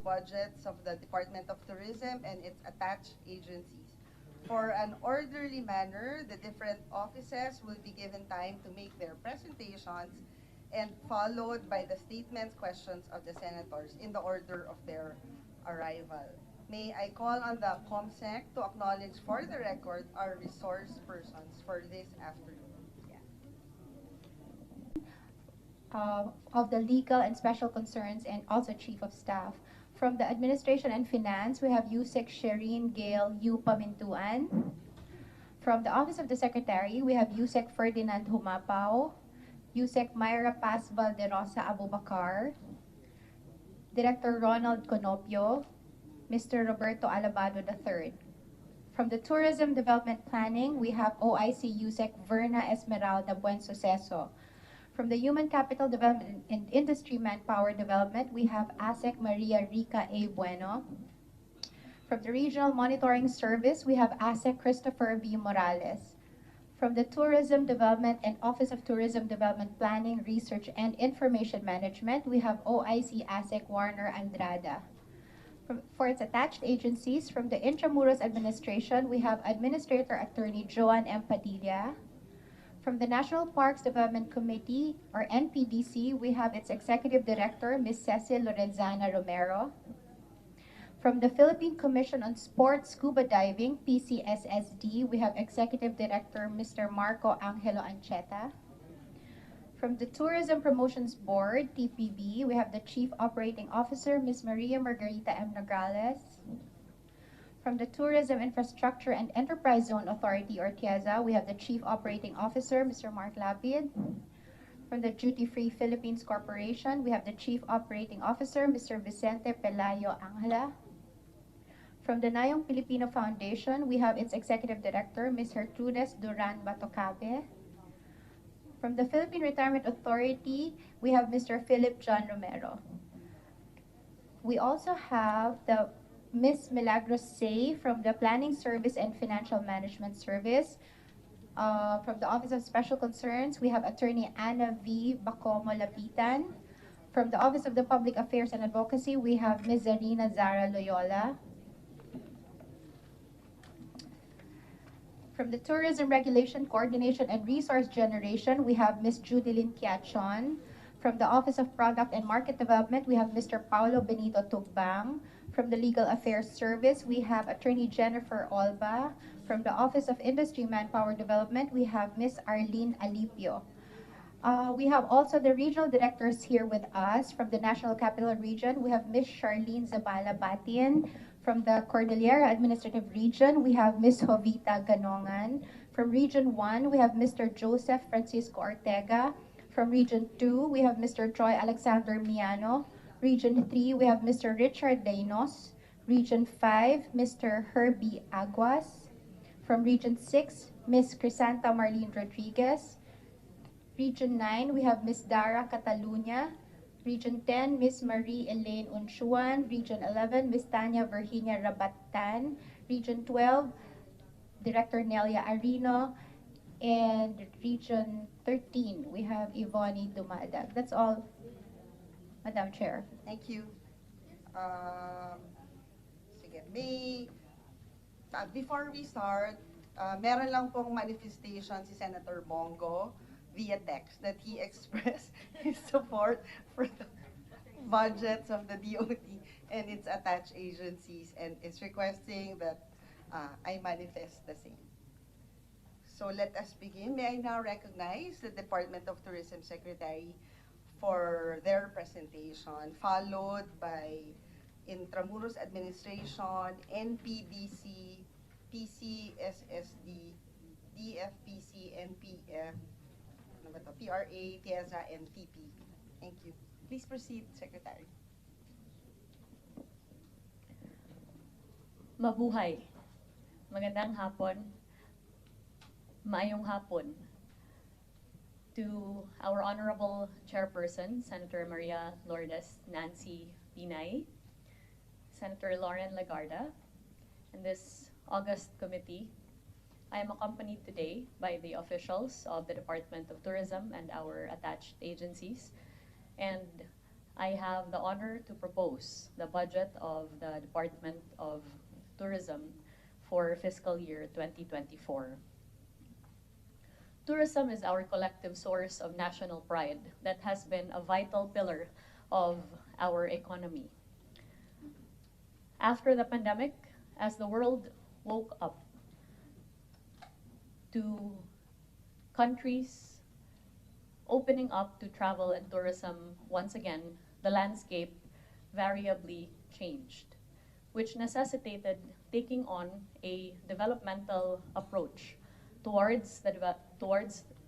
budgets of the Department of Tourism and its attached agencies. For an orderly manner, the different offices will be given time to make their presentations and followed by the statements, questions of the senators in the order of their arrival. May I call on the COMSEC to acknowledge for the record our resource persons for this afternoon. Of the legal and special concerns and also chief of staff. From the administration and finance, we have Yusek Shereen Gail U. Pamintuan. From the office of the secretary, we have Yusek Ferdinand Humapao, Yusek Myra Paz Valderosa Abubakar, Director Ronald Conopio, Mr. Roberto Alabado III. From the tourism development planning, we have OIC Yusek Verna Esmeralda Buensuceso. From the Human Capital Development and Industry Manpower Development, we have ASEC Maria Rica A. Bueno. From the Regional Monitoring Service, we have ASEC Christopher V. Morales. From the Tourism Development and Office of Tourism Development Planning, Research, and Information Management, we have OIC ASEC Warner Andrada. For its attached agencies, from the Intramuros Administration, we have Administrator Attorney Joan M. Padilla. From the National Parks Development Committee, or NPDC, we have its Executive Director, Ms. Cecil Lorenzana Romero. From the Philippine Commission on Sport Scuba Diving, PCSSD, we have Executive Director, Mr. Marco Angelo Ancheta. From the Tourism Promotions Board, TPB, we have the Chief Operating Officer, Ms. Maria Margarita M. Nograles. From the Tourism Infrastructure and Enterprise Zone Authority, or TIEZA, we have the Chief Operating Officer, Mr. Mark Lapid. From the Duty Free Philippines Corporation, we have the Chief Operating Officer, Mr. Vicente Pelayo Angela. From the Nayon Filipino Foundation, we have its Executive Director, Ms. Gertrudes Duran Batocabe. From the Philippine Retirement Authority, we have Mr. Philip John Romero. We also have the Ms. Milagros Say from the Planning Service and Financial Management Service. From the Office of Special Concerns, we have Attorney Ana V. Bacomo Lapitan. From the Office of the Public Affairs and Advocacy, we have Ms. Zarina Zara Loyola. From the Tourism Regulation, Coordination, and Resource Generation, we have Ms. Judilyn Kiachon. From the Office of Product and Market Development, we have Mr. Paulo Benito Tugbang. From the Legal Affairs Service, we have Attorney Jennifer Olba. From the Office of Industry Manpower Development, we have Ms. Arlene Alipio. We have also the regional directors here with us. From the National Capital Region, we have Ms. Charlene Zabala Batian. From the Cordillera Administrative Region, we have Ms. Jovita Ganongan. From Region 1, we have Mr. Joseph Francisco Ortega. From Region 2, we have Mr. Troy Alexander Miano. Region 3, we have Mr. Richard Dainos. Region 5, Mr. Herbie Aguas. From Region 6, Ms. Crisanta Marlene Rodriguez. Region 9, we have Ms. Dara Catalunya. Region 10, Ms. Marie Elaine Unchuan. Region 11, Ms. Tanya Virginia Rabatan. Region 12, Director Nelia Arino. And Region 13, we have Yvonne Dumadag. That's all, Madam Chair. Thank you. Sige, before we start, meron lang pong manifestation si Senator Bongo via text that he expressed his support for the budgets of the DOT and its attached agencies and is requesting that I manifest the same. So let us begin. May I now recognize the Department of Tourism Secretary for their presentation, followed by Intramuros Administration, NPDC, PCSSD, DFPC, NPF, PRA, TIEZA, and TPP. Thank you. Please proceed, Secretary. Mabuhay. Magandang hapon. Maayong hapon to our Honorable Chairperson, Senator Maria Lourdes Nancy Binay, Senator Lauren Lagarda, and this August committee. I am accompanied today by the officials of the Department of Tourism and our attached agencies. And I have the honor to propose the budget of the Department of Tourism for fiscal year 2024. Tourism is our collective source of national pride that has been a vital pillar of our economy. After the pandemic, as the world woke up to countries opening up to travel and tourism once again, the landscape variably changed, which necessitated taking on a developmental approach towards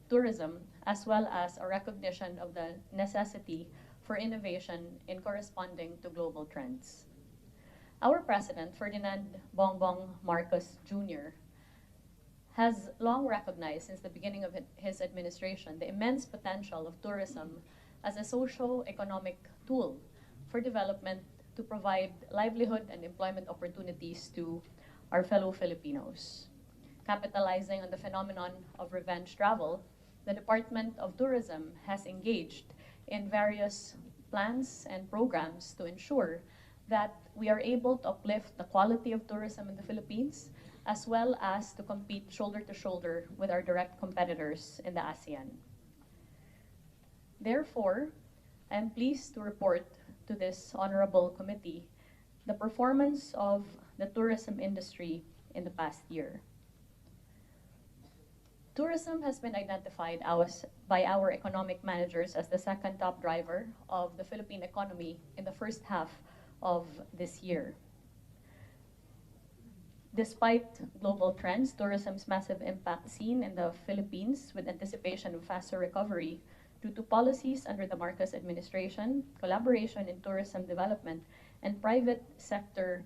tourism, as well as a recognition of the necessity for innovation in corresponding to global trends. Our President, Ferdinand Bongbong Marcos Jr., has long recognized since the beginning of his administration the immense potential of tourism as a socio-economic tool for development to provide livelihood and employment opportunities to our fellow Filipinos. Capitalizing on the phenomenon of revenge travel, the Department of Tourism has engaged in various plans and programs to ensure that we are able to uplift the quality of tourism in the Philippines, as well as to compete shoulder to shoulder with our direct competitors in the ASEAN. Therefore, I am pleased to report to this honorable committee the performance of the tourism industry in the past year. Tourism has been identified by our economic managers as the second top driver of the Philippine economy in the first half of this year. Despite global trends, tourism's massive impact seen in the Philippines with anticipation of faster recovery due to policies under the Marcos administration, collaboration in tourism development, and private sector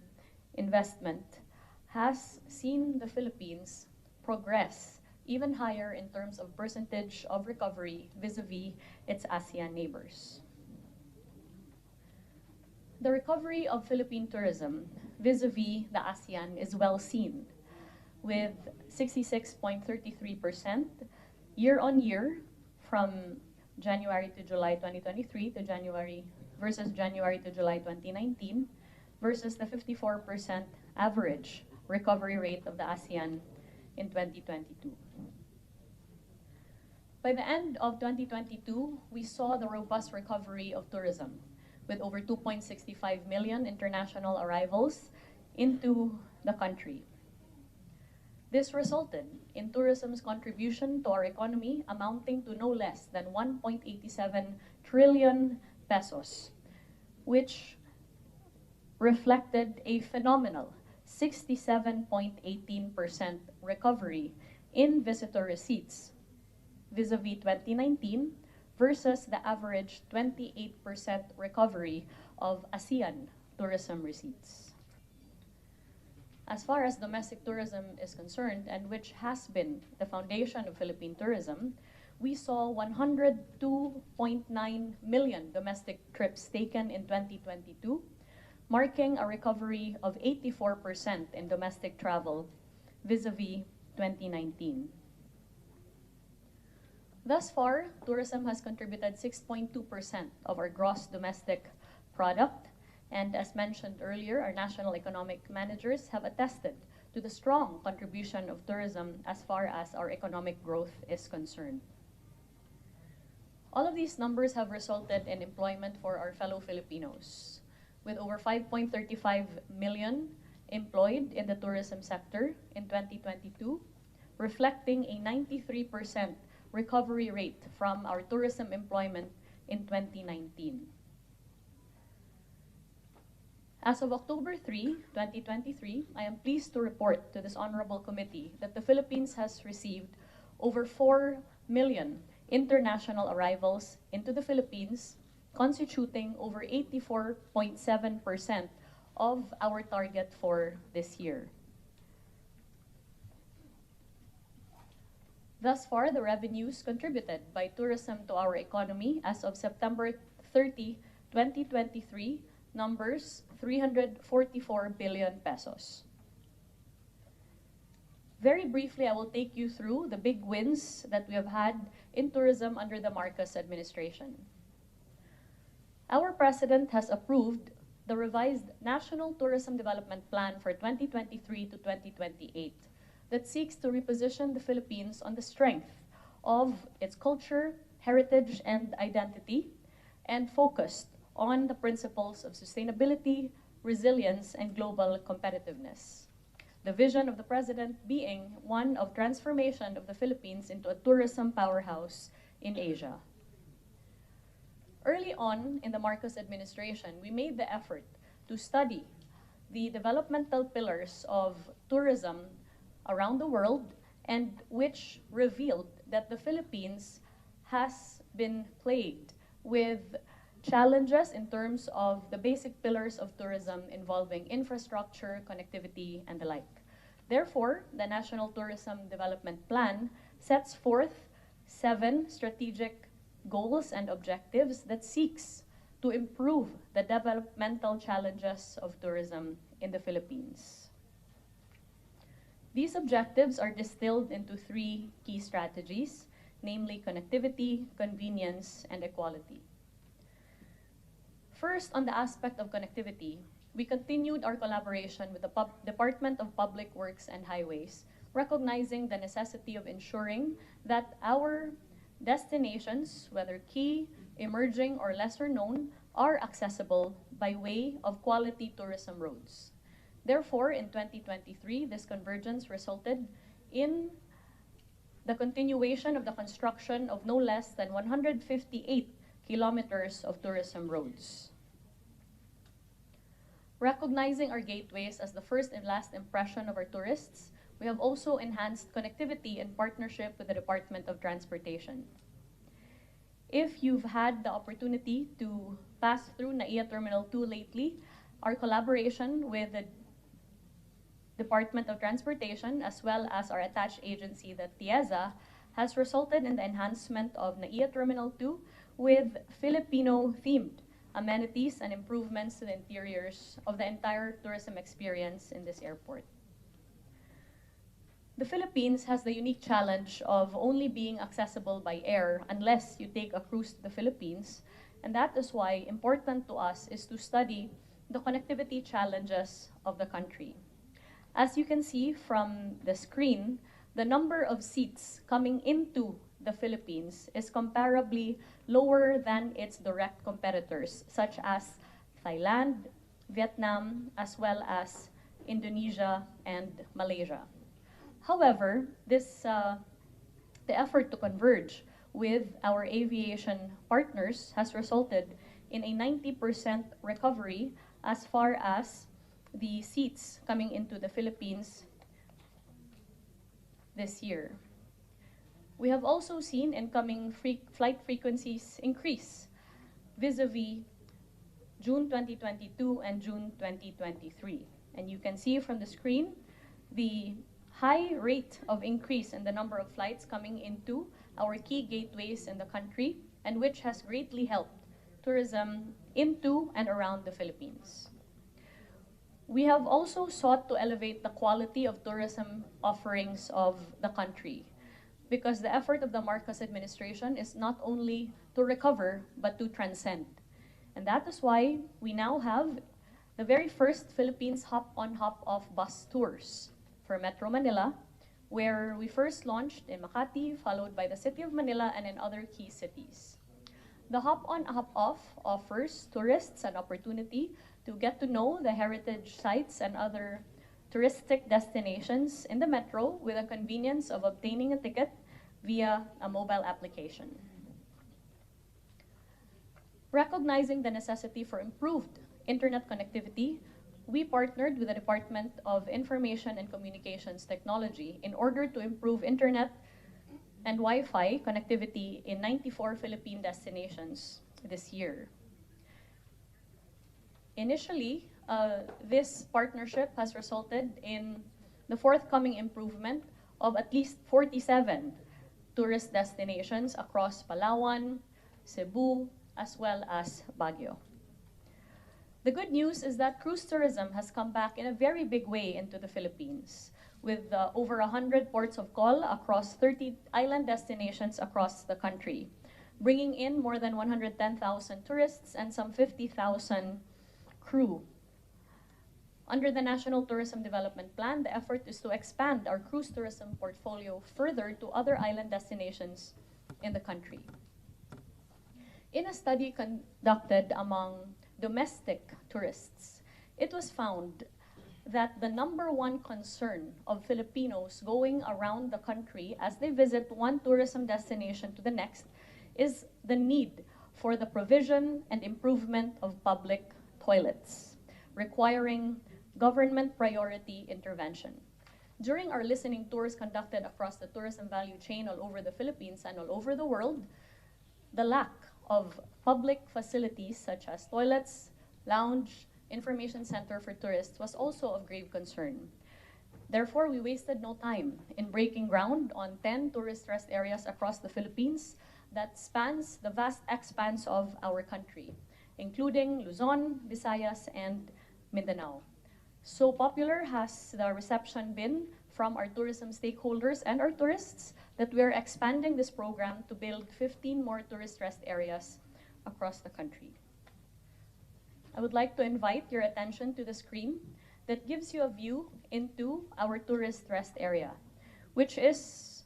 investment has seen the Philippines progress even higher in terms of percentage of recovery vis-a-vis its ASEAN neighbors. The recovery of Philippine tourism vis-a-vis the ASEAN is well seen, with 66.33% year-on-year from January to July 2023 to January to July 2019 versus the 54% average recovery rate of the ASEAN in 2022. By the end of 2022, we saw the robust recovery of tourism, with over 2.65 million international arrivals into the country. This resulted in tourism's contribution to our economy amounting to no less than 1.87 trillion pesos, which reflected a phenomenal 67.18% recovery in visitor receipts vis-a-vis 2019 versus the average 28% recovery of ASEAN tourism receipts. As far as domestic tourism is concerned, and which has been the foundation of Philippine tourism, we saw 102.9 million domestic trips taken in 2022, marking a recovery of 84% in domestic travel vis-a-vis 2019. Thus far, tourism has contributed 6.2% of our gross domestic product, and as mentioned earlier, our national economic managers have attested to the strong contribution of tourism as far as our economic growth is concerned. All of these numbers have resulted in employment for our fellow Filipinos, with over 5.35 million employed in the tourism sector in 2022, reflecting a 93% recovery rate from our tourism employment in 2019. As of October 3, 2023, I am pleased to report to this honorable committee that the Philippines has received over 4 million international arrivals into the Philippines, constituting over 84.7% of our target for this year. Thus far, the revenues contributed by tourism to our economy as of September 30, 2023, numbers 344 billion pesos. Very briefly, I will take you through the big wins that we have had in tourism under the Marcos administration. our President has approved the revised National Tourism Development Plan for 2023 to 2028 that seeks to reposition the Philippines on the strength of its culture, heritage, and identity, and focused on the principles of sustainability, resilience, and global competitiveness. The vision of the President being one of transformation of the Philippines into a tourism powerhouse in Asia. Early on in the Marcos administration, we made the effort to study the developmental pillars of tourism around the world, and which revealed that the Philippines has been plagued with challenges in terms of the basic pillars of tourism involving infrastructure, connectivity, and the like. Therefore, the National Tourism Development Plan sets forth 7 strategic goals and objectives that seeks to improve the developmental challenges of tourism in the Philippines. These objectives are distilled into 3 key strategies, namely connectivity, convenience, and equality. First, on the aspect of connectivity, we continued our collaboration with the Department of Public Works and Highways, recognizing the necessity of ensuring that our destinations, whether key, emerging, or lesser known, are accessible by way of quality tourism roads. Therefore, in 2023, this convergence resulted in the continuation of the construction of no less than 158 kilometers of tourism roads. Recognizing our gateways as the first and last impression of our tourists, we have also enhanced connectivity in partnership with the Department of Transportation. If you've had the opportunity to pass through NAIA Terminal 2 lately, our collaboration with the Department of Transportation, as well as our attached agency, the TIEZA, has resulted in the enhancement of NAIA Terminal 2 with Filipino-themed amenities and improvements to the interiors of the entire tourism experience in this airport. The Philippines has the unique challenge of only being accessible by air unless you take a cruise to the Philippines, and that is why important to us is to study the connectivity challenges of the country. As you can see from the screen, the number of seats coming into the Philippines is comparably lower than its direct competitors, such as Thailand, Vietnam, as well as Indonesia and Malaysia. However, the effort to converge with our aviation partners has resulted in a 90% recovery as far as the seats coming into the Philippines this year. We have also seen incoming flight frequencies increase vis-a-vis June 2022 and June 2023. And you can see from the screen the high rate of increase in the number of flights coming into our key gateways in the country, and which has greatly helped tourism into and around the Philippines. We have also sought to elevate the quality of tourism offerings of the country, because the effort of the Marcos administration is not only to recover, but to transcend. And that is why we now have the very first Philippines hop-on, hop-off bus tours for Metro Manila, where we first launched in Makati, followed by the City of Manila, and in other key cities. The hop-on, hop-off offers tourists an opportunity to get to know the heritage sites and other touristic destinations in the metro with the convenience of obtaining a ticket via a mobile application. Recognizing the necessity for improved internet connectivity, we partnered with the Department of Information and Communications Technology in order to improve internet and Wi-Fi connectivity in 94 Philippine destinations this year. Initially, this partnership has resulted in the forthcoming improvement of at least 47 tourist destinations across Palawan, Cebu, as well as Baguio. The good news is that cruise tourism has come back in a very big way into the Philippines, with over 100 ports of call across 30 island destinations across the country. bringing in more than 110,000 tourists and some 50,000 crew. Under the National Tourism Development Plan, the effort is to expand our cruise tourism portfolio further to other island destinations in the country. In a study conducted among domestic tourists, it was found that the #1 concern of Filipinos going around the country as they visit one tourism destination to the next is the need for the provision and improvement of public toilets, requiring government priority intervention. During our listening tours conducted across the tourism value chain all over the Philippines and all over the world, the lack of public facilities such as toilets, lounge, information center for tourists was also of grave concern. Therefore, we wasted no time in breaking ground on 10 tourist rest areas across the Philippines that spans the vast expanse of our country, including Luzon, Visayas, and Mindanao. So popular has the reception been from our tourism stakeholders and our tourists that we're expanding this program to build 15 more tourist rest areas across the country. I would like to invite your attention to the screen that gives you a view into our tourist rest area, which is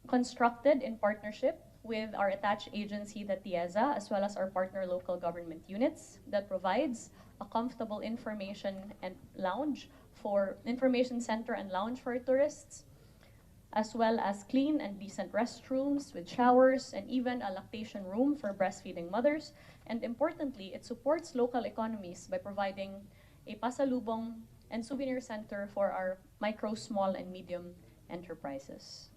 constructed in partnership with our attached agency, the TIEZA, as well as our partner local government units that provides a comfortable information center and lounge for tourists, as well as clean and decent restrooms with showers and even a lactation room for breastfeeding mothers. And importantly, it supports local economies by providing a pasalubong and souvenir center for our micro, small, and medium enterprises.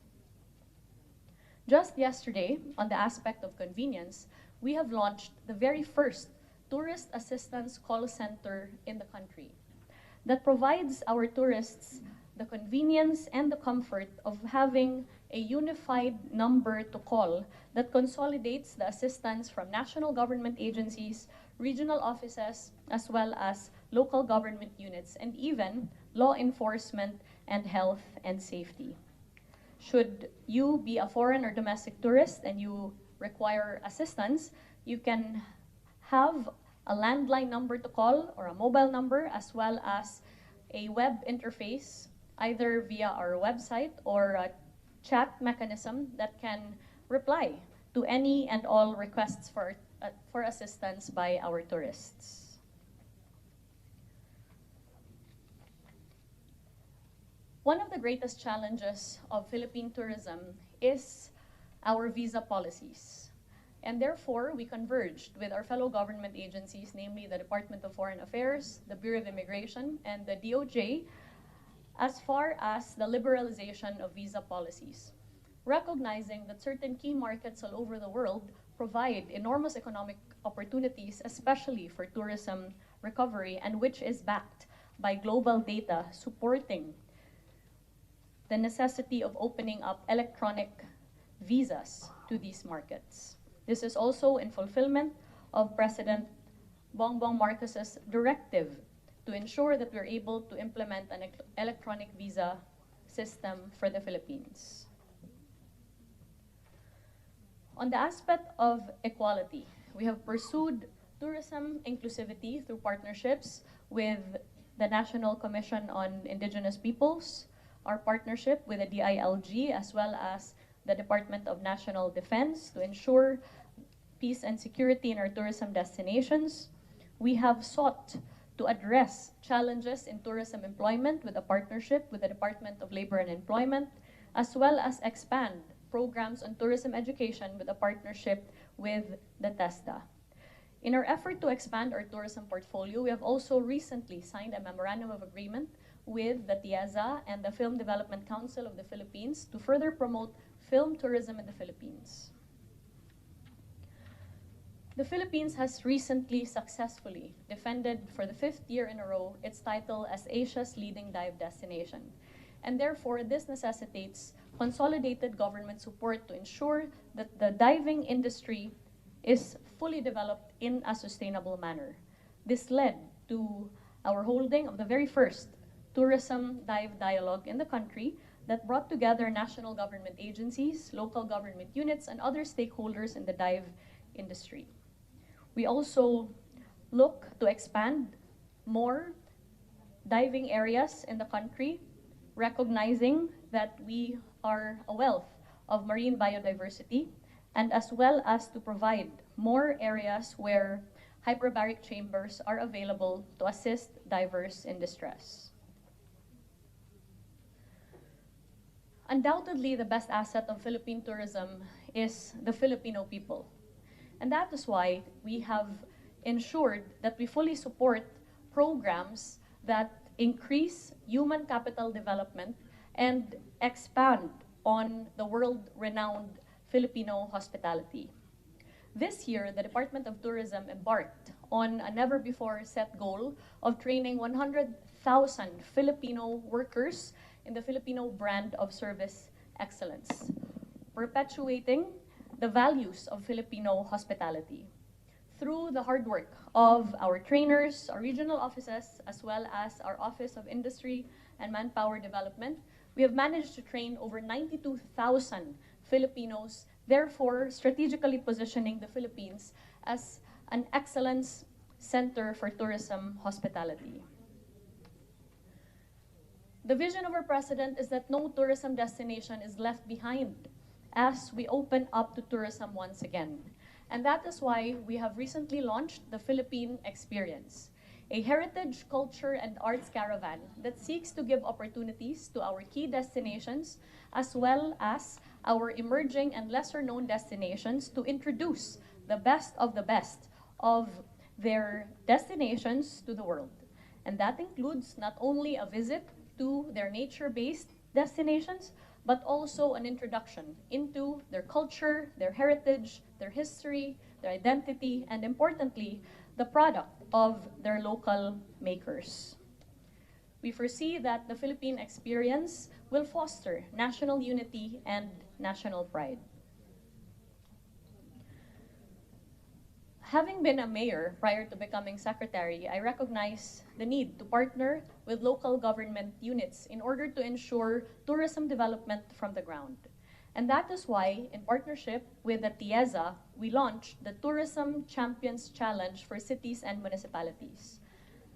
Just yesterday, on the aspect of convenience, we have launched the very first tourist assistance call center in the country that provides our tourists the convenience and the comfort of having a unified number to call that consolidates the assistance from national government agencies, regional offices, as well as local government units, and even law enforcement and health and safety. Should you be a foreign or domestic tourist and you require assistance, you can have a landline number to call or a mobile number, as well as a web interface, either via our website or a chat mechanism that can reply to any and all requests for assistance by our tourists. One of the greatest challenges of Philippine tourism is our visa policies. And therefore, we converged with our fellow government agencies, namely the Department of Foreign Affairs, the Bureau of Immigration, and the DOJ, as far as the liberalization of visa policies, recognizing that certain key markets all over the world provide enormous economic opportunities, especially for tourism recovery, and which is backed by global data supporting the necessity of opening up electronic visas to these markets. This is also in fulfillment of President Bongbong Marcos's directive to ensure that we're able to implement an electronic visa system for the Philippines. On the aspect of equality, we have pursued tourism inclusivity through partnerships with the National Commission on Indigenous Peoples, our partnership with the DILG, as well as the Department of National Defense to ensure peace and security in our tourism destinations. We have sought to address challenges in tourism employment with a partnership with the Department of Labor and Employment, as well as expand programs on tourism education with a partnership with the TESDA. In our effort to expand our tourism portfolio, we have also recently signed a memorandum of agreement with the TIEZA and the Film Development Council of the Philippines to further promote film tourism in the Philippines. The Philippines has recently successfully defended for the 5th year in a row its title as Asia's leading dive destination. And therefore, this necessitates consolidated government support to ensure that the diving industry is fully developed in a sustainable manner. This led to our holding of the very first tourism dive dialogue in the country that brought together national government agencies, local government units, and other stakeholders in the dive industry. We also look to expand more diving areas in the country, recognizing that we are a wealth of marine biodiversity, and as well as to provide more areas where hyperbaric chambers are available to assist divers in distress. Undoubtedly, the best asset of Philippine tourism is the Filipino people. And that is why we have ensured that we fully support programs that increase human capital development and expand on the world-renowned Filipino hospitality. This year, the Department of Tourism embarked on a never-before-set goal of training 100,000 Filipino workers in the Filipino brand of service excellence, perpetuating the values of Filipino hospitality. Through the hard work of our trainers, our regional offices, as well as our Office of Industry and Manpower Development, we have managed to train over 92,000 Filipinos, therefore strategically positioning the Philippines as an excellence center for tourism hospitality. The vision of our president is that no tourism destination is left behind as we open up to tourism once again. And that is why we have recently launched the Philippine Experience, a heritage, culture, and arts caravan that seeks to give opportunities to our key destinations as well as our emerging and lesser-known destinations to introduce the best of their destinations to the world. And that includes not only a visit to their nature-based destinations, but also an introduction into their culture, their heritage, their history, their identity, and importantly, the product of their local makers. We foresee that the Philippine Experience will foster national unity and national pride. Having been a mayor prior to becoming secretary, I recognize the need to partner with local government units in order to ensure tourism development from the ground. And that is why, in partnership with the TIEZA, we launched the Tourism Champions Challenge for cities and municipalities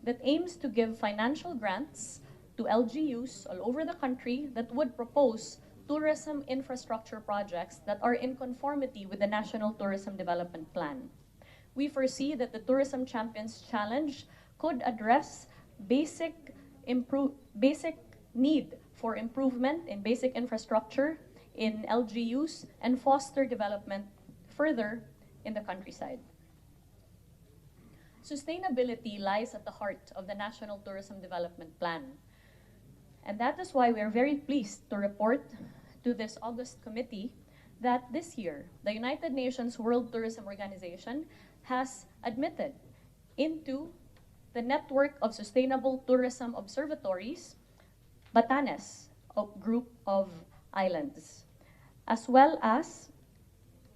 that aims to give financial grants to LGUs all over the country that would propose tourism infrastructure projects that are in conformity with the National Tourism Development Plan. We foresee that the Tourism Champions Challenge could address basic need for improvement in basic infrastructure in LGUs and foster development further in the countryside. Sustainability lies at the heart of the National Tourism Development Plan. And that is why we are very pleased to report to this August committee that this year, the United Nations World Tourism Organization has admitted into the network of sustainable tourism observatories, Batanes, a group of islands, as well as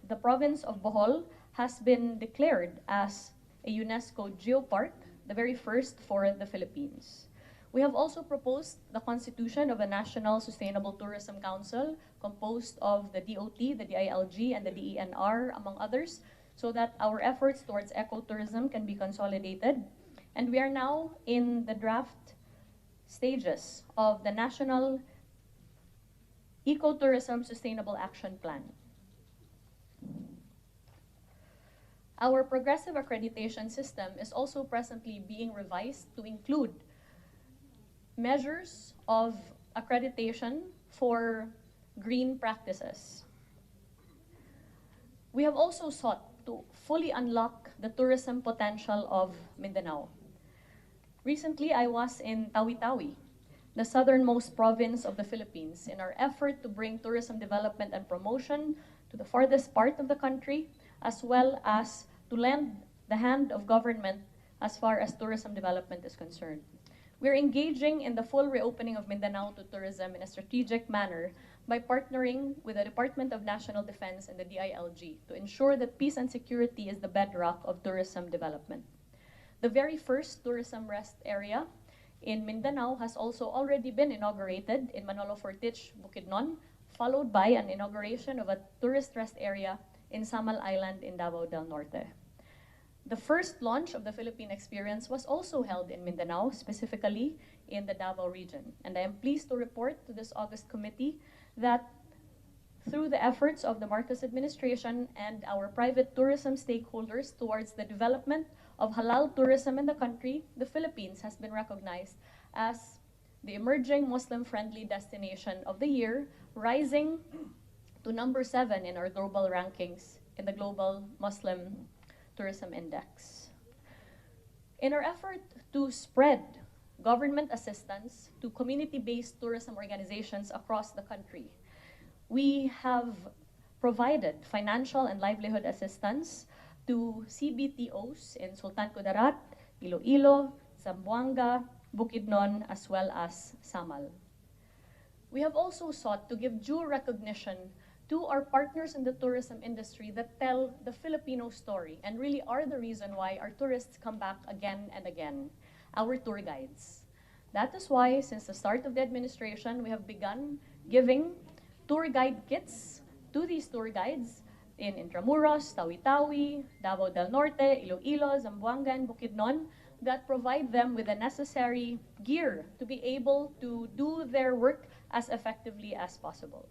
the province of Bohol has been declared as a UNESCO Geopark, the very first for the Philippines. We have also proposed the constitution of a National Sustainable Tourism Council composed of the DOT, the DILG, and the DENR, among others, so that our efforts towards ecotourism can be consolidated. And we are now in the draft stages of the National Ecotourism Sustainable Action Plan. Our progressive accreditation system is also presently being revised to include measures of accreditation for green practices. We have also sought to fully unlock the tourism potential of Mindanao. Recently, I was in Tawi-Tawi, the southernmost province of the Philippines, in our effort to bring tourism development and promotion to the farthest part of the country, as well as to lend the hand of government as far as tourism development is concerned. We're engaging in the full reopening of Mindanao to tourism in a strategic manner by partnering with the Department of National Defense and the DILG to ensure that peace and security is the bedrock of tourism development. The very first tourism rest area in Mindanao has also already been inaugurated in Manolo Fortich, Bukidnon, followed by an inauguration of a tourist rest area in Samal Island in Davao del Norte. The first launch of the Philippine Experience was also held in Mindanao, specifically in the Davao region. And I am pleased to report to this August committee that through the efforts of the Marcos administration and our private tourism stakeholders towards the development of halal tourism in the country, the Philippines has been recognized as the emerging Muslim-friendly destination of the year, rising to number 7 in our global rankings in the Global Muslim Tourism Index. In our effort to spread government assistance to community-based tourism organizations across the country, we have provided financial and livelihood assistance to CBTOs in Sultan Kudarat, Iloilo, Zamboanga, Bukidnon, as well as Samal. We have also sought to give due recognition to our partners in the tourism industry that tell the Filipino story and really are the reason why our tourists come back again and again, our tour guides. That is why, since the start of the administration, we have begun giving tour guide kits to these tour guides in Intramuros, Tawi-Tawi, Davao del Norte, Iloilo, Zamboanga, and Bukidnon that provide them with the necessary gear to be able to do their work as effectively as possible.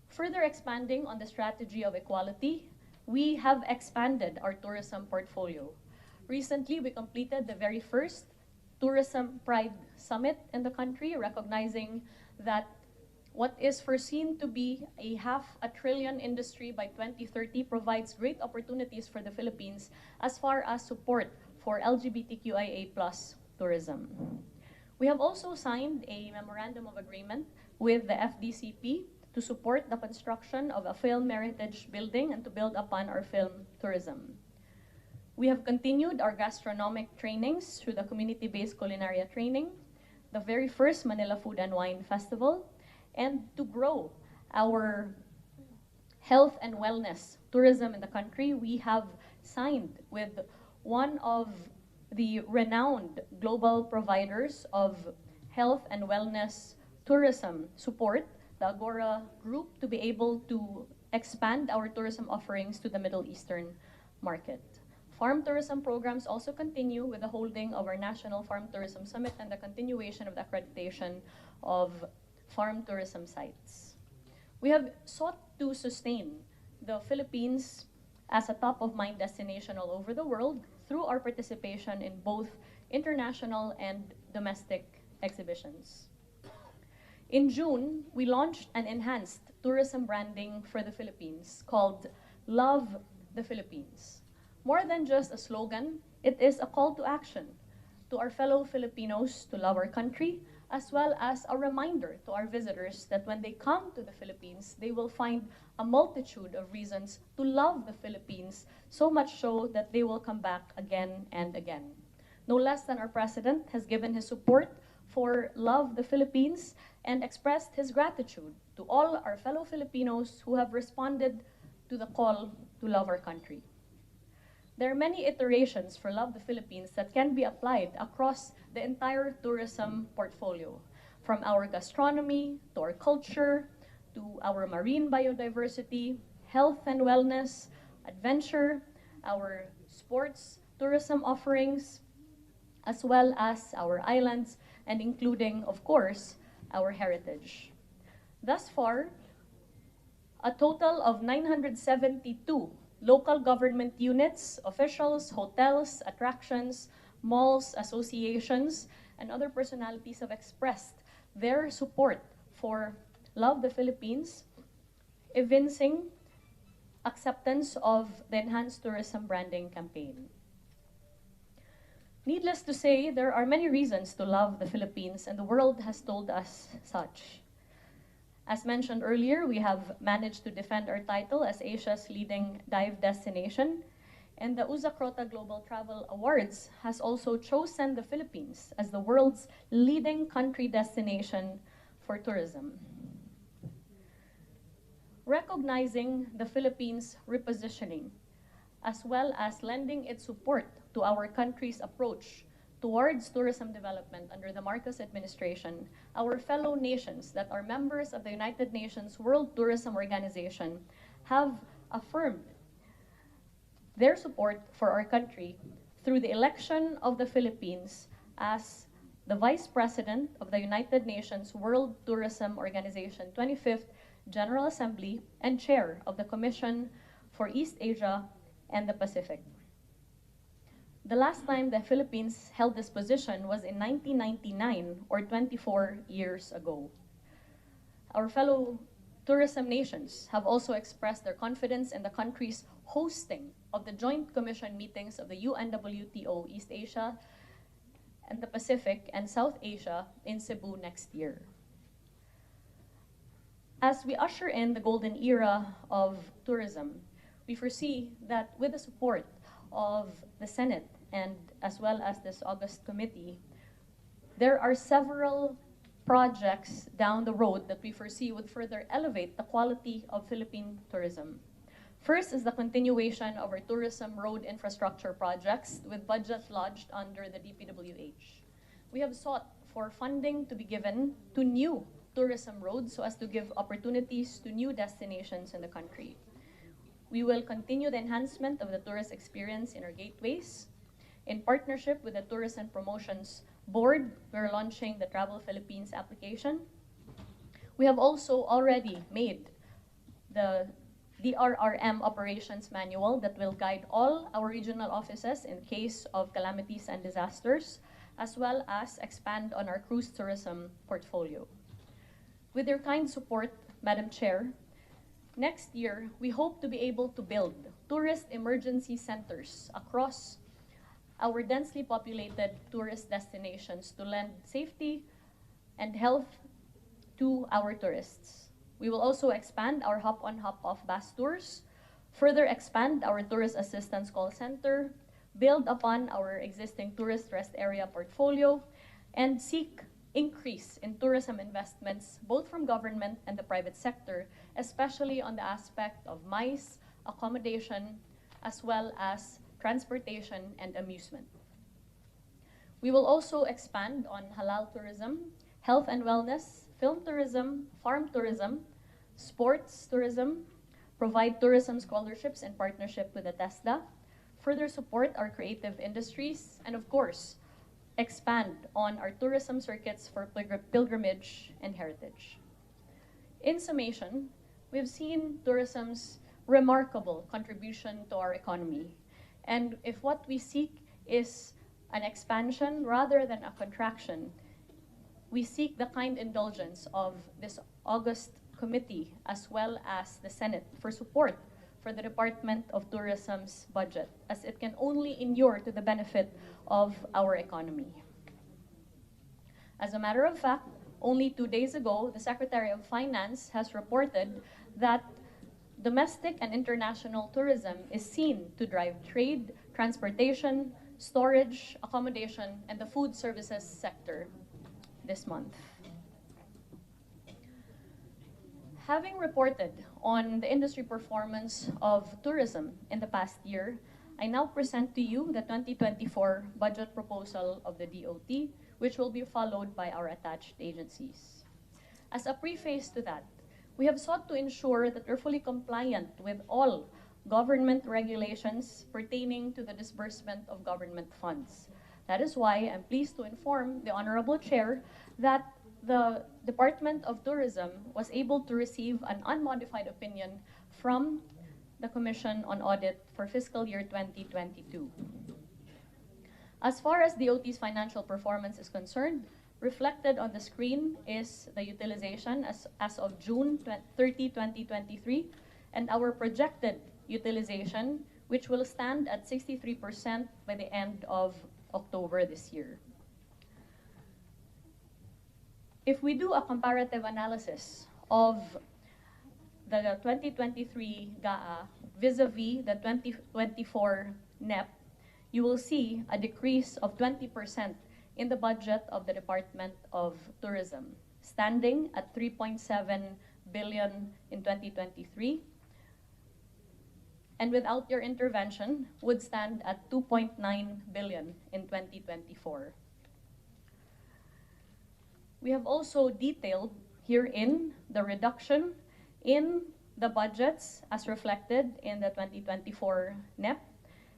Further expanding on the strategy of equality, we have expanded our tourism portfolio. Recently, we completed the very first Tourism Pride Summit in the country, recognizing that what is foreseen to be a $500 billion industry by 2030 provides great opportunities for the Philippines as far as support for LGBTQIA+ tourism. We have also signed a memorandum of agreement with the FDCP to support the construction of a film heritage building and to build upon our film tourism. We have continued our gastronomic trainings through the community-based culinaria training, the very first Manila Food and Wine Festival, and to grow our health and wellness tourism in the country, we have signed with one of the renowned global providers of health and wellness tourism support, the Agora Group, to be able to expand our tourism offerings to the Middle Eastern market. Farm tourism programs also continue with the holding of our National Farm Tourism Summit and the continuation of the accreditation of farm tourism sites. We have sought to sustain the Philippines as a top-of-mind destination all over the world through our participation in both international and domestic exhibitions. In June, we launched an enhanced tourism branding for the Philippines called Love the Philippines. More than just a slogan, it is a call to action to our fellow Filipinos to love our country, as well as a reminder to our visitors that when they come to the Philippines, they will find a multitude of reasons to love the Philippines, so much so that they will come back again and again. No less than our President has given his support for Love the Philippines and expressed his gratitude to all our fellow Filipinos who have responded to the call to love our country. There are many iterations for Love the Philippines that can be applied across the entire tourism portfolio, from our gastronomy to our culture, to our marine biodiversity, health and wellness, adventure, our sports tourism offerings, as well as our islands, and including, of course, our heritage. Thus far, a total of 972 local government units, officials, hotels, attractions, malls, associations, and other personalities have expressed their support for Love the Philippines, evincing acceptance of the enhanced tourism branding campaign. Needless to say, there are many reasons to love the Philippines, and the world has told us such. As mentioned earlier, we have managed to defend our title as Asia's leading dive destination, and the Uzakrota Global Travel Awards has also chosen the Philippines as the world's leading country destination for tourism. Recognizing the Philippines' repositioning, as well as lending its support to our country's approach towards tourism development under the Marcos administration, our fellow nations that are members of the United Nations World Tourism Organization have affirmed their support for our country through the election of the Philippines as the Vice President of the United Nations World Tourism Organization 25th General Assembly and Chair of the Commission for East Asia and the Pacific. The last time the Philippines held this position was in 1999, or 24 years ago. Our fellow tourism nations have also expressed their confidence in the country's hosting of the Joint Commission meetings of the UNWTO East Asia and the Pacific and South Asia in Cebu next year. As we usher in the golden era of tourism, we foresee that with the support of the Senate and as well as this August committee, there are several projects down the road that we foresee would further elevate the quality of Philippine tourism. First is the continuation of our tourism road infrastructure projects with budget lodged under the DPWH. We have sought for funding to be given to new tourism roads so as to give opportunities to new destinations in the country. We will continue the enhancement of the tourist experience in our gateways. In partnership with the Tourism Promotions Board, we're launching the Travel Philippines application. We have also already made the DRRM operations manual that will guide all our regional offices in case of calamities and disasters, as well as expand on our cruise tourism portfolio. With your kind support, Madam Chair, next year, we hope to be able to build tourist emergency centers across our densely populated tourist destinations to lend safety and health to our tourists. We will also expand our hop-on, hop-off bus tours, further expand our tourist assistance call center, build upon our existing tourist rest area portfolio, and seek increase in tourism investments, both from government and the private sector, especially on the aspect of MICE, accommodation, as well as transportation and amusement. We will also expand on halal tourism, health and wellness, film tourism, farm tourism, sports tourism, provide tourism scholarships in partnership with the TESDA, further support our creative industries, and of course, expand on our tourism circuits for pilgrimage and heritage. In summation, we've seen tourism's remarkable contribution to our economy. And if what we seek is an expansion rather than a contraction, we seek the kind indulgence of this August committee as well as the Senate for support for the Department of Tourism's budget, as it can only inure to the benefit of our economy. As a matter of fact, only 2 days ago, the Secretary of Finance has reported that domestic and international tourism is seen to drive trade, transportation, storage, accommodation, and the food services sector this month. Having reported on the industry performance of tourism in the past year, I now present to you the 2024 budget proposal of the DOT, which will be followed by our attached agencies. As a preface to that, we have sought to ensure that we're fully compliant with all government regulations pertaining to the disbursement of government funds. That is why I'm pleased to inform the Honorable Chair that the Department of Tourism was able to receive an unmodified opinion from the Commission on Audit for fiscal year 2022. As far as DOT's financial performance is concerned, reflected on the screen is the utilization as of June 30, 2023, and our projected utilization, which will stand at 63% by the end of October this year. If we do a comparative analysis of the 2023 GAA vis-a-vis the 2024 NEP, you will see a decrease of 20% in the budget of the Department of Tourism, standing at 3.7 billion in 2023, and without your intervention would stand at 2.9 billion in 2024. We have also detailed herein the reduction in the budgets as reflected in the 2024 NEP.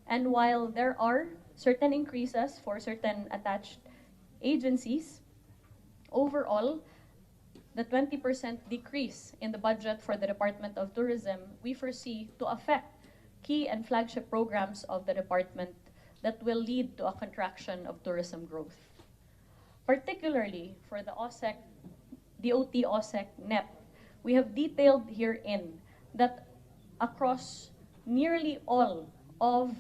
And while there are certain increases for certain attached agencies, overall, the 20% decrease in the budget for the Department of Tourism, we foresee to affect key and flagship programs of the department that will lead to a contraction of tourism growth. Particularly for the OSEC, DOT OSEC NEP, we have detailed herein that across nearly all of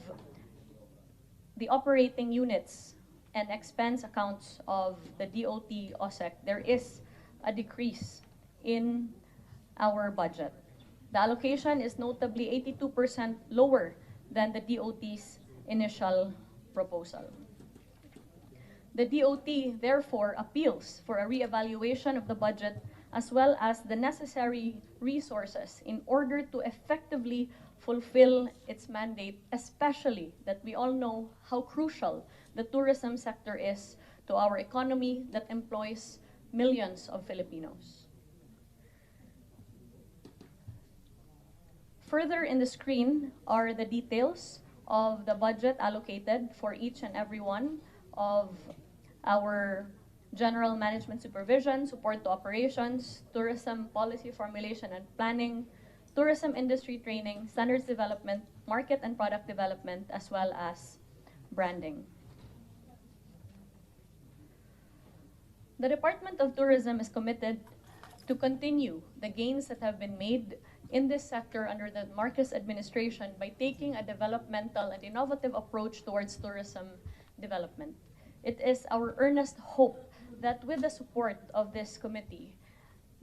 the operating units and expense accounts of the DOT OSEC, there is a decrease in our budget. The allocation is notably 82% lower than the DOT's initial proposal. The DOT therefore appeals for a reevaluation of the budget as well as the necessary resources in order to effectively fulfill its mandate, especially that we all know how crucial the tourism sector is to our economy that employs millions of Filipinos. Further in the screen are the details of the budget allocated for each and every one of our general management supervision, support to operations, tourism policy formulation and planning, tourism industry training, standards development, market and product development, as well as branding. The Department of Tourism is committed to continue the gains that have been made in this sector under the Marcos administration by taking a developmental and innovative approach towards tourism development. It is our earnest hope that with the support of this committee,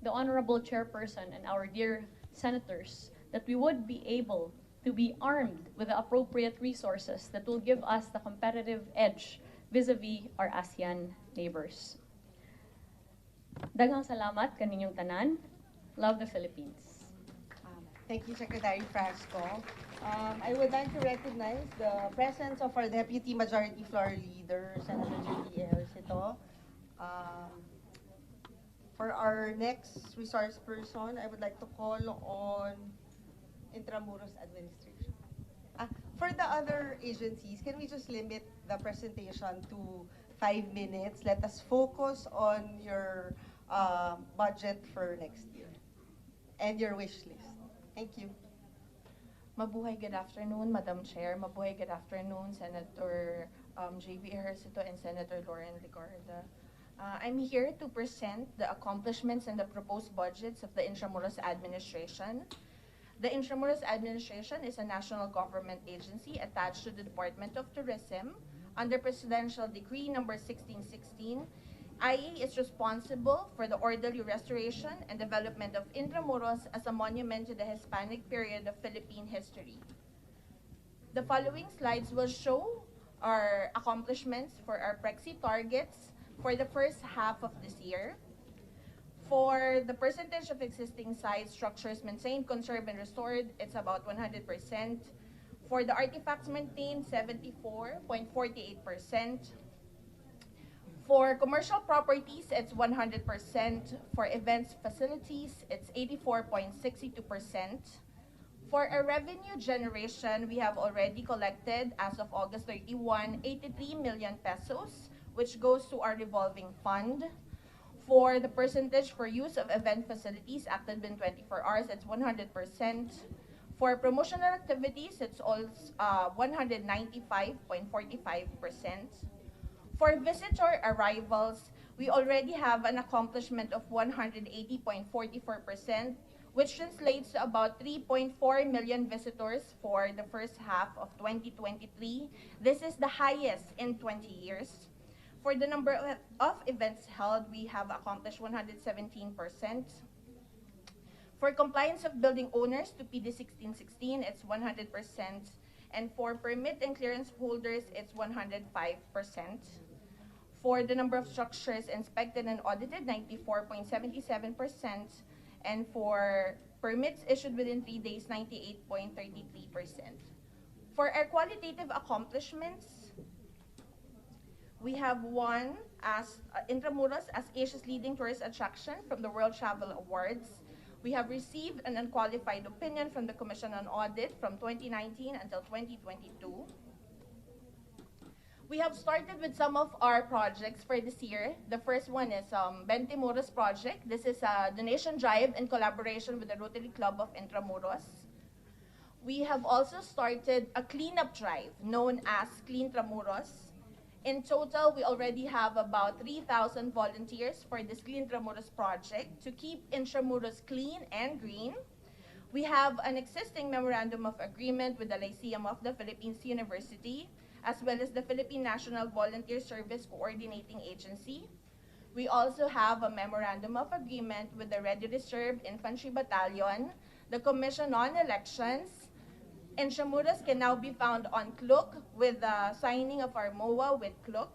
the Honorable Chairperson and our dear senators, that we would be able to be armed with the appropriate resources that will give us the competitive edge vis-a-vis our ASEAN neighbors. Daghang salamat kaninyong tanan. Love the Philippines. Thank you, Secretary Frasco. I would like to recognize the presence of our Deputy Majority Floor Leader, Senator Judy Ercito. For our next resource person, I would like to call on Intramuros Administration. For the other agencies, can we just limit the presentation to 5 minutes? Let us focus on your budget for next year and your wish list. Thank you. Mabuhay, good afternoon, Madam Chair. Mabuhay, good afternoon, Senator J.V. Ejercito and Senator Lauren Legarda. I'm here to present the accomplishments and the proposed budgets of the Intramuros Administration. The Intramuros Administration is a national government agency attached to the Department of Tourism under Presidential Decree number 1616. IA is responsible for the orderly restoration and development of Intramuros as a monument to the Hispanic period of Philippine history. The following slides will show our accomplishments for our Prexy targets for the first half of this year. For the percentage of existing site structures maintained, conserved, and restored, it's about 100%. For the artifacts maintained, 74.48%. For commercial properties, it's 100%. For events facilities, it's 84.62%. For a revenue generation, we have already collected, as of August 31, 83 million pesos, which goes to our revolving fund. For the percentage for use of event facilities acted within 24 hours, it's 100%. For promotional activities, it's also 195.45%. For visitor arrivals, we already have an accomplishment of 180.44%, which translates to about 3.4 million visitors for the first half of 2023. This is the highest in 20 years. For the number of events held, we have accomplished 117%. For compliance of building owners to PD 1616, it's 100%. And for permit and clearance holders, it's 105%. For the number of structures inspected and audited, 94.77%. And for Permits issued within 3 days, 98.33%. For our qualitative accomplishments, we have won as Intramuros as Asia's leading tourist attraction from the World Travel Awards. We have received an unqualified opinion from the Commission on Audit from 2019 until 2022. We have started with some of our projects for this year. The first one is Bentimuros project. This is a donation drive in collaboration with the Rotary Club of Intramuros. We have also started a cleanup drive known as Clean Tramuros. In total, we already have about 3,000 volunteers for this Clean Tramuros project to keep Intramuros clean and green. We have an existing memorandum of agreement with the Lyceum of the Philippines University, as well as the Philippine National Volunteer Service Coordinating Agency. We also have a memorandum of agreement with the Ready Reserve Infantry Battalion, the Commission on Elections. Intramuros can now be found on CLUC with the signing of our MOA with CLUC.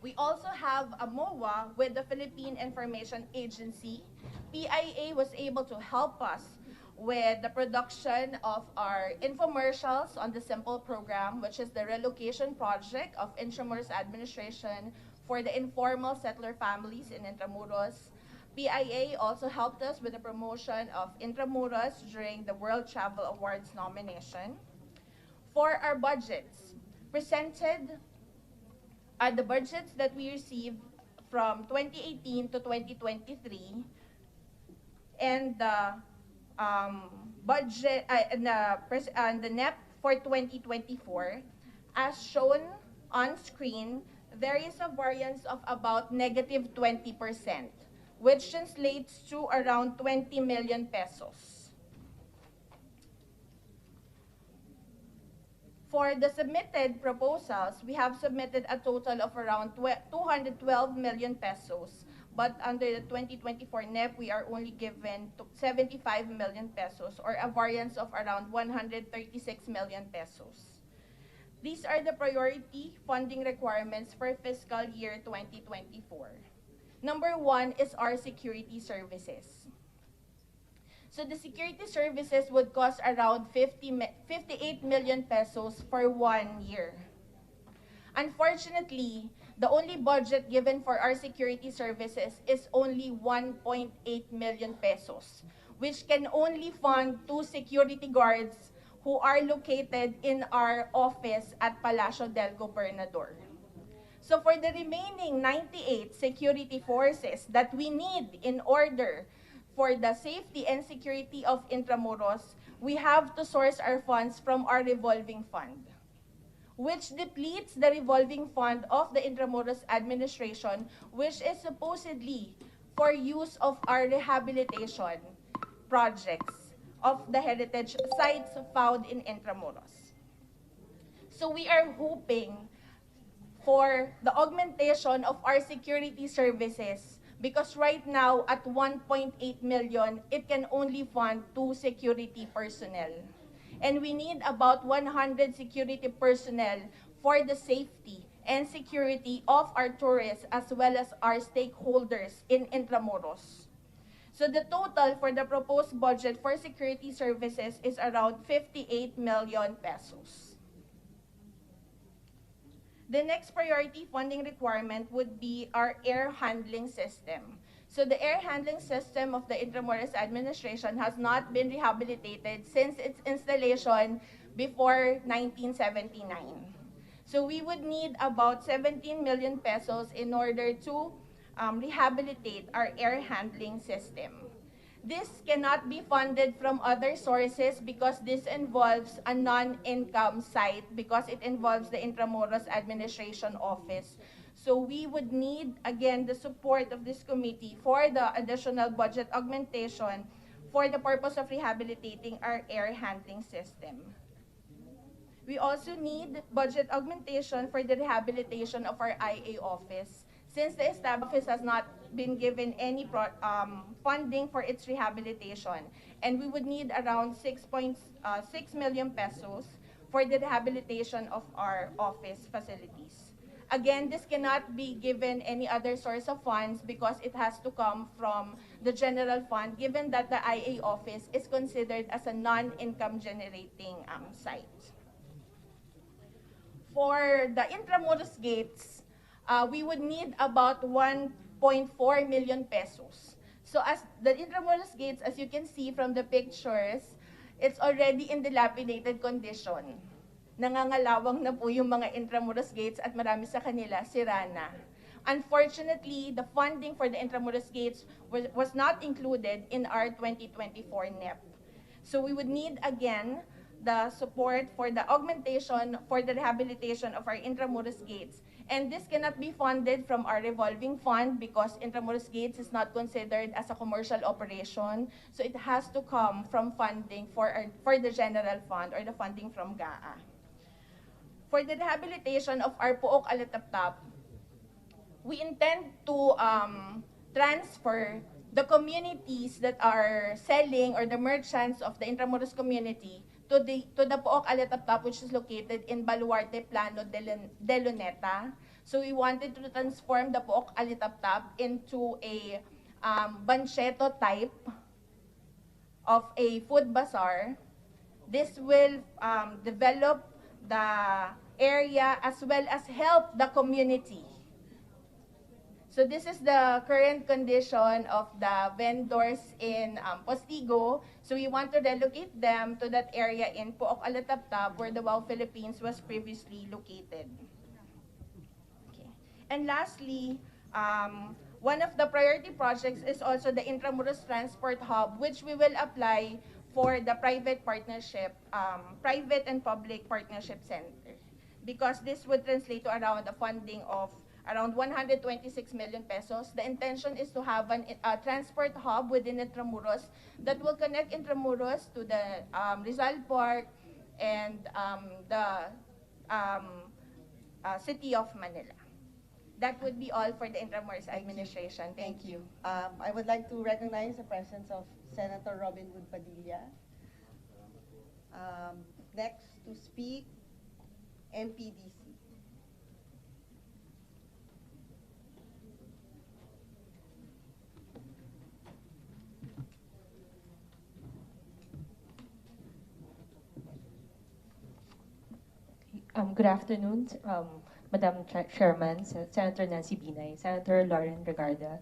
We also have a MOA with the Philippine Information Agency. PIA was able to help us with the production of our infomercials on the Simple program, which is the relocation project of Intramuros Administration for the informal settler families in Intramuros. PIA also helped us with the promotion of Intramuros during the World Travel Awards nomination. For our budgets, presented are the budgets that we received from 2018 to 2023, and the budget and the NEP for 2024, as shown on screen, there is a variance of about -20%, which translates to around 20 million pesos. For the submitted proposals, we have submitted a total of around 212 million pesos. But under the 2024 NEP, we are only given 75 million pesos, or a variance of around 136 million pesos. These are the priority funding requirements for fiscal year 2024. Number one is our security services. So the security services would cost around 58 million pesos for 1 year. Unfortunately, the only budget given for our security services is only 1.8 million pesos, which can only fund 2 security guards who are located in our office at Palacio del Gobernador. So for the remaining 98 security forces that we need in order for the safety and security of Intramuros, we have to source our funds from our revolving fund, which depletes the revolving fund of the Intramuros Administration, which is supposedly for use of our rehabilitation projects of the heritage sites found in Intramuros. So we are hoping for the augmentation of our security services, because right now at 1.8 million, it can only fund 2 security personnel. And we need about 100 security personnel for the safety and security of our tourists as well as our stakeholders in Intramuros. So the total for the proposed budget for security services is around 58 million pesos. The next priority funding requirement would be our air handling system. So the air handling system of the Intramuros Administration has not been rehabilitated since its installation before 1979. So we would need about 17 million pesos in order to rehabilitate our air handling system. This cannot be funded from other sources because this involves a non-income site, because it involves the Intramuros Administration Office. So we would need, again, the support of this committee for the additional budget augmentation for the purpose of rehabilitating our air handling system. We also need budget augmentation for the rehabilitation of our IA office, since the established office has not been given any funding for its rehabilitation. And we would need around 6.6 million pesos for the rehabilitation of our office facilities. Again, this cannot be given any other source of funds because it has to come from the general fund, given that the IA office is considered as a non-income generating site. For the Intramuros gates, we would need about 1.4 million pesos. So as the Intramuros gates, as you can see from the pictures, it's already in dilapidated condition. Nangangalawang na po yung mga Intramuros gates at marami sa kanila sira na. Unfortunately, the funding for the Intramuros gates was not included in our 2024 NEP. So we would need again the support for the augmentation, for the rehabilitation of our Intramuros gates. And this cannot be funded from our revolving fund because Intramuros gates is not considered as a commercial operation. So it has to come from funding for the general fund or the funding from GAA. For the rehabilitation of our Pook Alitaptap, we intend to transfer the communities that are selling or the merchants of the Intramuros community to the Pook Alitaptap, which is located in Baluarte Plano de Luneta. So we wanted to transform the Pook Alitaptap into a bancheto type of a food bazaar. This will develop the area as well as help the community. So this is the current condition of the vendors in Postigo. So we want to relocate them to that area in Pook Alitaptap where the WOW Philippines was previously located. Okay. And lastly, one of the priority projects is also the Intramuros Transport Hub, which we will apply for the private partnership, private and public partnership center. Because this would translate to around a funding of around 126 million pesos. The intention is to have a transport hub within Intramuros that will connect Intramuros to the Rizal Park and the city of Manila. That would be all for the Intramuros Administration. Thank you. I would like to recognize the presence of Senator Robin Hood Padilla. Next to speak, NPDC. Good afternoon, Madam Chairman, Senator Nancy Binay, Senator Lauren Regarda,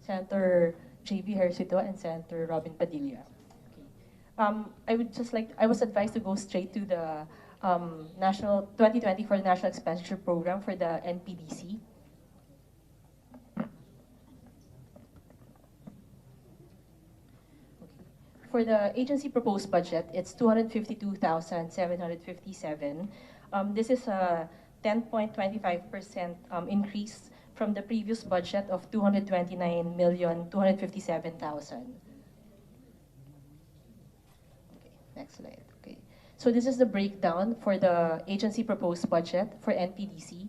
Senator J.B. Hercito, and Senator Robin Padilla. Okay. I was advised to go straight to the National 2024 National Expenditure Program for the NPDC. For the agency proposed budget, it's 252,757. This is a 10.25% increase from the previous budget of 229,257,000. Okay, next slide. Okay, so this is the breakdown for the agency proposed budget for NPDC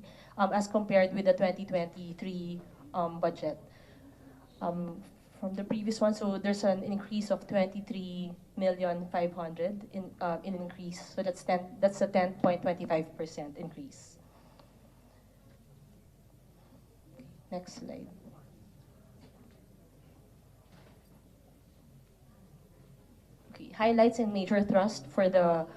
as compared with the 2023 budget. From the previous one, so there's an increase of 23,500,000 in increase. So that's a 10.25% increase. Okay, next slide. Okay, highlights and major thrust for the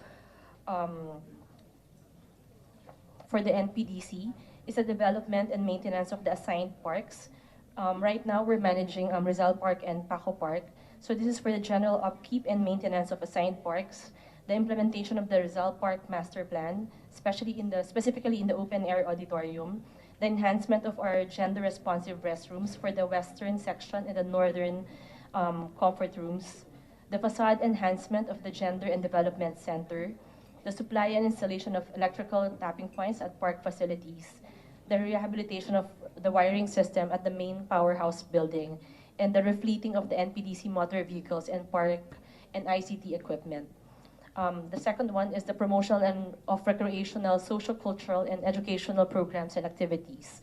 NPDC is the development and maintenance of the assigned parks. Right now, we're managing Rizal Park and Paco Park. So this is for the general upkeep and maintenance of assigned parks, the implementation of the Rizal Park Master Plan, specifically in the open-air auditorium, the enhancement of our gender-responsive restrooms for the western section and the northern comfort rooms, the facade enhancement of the Gender and Development Center, the supply and installation of electrical tapping points at park facilities, the rehabilitation of the wiring system at the main powerhouse building, and the refleeting of the NPDC motor vehicles and park and ICT equipment. The second one is the promotion of recreational, social, cultural, and educational programs and activities.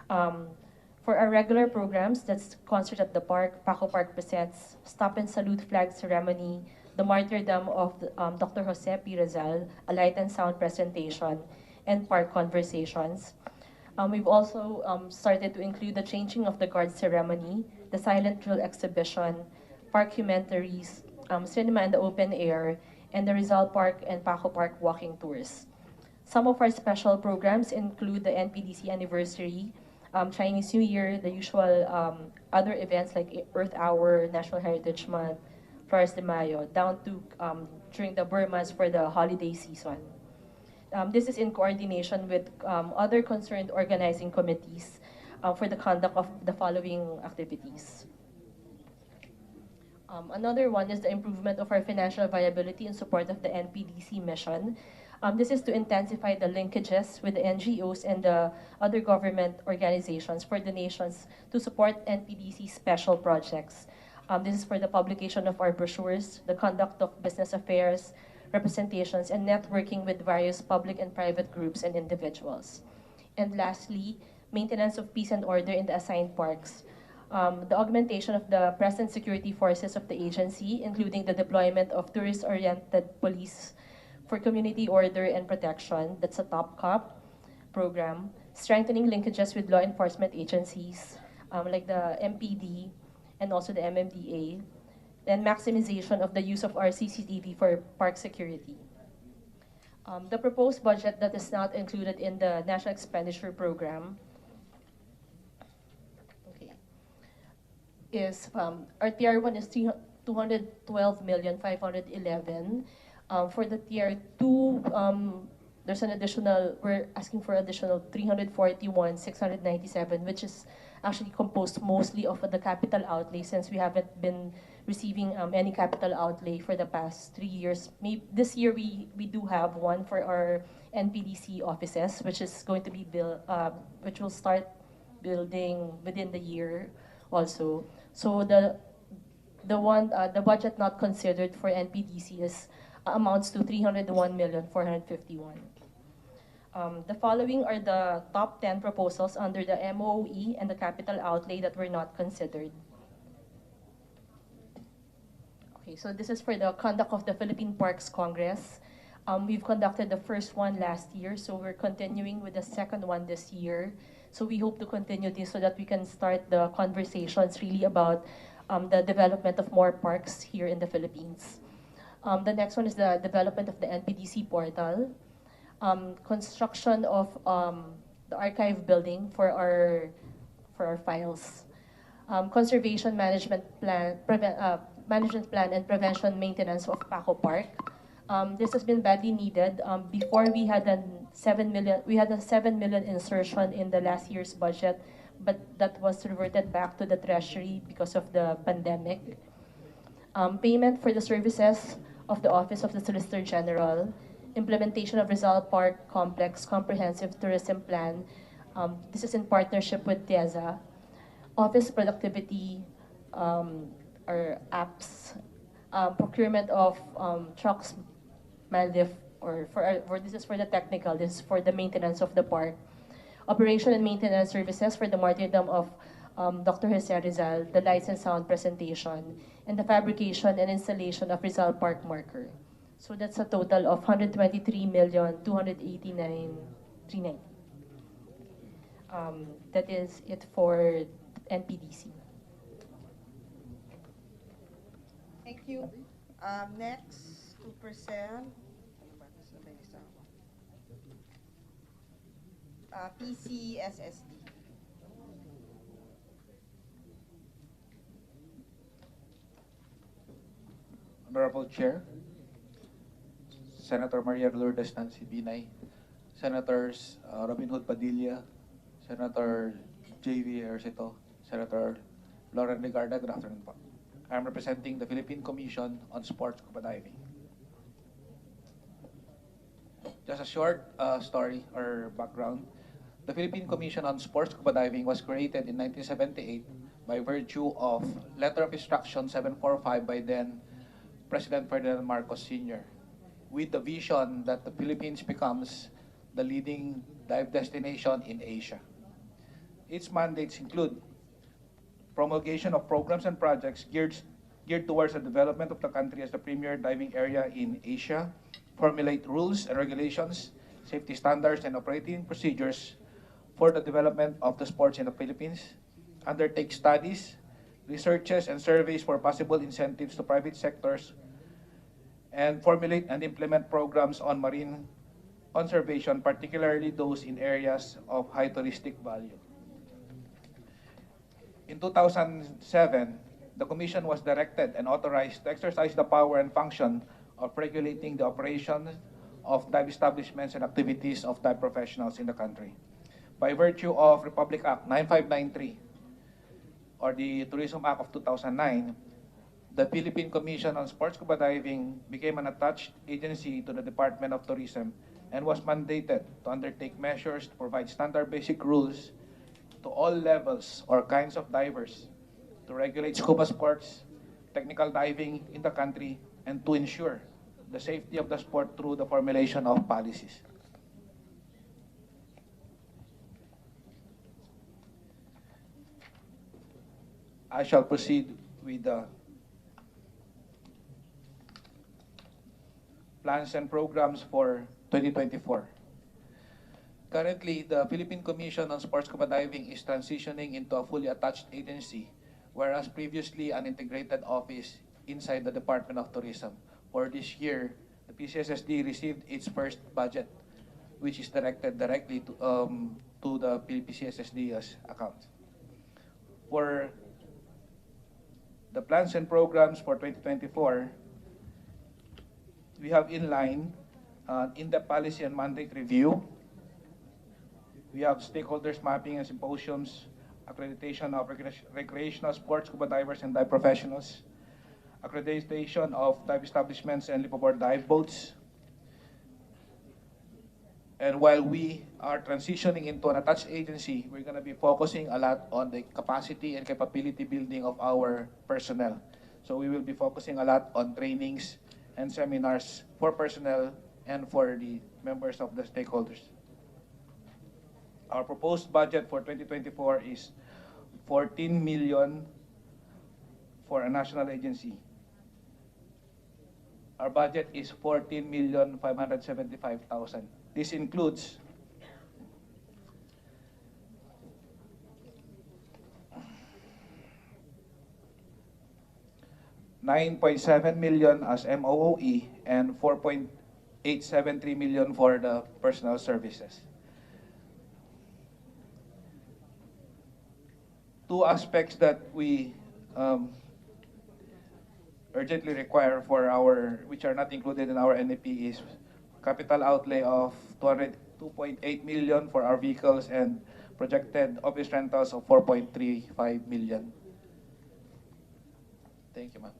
For our regular programs, that's Concert at the Park, Paco Park presents Stop and Salute Flag Ceremony, the Martyrdom of Dr. Jose P. Rizal, a light and sound presentation, and park conversations. We've also started to include the changing of the guard ceremony, the silent drill exhibition, parkumentaries, cinema in the open air, and the Rizal Park and Paco Park walking tours. Some of our special programs include the NPDC anniversary, Chinese New Year, the usual other events like Earth Hour, National Heritage Month, Flores de Mayo, down to during the Burmas for the holiday season. This is in coordination with other concerned organizing committees for the conduct of the following activities. Another one is the improvement of our financial viability in support of the NPDC mission. This is to intensify the linkages with the NGOs and the other government organizations for donations to support NPDC special projects. This is for the publication of our brochures, the conduct of business affairs, representations, and networking with various public and private groups and individuals. And lastly, maintenance of peace and order in the assigned parks. The augmentation of the present security forces of the agency, including the deployment of tourist-oriented police for community order and protection, that's a Top Cop program, strengthening linkages with law enforcement agencies like the MPD and also the MMDA, then maximization of the use of our CCTV for park security. The proposed budget that is not included in the National Expenditure Program is, our Tier 1 is 212,511,000. For the Tier 2, there's an additional, we're asking for additional 341,697, which is actually composed mostly of the capital outlay since we haven't been receiving any capital outlay for the past 3 years. Maybe this year we do have one for our NPDC offices, which is going to be built, which will start building within the year also. So the budget not considered for NPDC is amounts to 301,451,000. The following are the top 10 proposals under the MOE and the capital outlay that were not considered. Okay, so this is for the conduct of the Philippine Parks Congress. We've conducted the first one last year, so we're continuing with the second one this year. So we hope to continue this so that we can start the conversations really about the development of more parks here in the Philippines. The next one is the development of the NPDC portal, construction of the archive building for our files, conservation management plan, and prevention maintenance of Paco Park. This has been badly needed. Before we had a 7 million insertion in the last year's budget, but that was reverted back to the treasury because of the pandemic. Payment for the services of the Office of the Solicitor General, implementation of Rizal Park Complex Comprehensive Tourism Plan. This is in partnership with TIEZA. Office productivity, or apps, procurement of trucks, Maldiv, or this is for the technical, this is for the maintenance of the park. Operation and maintenance services for the martyrdom of Dr. Jose Rizal, the lights and sound presentation, and the fabrication and installation of Rizal Park marker. So that's a total of 123,289,390. That is it for NPDC. Thank you. Next, 2%. PCSSD. Honorable Chair, Senator Maria Lourdes Nancy Binay, Senators Robin Hood Padilla, Senator J.V. Ercito, Senator Lauren Legarda, good afternoon po. I'm representing the Philippine Commission on Sports Scuba Diving. Just a short story or background. The Philippine Commission on Sports Scuba Diving was created in 1978 by virtue of Letter of Instruction 745 by then President Ferdinand Marcos Sr., with the vision that the Philippines becomes the leading dive destination in Asia. Its mandates include promulgation of programs and projects geared towards the development of the country as the premier diving area in Asia, formulate rules and regulations safety standards and operating procedures for the development of the sports in the Philippines, undertake studies, researches, and surveys for possible incentives to private sectors, and formulate and implement programs on marine conservation, particularly those in areas of high touristic value. In 2007, the Commission was directed and authorized to exercise the power and function of regulating the operation of dive establishments and activities of dive professionals in the country. By virtue of Republic Act 9593, or the Tourism Act of 2009, the Philippine Commission on Sports Scuba Diving became an attached agency to the Department of Tourism and was mandated to undertake measures to provide standard basic rules to all levels or kinds of divers, to regulate scuba sports, technical diving in the country, and to ensure the safety of the sport through the formulation of policies. I shall proceed with the plans and programs for 2024. Currently, the Philippine Commission on Sports Scuba Diving is transitioning into a fully attached agency, whereas previously an integrated office inside the Department of Tourism. For this year, the PCSSD received its first budget, which is directed directly to the PCSSD's account. For the plans and programs for 2024, we have in line in-depth policy and mandate review. We have stakeholders mapping and symposiums, accreditation of recreational sports scuba divers and dive professionals, accreditation of dive establishments and lipaboard dive boats. And while we are transitioning into an attached agency, we're going to be focusing a lot on the capacity and capability building of our personnel. So we will be focusing a lot on trainings and seminars for personnel and for the members of the stakeholders. Our proposed budget for 2024 is 14 million for a national agency. Our budget is 14,575,000. This includes $9.7 million as MOOE and $4.873 million for the personal services. Two aspects that we urgently require for our, which are not included in our NAP, is capital outlay of 2.8 million for our vehicles and projected office rentals of 4.35 million. Thank you, ma'am.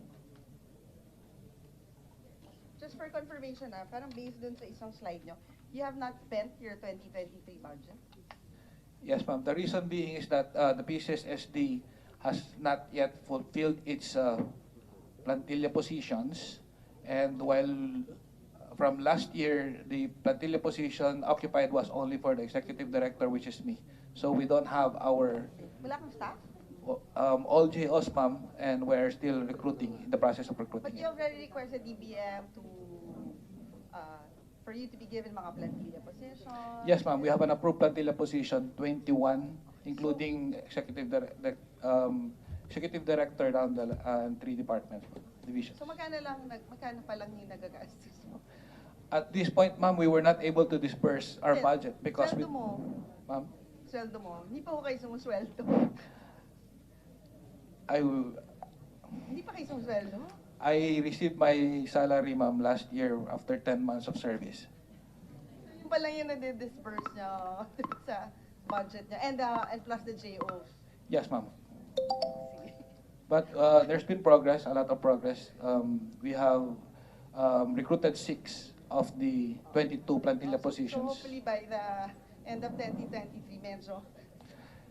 Just for confirmation, parang based dun sa isang slide nyo, you have not spent your 2023 budget? Yes, ma'am. The reason being is that the PCSSD has not yet fulfilled its plantilla positions, and while from last year, the plantilla position occupied was only for the executive director, which is me. So we don't have our Wala kang staff? all JOs, ma'am, and we're still recruiting, in the process of recruiting. But you already request a DBM to, for you to be given mga plantilla positions? Yes, ma'am. We have an approved plantilla position, 21, including executive director down the 3 departments, divisions. So magkano pa lang yung nagagastos mo? At this point, ma'am, we were not able to disperse our budget because Sweldo mo? Ma'am? Sweldo mo? Hindi pa ko kayo sumusweldo. Hindi pa kayo sumusweldo? I received my salary, ma'am, last year after 10 months of service. Yung pa lang yung nade-disperse nyo sa budget nyo. And plus the JOs. Yes, ma'am. But there's been progress, a lot of progress. We have recruited 6 of the 22 plantilla positions. So hopefully by the end of 2023, medyo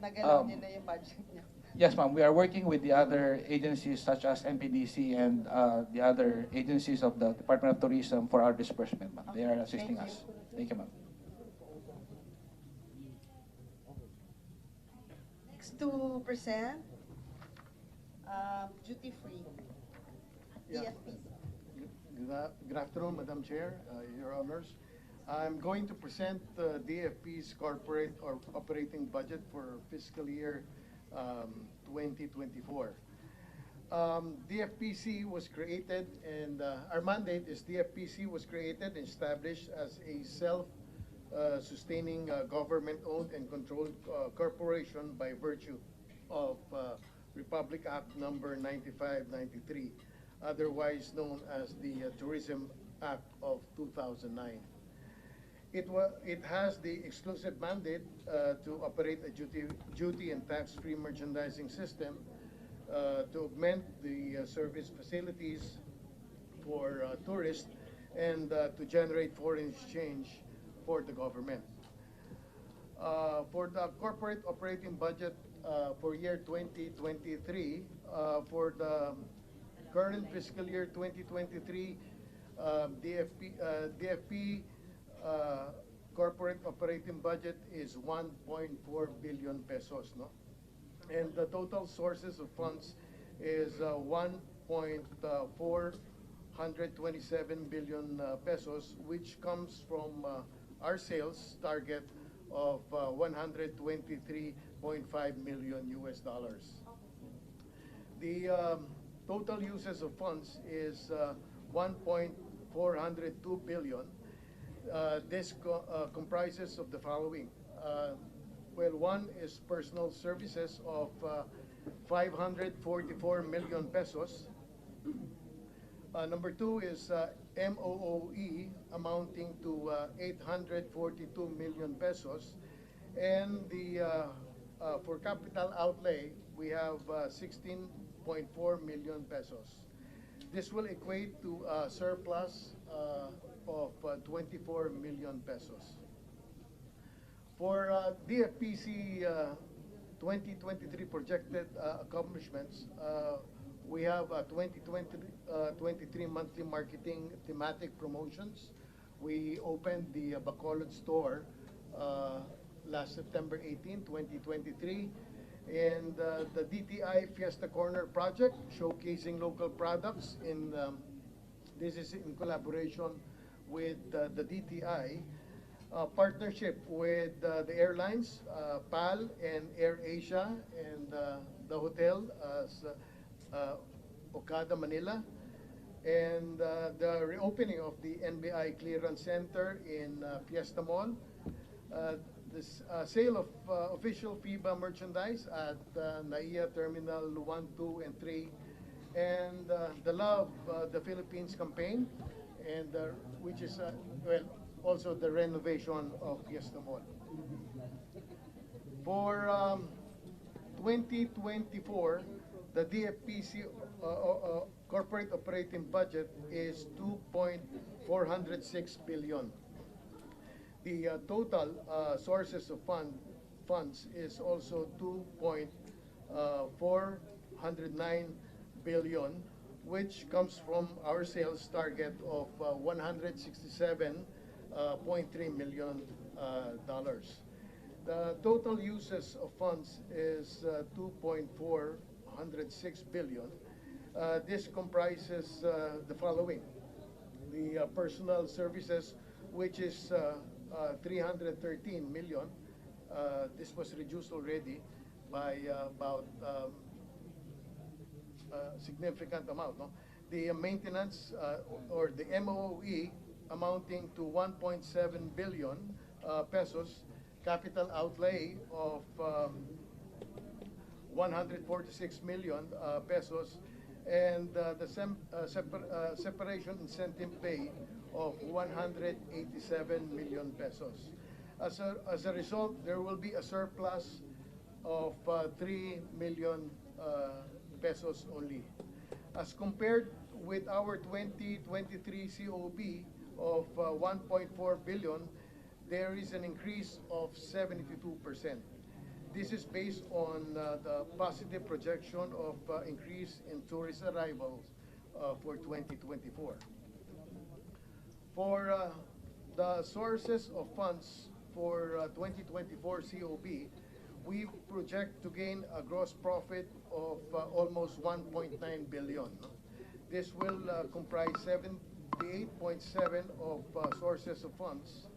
nagalaw nyo na yung budget nyo. Yes, ma'am. We are working with the other agencies such as MPDC and the other agencies of the Department of Tourism for our disbursement, ma'am. They are assisting us. Thank you, ma'am. Next 2%, duty free. Yeah. DFP. Good afternoon, Madam Chair, Your Honors. I'm going to present the DFP's corporate or operating budget for fiscal year 2024. DFPC was created, and our mandate is DFPC was created and established as a self-sustaining government-owned and controlled corporation by virtue of Republic Act number 9593, otherwise known as the Tourism Act of 2009. It has the exclusive mandate to operate a duty and tax-free merchandising system to augment the service facilities for tourists and to generate foreign exchange for the government. For the corporate operating budget for year 2023, for the current fiscal year 2023, DFP corporate operating budget is 1.4 billion pesos, no? And the total sources of funds is 1.427 billion pesos, which comes from our sales target of 123.5 million US dollars. The total uses of funds is 1.402 billion. This comprises of the following. Well, one is personal services of 544 million pesos. Number two is MOOE amounting to 842 million pesos. And the for capital outlay, we have 16.4 million pesos. This will equate to a surplus of 24 million pesos. For DFPC 2023 projected accomplishments, we have 2023 monthly marketing thematic promotions. We opened the Bacolod store last September 18, 2023. And the DTI Fiesta Corner project, showcasing local products. This is in collaboration with the DTI. Partnership with the airlines, PAL and AirAsia, and the hotel, Okada Manila, and the reopening of the NBI Clearance Center in Fiesta Mall, this sale of official FIBA merchandise at NAIA Terminal 1, 2, and 3, and the Love the Philippines campaign, and which is, well, also the renovation of Fiesta Mall. For 2024, the DFPC corporate operating budget is 2.406 billion. The total sources of funds is also 2.409 billion, which comes from our sales target of 167.3 million dollars. The total uses of funds is 2.406 billion. This comprises the following: the personal services, which is 313 million. This was reduced already by about significant amount. No? The maintenance or the MOE amounting to 1.7 billion pesos, capital outlay of 146 million pesos, and the separation incentive pay of 187 million pesos. As a result, there will be a surplus of 3 million pesos only. As compared with our 2023 COB of 1.4 billion, there is an increase of 72%. This is based on the positive projection of increase in tourist arrivals for 2024. For the sources of funds for 2024 COB, we project to gain a gross profit of almost 1.9 billion. This will comprise 78.7 of sources of funds,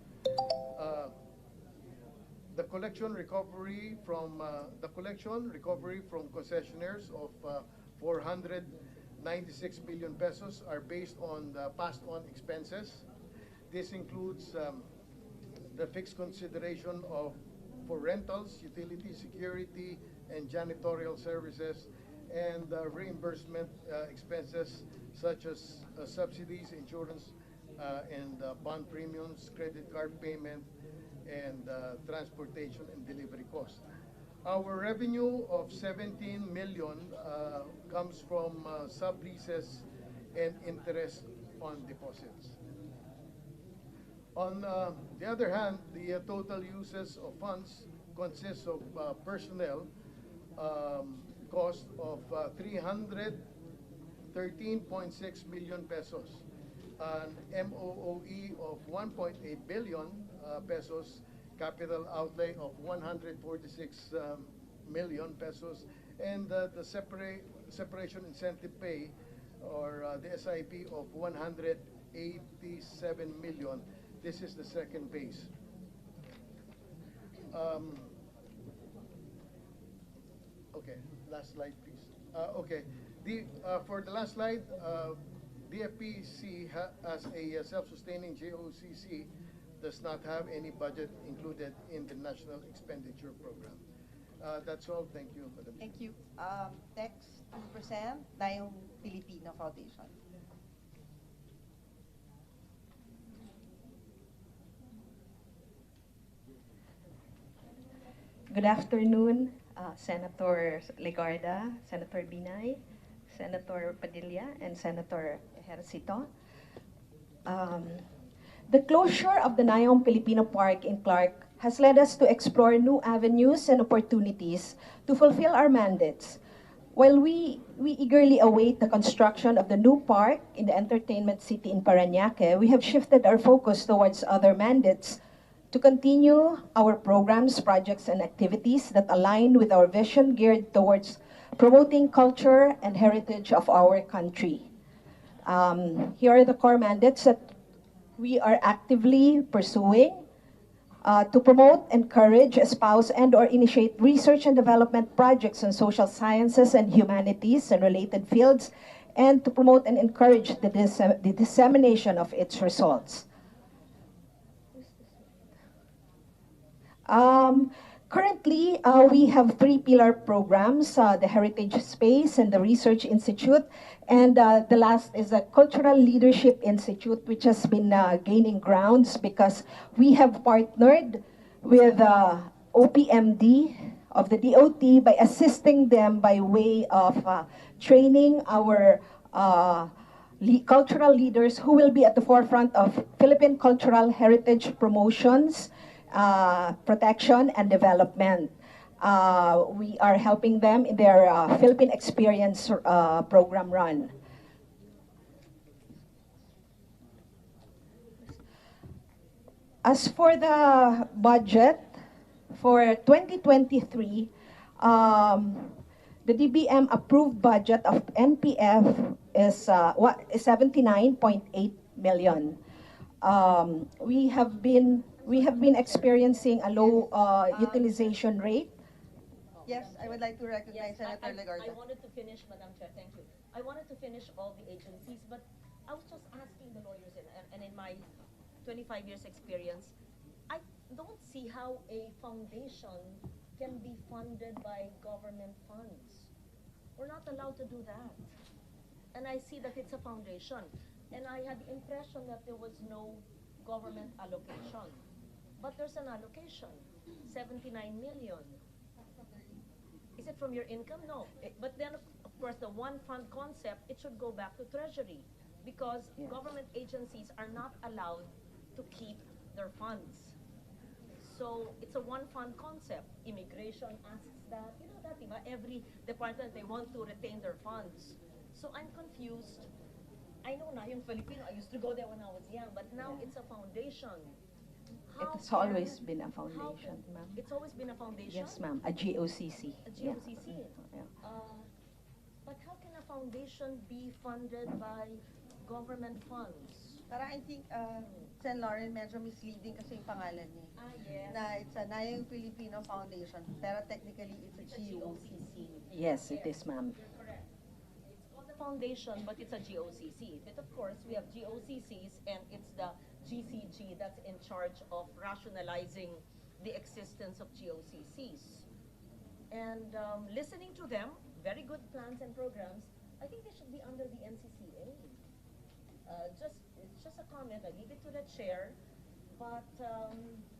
the collection recovery from concessionaires of 496 billion pesos are based on the passed on expenses. This includes the fixed consideration for rentals, utility, security, and janitorial services, and reimbursement expenses such as subsidies, insurance, and bond premiums, credit card payment, and transportation and delivery costs. Our revenue of 17 million comes from subleases and interest on deposits. On the other hand, the total uses of funds consists of personnel cost of 313.6 million pesos, an MOOE of 1.8 billion pesos, capital outlay of 146 million pesos, and the separation incentive pay, or the SIP, of 187 million. This is the second base. Okay, last slide, please. Okay, for the last slide, DFPC as a self-sustaining JOCC does not have any budget included in the National Expenditure Program. That's all. Thank you, Madam Chair. Thank you. Next to present, Nayon Filipino Foundation. Good afternoon, Senator Legarda, Senator Binay, Senator Padilla, and Senator Ejercito. The closure of the Nayon Filipino Park in Clark has led us to explore new avenues and opportunities to fulfill our mandates. While we eagerly await the construction of the new park in the entertainment city in Parañaque, we have shifted our focus towards other mandates to continue our programs, projects, and activities that align with our vision geared towards promoting culture and heritage of our country. Here are the core mandates that we are actively pursuing: to promote, encourage, espouse, and/or initiate research and development projects in social sciences and humanities and related fields, and to promote and encourage the dissemination of its results. Currently, we have three pillar programs: the Heritage Space and the Research Institute, and the last is the Cultural Leadership Institute, which has been gaining grounds because we have partnered with OPMD of the DOT by assisting them by way of training our cultural leaders who will be at the forefront of Philippine cultural heritage promotions, protection, and development. We are helping them in their Philippine Experience program run. As for the budget for 2023, the DBM approved budget of NPF is 79.8 million. We have been experiencing a low utilization rate. Yes, I would like to recognize Senator Legarda. I wanted to finish, Madam Chair, thank you. I wanted to finish all the agencies, but I was just asking the lawyers, and in my 25 years experience, I don't see how a foundation can be funded by government funds. We're not allowed to do that. And I see that it's a foundation. And I had the impression that there was no government allocation. But there's an allocation, 79 million. Is it from your income? No. But then, of course, the one fund concept, it should go back to Treasury because Yes. government agencies are not allowed to keep their funds. So it's a one fund concept. Immigration asks that, you know that, diba? Every department, they want to retain their funds. So I'm confused. I know Nayon Filipino, I used to go there when I was young, but now Yeah. it's a foundation. It's always been a foundation, ma'am. It's always been a foundation? Yes, ma'am. A GOCC. A GOCC. Yeah. But how can a foundation be funded by government funds? Para I think, Sen. Lauren, medyo misleading kasi yung pangalan niya. Yes. Na it's a Nayon Filipino Foundation, pero technically it's a GOCC. Yes, it is, ma'am. Correct. It's called the foundation, but it's a GOCC. But of course, we have GOCCs, and it's the GCG that's in charge of rationalizing the existence of GOCCs. And listening to them, very good plans and programs, I think they should be under the NCCA. It's just a comment. I leave it to the chair. But,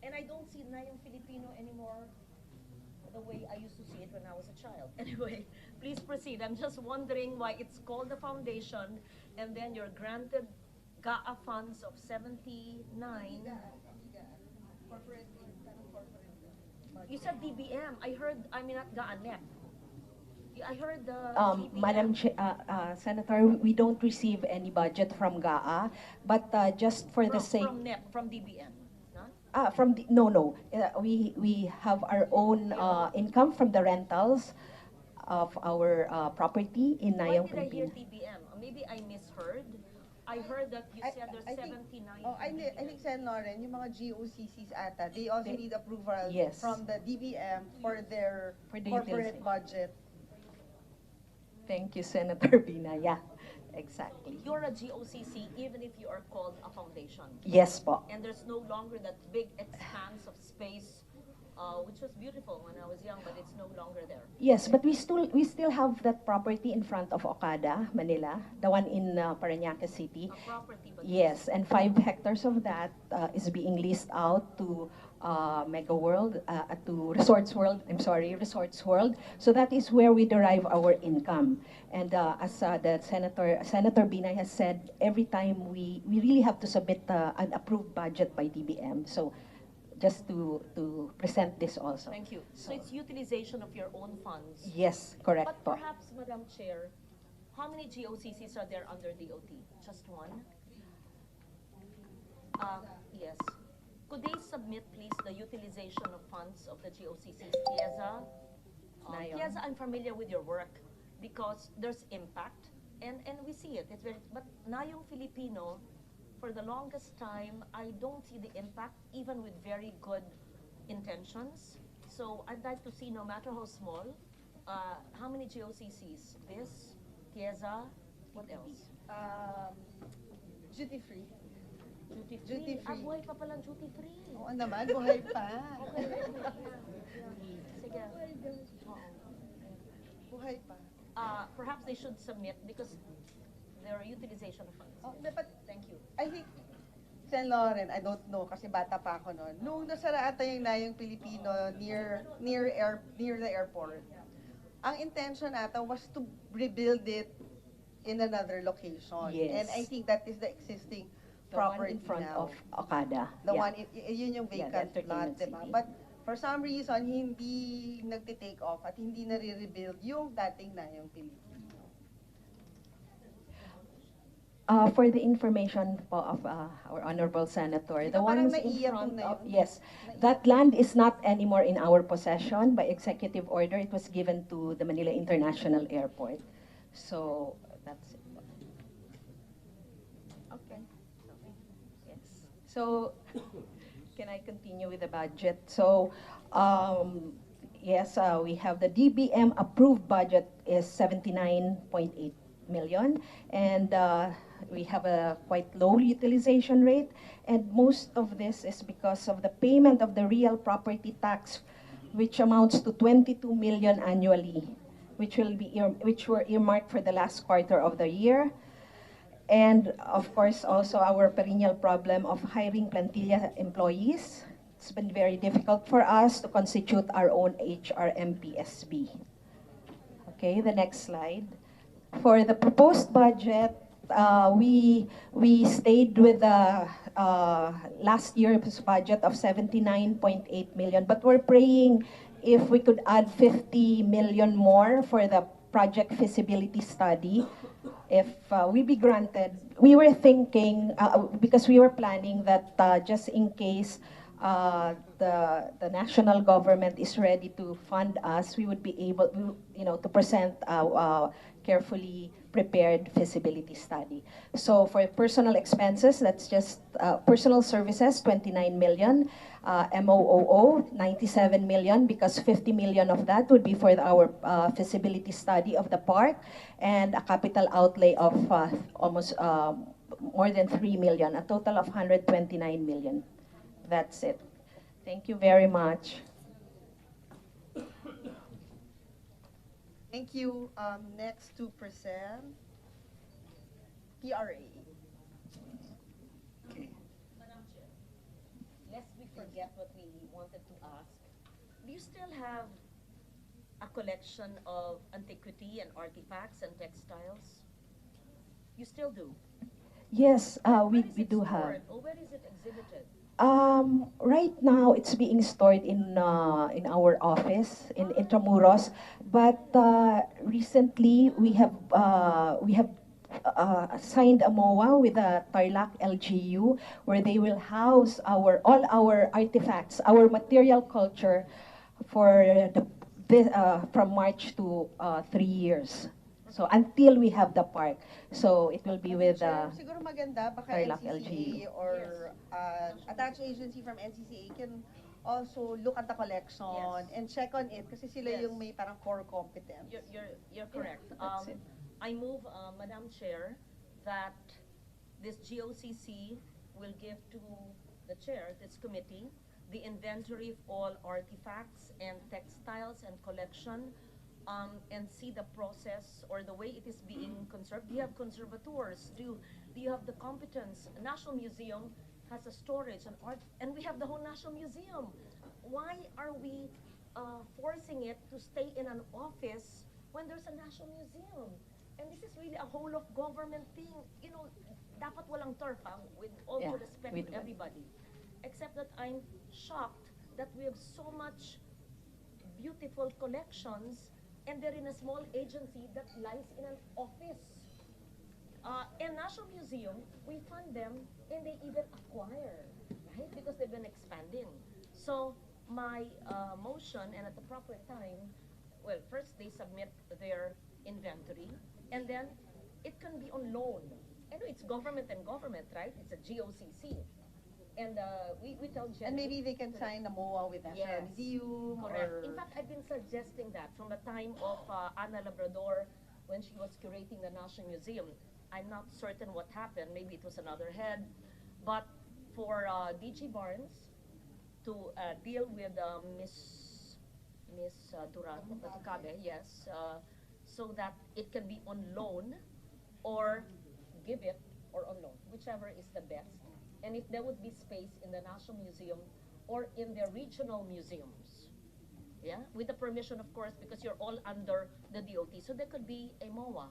and I don't see Nayon Filipino anymore the way I used to see it when I was a child. Anyway, please proceed. I'm just wondering why it's called the foundation, and then you're granted GAA funds of 79. You said DBM. I heard, I mean, not GAA-NEP. I heard the Madam Senator, we don't receive any budget from GAA, but just for the sake... From NEP, from DBM, no? No. We have our own income from the rentals of our property in Why Nayon, did I hear Philippines. DBM? Maybe I misheard. I heard that you said there's I think- 79. I think, Sen. Lauren, yung mga GOCCs ata, they also need approval Yes. from the DBM for their For the corporate utility. budget. Thank you, Senator Bina. Yeah, exactly. You're a GOCC even if you are called a foundation. Yes po. And there's no longer that big expanse of space, which was beautiful when I was young, but it's no longer there. Yes, but we still have that property in front of Okada, Manila, the one in Parañaque City. A property, but Yes, and 5 hectares of that is being leased out to Mega World, to Resorts World. Resorts World. So that is where we derive our income. And as the Senator Binay has said, every time we really have to submit an approved budget by DBM. So just to present this also. thank you. So it's utilization of your own funds. Yes, correct But po. perhaps, Madam Chair, how many GOCCs are there under DOT? Just one? Yes. Could they submit, please, the utilization of funds of the GOCCs? Tieza? Nayon. Tieza, I'm familiar with your work because there's impact, and we see it. It's very, but Nayon Filipino, for the longest time, I don't see the impact, even with very good intentions. So I'd like to see, no matter how small, how many GOCCs? This, Tieza, what else? Duty free. Duty Duty free. free. Buhay pa palang duty free. Oo naman, buhay pa. Okay. Sige. Oo. Buhay pa. Perhaps they should submit because their utilization of funds. Oh, but Thank you. I think, Sen. Lauren, I don't know kasi bata pa ako noon. Nung nasara ata yung Nayong Pilipino near the airport, ang intention ata was to rebuild it in another location. Yes. And I think that is the existing The one property in front now. of Okada. The Yeah. one, yun yung Yeah, the vacant lot, entertainment diba? city. But for some reason, hindi nagte-take off at hindi nare-rebuild yung dating Nayong Pilipino. For the information po of our honorable senator, Di the ba parang ones in naiyak front na of, yun? yes, that land is not anymore in our possession. By executive order, it was given to the Manila International Airport. So that's it. Okay. Yes. So, can I continue with the budget? So, yes, we have the DBM approved budget is 79.8 million, and we have a quite low utilization rate, and most of this is because of the payment of the real property tax, which amounts to 22 million annually, which were earmarked for the last quarter of the year. And of course, also our perennial problem of hiring plantilla employees. It's been very difficult for us to constitute our own HRMPSB. Okay, the next slide. For the proposed budget, we stayed with the last year's budget of 79.8 million, but we're praying if we could add 50 million more for the project feasibility study. If we be granted, we were thinking, because we were planning that just in case the national government is ready to fund us, we would be able, to present a carefully prepared feasibility study. So for personal expenses, that's just personal services, 29 million, MOOO, 97 million, because 50 million of that would be for our feasibility study of the park, and a capital outlay of almost more than 3 million, a total of 129 million. That's it. Thank you very much. Thank you. Next to present, PRA. Okay. Madam Chair, lest we forget what we wanted to ask, do you still have a collection of antiquity and artifacts and textiles? You still do? Yes, Where we is it do have. stored, or where is it exhibited? Right now, it's being stored in our office in Intramuros, but recently we have signed a MOA with the Tarlac LGU, where they will house all our artifacts, our material culture, for from March to 3 years. So until we have the park, so it will be with Chair, siguro maganda, baka Tarlac NCCA LGU. or attached agency from NCCA can also look at the collection Yes. and check on it kasi sila Yes. yung may parang core competence. You're correct. that's it. I move, Madam Chair, that this GOCC will give to the chair, this committee, the inventory of all artifacts and textiles and collection, and see the process or the way it is being conserved. Do you have conservators? Do you have the competence? A National Museum has a storage and art, and we have the whole National Museum. Why are we forcing it to stay in an office when there's a National Museum? And this is really a whole of government thing. You know, dapat walang turf, with all due Yeah, respect we to do. everybody. Except that I'm shocked that we have so much beautiful collections and they're in a small agency that lies in an office. In National Museum, we fund them and they even acquire, right? Because they've been expanding. So my motion, and at the proper time, well, first they submit their inventory, and then it can be on loan. I know it's government and government, right? It's a GOCC. And we tell Jen. And maybe they can sign a MOA with National Yes, Museum correct. or... In fact, I've been suggesting that from the time of Ana Labrador when she was curating the National Museum. I'm not certain what happened. Maybe it was another head. But for DG Barnes to deal with Miss Duran, Matikabe, yes, so that it can be on loan or give it or on loan, whichever is the best. And if there would be space in the National Museum or in the regional museums, yeah, with the permission, of course, because you're all under the DOT, so there could be a MOA.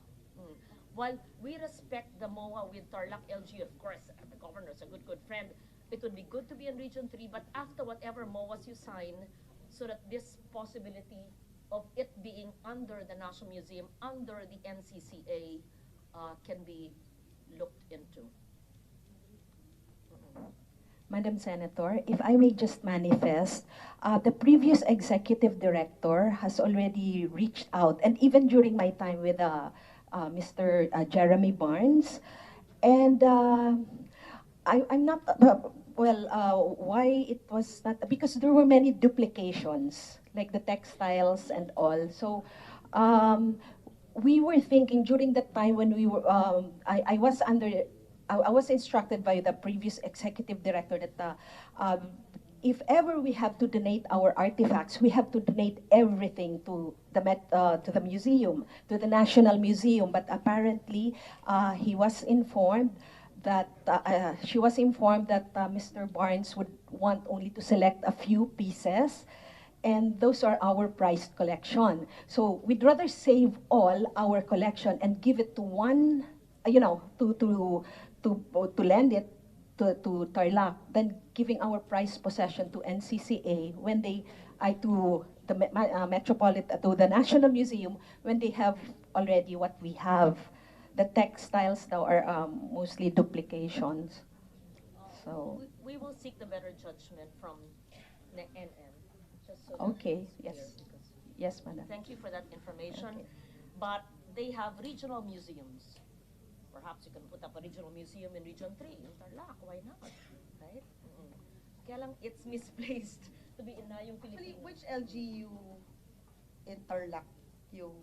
While we respect the MOA with Tarlac LG, of course, the governor's a good friend, it would be good to be in Region 3, but after whatever MOAs you sign, so that this possibility of it being under the National Museum, under the NCCA, can be looked into. Madam Senator, if I may just manifest, the previous executive director has already reached out, and even during my time with Mr. Jeremy Barnes, and I'm not, why it was not, because there were many duplications, like the textiles and all. So we were thinking during the time when we were, I was instructed by the previous executive director that if ever we have to donate our artifacts, we have to donate everything to the museum, to the National Museum. But apparently, he was informed that she was informed that Mr. Barnes would want only to select a few pieces, and those are our prized collection. So we'd rather save all our collection and give it to one, to lend it to Tarlac than giving our prized possession to NCCA when to the Metropolitan, to the National Museum, when they have already what we have. The textiles now are mostly duplications. So we will seek the better judgment from NN. Just so that Okay, it's clear, yes. because- Yes, madam. Thank you for that information. Okay. But they have regional museums. Perhaps you can put up a regional museum in Region 3, in Tarlac. Why not? Right? Kaya lang, it's misplaced to be in Nayon, Actually, Filipino. which LGU in Tarlac yung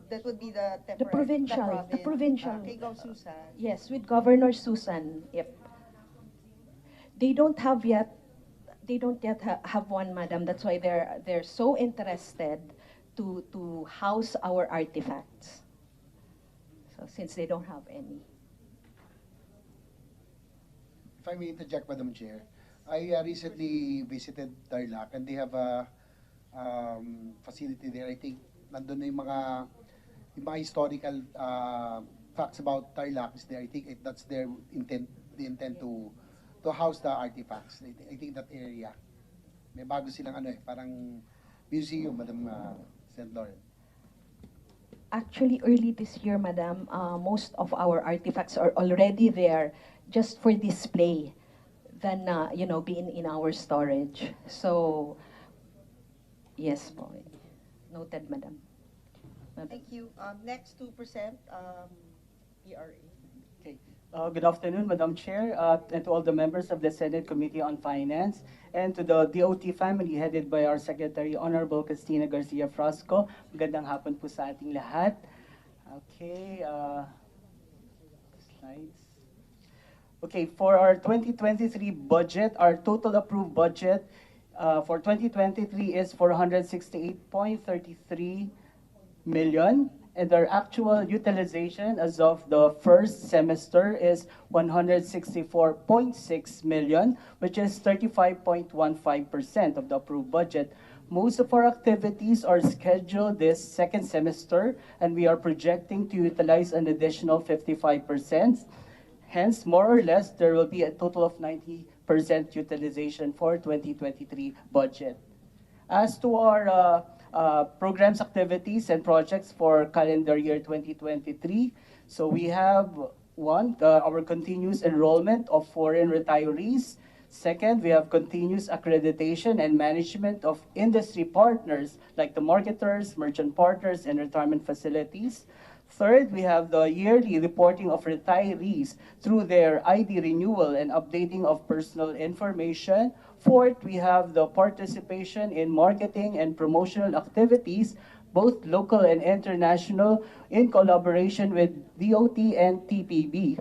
that would be the The provincial, the provincial. Kay Gov. Susan. Yes, with Governor Susan. Yep. They don't have yet. They don't yet have one, madam. That's why they're so interested to house our artifacts. So since they don't have any. If I may interject, Madam Chair, I recently visited Tarlac and they have a facility there. I think nandun na yung mga historical facts about Tarlac is there. I think that's their intent, the intent to house the artifacts. I think that area. May bago silang parang museum, Madam St. Lauren. Actually, early this year, madam, most of our artifacts are already there just for display than, being in our storage. So, yes po. Noted, madam. Thank you. Next 2%, ERA. Okay. Good afternoon, Madam Chair, and to all the members of the Senate Committee on Finance, and to the DOT family headed by our Secretary, Honorable Cristina Garcia Frasco. Magandang hapon po sa ating lahat. Okay, slides. Okay, for our 2023 budget, our total approved budget for 2023 is 468.33 million. And our actual utilization as of the first semester is 164.6 million, which is 35.15% of the approved budget. Most of our activities are scheduled this second semester, and we are projecting to utilize an additional 55%. Hence, more or less, there will be a total of 90% utilization for 2023 budget. As to our programs, activities, and projects for calendar year 2023. So we have one, our continuous enrollment of foreign retirees. Second, we have continuous accreditation and management of industry partners like the marketers, merchant partners, and retirement facilities. Third, we have the yearly reporting of retirees through their ID renewal and updating of personal information. Fourth, we have the participation in marketing and promotional activities, both local and international, in collaboration with DOT and TPB.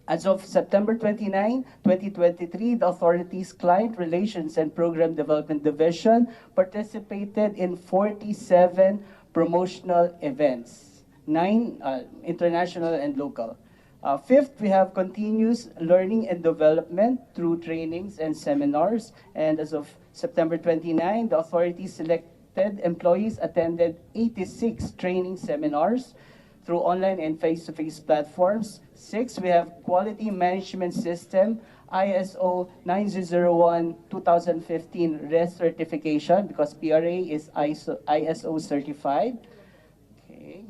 As of September 29, 2023, the authority's Client Relations and Program Development Division participated in 47 promotional events, 9 international and local. Fifth, we have continuous learning and development through trainings and seminars. And as of September 29, the authority selected employees attended 86 training seminars through online and face-to-face platforms. Six, we have quality management system, ISO 9001-2015 RES certification, because PRA is ISO certified. Okay.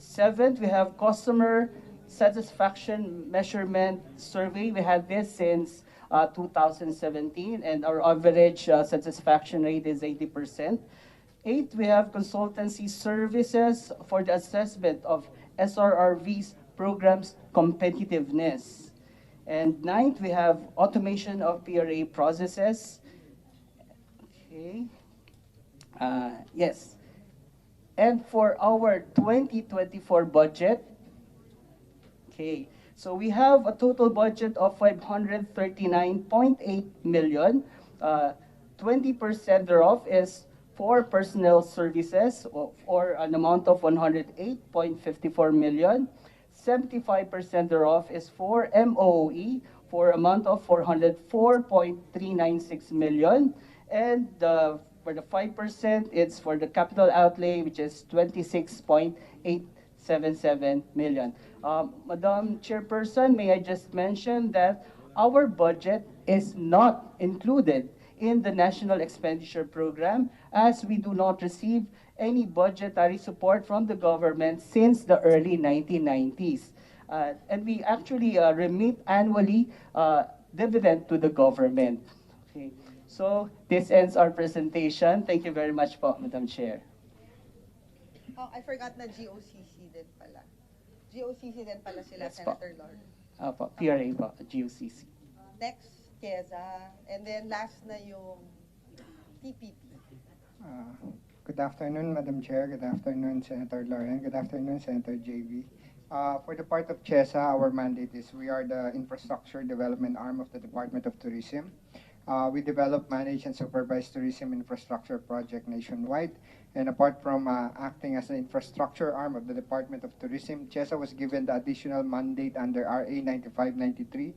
Seventh, we have customer satisfaction measurement survey. We had this since 2017, and our average satisfaction rate is 80%. Eighth, we have consultancy services for the assessment of SRRV's programs competitiveness. And ninth, we have automation of PRA processes. Okay. Yes. And for our 2024 budget, okay, so we have a total budget of 539.8 million. 20% thereof is for personnel services, or an amount of 108.54 million. 75% thereof is for MOE, for amount of 404.396 million. And for the 5%, it's for the capital outlay, which is 26.877 million. Madam Chairperson, may I just mention that our budget is not included in the National Expenditure Program, as we do not receive any budgetary support from the government since the early 1990s. And we actually remit annually dividend to the government. Okay. So this ends our presentation. Thank you very much po, Madam Chair. Oh, I forgot na GOCC din pala. GOCC din pala sila, Yes po. Senator Lord. Po, PRA po, GOCC. Next, Keza. And then last na yung TPP. Good afternoon, Madam Chair. Good afternoon, Senator Lauren. Good afternoon, Senator JV. For the part of CHESA, our mandate is we are the infrastructure development arm of the Department of Tourism. We develop, manage, and supervise tourism infrastructure project nationwide. And apart from acting as the infrastructure arm of the Department of Tourism, CHESA was given the additional mandate under RA 9593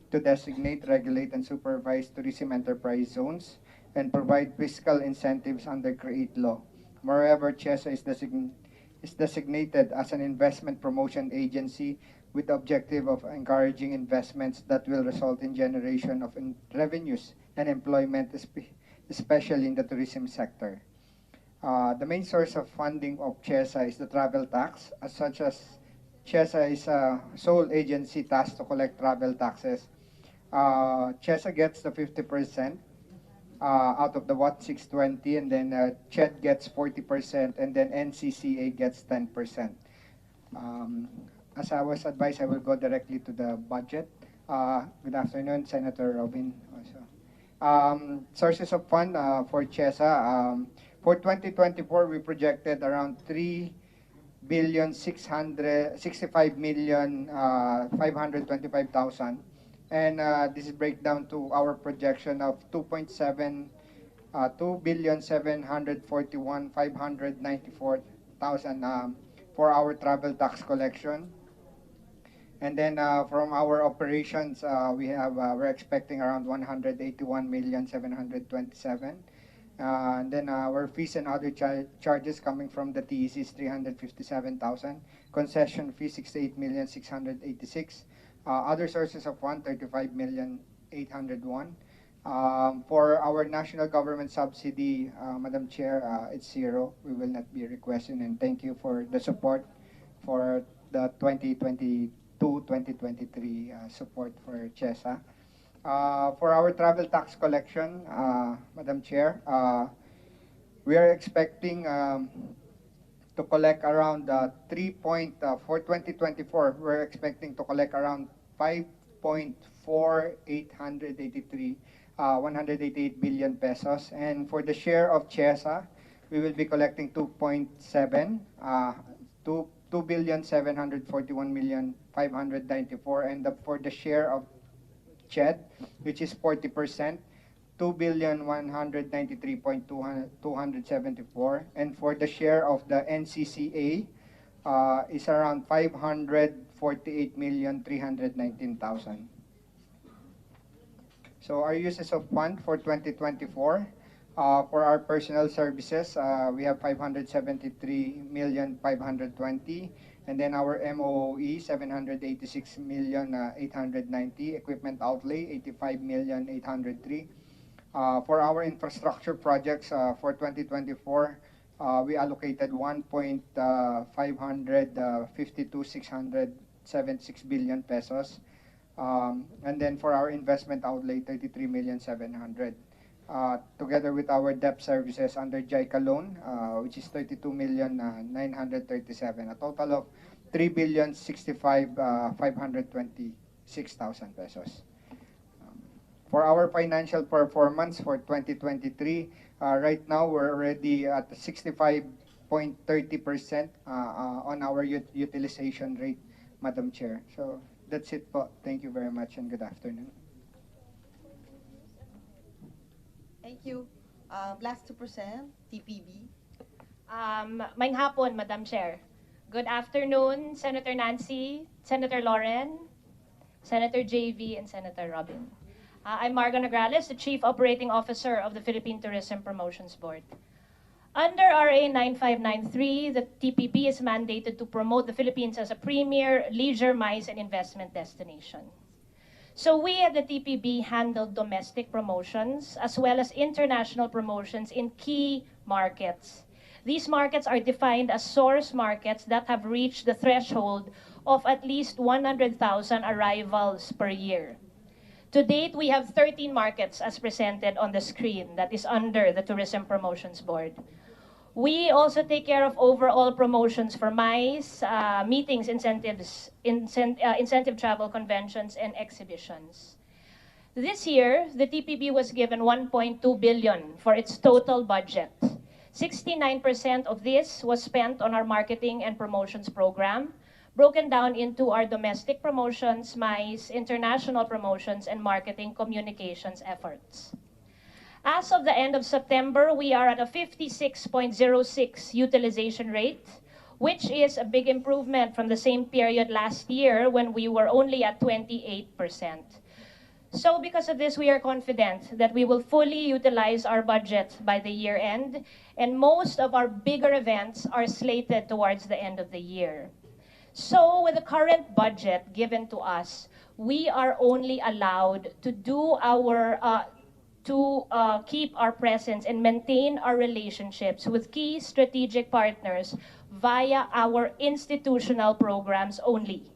to designate, regulate, and supervise tourism enterprise zones and provide fiscal incentives under CREATE law. Moreover, CHESA is designated as an investment promotion agency with the objective of encouraging investments that will result in generation of revenues and employment, especially in the tourism sector. The main source of funding of CHESA is the travel tax, as such as CHESA is a sole agency tasked to collect travel taxes. CHESA gets the 50% out of the WAT 620, and then CHED gets 40%, and then NCCA gets 10%. As I was advised, I will go directly to the budget. Good afternoon, Senator Robin. Also. Sources of fund for CHESA. For 2024, we projected around 3,665,525,000. And this is breakdown to our projection of 2,741,594,000 for our travel tax collection. And then from our operations, we're expecting around 181,727,000. And then our fees and other charges coming from the TEC is 357,000. Concession fee 68,686,000. Other sources of fund 35,801,000. For our national government subsidy, Madam Chair, it's 0. We will not be requesting, and thank you for the support for the 2022-2023 support for CHESA. For our travel tax collection, Madam Chair, we are expecting to collect around for 2024, we're expecting to collect around 188 billion pesos. And for the share of CHESA, we will be collecting 2,741,594. And for the share of CHED, which is 40%, 2,193,274. And for the share of the NCCA is around 548,319,000. So our uses of fund for 2024, for our personal services, we have 573,520,000. And then our MOE, 786,890,000. Equipment outlay, 85,803,000. For our infrastructure projects for 2024, we allocated 1.552,676 billion pesos. And then for our investment outlay, 33,700,000. Together with our debt services under JICA loan, which is 32,937,000. A total of 3,065,526,000 pesos. For our financial performance for 2023, right now we're already at 65.30% on our utilization rate, Madam Chair. So that's it po. Thank you very much and good afternoon. Thank you. Last to present, TPB. Maayong hapon, Madam Chair. Good afternoon, Senator Nancy, Senator Lauren, Senator JV, and Senator Robin. I'm Marga Nograles, the Chief Operating Officer of the Philippine Tourism Promotions Board. Under RA 9593, the TPP is mandated to promote the Philippines as a premier leisure, MICE, and investment destination. So we at the TPB handle domestic promotions as well as international promotions in key markets. These markets are defined as source markets that have reached the threshold of at least 100,000 arrivals per year. To date, we have 13 markets as presented on the screen that is under the Tourism Promotions Board. We also take care of overall promotions for MICE, meetings, incentives, incentive travel conventions, and exhibitions. This year, the TPB was given 1.2 billion for its total budget. 69% of this was spent on our marketing and promotions program, broken down into our domestic promotions, MICE, international promotions, and marketing communications efforts. As of the end of September, we are at a 56.06 utilization rate, which is a big improvement from the same period last year when we were only at 28%. So because of this, we are confident that we will fully utilize our budget by the year end, and most of our bigger events are slated towards the end of the year. So with the current budget given to us, we are only allowed to do our keep our presence and maintain our relationships with key strategic partners via our institutional programs only.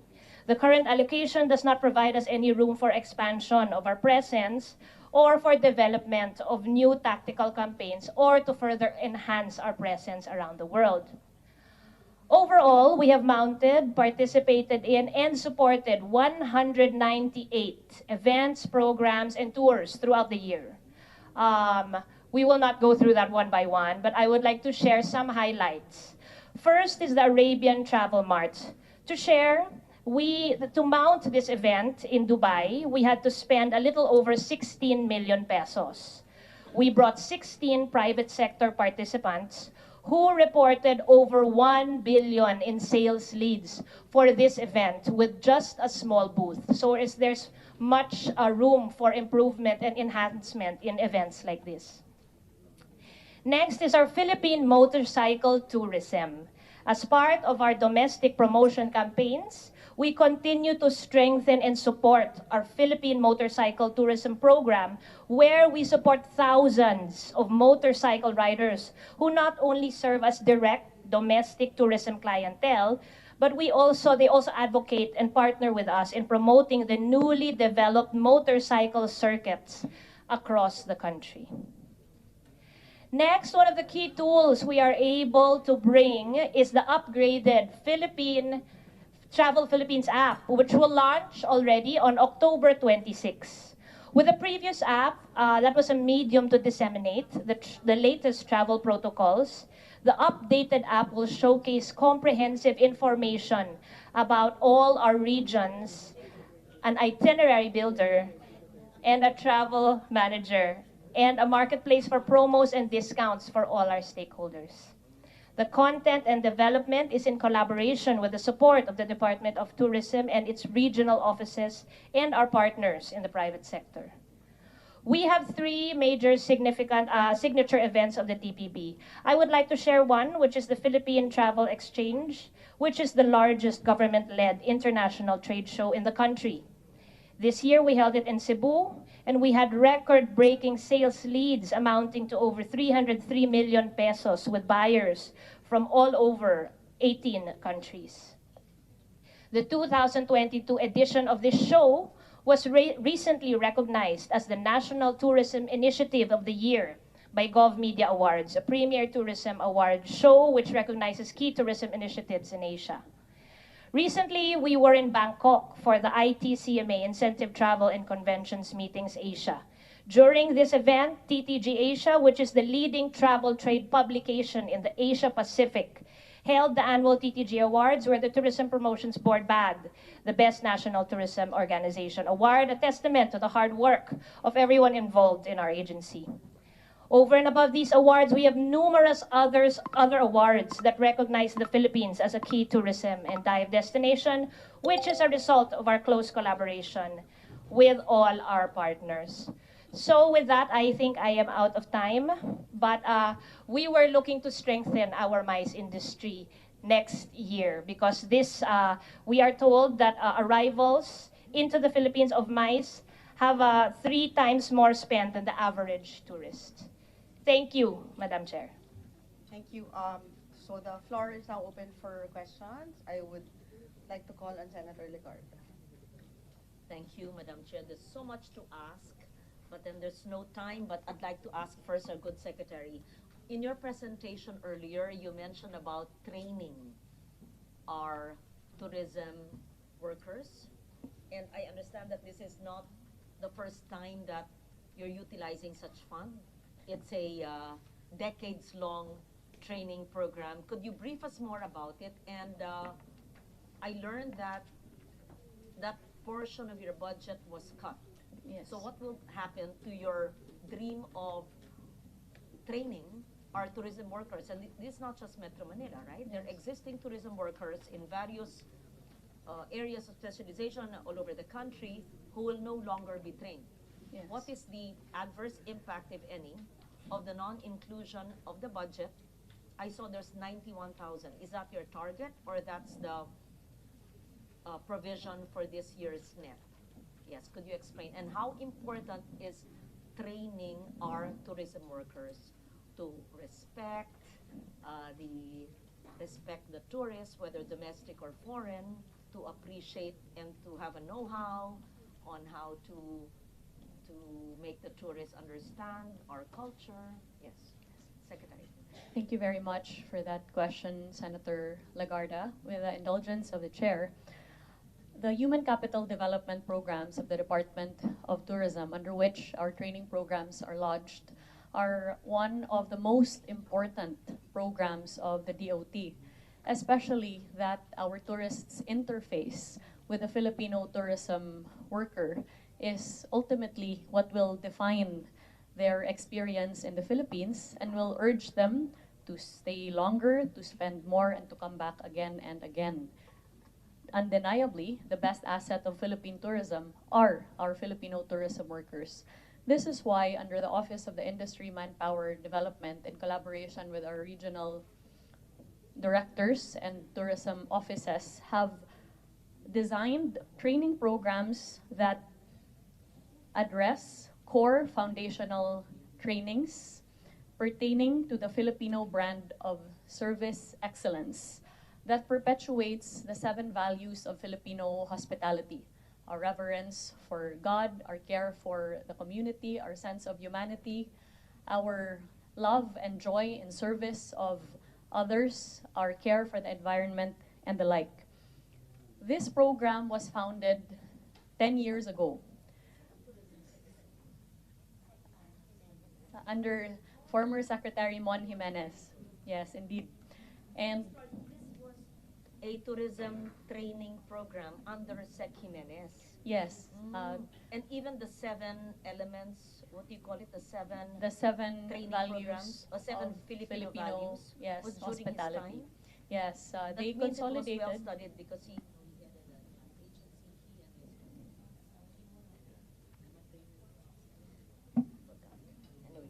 The current allocation does not provide us any room for expansion of our presence or for development of new tactical campaigns or to further enhance our presence around the world. Overall, we have mounted, participated in, and supported 198 events, programs, and tours throughout the year. We will not go through that one by one, but I would like to share some highlights. First is the Arabian Travel Mart. To mount this event in Dubai, we had to spend a little over 16 million pesos. We brought 16 private sector participants who reported over 1 billion in sales leads for this event with just a small booth. So there's much room for improvement and enhancement in events like this. Next is our Philippine motorcycle tourism. As part of our domestic promotion campaigns, we continue to strengthen and support our Philippine motorcycle tourism program, where we support thousands of motorcycle riders who not only serve as direct domestic tourism clientele, but they also advocate and partner with us in promoting the newly developed motorcycle circuits across the country. Next, one of the key tools we are able to bring is the upgraded Travel Philippines app, which will launch already on October 26. With the previous app, that was a medium to disseminate the latest travel protocols, the updated app will showcase comprehensive information about all our regions, an itinerary builder, and a travel manager, and a marketplace for promos and discounts for all our stakeholders. The content and development is in collaboration with the support of the Department of Tourism and its regional offices and our partners in the private sector. We have three major significant signature events of the TPB. I would like to share one, which is the Philippine Travel Exchange, which is the largest government-led international trade show in the country. This year, we held it in Cebu, and we had record-breaking sales leads amounting to over 303 million pesos with buyers from all over 18 countries. The 2022 edition of this show was recently recognized as the National Tourism Initiative of the Year by Gov Media Awards, a premier tourism award show which recognizes key tourism initiatives in Asia. Recently, we were in Bangkok for the ITCMA Incentive Travel and Conventions Meetings Asia. During this event, TTG Asia, which is the leading travel trade publication in the Asia Pacific, held the annual TTG Awards, where the Tourism Promotions Board bagged the Best National Tourism Organization Award, a testament to the hard work of everyone involved in our agency. Over and above these awards, we have numerous other awards that recognize the Philippines as a key tourism and dive destination, which is a result of our close collaboration with all our partners. So with that, I think I am out of time, but we were looking to strengthen our MICE industry next year because we are told that arrivals into the Philippines of MICE have 3 times more spend than the average tourist. Thank you, Madam Chair. Thank you. So the floor is now open for questions. I would like to call on Senator Ligarda. Thank you, Madam Chair. There's so much to ask, but then there's no time. But I'd like to ask first our good secretary. In your presentation earlier, you mentioned about training our tourism workers. And I understand that this is not the first time that you're utilizing such fund. It's a decades-long training program. Could you brief us more about it? And I learned that that portion of your budget was cut. Yes. So what will happen to your dream of training our tourism workers? And this is not just Metro Manila, right? There are existing tourism workers in various areas of specialization all over the country who will no longer be trained. Yes. What is the adverse impact, if any, of the non-inclusion of the budget? I saw there's 91,000. Is that your target, or that's the provision for this year's net? Yes, could you explain? And how important is training our tourism workers to respect the tourists, whether domestic or foreign, to appreciate and to have a know-how on how to make the tourists understand our culture? Yes, Secretary. Thank you very much for that question, Senator Legarda. With the indulgence of the chair, the human capital development programs of the Department of Tourism, under which our training programs are lodged, are one of the most important programs of the DOT, especially that our tourists interface with the Filipino tourism worker is ultimately what will define their experience in the Philippines and will urge them to stay longer, to spend more, and to come back again and again. Undeniably, the best asset of Philippine tourism are our Filipino tourism workers. This is why, under the Office of the Industry Manpower Development, in collaboration with our regional directors and tourism offices, have designed training programs that address core foundational trainings pertaining to the Filipino brand of service excellence that perpetuates the 7 values of Filipino hospitality: our reverence for God, our care for the community, our sense of humanity, our love and joy in service of others, our care for the environment, and the like. This program was founded 10 years ago under former Secretary Mon Jimenez. Yes, indeed. And This was a tourism training program under Sec Jimenez. yes, And even the 7 elements, what do you call it? The 7 the 7 training values programs, or 7 of Filipino values, yes, was during his hospitality. time. Yes, That they means it was consolidated. well studied because he. Anyway.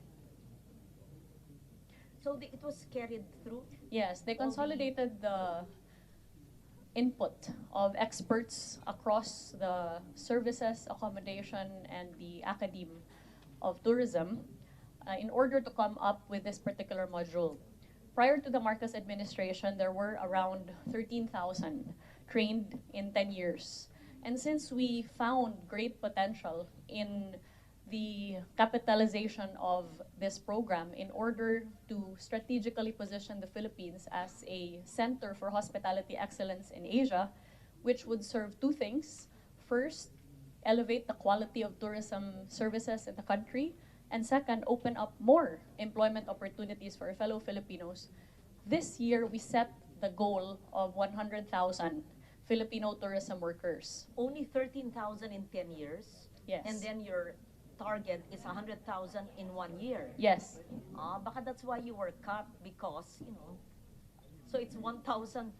So it was carried through. Yes, they all the- consolidated the input of experts across the services, accommodation, and the academe of tourism in order to come up with this particular module. Prior to the Marcos administration, there were around 13,000 trained in 10 years. And since we found great potential in the capitalization of this program in order to strategically position the Philippines as a center for hospitality excellence in Asia, which would serve 2 things. First, elevate the quality of tourism services in the country, and second, open up more employment opportunities for fellow Filipinos. This year, we set the goal of 100,000 Filipino tourism workers. Only 13,000 in 10 years. Yes. And then your target is 100,000 in 1 year. Yes. Baka that's why you were cut, because, so it's 1,000,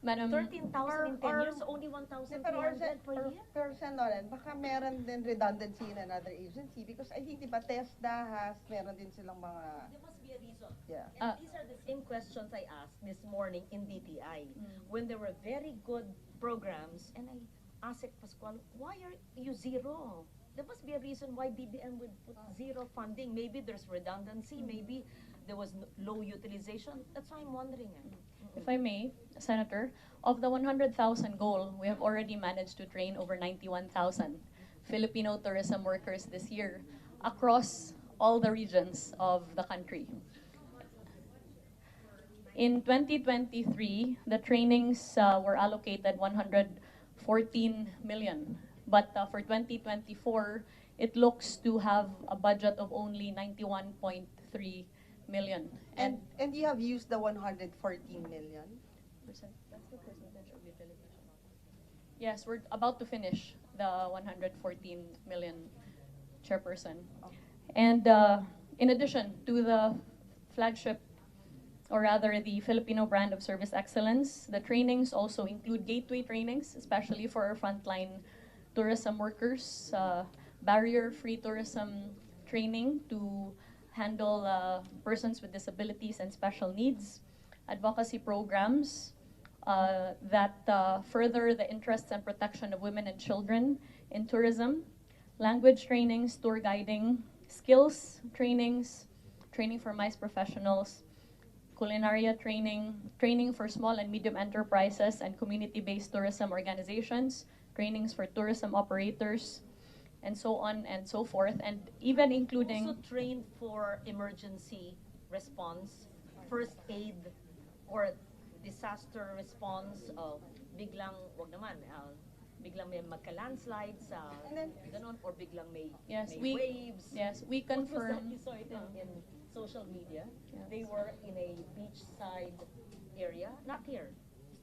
Madam, 13,000 in 10 Or- years, only 1,300 Pero per year? Pero Sen. Loren, baka meron din redundancy in another agency because I think, di ba, TESDA meron din silang mga... There must be a reason. Yeah. And these are the same questions I asked this morning in DTI, when there were very good programs, and I asked Pascual, why are you zero? There must be a reason why BBM would put zero funding. Maybe there's redundancy, maybe there was low utilization. That's why I'm wondering. If I may, Senator, of the 100,000 goal, we have already managed to train over 91,000 Filipino tourism workers this year across all the regions of the country. In 2023, the trainings were allocated 114 million. But for 2024, it looks to have a budget of only 91.3 million. And you have used the 114 million? That's the percentage of utilization. Yes, we're about to finish the 114 million, Chairperson. Okay. And in addition to the flagship, or rather the Filipino brand of service excellence, the trainings also include gateway trainings, especially for our frontline tourism workers, barrier-free tourism training to handle persons with disabilities and special needs, advocacy programs that further the interests and protection of women and children in tourism, language trainings, tour guiding, skills trainings, training for MICE professionals, culinaria training, training for small and medium enterprises and community-based tourism organizations, trainings for tourism operators, and so on and so forth, and even including... Also trained for emergency response, first aid, or disaster response, biglang, wag naman, biglang may magka-landslides, ganon, or biglang may waves. Yes, we confirm. You saw it in social media. Yes. They were in a beachside area, not here.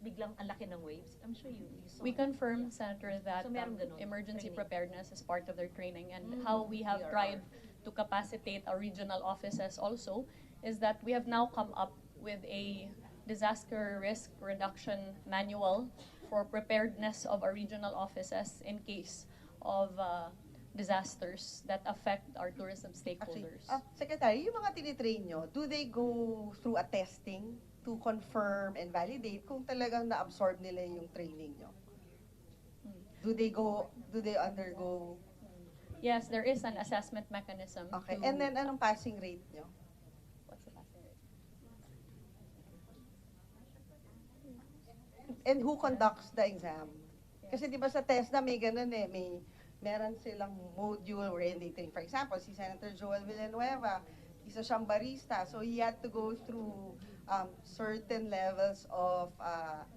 Biglang ang laki ng waves. I'm sure you saw We it. confirm, Senator, that So meron ganon, emergency training. preparedness is part of their training, and how we have tried to capacitate our regional offices also is that we have now come up with a disaster risk reduction manual for preparedness of our regional offices in case of disasters that affect our tourism stakeholders. Actually, Secretary, yung mga tinitrain nyo, do they go through a testing to confirm and validate kung talagang na-absorb nila yung training nyo? Do they undergo? Yes, there is an assessment mechanism. Okay, and then anong passing rate nyo? What's the passing rate? And who conducts the exam? Kasi di ba sa TESDA may ganun meron silang module wherein they train. For example, si Senator Joel Villanueva, isa siyang barista, so he had to go through certain levels of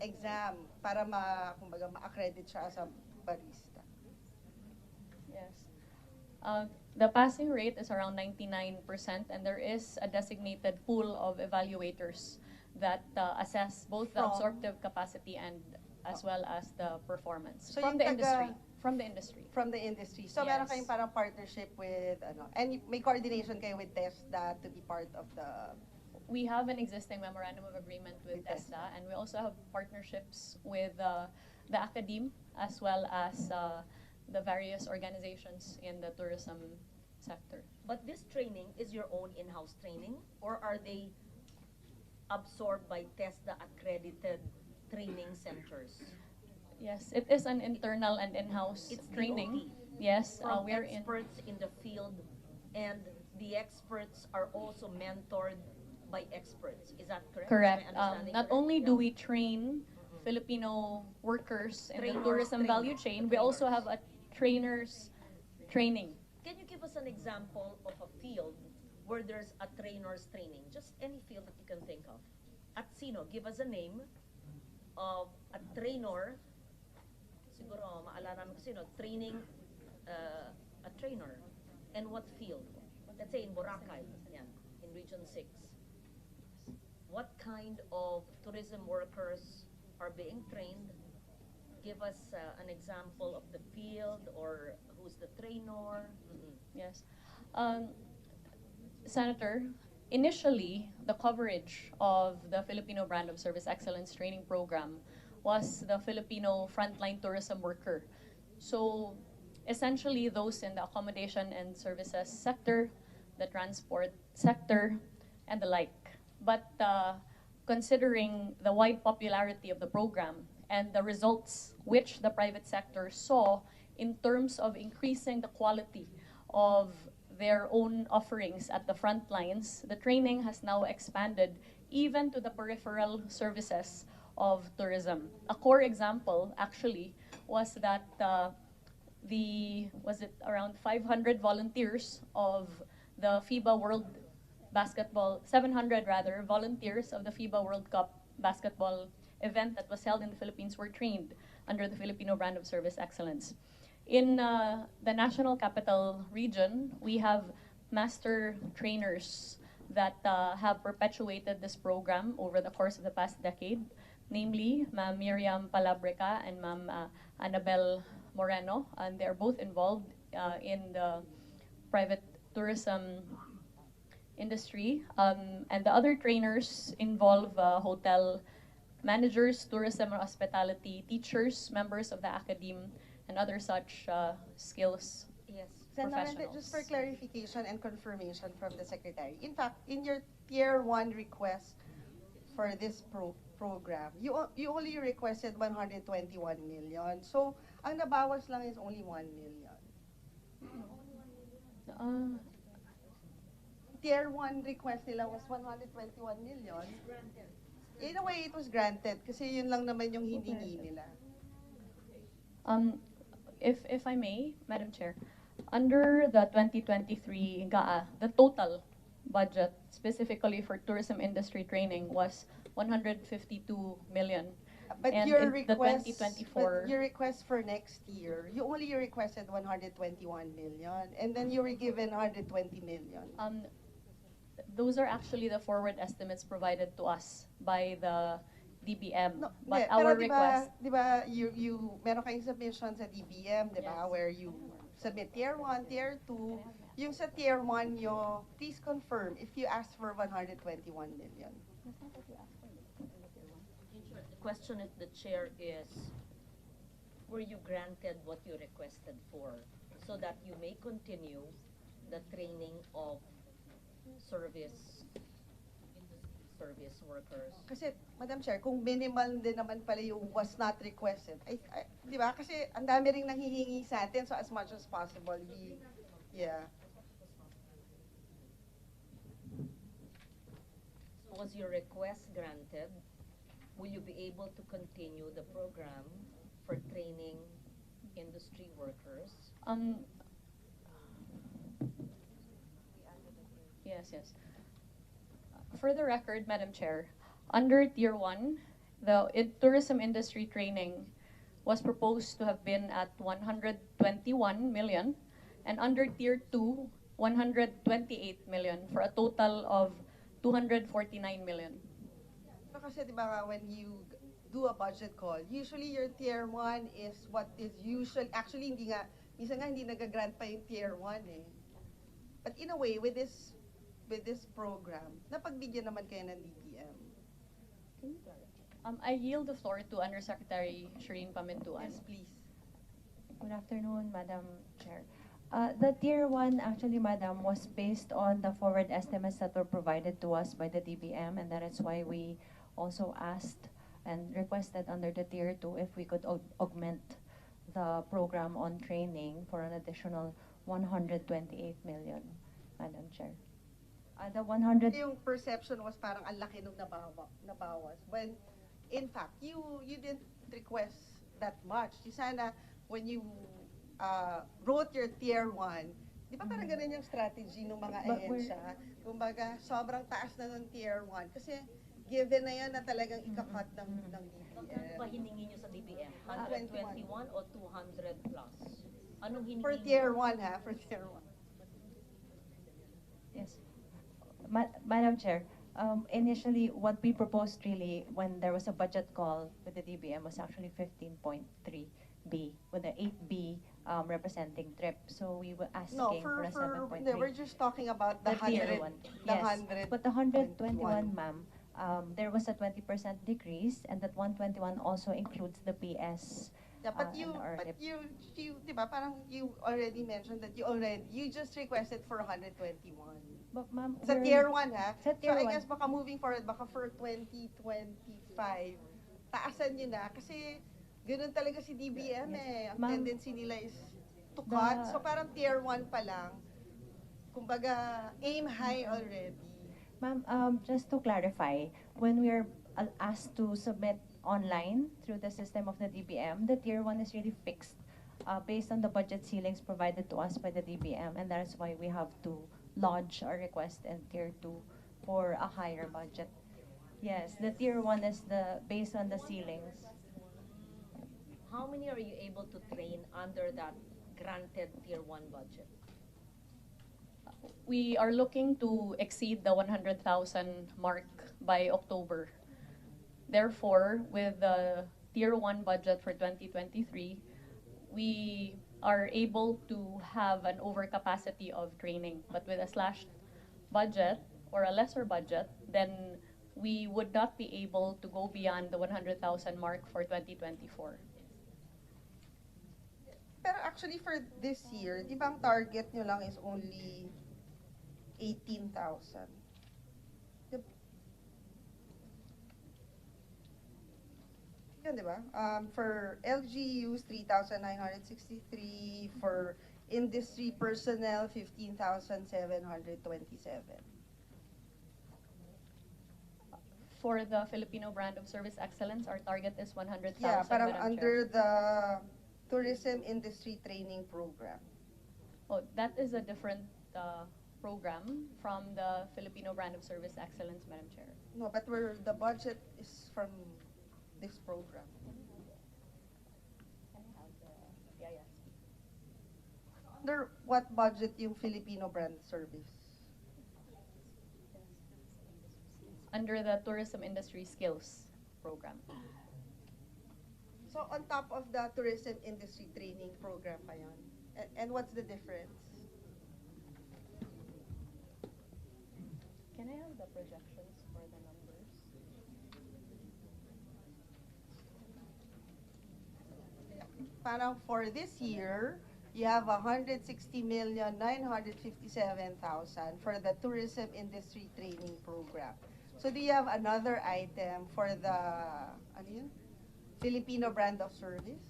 exam para ma-accredit siya as a barista. Yes. The passing rate is around 99%, and there is a designated pool of evaluators that assess both the absorptive capacity and as well as the performance So from the industry. From the industry. From the industry. So Yes. meron kayong parang partnership with, and may coordination kayo with TESDA to be part of the... We have an existing memorandum of agreement with TESDA, and we also have partnerships with the academe as well as the various organizations in the tourism sector. But this training is your own in-house training, or are they absorbed by TESDA accredited training centers? Yes, it is an internal and in-house training. DOT. Yes, From we're experts in the field, and the experts are also mentored by experts. Is that correct? correct. Is my understanding Not correct? only do Yeah. we train Filipino workers in the Trainers, tourism value chain, we also have a trainers training. Can you give us an example of a field where there's a trainer's training? Just any field that you can think of. At Sino, give us a name of a trainer. Siguro, maalala namin kasi, training a trainer. And what field? Let's say in Boracay, yan, in Region 6. What kind of tourism workers are being trained? Give us an example of the field, or who's the trainer. Yes. Senator, initially, the coverage of the Filipino Brand of Service Excellence Training Program was the Filipino frontline tourism worker. So, essentially, those in the accommodation and services sector, the transport sector, and the like. But considering the wide popularity of the program and the results which the private sector saw in terms of increasing the quality of their own offerings at the front lines, the training has now expanded even to the peripheral services of tourism. A core example, actually, was that was it around 500 volunteers of the FIBA World Basketball, 700 rather, volunteers of the FIBA World Cup basketball event that was held in the Philippines were trained under the Filipino brand of service excellence. In the National Capital Region, we have master trainers that have perpetuated this program over the course of the past decade, namely Ma'am Miriam Palabrica and Ma'am Annabel Moreno, and they're both involved in the private tourism industry. And the other trainers involve hotel managers, tourism and hospitality teachers, members of the academe, and other such skills professionals. Just for clarification and confirmation from the Secretary. In fact, in your Tier 1 request for this program, you only requested 121 million. So, ang nabawas lang is only 1 million. Tier 1 request nila was 121 million. In a way, it was granted kasi yun lang naman yung hiningi nila. If I may, Madam Chair, under the 2023 GAA, the total budget specifically for tourism industry training was 152 million. But and your in the request, 2024, but your request for next year, you only requested 121 million, and then you were given 120 million. those are actually the forward estimates provided to us by the DBM. No, but hindi, our pero request, diba, meron kayong submission sa DBM, diba, where you submit Tier 1, Tier 2, yung sa Tier 1 nyo, please confirm if you asked for 121 million. The question of the chair is, were you granted what you requested for so that you may continue the training of service workers? Kasi, Madam Chair, kung minimal din naman pala yung was not requested, di ba? Kasi ang dami ring nanghihingi sa atin, so as much as possible, Was your request granted? Will you be able to continue the program for training industry workers? yes. For the record, Madam Chair, under Tier 1, the tourism industry training was proposed to have been at 121 million, and under Tier 2, 128 million, for a total of 249 million. Kasi di ba when you do a budget call, usually your Tier 1 is what is usual. Actually, minsan nga hindi nag-grant pa yung Tier 1 eh. But in a way, with this program, napagbigyan naman kayo ng DBM. I yield the floor to Undersecretary Shireen Pamintuan. Yes, please. Good afternoon, Madam Chair. The Tier 1, actually, Madam, was based on the forward estimates that were provided to us by the DBM, and that is why we also asked and requested under the Tier 2 if we could augment the program on training for an additional 128 million, Madam Chair. The 100... Yung perception was parang ang laki nung nabawas. When, in fact, you didn't request that much. Sana, when you wrote your Tier 1, di ba parang ganun yung strategy ng mga ahensya? Kumbaga, sobrang taas na ng Tier 1. Kasi, given na yan na talagang ikakat ng DBM. Magkano ba hiningi nyo sa DBM? 121 o 200 plus? Anong hiningi For Tier 1 ha? For Tier 1. Yes. Madam Chair, initially what we proposed really when there was a budget call with the DBM was actually 15.3B, with the 8B representing TRIP. So we were asking for a 7.3. No, we're just talking about the 100. Yes, but the 121, ma'am, there was a 20% decrease, and that 121 also includes the PS. Yeah, but you, di ba, parang you already mentioned that you just requested for 121. But ma'am, sa Tier 1 ha? Sa Tier 1. So I guess baka moving forward, baka for 2025, taasan nyo na. Kasi ganun talaga si DBM eh. Ang tendency nila is to cut. So parang Tier 1 pa lang, kumbaga, aim high already. Ma'am, just to clarify, when we are asked to submit online through the system of the DBM, the tier 1 is really fixed based on the budget ceilings provided to us by the DBM, and that's why we have to lodge our request in tier 2 for a higher budget. Yes, the tier 1 is based on the ceilings. How many are you able to train under that granted tier 1 budget? We are looking to exceed the 100,000 mark by October. Therefore, with the Tier 1 budget for 2023, we are able to have an overcapacity of training. But with a slashed budget or a lesser budget, then we would not be able to go beyond the 100,000 mark for 2024. Pero actually for this year, di ba ang target nyo lang is only 18,000? Yan, di ba? For LGUs, 3,963. For industry personnel, 15,727. For the Filipino brand of service excellence, our target is 100,000. Yeah, parang Madam under Chair. the tourism industry training program. Oh, that is a different program from the Filipino brand of service excellence, Madam Chair. No, but the budget is from this program. Under what budget yung Filipino brand service? Under the tourism industry skills program. So on top of the tourism industry training program pa yun? And what's the difference? Can I have the projections for the numbers? Parang for this year, you have 160,957,000 for the tourism industry training program. So do you have another item for the ano yun? Filipino brand of service?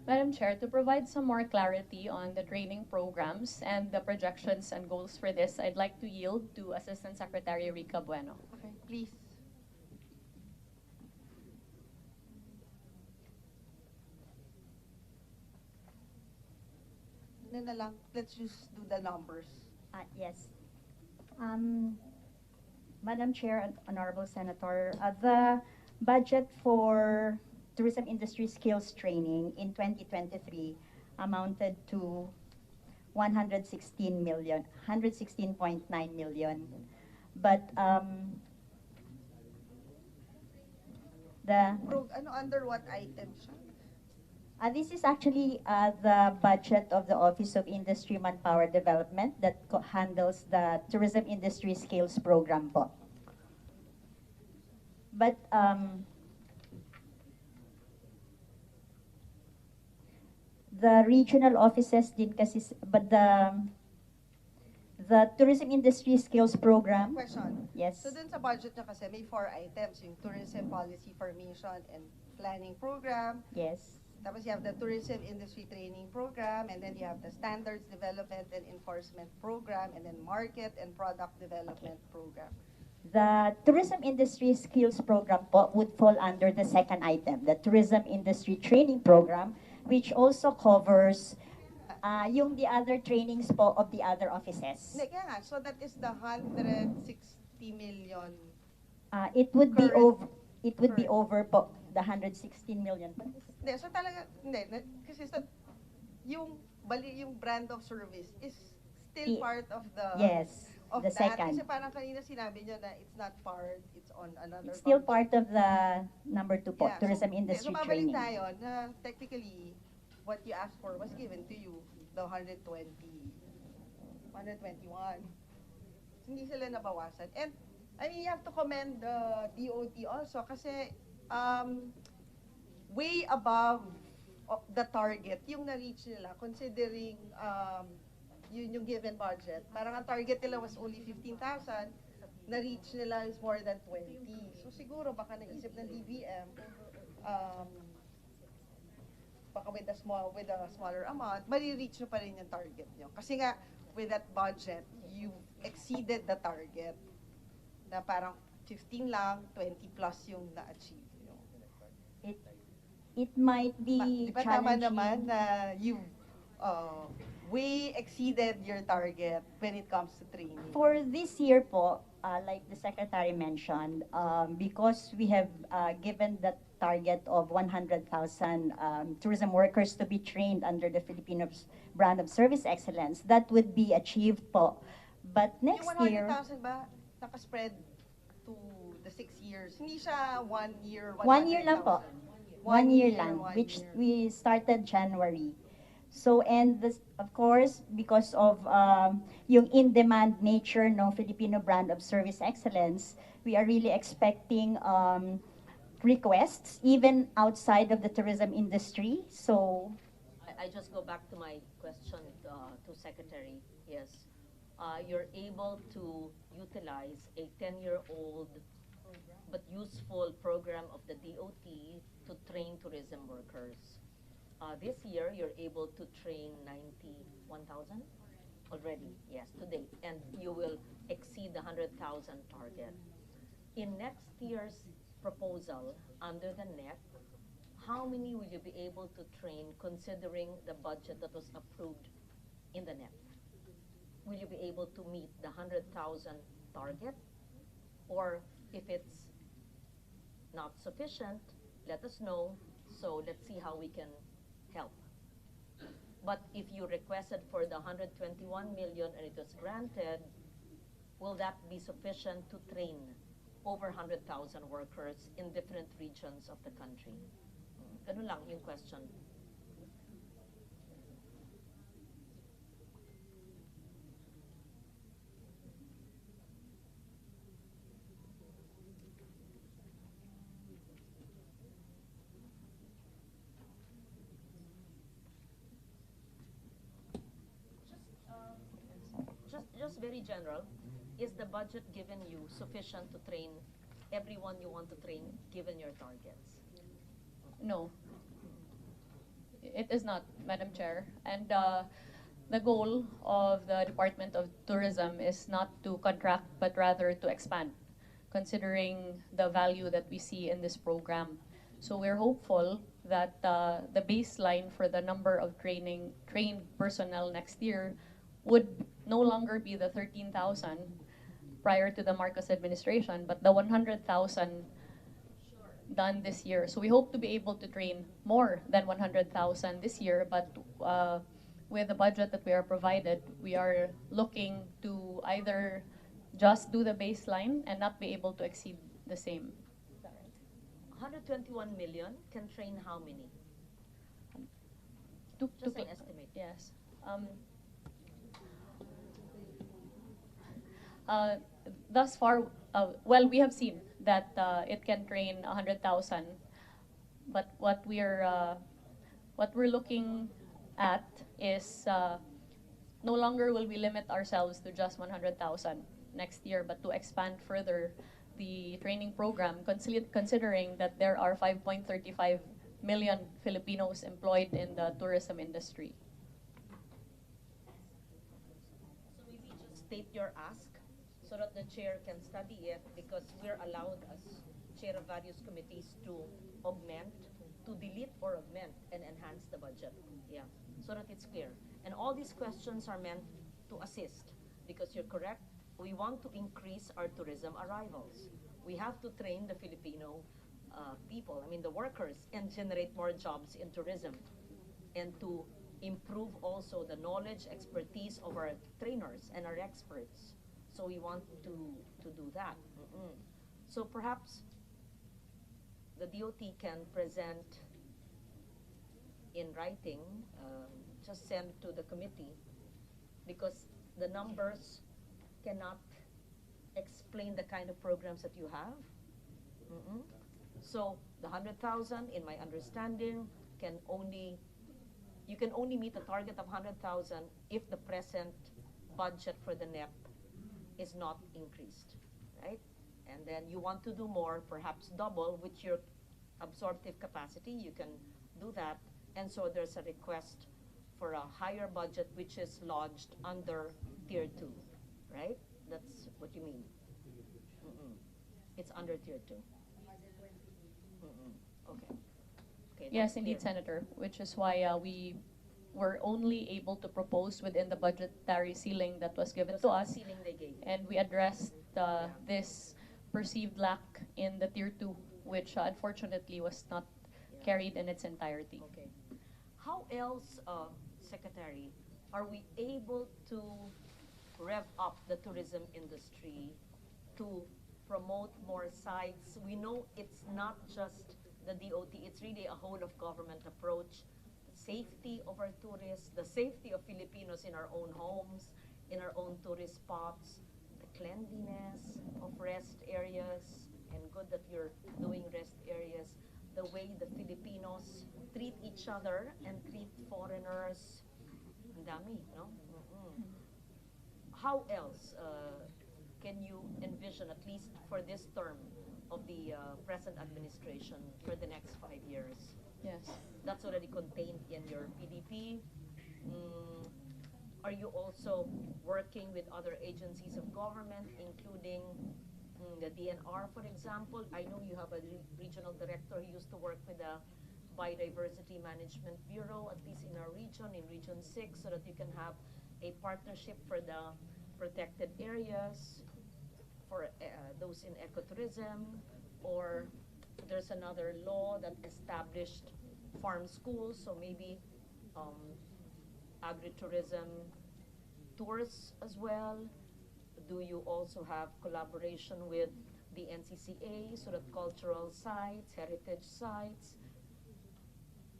Madam Chair, to provide some more clarity on the training programs and the projections and goals for this, I'd like to yield to Assistant Secretary Rica Bueno. Okay, please. Na lang, let's just do the numbers. Yes. Madam Chair and Honorable Senator, the budget for tourism industry skills training in 2023 amounted to 116 million, 116.9 million. But Under what item siya? This is actually the budget of the Office of Industry Manpower Development that handles the tourism industry skills program po. But the regional offices din kasi, but the tourism industry skills program. Question. Yes. So dun sa budget niya kasi may 4 items, yung tourism policy formation and planning program. Yes. Tapos you have the tourism industry training program, and then you have the standards development and enforcement program, and then market and product development program. The tourism industry skills program po would fall under the second item, the tourism industry training program, which also covers yung the other trainings po of the other offices. Hindi, kaya nga, so that is the 160 million. It would be Current. over po the 116 million. Hindi, so talaga, kasi so, yung brand of service is still part of the Yes, of the that. second. Kasi parang kanina sinabi niyo na it's not part, it's on another It's still function. part of the number 2 po, Yeah, tourism so, industry so babalik training. tayo na technically what you asked for was given to you, the 121. Hindi sila nabawasan. And I mean, you have to commend the DOT also kasi way above the target yung na-reach nila considering yun yung given budget. Parang ang target nila was only 15,000, na-reach nila is more than 20. So siguro baka naisip ng DBM, baka with a smaller amount, mari-reach nyo pa rin yung target nyo. Kasi nga, with that budget, you exceeded the target na parang 15 lang, 20 plus yung na-achieve nyo. It might be Di ba tama challenging. naman na you way exceeded your target when it comes to training? For this year po, like the Secretary mentioned, because we have given the target of 100,000 tourism workers to be trained under the Filipino brand of service excellence, that would be achieved po. But next Yung year, 100,000 ba, nakaspread to the 6 years? Hindi siya 1 year, 1 year lang po. 1 year lang, 1 which year. we started January. So, and this, of course, because of yung in-demand nature ng Filipino brand of service excellence, we are really expecting requests even outside of the tourism industry. So, I just go back to my question to Secretary. Yes, you're able to utilize a 10-year-old but useful program of the DOT to train tourism workers. This year, you're able to train 91,000 already, yes, to date, and you will exceed the 100,000 target. In next year's proposal under the NEP, how many will you be able to train considering the budget that was approved in the NEP? Will you be able to meet the 100,000 target? Or if it's not sufficient, let us know, so let's see how we can help. But if you requested for the 121 million and it was granted, will that be sufficient to train over 100,000 workers in different regions of the country? Ganun lang yung question. Just very general, is the budget given you sufficient to train everyone you want to train given your targets? No, it is not, Madam Chair. And the goal of the Department of Tourism is not to contract, but rather to expand, considering the value that we see in this program. So we're hopeful that the baseline for the number of trained personnel next year would no longer be the 13,000 prior to the Marcos administration, but the 100,000 done this year. So we hope to be able to train more than 100,000 this year, but with the budget that we are provided, we are looking to either just do the baseline and not be able to exceed the same. 121 million can train how many? Just an estimate. Yes. Thus far, well, we have seen that it can train 100,000, but what we're looking at is no longer will we limit ourselves to just 100,000 next year, but to expand further the training program, considering that there are 5.35 million Filipinos employed in the tourism industry. So maybe just state your ask so that the chair can study it, because we're allowed as chair of various committees to augment, to delete or augment and enhance the budget. Yeah, so that it's clear. And all these questions are meant to assist, because you're correct, we want to increase our tourism arrivals. We have to train the Filipino people, I mean the workers, and generate more jobs in tourism, and to improve also the knowledge, expertise of our trainers and our experts. So we want to do that. So perhaps the DOT can present in writing, just send to the committee, because the numbers cannot explain the kind of programs that you have. So the 100,000, in my understanding, you can only meet the target of 100,000 if the present budget for the NEP is not increased, right? And then you want to do more, perhaps double with your absorptive capacity, you can do that. And so there's a request for a higher budget which is lodged under tier 2, right? That's what you mean. It's under tier 2. Okay. Okay. Yes, that's indeed, clear. Senator, which is why we were only able to propose within the budgetary ceiling that was given That's to the us, ceiling they gave. and we addressed this perceived lack in the tier 2, which unfortunately was not carried in its entirety. Okay. How else, Secretary, are we able to rev up the tourism industry to promote more sites? We know it's not just the DOT, it's really a whole of government approach. The safety of our tourists, the safety of Filipinos in our own homes, in our own tourist spots, the cleanliness of rest areas, and good that you're doing rest areas, the way the Filipinos treat each other and treat foreigners. Ang dami, no? How else can you envision, at least for this term of the present administration, for the next 5 years? Yes. That's already contained in your PDP. Are you also working with other agencies of government, including the DNR, for example? I know you have a regional director who used to work with the Biodiversity Management Bureau, at least in our region, in Region 6, so that you can have a partnership for the protected areas, for those in ecotourism, or there's another law that established farm schools, so maybe agritourism tours as well. Do you also have collaboration with the NCCA so that cultural sites, heritage sites,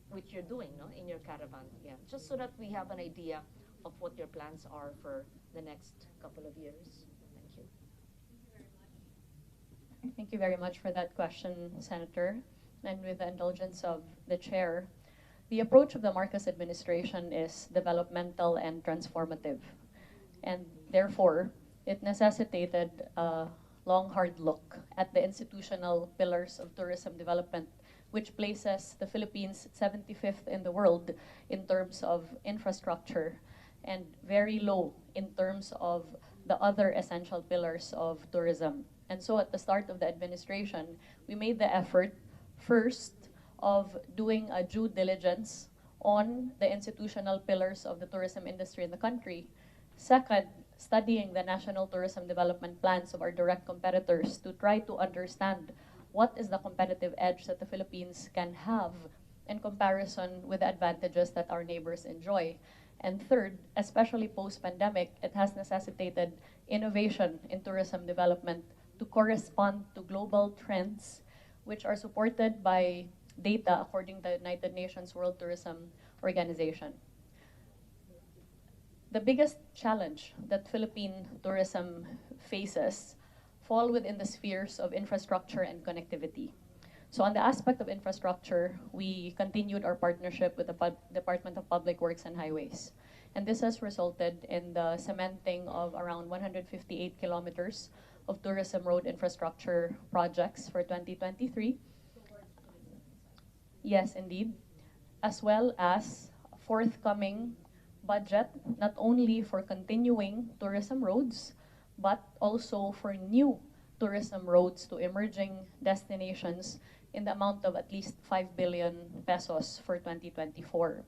which you're doing, no, in your caravan? Yeah, just so that we have an idea of what your plans are for the next couple of years. Thank you. Thank you very much for that question, Senator. And with the indulgence of the chair, the approach of the Marcos administration is developmental and transformative. And therefore, it necessitated a long, hard look at the institutional pillars of tourism development, which places the Philippines 75th in the world in terms of infrastructure and very low in terms of the other essential pillars of tourism. And so at the start of the administration, we made the effort first of doing a due diligence on the institutional pillars of the tourism industry in the country. Second, studying the national tourism development plans of our direct competitors to try to understand what is the competitive edge that the Philippines can have in comparison with the advantages that our neighbors enjoy. And third, especially post-pandemic, it has necessitated innovation in tourism development to correspond to global trends, which are supported by data according to the United Nations World Tourism Organization. The biggest challenge that Philippine tourism faces fall within the spheres of infrastructure and connectivity. So on the aspect of infrastructure, we continued our partnership with the Department of Public Works and Highways. And this has resulted in the cementing of around 158 kilometers of tourism road infrastructure projects for 2023. Yes, indeed. As well as forthcoming budget, not only for continuing tourism roads, but also for new tourism roads to emerging destinations in the amount of at least 5 billion pesos for 2024.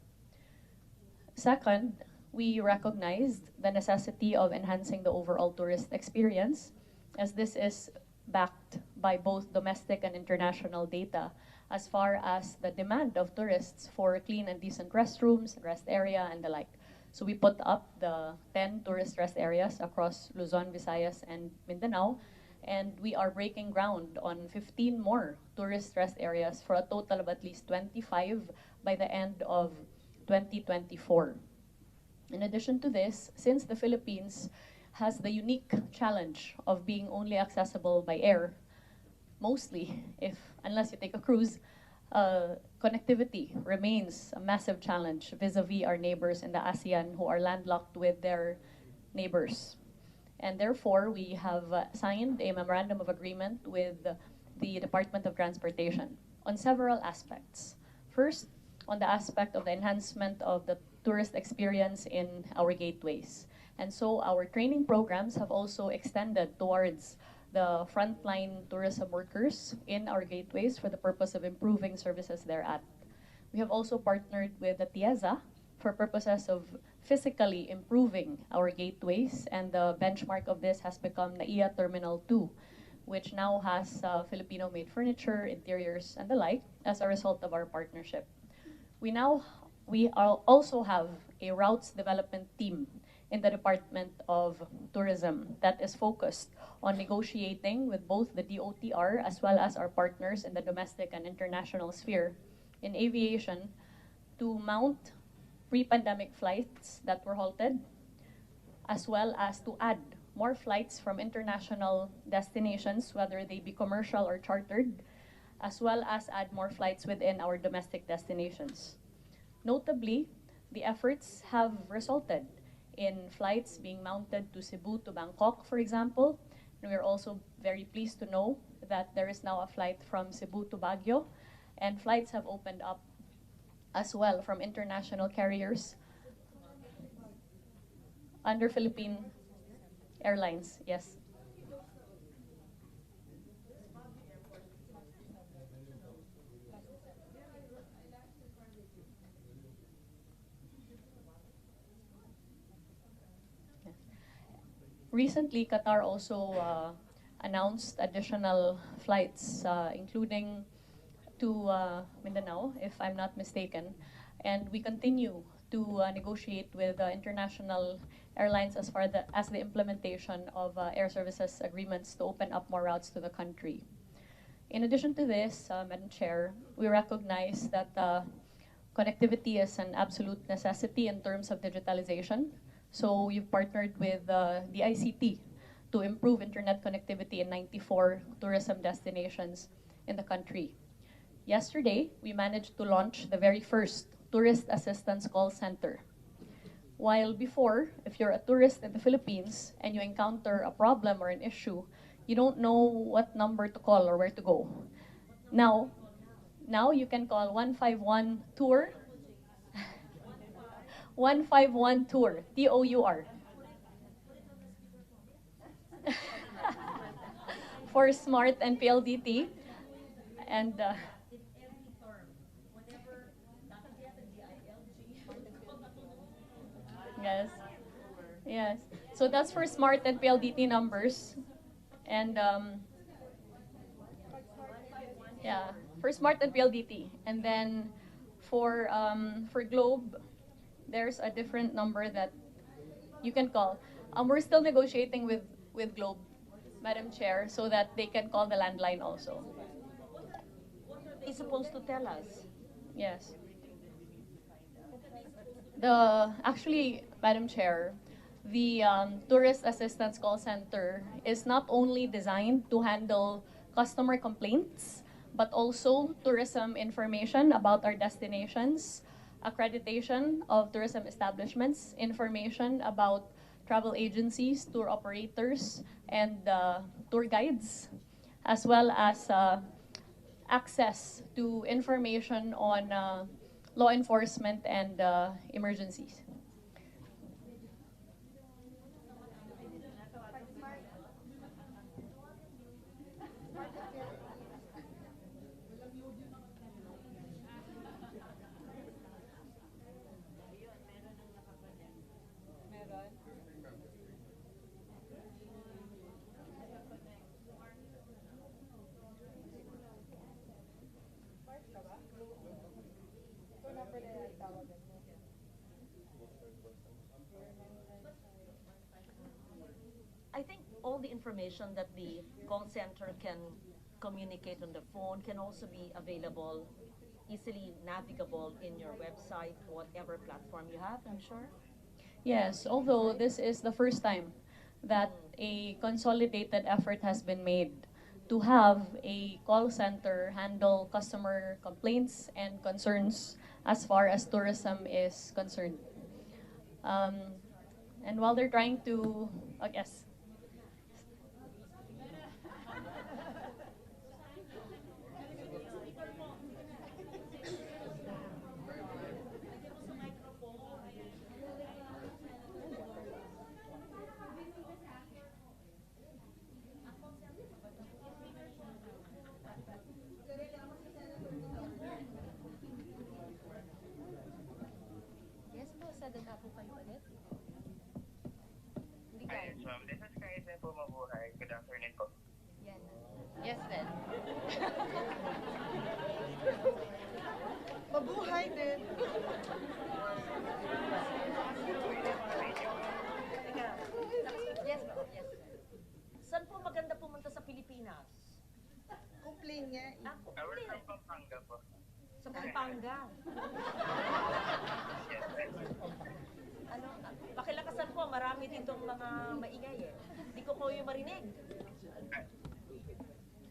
Second, we recognized the necessity of enhancing the overall tourist experience, as this is backed by both domestic and international data as far as the demand of tourists for clean and decent restrooms, rest area, and the like. So we put up the 10 tourist rest areas across Luzon, Visayas, and Mindanao, and we are breaking ground on 15 more tourist rest areas for a total of at least 25 by the end of 2024. In addition to this, since the Philippines has the unique challenge of being only accessible by air, mostly, unless you take a cruise, connectivity remains a massive challenge vis-a-vis our neighbors in the ASEAN who are landlocked with their neighbors. And therefore, we have signed a memorandum of agreement with the Department of Transportation on several aspects. First, on the aspect of the enhancement of the tourist experience in our gateways. And so our training programs have also extended towards the frontline tourism workers in our gateways for the purpose of improving services thereat. We have also partnered with the TIEZA for purposes of physically improving our gateways, and the benchmark of this has become NAIA Terminal 2, which now has Filipino-made furniture, interiors, and the like as a result of our partnership. We also have a routes development team in the Department of Tourism that is focused on negotiating with both the DOTR as well as our partners in the domestic and international sphere in aviation to mount pre-pandemic flights that were halted, as well as to add more flights from international destinations, whether they be commercial or chartered, as well as add more flights within our domestic destinations. Notably, the efforts have resulted in flights being mounted to Cebu to Bangkok, for example. And we are also very pleased to know that there is now a flight from Cebu to Baguio, and flights have opened up as well from international carriers under Philippine Airlines, yes. Recently, Qatar also announced additional flights, including to Mindanao, if I'm not mistaken. And we continue to negotiate with international airlines as far as the implementation of air services agreements to open up more routes to the country. In addition to this, Madam Chair, we recognize that connectivity is an absolute necessity in terms of digitalization. So we've partnered with the ICT to improve internet connectivity in 94 tourism destinations in the country. Yesterday, we managed to launch the very first tourist assistance call center. While before, if you're a tourist in the Philippines and you encounter a problem or an issue, you don't know what number to call or where to go. Now you can call 151 Tour, 151 Tour, TOUR. For SMART and PLDT. And yes, yes. So that's for SMART and PLDT numbers. And yeah, for SMART and PLDT. And then for Globe, there's a different number that you can call. We're still negotiating with Globe, Madam Chair, so that they can call the landline also. What are they supposed to tell us? Yes. Actually, Madam Chair, the Tourist Assistance Call Center is not only designed to handle customer complaints, but also tourism information about our destinations, accreditation of tourism establishments, information about travel agencies, tour operators, and tour guides, as well as access to information on law enforcement and emergencies. I think all the information that the call center can communicate on the phone can also be available, easily navigable in your website, whatever platform you have, I'm sure. Yes, although this is the first time that a consolidated effort has been made to have a call center handle customer complaints and concerns as far as tourism is concerned. And while they're trying to, yes. magsalita po kayo ulit? Hindi Hi, yes, ma'am. This is Kaizen po, mabuhay. Good afternoon po. Yan. Yes, then. Mabuhay din. Yes, po. Yes. Saan po maganda pumunta sa Pilipinas? Complain nga. We're from Pampanga po. Sa Pampanga. Yes, sir. Ano, pakilakasan po, marami ditong mga maingay eh. Hindi ko po yung marinig.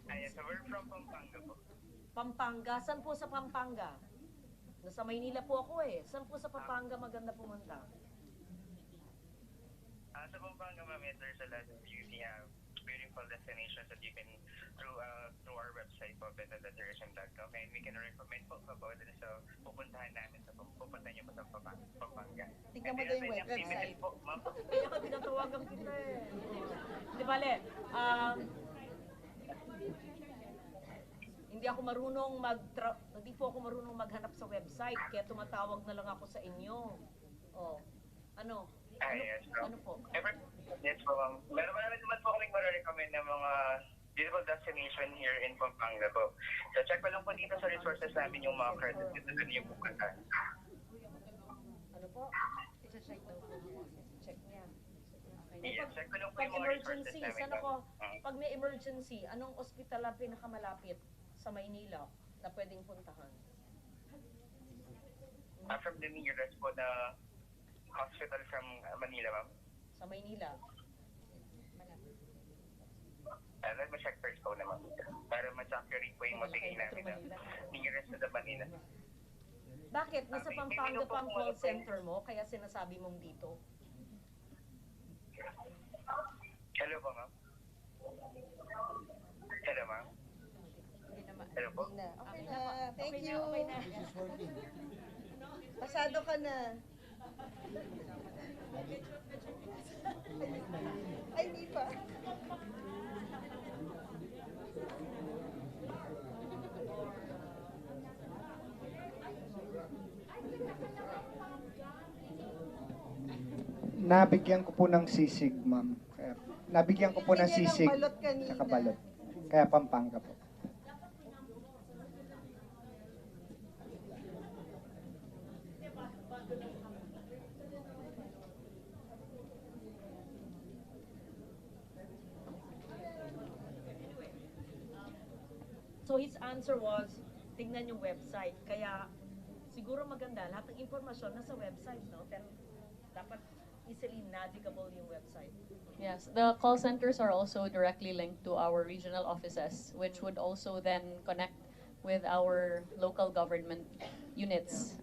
Yes, so we're from Pampanga po. Pampanga, saan po sa Pampanga? Nasa Maynila po ako eh. Saan po sa Pampanga maganda pumunta? Sa Pampanga, ma'am, there's a lot of beauty, beautiful destinations that you can, through our website po, deliberations.com, and we can recommend po about it. So, pupuntahan namin sa pupuntahan niyo po sa Pampanga. Tingnan mo daw yung website. Po, ma'am. Kaya ka tinatawagan kita eh. Di bale, hindi ako marunong hindi po ako marunong maghanap sa website, kaya tumatawag na lang ako sa inyo. Oh. Ano? Yes, ma'am. Ano po? Yes po, ma'am. Meron naman po kaming marirecommend ng mga beautiful destination here in Pampanga po. So, check ko lang po dito sa resources namin yung mga credit dito na yung pupuntahan. Ano po? I-check daw po niya. Check niya. Yes, check ko lang po Pag yung mga resources emergency, namin. saan ako, pag may emergency, anong ospital ang pinakamalapit sa Maynila na pwedeng puntahan? From the nearest po na hospital from Manila, ma'am. Sa Maynila? Let me check first po naman. Para ma-accurate po yung mabigay namin na nearest to the Manila. Bakit? Nasa Pampanga pa ang call center mo, kaya sinasabi mong dito? Hello po, ma'am. Hello, ma'am. Hello po. Okay na. Thank you. Okay na. Pasado ka na. Ay, hindi pa. Nabigyan ko po ng sisig, ma'am. Kaya, nabigyan ko po ng Bigyan ng sisig. balot kanina. Tsaka balot. Kaya Pampanga po. So his answer was, tingnan yung website. Kaya siguro maganda, lahat ng impormasyon nasa website, no? Pero dapat easily navigable yung website. Yes, the call centers are also directly linked to our regional offices, which would also then connect with our local government units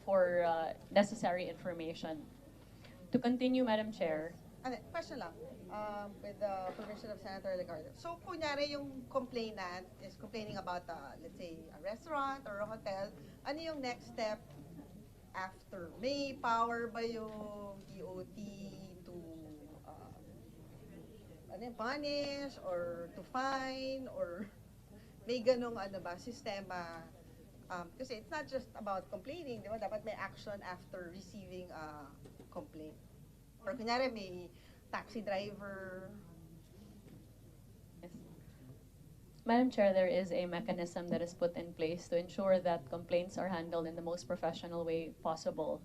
for necessary information. To continue, Madam Chair. Question lang, with the permission of Senator Legarda. So, kunyari yung complainant is complaining about, let's say, a restaurant or a hotel, ano yung next step after? May power ba yung DOT to punish or to fine or may ganong sistema? Kasi it's not just about complaining, di ba? Dapat may action after receiving a complaint. Or kunyari may taxi driver. Yes. Madam Chair, there is a mechanism that is put in place to ensure that complaints are handled in the most professional way possible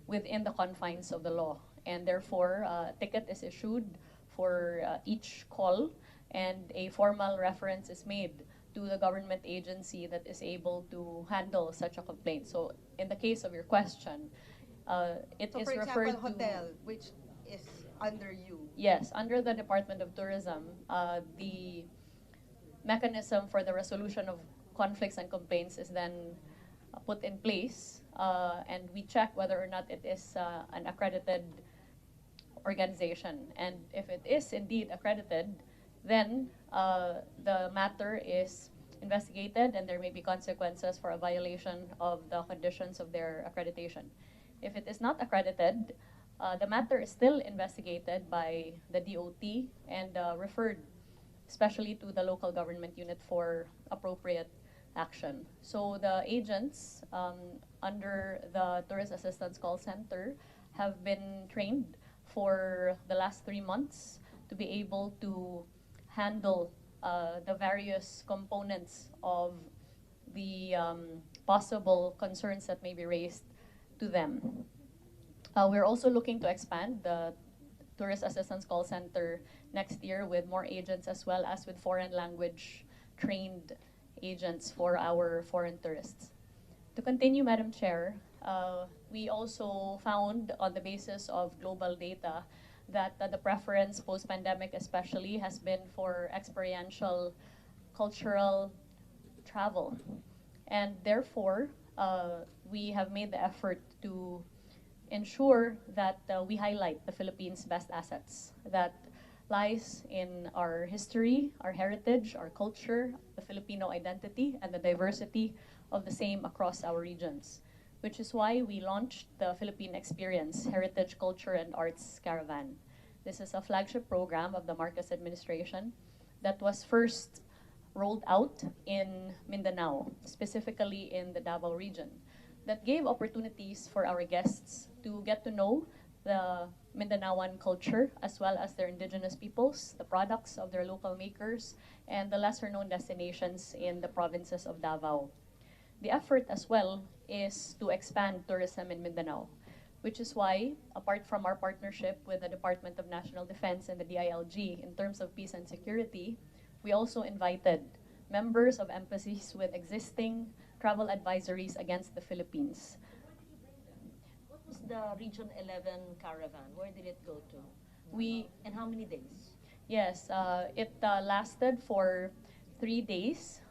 within the confines of the law. And therefore, a ticket is issued for each call, and a formal reference is made to the government agency that is able to handle such a complaint. So, in the case of your question, it is for referred example, to hotel, which is under you. Yes, under the Department of Tourism, the mechanism for the resolution of conflicts and complaints is then put in place, and we check whether or not it is an accredited organization. And if it is indeed accredited, then the matter is investigated and there may be consequences for a violation of the conditions of their accreditation. If it is not accredited, the matter is still investigated by the DOT and referred especially to the local government unit for appropriate action. So the agents under the Tourist Assistance Call Center have been trained for the last 3 months to be able to handle the various components of the possible concerns that may be raised to them. We're also looking to expand the Tourist Assistance Call Center next year with more agents as well as with foreign language trained agents for our foreign tourists. To continue, Madam Chair, we also found on the basis of global data that the preference post-pandemic especially has been for experiential cultural travel. And therefore, we have made the effort to ensure that we highlight the Philippines' best assets that lies in our history, our heritage, our culture, the Filipino identity, and the diversity of the same across our regions, which is why we launched the Philippine Experience Heritage, Culture, and Arts Caravan. This is a flagship program of the Marcos administration that was first rolled out in Mindanao, specifically in the Davao region, that gave opportunities for our guests to get to know the Mindanaoan culture as well as their indigenous peoples, the products of their local makers, and the lesser-known destinations in the provinces of Davao. The effort as well is to expand tourism in Mindanao, which is why, apart from our partnership with the Department of National Defense and the DILG in terms of peace and security, we also invited members of embassies with existing travel advisories against the Philippines. What was the Region 11 caravan? Where did it go to? And how many days? Yes, it lasted for 3 days,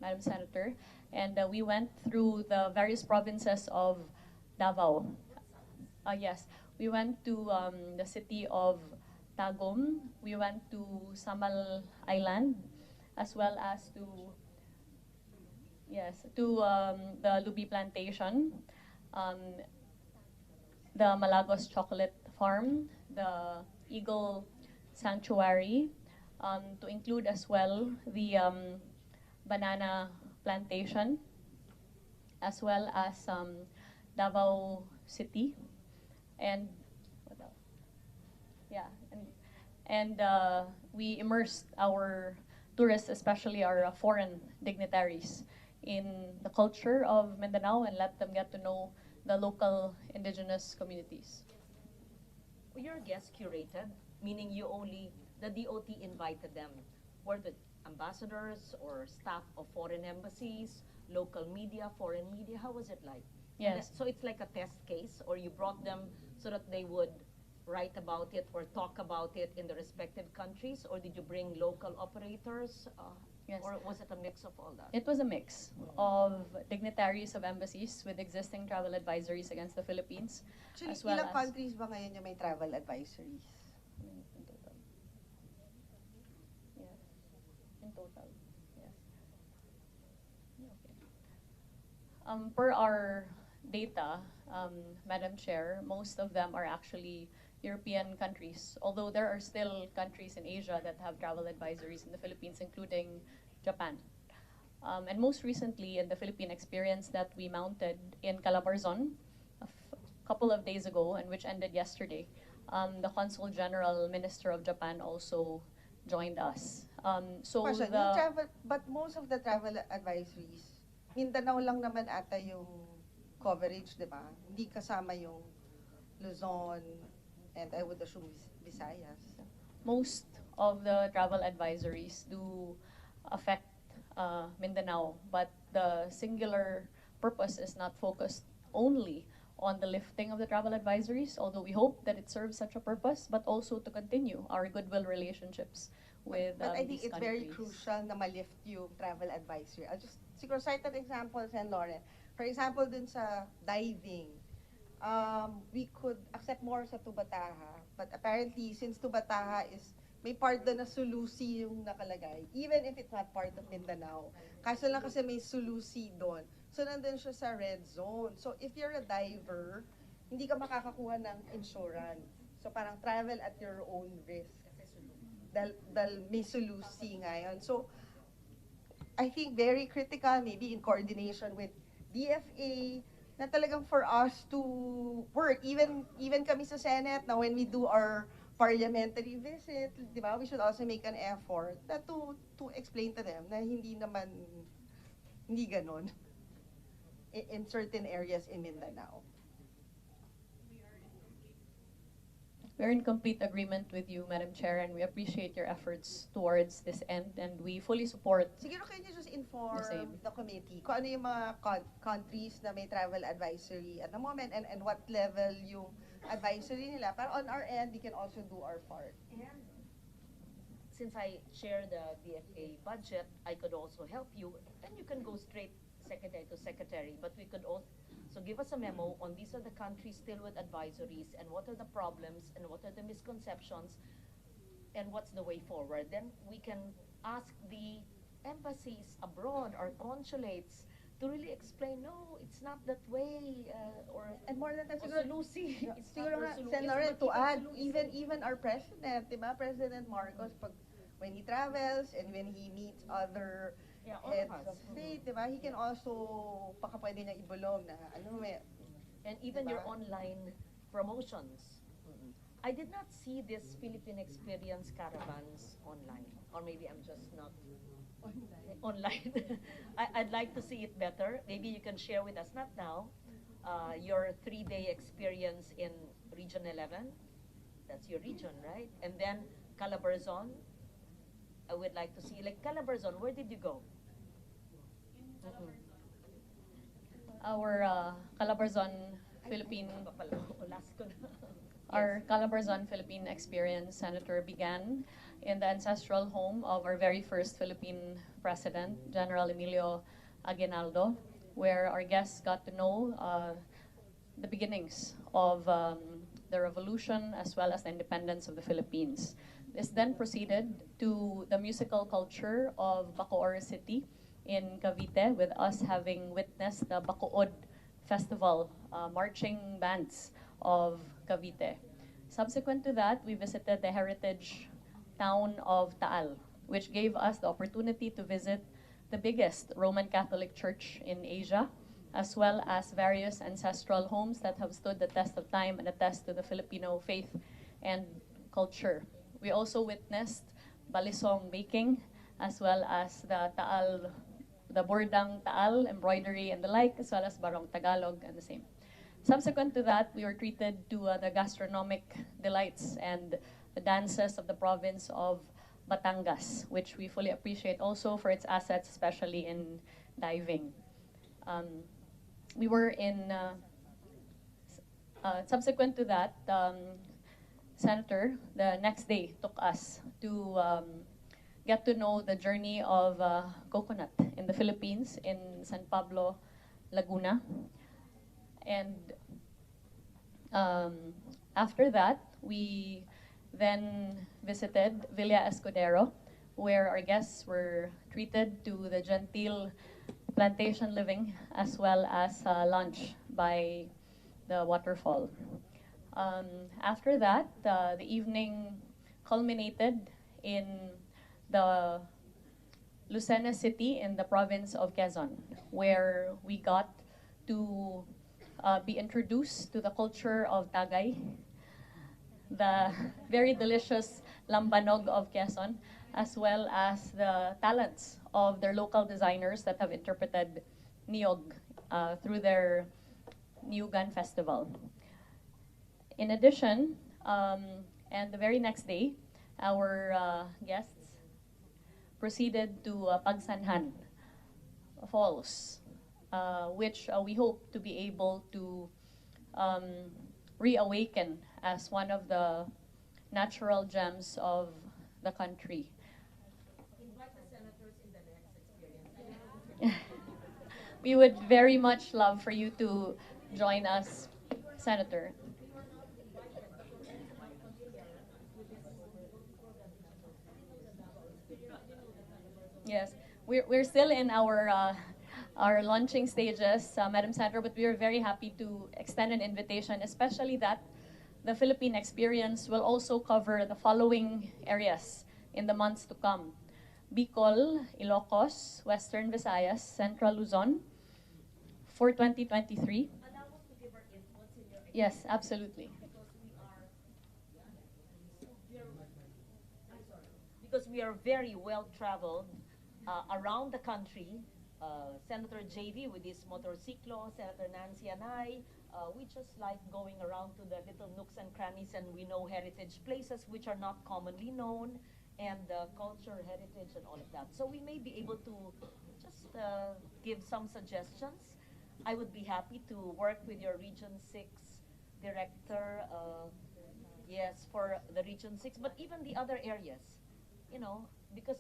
Madam Senator, and we went through the various provinces of Davao. Yes, we went to the city of Tagum, we went to Samal Island, as well as to the Lubi Plantation, the Malagos Chocolate Farm, the Eagle Sanctuary, to include as well the banana plantation, as well as Davao City, and what else? Yeah, and we immersed our tourists, especially our foreign dignitaries, in the culture of Mindanao and let them get to know the local indigenous communities. Were your guests curated, meaning the DOT invited them? Were the ambassadors or staff of foreign embassies, local media, foreign media? How was it like? Yes. So it's like a test case, or you brought them so that they would write about it or talk about it in the respective countries, or did you bring local operators? Yes. Or was it a mix of all that? It was a mix of dignitaries of embassies with existing travel advisories against the Philippines, Actually, as well ilang as countries ba ngayon yung may travel advisories? in total. Yes. In total. Yes. Okay. Per our data, Madam Chair, most of them are actually European countries, although there are still countries in Asia that have travel advisories in the Philippines, including Japan. And most recently, in the Philippine experience that we mounted in Calabarzon a couple of days ago, and which ended yesterday, the Consul General Minister of Japan also joined us. Question, but most of the travel advisories, Mindanao lang naman ata yung coverage, di ba? Hindi kasama yung Luzon, and I would assume Visayas. Most of the travel advisories do affect Mindanao, but the singular purpose is not focused only on the lifting of the travel advisories, although we hope that it serves such a purpose, but also to continue our goodwill relationships with But I think these it's countries. very crucial na malift yung travel advisory. I'll just siguro cite an example, Sen. Lauren. For example, dun sa diving, we could accept more sa Tubataha, but apparently, since Tubataha is, may part doon na Sulusi yung nakalagay, even if it's not part of Mindanao. Kaso lang kasi may Sulusi doon. So, nandun siya sa red zone. So, if you're a diver, hindi ka makakakuha ng insurance. So, parang travel at your own risk. Dahil may Sulusi ngayon. So, I think, very critical, maybe in coordination with DFA, na talagang for us to work, even kami sa Senate, na when we do our parliamentary visit, di ba, we should also make an effort na to explain to them na hindi ganon in certain areas in Mindanao. We're in complete agreement with you, Madam Chair, and we appreciate your efforts towards this end, and we fully support. Siguro can you just inform The same. the committee kung ano yung mga countries na may travel advisory at the moment, and what level yung advisory nila. Para on our end, we can also do our part. And since I share the DFA budget, I could also help you. Then you can go straight secretary to secretary. But we could also, so give us a memo on these are the countries still with advisories and what are the problems and what are the misconceptions and what's the way forward. Then we can ask the embassies abroad or consulates to really explain, no, it's not that way, And more than that, siguro, Lucy, it's not siguro nga, Lucy, Senator, but to even add, Lucy. even our president, di ba, President Marcos, when he travels and when he meets other all heads of of us. state, di ba, he can also, baka pwede niya ibulong na, And even diba? your online promotions. I did not see this Philippine Experience caravans online. Or maybe I'm just not online. I'd like to see it better. Maybe you can share with us, not now, your 3-day experience in Region 11. That's your region, right? And then Calabarzon. I would like to see, like Calabarzon, where did you go? Our Calabarzon Philippine Our Calabarzon Philippine experience, Senator, began in the ancestral home of our very first Philippine President, General Emilio Aguinaldo, where our guests got to know the beginnings of the revolution as well as the independence of the Philippines. This then proceeded to the musical culture of Bacoor City in Cavite, with us having witnessed the Bacood Festival, marching bands of Cavite. Subsequent to that, we visited the heritage town of Taal, which gave us the opportunity to visit the biggest Roman Catholic church in Asia, as well as various ancestral homes that have stood the test of time and attest to the Filipino faith and culture. We also witnessed balisong baking, as well as the Taal, the Bordang Taal embroidery and the like, as well as Barong Tagalog and the same. Subsequent to that, we were treated to the gastronomic delights and the dances of the province of Batangas, which we fully appreciate also for its assets, especially in diving. We were in, subsequent to that, Senator, the next day took us to get to know the journey of coconut in the Philippines, in San Pablo, Laguna. And after that, we then visited Villa Escudero, where our guests were treated to the genteel plantation living as well as lunch by the waterfall. After that, the evening culminated in the Lucena City in the province of Quezon, where we got to be introduced to the culture of Tagay, the very delicious lambanog of Quezon, as well as the talents of their local designers that have interpreted niyog through their Niyugan Festival. In addition, and the very next day, our guests proceeded to Pagsanhan Falls, which we hope to be able to reawaken as one of the natural gems of the country. Invite the senators in the next experience. We would very much love for you to join us, Senator. Yes, we're still in our launching stages, Madam Senator, but we are very happy to extend an invitation, especially that the Philippine experience will also cover the following areas in the months to come. Bicol, Ilocos, Western Visayas, Central Luzon for 2023. Yes, absolutely. Because we are very well traveled around the country. Senator JV with his motorcyclo, Senator Nancy and I, we just like going around to the little nooks and crannies, and we know heritage places which are not commonly known, and culture, heritage, and all of that. So we may be able to just give some suggestions. I would be happy to work with your Region 6 director, yes, for the Region 6, but even the other areas, you know, because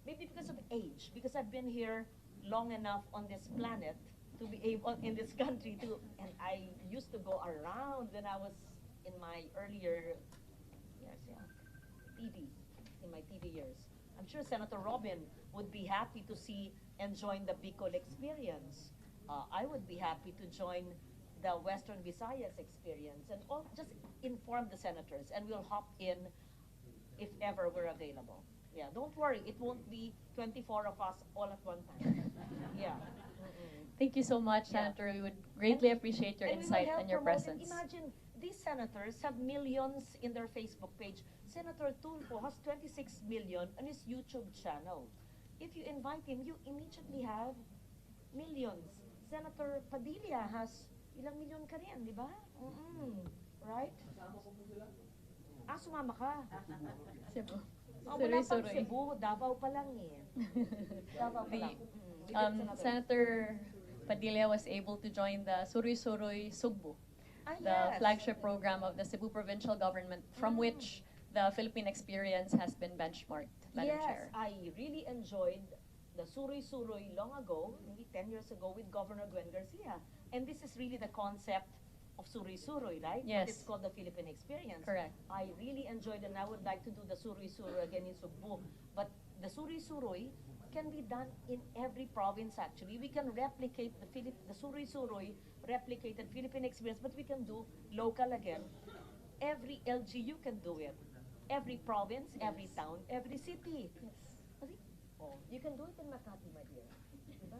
maybe because of age, because I've been here long enough on this planet to be able in this country to, and I used to go around when I was in my earlier years, yeah, TV, in my TV years. I'm sure Senator Robin would be happy to see and join the Bicol experience. I would be happy to join the Western Visayas experience, and all, just inform the senators, and we'll hop in if ever we're available. Yeah, don't worry, it won't be 24 of us all at one time. Yeah. Thank you so much, Yeah. Senator. We would greatly appreciate your And we will insight help and your promote it. presence. Imagine, these senators have millions in their Facebook page. Senator Tulfo has 26 million on his YouTube channel. If you invite him, you immediately have millions. Senator Padilla has ilang milyon ka rin, di ba? Right? Sumama ka. Cebu. Wala pang Suroy-suroy. Cebu, Davao pa lang eh. Davao pa lang. Senator Padilla was able to join the Suroy-suroy Sugbo, the yes. flagship program of the Cebu provincial government, from which the Philippine experience has been benchmarked, Madam Yes, Chair. I really enjoyed the Suroy-suroy long ago, maybe 10 years ago, with Governor Gwen Garcia. And this is really the concept of Suroy-suroy, right? Yes. It's called the Philippine experience. Correct. I really enjoyed, and I would like to do the Suroy-suroy again in Sugbo. But the Suroy-suroy can be done in every province, actually. We can replicate the Suroy-suroy replicated Philippine experience, but we can do local again. Every LGU can do it. Every province, every town, every city. Yes. Oh, you can do it in Makati, my dear. Diba?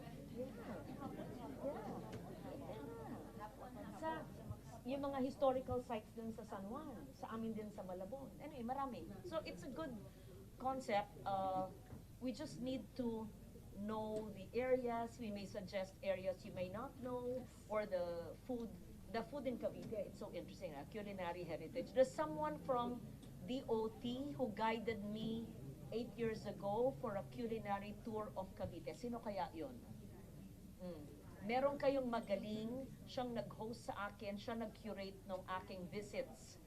Sa, yung mga historical sites din sa San Juan, sa amin din sa Malabon. Anyway, marami. So it's a good concept. We just need to know the areas. We may suggest areas you may not know, or the food in Cavite. It's so interesting, culinary heritage. There's someone from DOT who guided me 8 years ago for a culinary tour of Cavite. Sino kaya yun? Meron kayong magaling, siyang nag-host sa akin, siya nag-curate ng aking visits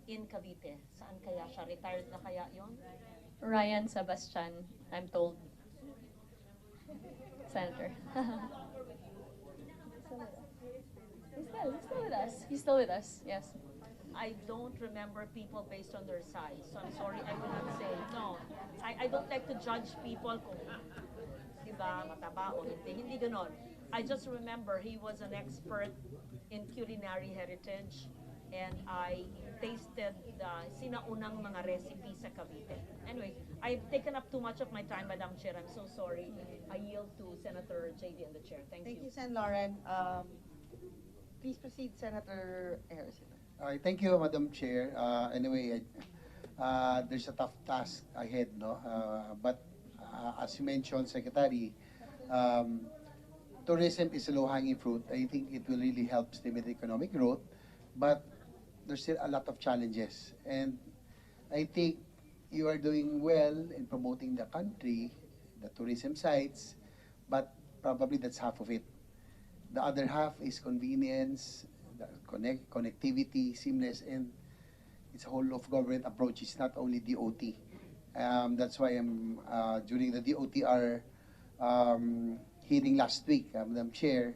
in Cavite. Saan kaya siya? Retired na kaya yun? Ryan Sebastian, I'm told. Senator. He's still with us. He's still with us, yes. I don't remember people based on their size. So I'm sorry, I will not say. No, I don't like to judge people kung, diba, mataba o hindi. Hindi ganon. I just remember he was an expert in culinary heritage, and I tasted the sinaunang mga recipes sa Cavite. Anyway, I've taken up too much of my time, Madam Chair. I'm so sorry. I yield to Senator JV and the Chair. Thank you. Thank you, Sen. Lauren. Please proceed, Senator Harrison. Thank you, Madam Chair. Anyway, there's a tough task ahead, no? But as you mentioned, Secretary, tourism is a low-hanging fruit. I think it will really help stimulate economic growth, but there's still a lot of challenges. And I think you are doing well in promoting the country, the tourism sites, but probably that's half of it. The other half is convenience, the connectivity, seamless, and it's a whole of government approach. It's not only DOT. That's why I'm during the DOTR hearing last week, Madam Chair.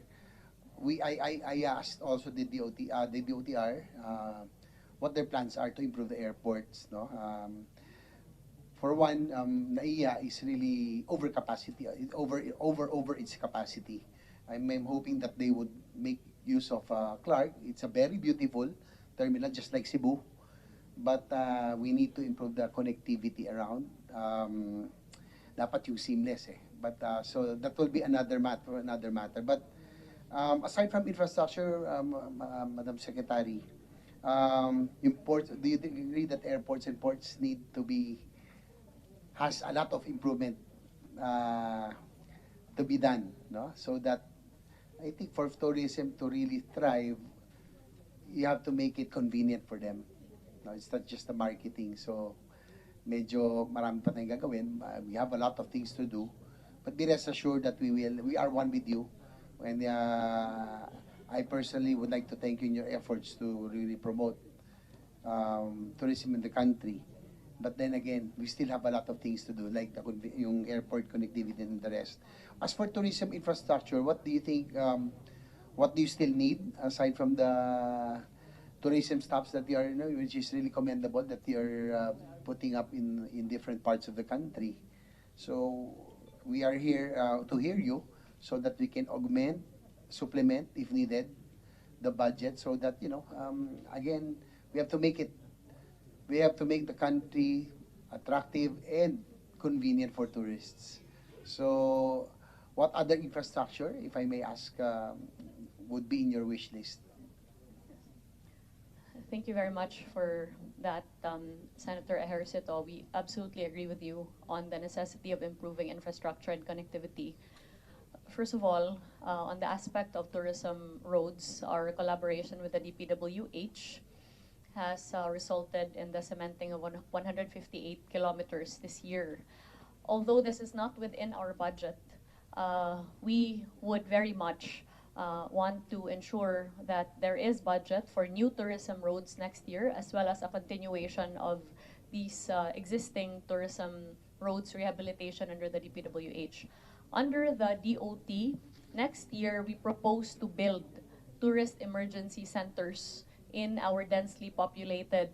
I asked also the DOTR what their plans are to improve the airports. No, for one, NAIA is really over capacity, over its capacity. I'm hoping that they would make use of Clark. It's a very beautiful terminal, just like Cebu, but we need to improve the connectivity around. dapat yung seamless eh. But so that will be another matter. But aside from infrastructure, Madam Secretary, imports, do you agree that airports and ports need to be, has a lot of improvement to be done, no? So that I think for tourism to really thrive, you have to make it convenient for them. No, it's not just the marketing. So medyo marami pa tayong gagawin. We have a lot of things to do. But be rest assured that we are one with you. And I personally would like to thank you in your efforts to really promote tourism in the country. But then again, we still have a lot of things to do, like yung airport connectivity and the rest. As for tourism infrastructure, what do you think, what do you still need aside from the tourism stops that you are, which is really commendable that you are putting up in different parts of the country? So we are here to hear you so that we can augment, supplement if needed, the budget so that, again, we have to make the country attractive and convenient for tourists. So what other infrastructure, if I may ask, would be in your wish list? Thank you very much for that, Senator Ejercito. We absolutely agree with you on the necessity of improving infrastructure and connectivity. First of all, on the aspect of tourism roads, our collaboration with the DPWH has resulted in the cementing of 158 kilometers this year. Although this is not within our budget, we would very much want to ensure that there is budget for new tourism roads next year, as well as a continuation of these existing tourism roads rehabilitation under the DPWH. Under the DOT, next year we propose to build tourist emergency centers in our densely populated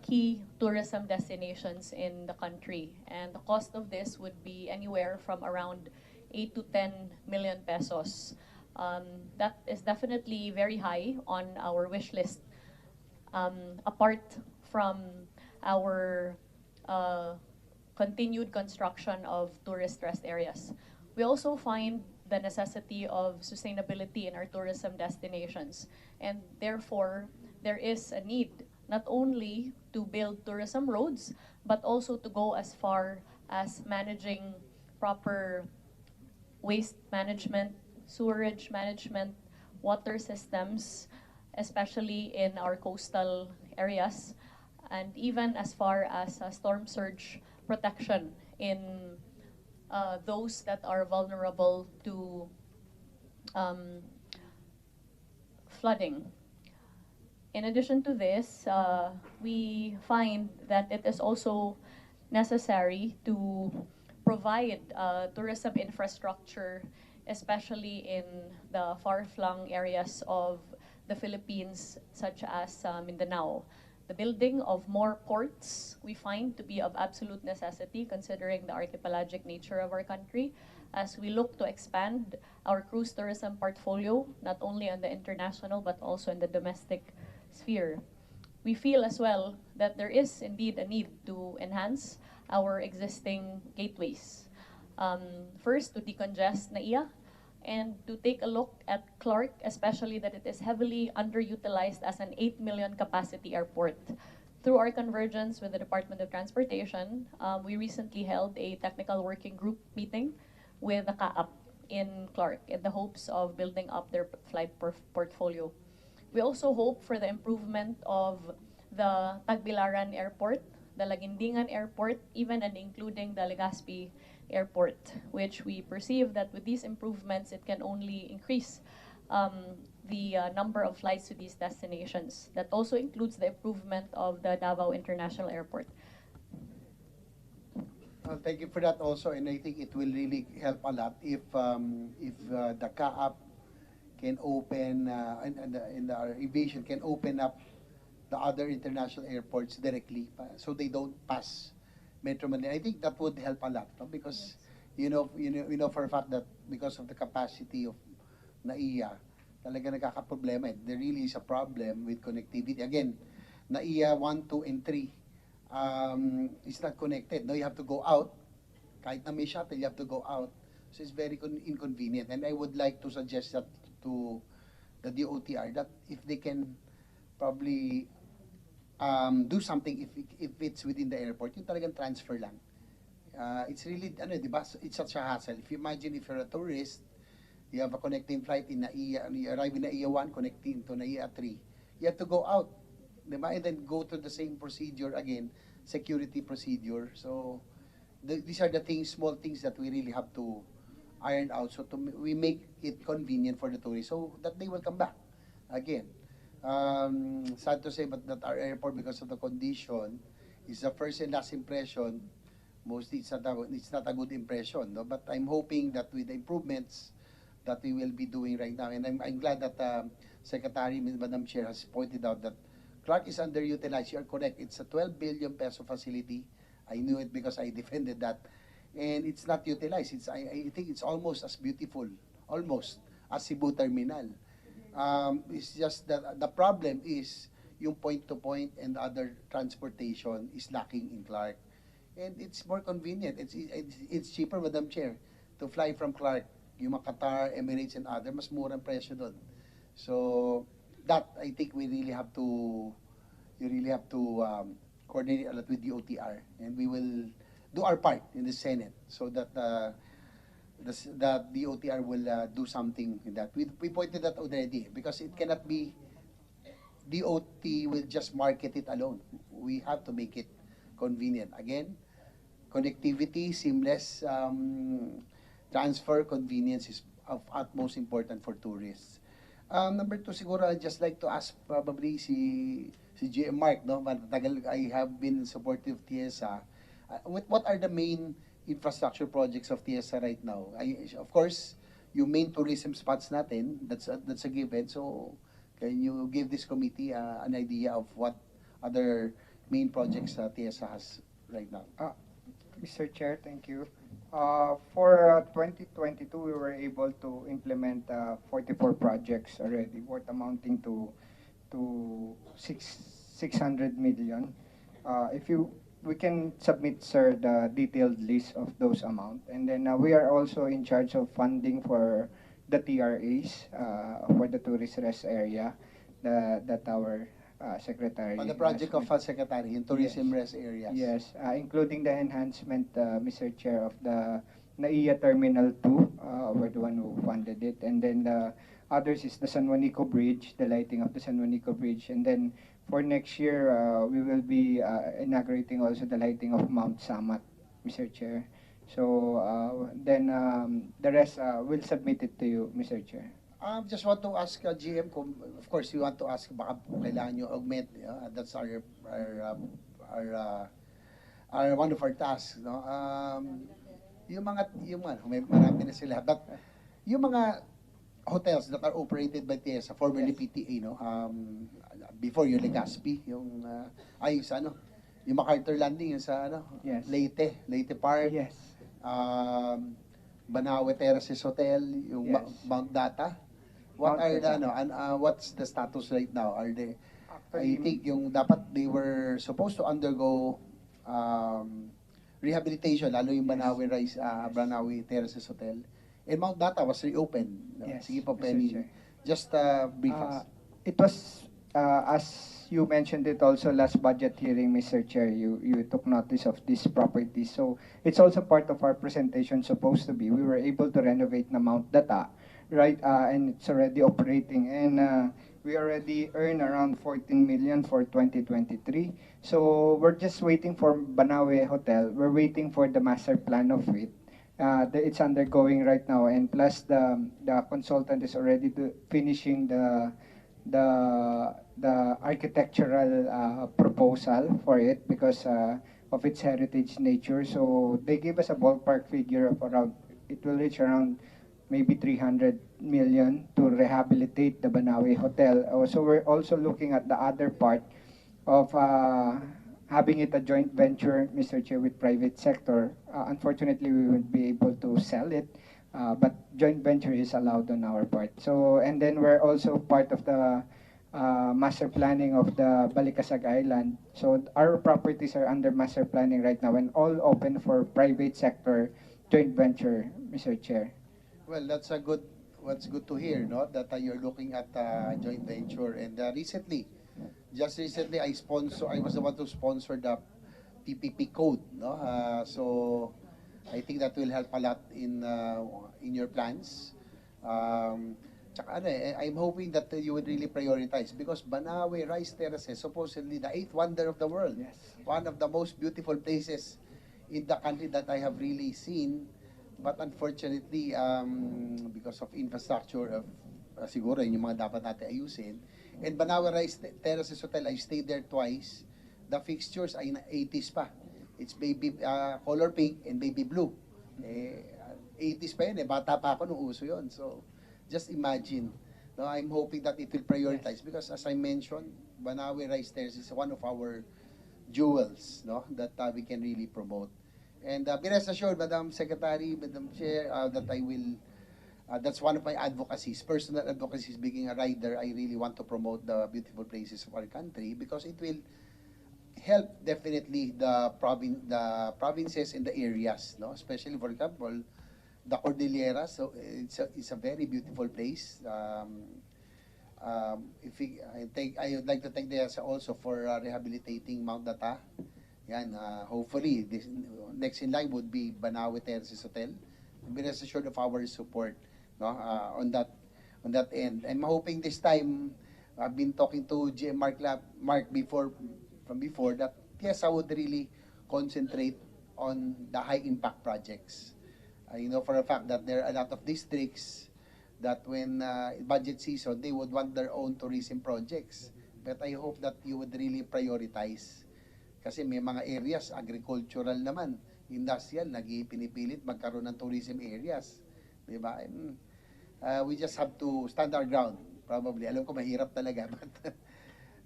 key tourism destinations in the country. And the cost of this would be anywhere from around 8 to 10 million pesos. That is definitely very high on our wish list, apart from our continued construction of tourist rest areas. We also find the necessity of sustainability in our tourism destinations, and therefore there is a need not only to build tourism roads, but also to go as far as managing proper waste management, sewerage management, water systems, especially in our coastal areas, and even as far as storm surge protection in those that are vulnerable to flooding. In addition to this, we find that it is also necessary to provide tourism infrastructure, especially in the far-flung areas of the Philippines, such as Mindanao. The building of more ports we find to be of absolute necessity considering the archipelagic nature of our country as we look to expand our cruise tourism portfolio, not only on the international but also in the domestic sphere. We feel as well that there is indeed a need to enhance our existing gateways. First, to decongest NAIA, and to take a look at Clark, especially that it is heavily underutilized as an 8 million capacity airport. Through our convergence with the Department of Transportation, we recently held a technical working group meeting with the CAAP in Clark in the hopes of building up their flight portfolio. We also hope for the improvement of the Tagbilaran Airport, the Laguindingan Airport, even and including the Legazpi Airport, which we perceive that with these improvements, it can only increase the number of flights to these destinations. That also includes the improvement of the Davao International Airport. Thank you for that also, and I think it will really help a lot if the CAAP can open and the aviation can open up the other international airports directly, so they don't pass Metro Manila. I think that would help a lot, no? Because you know for a fact that because of the capacity of NAIA, talaga nagkakaproblema. There really is a problem with connectivity. Again, NAIA 1, 2, and 3 is not connected. No, you have to go out kahit na may shuttle, you have to go out. So it's very inconvenient. And I would like to suggest that to the DOTR that if they can probably do something if it's within the airport, yung talagang transfer lang. It's really, ano, di ba? It's such a hassle. If you imagine if you're a tourist, you have a connecting flight in NAIA, and you arrive in NAIA 1, connecting to NAIA 3. You have to go out, di ba? And then go to the same procedure again, security procedure. So, these are the things, small things that we really have to iron out. So, we make it convenient for the tourists so that they will come back again. Sad to say, but that our airport, because of the condition, is the first and last impression. Mostly, it's not a good impression, no? But I'm hoping that with the improvements that we will be doing right now, and I'm glad that Secretary, Madam Chair, has pointed out that Clark is underutilized. You are correct. It's a 12 billion peso facility. I knew it because I defended that, and it's not utilized. I think it's almost as beautiful, almost as Cebu Terminal. It's just that the problem is yung point-to-point and other transportation is lacking in Clark. And it's more convenient. It's cheaper, Madam Chair, to fly from Clark, yung mga Qatar, Emirates, and other, mas murang presyo doon. So that I think you really have to coordinate a lot with the OTR, and we will do our part in the Senate so that the OTR will do something in that. We pointed that already because it cannot be DOT will just market it alone. We have to make it convenient. Again, connectivity, seamless transfer, convenience is of utmost important for tourists. Number two, siguro I'd just like to ask probably si GM Mark, no? Matagal I have been supportive of TIESA. What are the main infrastructure projects of TIESA right now? Of course, yung main tourism spots natin, that's a given. So, can you give this committee an idea of what other main projects TIESA has right now? Mr. Chair, thank you. For 2022, we were able to implement 44 projects already, worth amounting to 600 million. We can submit, sir, the detailed list of those amounts. And then we are also in charge of funding for the TRAs, for the tourist rest area that our secretary. On the project of secretary in tourism rest areas. Yes, including the enhancement, Mr. Chair, of the NAIA Terminal 2, we're the one who funded it. And then the others is the San Juanico Bridge, the lighting of the San Juanico Bridge. And then for next year, we will be inaugurating also the lighting of Mount Samat, Mr. Chair. So then the rest, we'll submit it to you, Mr. Chair. Just want to ask GM, of course, we want to ask baka kailangan nyo augment. That's our one of our tasks. No? Yung marami na sila. But yung mga hotels that are operated by TIESA, formerly PTA, no? Before yung Legazpi, yung yung MacArthur Landing, yung sa Leyte Park. Yes. Banawe Terraces Hotel, yung Mount Data. What's the status right now? Are they? I think yung dapat they were supposed to undergo rehabilitation, lalo yung Banawe Terraces Hotel. And Mount Data was reopened. Yes, Sige po, Mr. Penny. Chair. Just brief us. It was, as you mentioned it also last budget hearing, Mr. Chair, you took notice of this property. So it's also part of our presentation supposed to be. We were able to renovate na Mount Data, right? And it's already operating. And we already earned around 14 million for 2023. So we're just waiting for Banawe Hotel. We're waiting for the master plan of it. It's undergoing right now, and plus the consultant is already finishing the architectural proposal for it because of its heritage nature. So they gave us a ballpark figure of around, it will reach around maybe 300 million to rehabilitate the Banawe Hotel. So we're also looking at the other part of having it a joint venture, Mr. Chair, with private sector. Unfortunately, we won't be able to sell it, but joint venture is allowed on our part. So, and then we're also part of the master planning of the Balikasag Island. So our properties are under master planning right now and all open for private sector joint venture, Mr. Chair. Well, what's good to hear, no? That you're looking at joint venture. And just recently, I was the one to sponsor the PPP code, no? So I think that will help a lot in your plans. Tsaka I'm hoping that you would really prioritize because Banawe Rice Terraces, supposedly the eighth wonder of the world. Yes. One of the most beautiful places in the country that I have really seen. But unfortunately, because of infrastructure, siguro yun yung mga dapat natin ayusin. And Banawe Rice Terraces Hotel, I stayed there twice. The fixtures ay 80s pa. It's baby color pink and baby blue. 80s pa yun bata pa ako nung uso yun. So, just imagine. No, I'm hoping that it will prioritize because as I mentioned, Banawe Rice Terrace is one of our jewels, no, that we can really promote. And be rest assured, Madam Secretary, Madam Chair, that I will, that's one of my advocacies, personal advocacies. Being a rider, I really want to promote the beautiful places of our country because it will help definitely the provinces and the areas, no? Especially, for example, the Cordillera. So it's a very beautiful place. I would like to thank the also for rehabilitating Mount Data. Yan, hopefully, this next in line would be Banawe Terraces Hotel. Be rest assured of our support, no, on that end. I'm hoping this time, I've been talking to GM Mark before that, yes, I would really concentrate on the high impact projects. You know for a fact that there are a lot of districts that when budget season, they would want their own tourism projects. But I hope that you would really prioritize. Kasi may mga areas, agricultural naman, industrial, pinipilit magkaroon ng tourism areas. Diba? And, we just have to stand our ground, probably. Alam ko mahirap talaga, but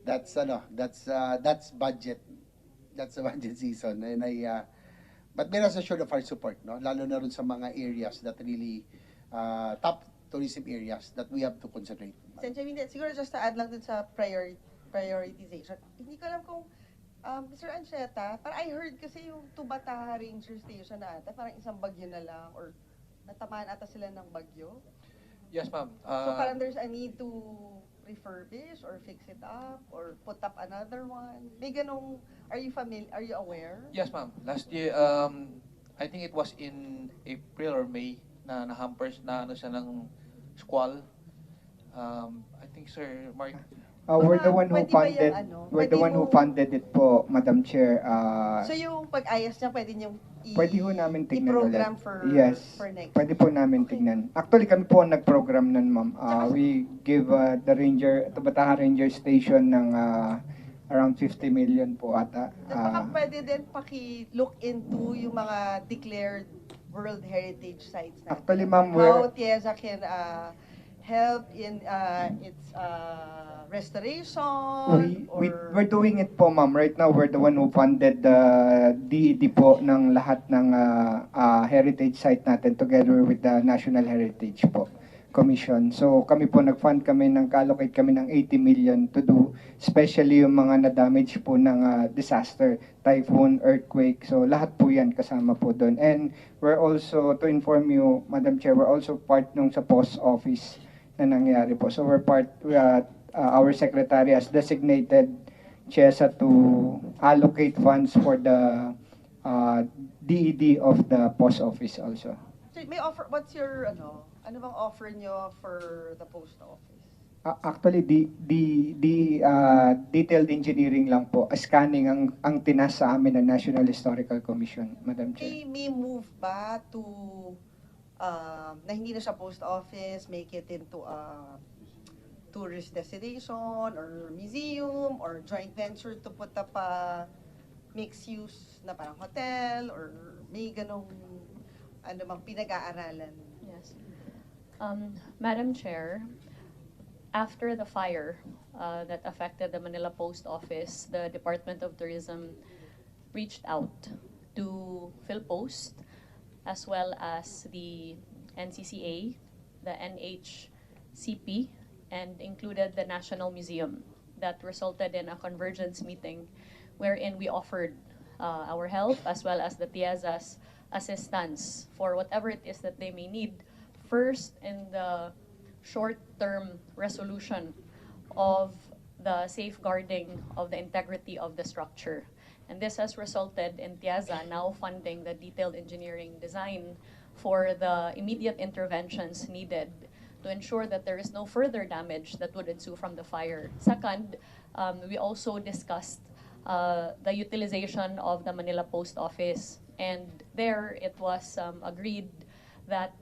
that's budget. That's the budget season. And but be rest assured of our support, no? Lalo na rin sa mga areas that really, top tourism areas that we have to concentrate. Siguro just to add lang din sa prioritization. Hindi ko alam kung Mr. Ancheta, parang I heard kasi yung Tubataha Ranger Station na ata, parang isang bagyo na lang or natamaan ata sila ng bagyo. Yes, ma'am. So parang there's a need to refurbish or fix it up or put up another one. May ganong, are you aware? Yes, ma'am. Last year, I think it was in April or May na nahampers na ano siya ng squall. I think Sir Mark. We're the one who funded. We're the one who funded it po, Madam Chair. So yung pag-ayos niya, pwede niyong pwede ho namin tignan i-program ulit. For next. Pwede po namin tignan. Actually, kami po ang nag-program nun, ma'am. We give the Tubataha Ranger Station ng around 50 million po ata. Baka pwede din paki-look into yung mga declared World Heritage Sites natin. Actually, ma'am, how TIEZA can help in its restoration? We're doing it po, ma'am. Right now, we're the one who funded the DED po ng lahat ng heritage site natin together with the National Heritage po Commission. So kami po nag-fund kami allocate kami ng 80 million to do, especially yung mga na-damage po ng disaster, typhoon, earthquake. So lahat po yan kasama po doon. And we're also, to inform you, Madam Chair, we're also part nung sa post office na nangyari po. So we're our secretary has designated CHESA to allocate funds for the DED of the post office also. So may offer, what's your ano bang offer nyo for the post office? Actually, detailed engineering lang po. Scanning ang tinas sa amin ng National Historical Commission, Madam Chair. May move ba to na hindi na siya post office, make it into a tourist destination or museum or joint venture to put up a mixed use na parang hotel or may ganong ano bang pinag-aaralan? Yes. Madam Chair, after the fire that affected the Manila Post Office, the Department of Tourism reached out to PhilPost as well as the NCCA, the NHCP, and included the National Museum. That resulted in a convergence meeting wherein we offered our help as well as the TIEZA's assistance for whatever it is that they may need. First, in the short-term resolution of the safeguarding of the integrity of the structure. And this has resulted in TIEZA now funding the detailed engineering design for the immediate interventions needed to ensure that there is no further damage that would ensue from the fire. Second, we also discussed the utilization of the Manila Post Office. And there it was agreed that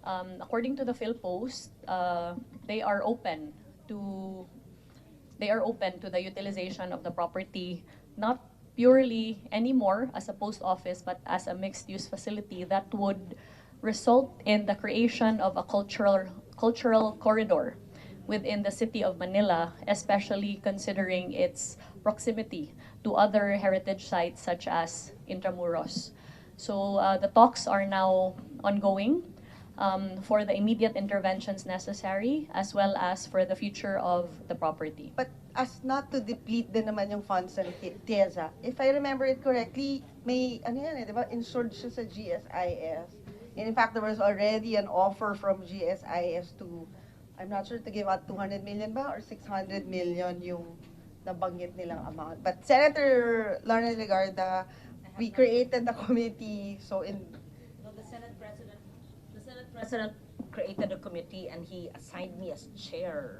according to the PhilPost, they are open to the utilization of the property, not purely anymore as a post office, but as a mixed-use facility that would result in the creation of a cultural corridor within the city of Manila, especially considering its proximity to other heritage sites such as Intramuros. So the talks are now ongoing for the immediate interventions necessary as well as for the future of the property. But as not to deplete din naman yung funds ng TIEZA, if I remember it correctly, may, ano yan eh, di ba, insured siya sa GSIS. And in fact, there was already an offer from GSIS to, I'm not sure, to give out 200 million ba or 600 million yung nabanggit nilang amount. But Senator Lauren Legarda, we created the committee, so in... No, the Senate President created a committee and he assigned me as chair.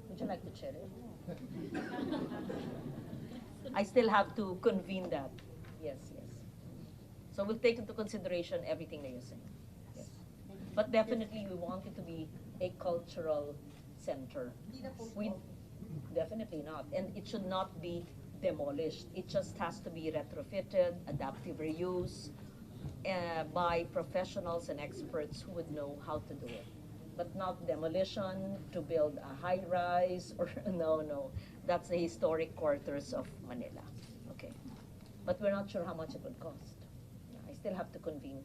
Would you like to chair it? I still have to convene that. Yes, yes. So we'll take into consideration everything that you're saying. Yes. But definitely we want it to be a cultural center. We definitely not. And it should not be demolished. It just has to be retrofitted, adaptive reuse, by professionals and experts who would know how to do it. But not demolition to build a high-rise or no. That's the historic quarters of Manila. Okay. But we're not sure how much it would cost. I still have to convene.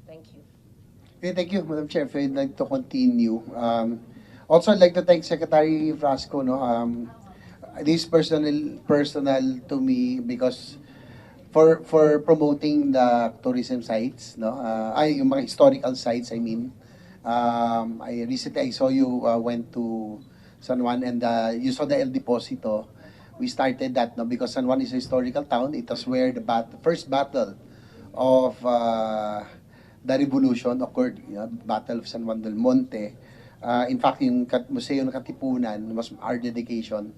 Thank you. Okay, thank you, Madam Chair. If I'd like to continue. Also, I'd like to thank Secretary Frasco. No, this is personal to me because for promoting the tourism sites, no, yung mga historical sites, I mean. I recently saw you went to San Juan and you saw the El Deposito. We started that, no, because San Juan is a historical town. It was where the first battle of the revolution occurred, Battle of San Juan del Monte. In fact, yung Museo ng Katipunan was our dedication.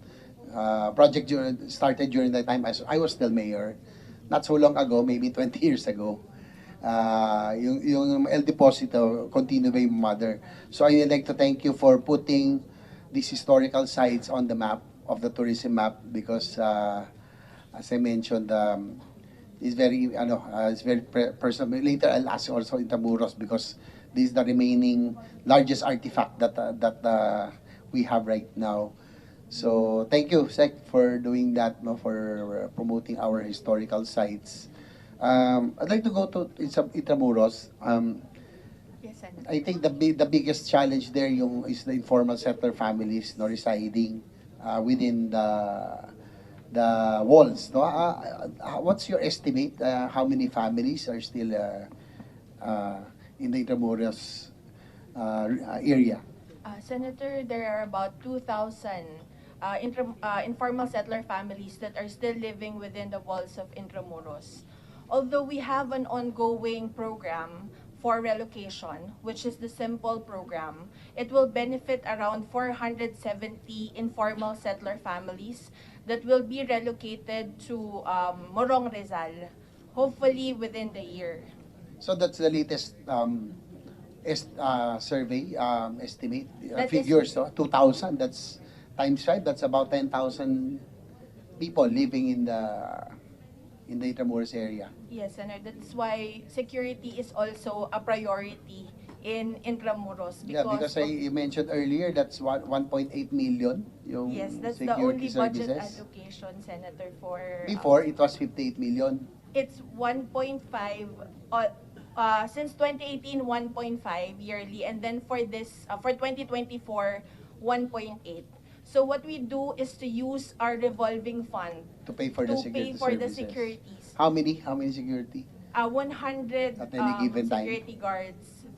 Project started during the time I was still mayor. Not so long ago, maybe 20 years ago. Yung El Deposito, continue by mother. So I'd like to thank you for putting these historical sites on the map, of the tourism map, because as I mentioned, it's very personal. Later I'll ask also Intramuros because this is the remaining largest artifact that we have right now. So thank you, Sec, for doing that, no, for promoting our historical sites. I'd like to go to Intramuros. Yes, Senator. I think the biggest challenge there is the informal settler families, no, residing within the walls. No? What's your estimate? How many families are still in the Intramuros area? Senator, there are about 2,000 informal settler families that are still living within the walls of Intramuros. Although we have an ongoing program for relocation, which is the Simple program, it will benefit around 470 informal settler families that will be relocated to Morong Rizal, hopefully within the year. So that's the latest survey estimate That figures, no? 2,000. That's times 5. That's about 10,000 people living in the Intramuros area. Yes, Senator. That's why security is also a priority in Intramuros. Because you mentioned earlier that's 1.8 million yung yes, that's the security only budget services. allocation, Senator, for... Before, it was 58 million. It's 1.5, since 2018, 1.5 yearly. And then for this, for 2024, 1.8. So what we do is to use our revolving fund To pay for the security pay for the services. securities. How many? How many security? 100 At any given time? security guards,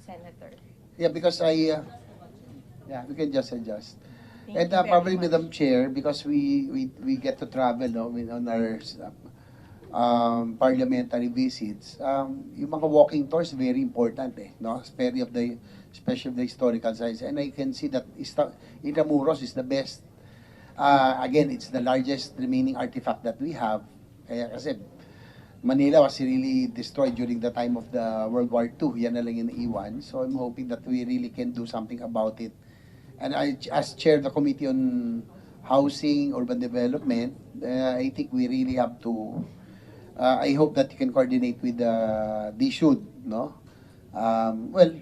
Senator. Yeah, because yeah, we can just adjust. Thank And you very probably, much. Madam Chair, because we get to travel, no, on our parliamentary visits, yung mga walking tours, very important, no? Especially of the historical sites. And I can see that Intramuros is the best. Again, it's the largest remaining artifact that we have. Kaya kasi Manila was really destroyed during the time of the World War II. Yan na lang yung naiwan. So I'm hoping that we really can do something about it. And as chair of the Committee on Housing, Urban Development, I think we really have to, I hope that you can coordinate with they should, no? Well,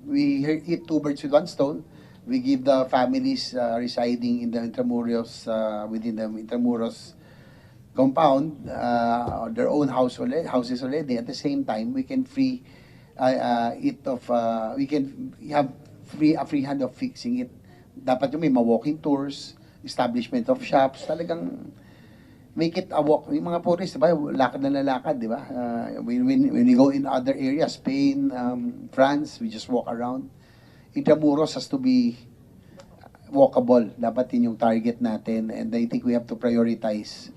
we hit two birds with one stone. We give the families residing in the Intramuros, within the Intramuros compound, their own houses already. At the same time, we can free we can have a free hand of fixing it. Dapat yung may walking tours, establishment of shops, talagang make it a walk. Yung mga tourists, diba, lakad na lalakad, di ba? When we go in other areas, Spain, France, we just walk around. Intramuros has to be walkable. Dapat yun yung target natin. And I think we have to prioritize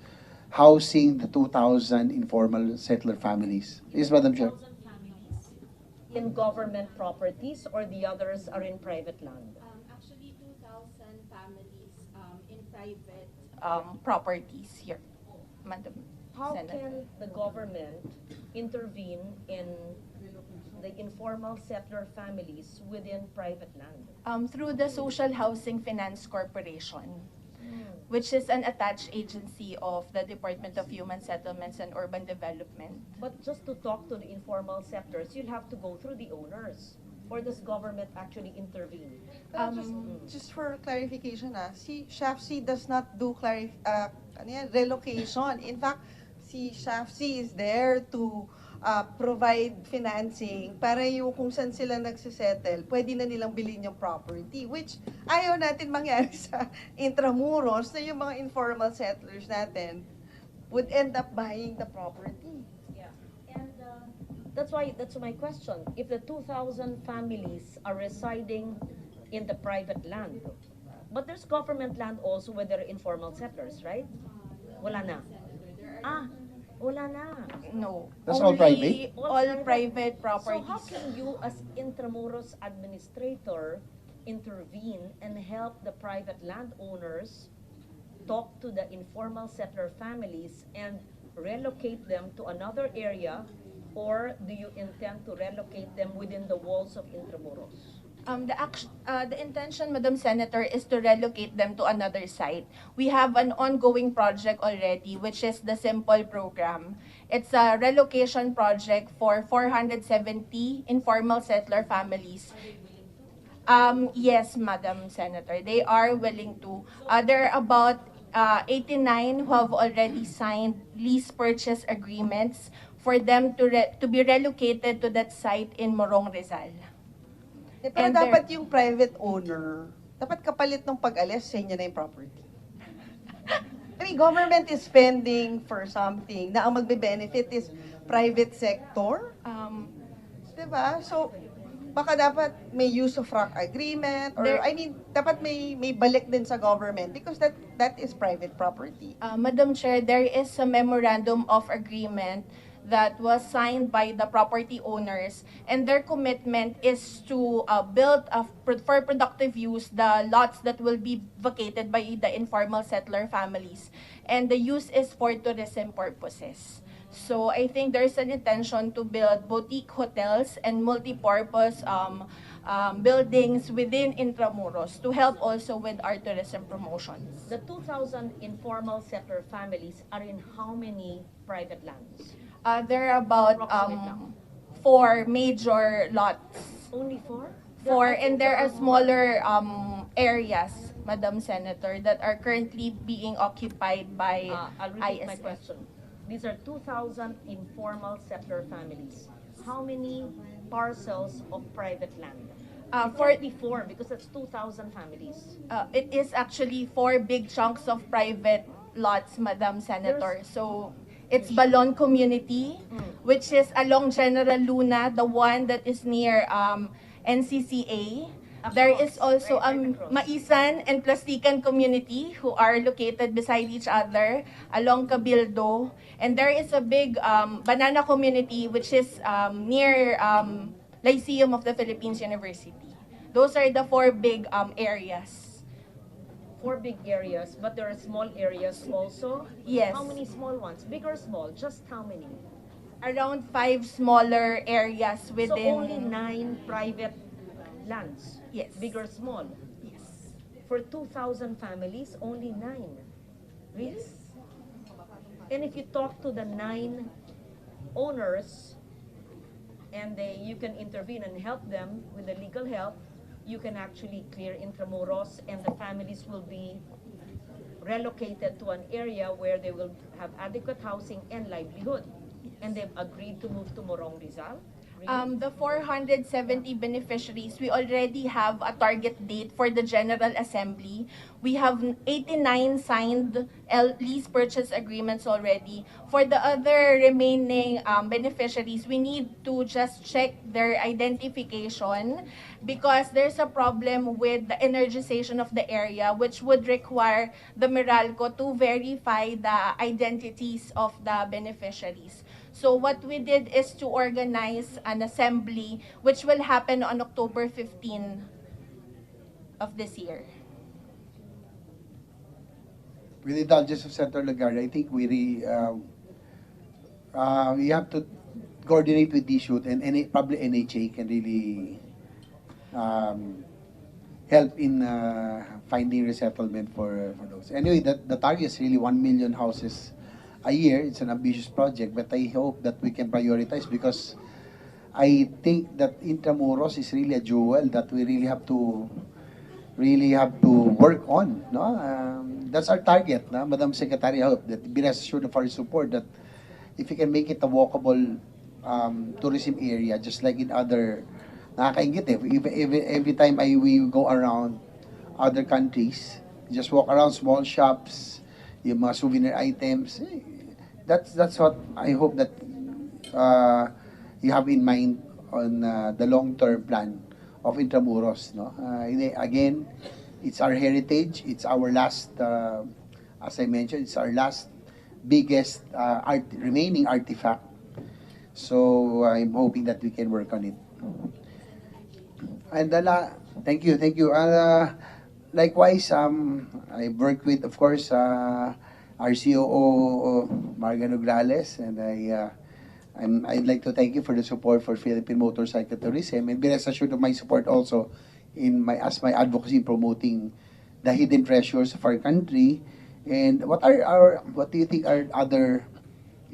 housing the 2,000 informal settler families. Yes, Madam Chair. In government properties or the others are in private land? Actually, 2,000 families in private properties here, Madam How Senator. can the government intervene in the informal settler families within private land? Through the Social Housing Finance Corporation, which is an attached agency of the Department of Human Settlements and Urban Development. But just to talk to the informal sectors, you'll have to go through the owners. Or does government actually intervene? Just for clarification, si SHAFC does not do relocation. In fact, si SHAFC is there to provide financing para yung kung saan sila nagsisettle, pwede na nilang bilhin yung property, which ayaw natin mangyari sa Intramuros na yung mga informal settlers natin would end up buying the property. Yeah. And that's my question. If the 2,000 families are residing in the private land, but there's government land also where there are informal settlers, right? Wala na. Wala na. No. That's all private? All private properties. So how can you as Intramuros administrator intervene and help the private landowners talk to the informal settler families and relocate them to another area, or do you intend to relocate them within the walls of Intramuros? The intention, Madam Senator, is to relocate them to another site. We have an ongoing project already, which is the Simple program. It's a relocation project for 470 informal settler families. Yes, Madam Senator, they are willing to. There are about 89 who have already signed lease purchase agreements for them to be relocated to that site in Morong, Rizal. Pero dapat yung private owner, dapat kapalit ng pag-alis, sa inyo na yung property. I mean, government is spending for something na ang magbe-benefit is private sector. Diba? So, baka dapat may use of rock agreement or, dapat may balik din sa government because that is private property. Madam Chair, there is a memorandum of agreement that was signed by the property owners, and their commitment is to build for productive use the lots that will be vacated by the informal settler families, and the use is for tourism purposes. So I think there's an intention to build boutique hotels and multi-purpose buildings within Intramuros to help also with our tourism promotions. The 2,000 informal settler families are in how many private lands? There are about 4 major lots. Only 4? 4, and there are smaller areas, Madam Senator, that are currently being occupied by I'll repeat my ISF. question. These are 2,000 informal settler families. How many parcels of private land? For 34, because that's 2,000 families. It is actually 4 big chunks of private lots, Madam Senator. So it's Balon Community, which is along General Luna, the one that is near NCCA. There is also Maisan and Plastican Community who are located beside each other along Cabildo. And there is a big banana community which is near Lyceum of the Philippines University. Those are the 4 big areas. 4 big areas, but there are small areas also? Yes. How many small ones? Big or small? Just how many? Around 5 smaller areas within... So only 9 private lands? Yes. Big or small? Yes. For 2,000 families, only 9? Really? Yes. And if you talk to the 9 owners, and you can intervene and help them with the legal help, you can actually clear Intramuros, and the families will be relocated to an area where they will have adequate housing and livelihood. And they've agreed to move to Morong Rizal? The 470 beneficiaries, we already have a target date for the General Assembly. We have 89 signed lease purchase agreements already. For the other remaining beneficiaries, we need to just check their identification because there's a problem with the energization of the area, which would require the Meralco to verify the identities of the beneficiaries. So what we did is to organize an assembly which will happen on October 15 of this year. With the indulgence of Senator Lagarde, I think we have to coordinate with DShoot, and probably NHA can really help in finding resettlement for those. Anyway, the target is really 1 million houses a year. It's an ambitious project, but I hope that we can prioritize because I think that Intramuros is really a jewel that we really have to work on. No, that's our target, no? Madam Secretary. I hope that be rest assured of our support that if we can make it a walkable tourism area, just like in other, nakakaingit every time we go around other countries, just walk around small shops, yung mga souvenir items. That's what I hope that you have in mind on the long-term plan of Intramuros. No? Again, it's our heritage. It's our last, as I mentioned, it's our last biggest remaining artifact. So I'm hoping that we can work on it. And thank you. Likewise, I worked with, of course, our COO, Marga Nograles, and I'd like to thank you for the support for Philippine motorcycle tourism, and be rest assured of my support also as my advocacy in promoting the hidden treasures of our country. And what do you think are other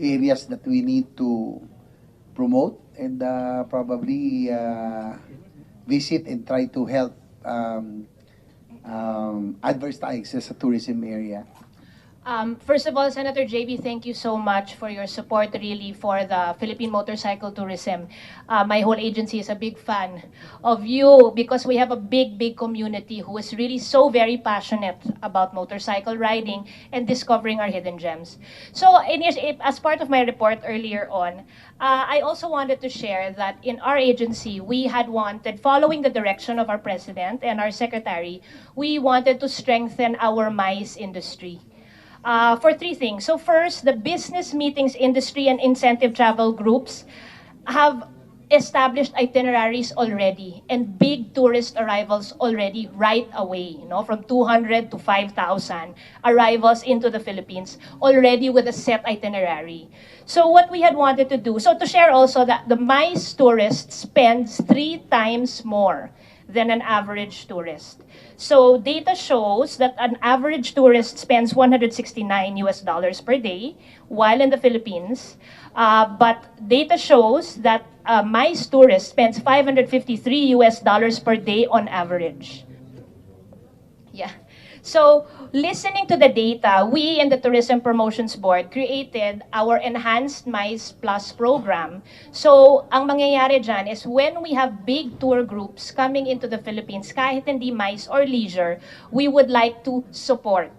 areas that we need to promote and probably visit and try to help advertise as a tourism area? First of all, Senator JB, thank you so much for your support really for the Philippine motorcycle tourism. My whole agency is a big fan of you because we have a big community who is really so very passionate about motorcycle riding and discovering our hidden gems. So as part of my report earlier on, I also wanted to share that in our agency, we had wanted, following the direction of our president and our secretary, we wanted to strengthen our MICE industry. For 3 things. So first, the business meetings industry and incentive travel groups have established itineraries already and big tourist arrivals already right away, from 200 to 5,000 arrivals into the Philippines already with a set itinerary. So what we had wanted to do, so to share also that the MICE tourist spends 3 times more than an average tourist. So data shows that an average tourist spends $169 per day while in the Philippines. But data shows that a MICE tourist spends $553 per day on average. Yeah. So, listening to the data, we in the Tourism Promotions Board created our Enhanced MICE Plus program. So, ang mangyayari dyan is when we have big tour groups coming into the Philippines, kahit hindi MICE or leisure, we would like to support.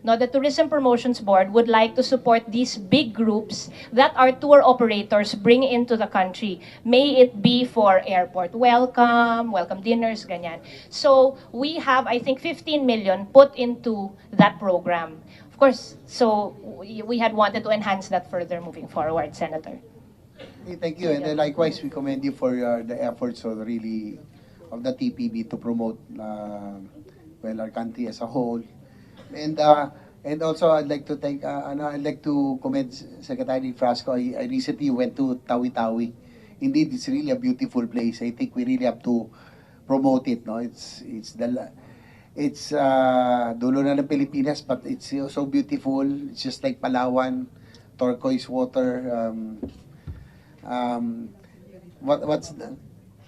No, the Tourism Promotions Board would like to support these big groups that our tour operators bring into the country. May it be for airport welcome dinners, ganyan. So we have, I think, 15 million put into that program. Of course, so we had wanted to enhance that further moving forward, Senator. Okay, thank you. And then likewise, we commend you for the efforts of really of the TPB to promote well, our country as a whole. And also I'd like to thank I'd like to commend Secretary Frasco. I recently went to Tawi-Tawi. Indeed, it's really a beautiful place. I think we really have to promote it. No, it's dulo na ng Pilipinas, but it's so beautiful. It's just like Palawan, turquoise water. What's the,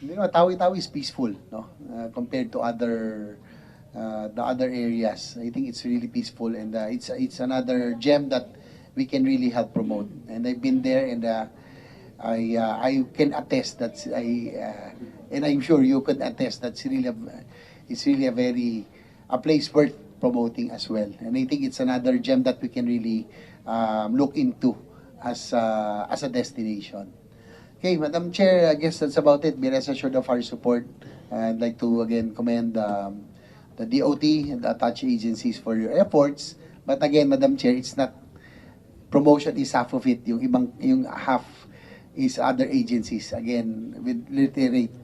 Tawi-Tawi is peaceful, no, compared to the other areas. I think it's really peaceful, and it's another gem that we can really help promote. And I've been there, and I can attest that and I'm sure you could attest that it's really a place worth promoting as well. And I think it's another gem that we can really look into as a destination. Okay, Madam Chair, I guess that's about it. Be rest assured of our support. I'd like to again commend the DOT and the attached agencies for your efforts. But again, Madam Chair, it's not, promotion is half of it. Yung half is other agencies. Again, with reiterate,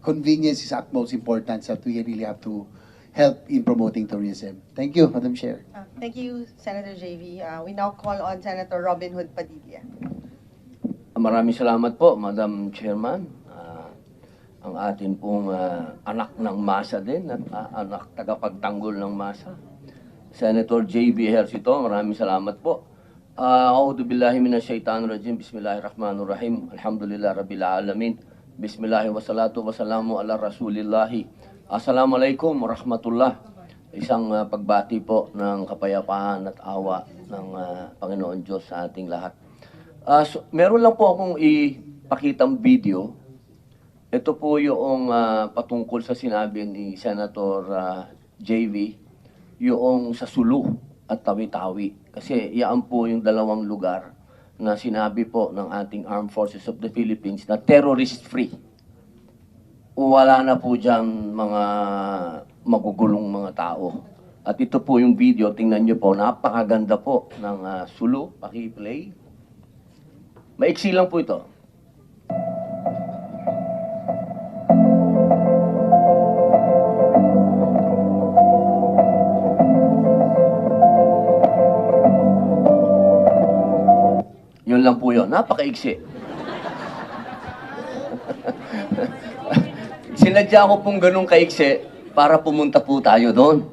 convenience is utmost importance that we really have to help in promoting tourism. Thank you, Madam Chair. Thank you, Senator JV. We now call on Senator Robin Hood Padilla. Maraming salamat po, Madam Chairman. Ang atin pong anak ng masa din at anak tagapagtanggol ng masa. Senator J.B. Ejercito, maraming salamat po. A'udhu billahi minash shaitanir rajim. Bismillahirrahmanirrahim. Alhamdulillah rabbil alamin. Bismillahi wassalatu wassalamu ala rasulillahi. Assalamualaikum warahmatullah. Isang pagbati po ng kapayapaan at awa ng Panginoon Diyos sa ating lahat. Meron lang po akong ipakitang video. Ito po yung patungkol sa sinabi ni Senator JV, yung sa Sulu at Tawi-Tawi. Kasi yan po yung dalawang lugar na sinabi po ng ating Armed Forces of the Philippines na terrorist-free. Wala na po dyan mga magugulong mga tao. At ito po yung video, tingnan nyo po, napakaganda po ng Sulu. Paki-play. Maiksi lang po ito. Yun lang po yun. Napakaiksi. Sinadya ko pong ganun kaiksi para pumunta po tayo doon.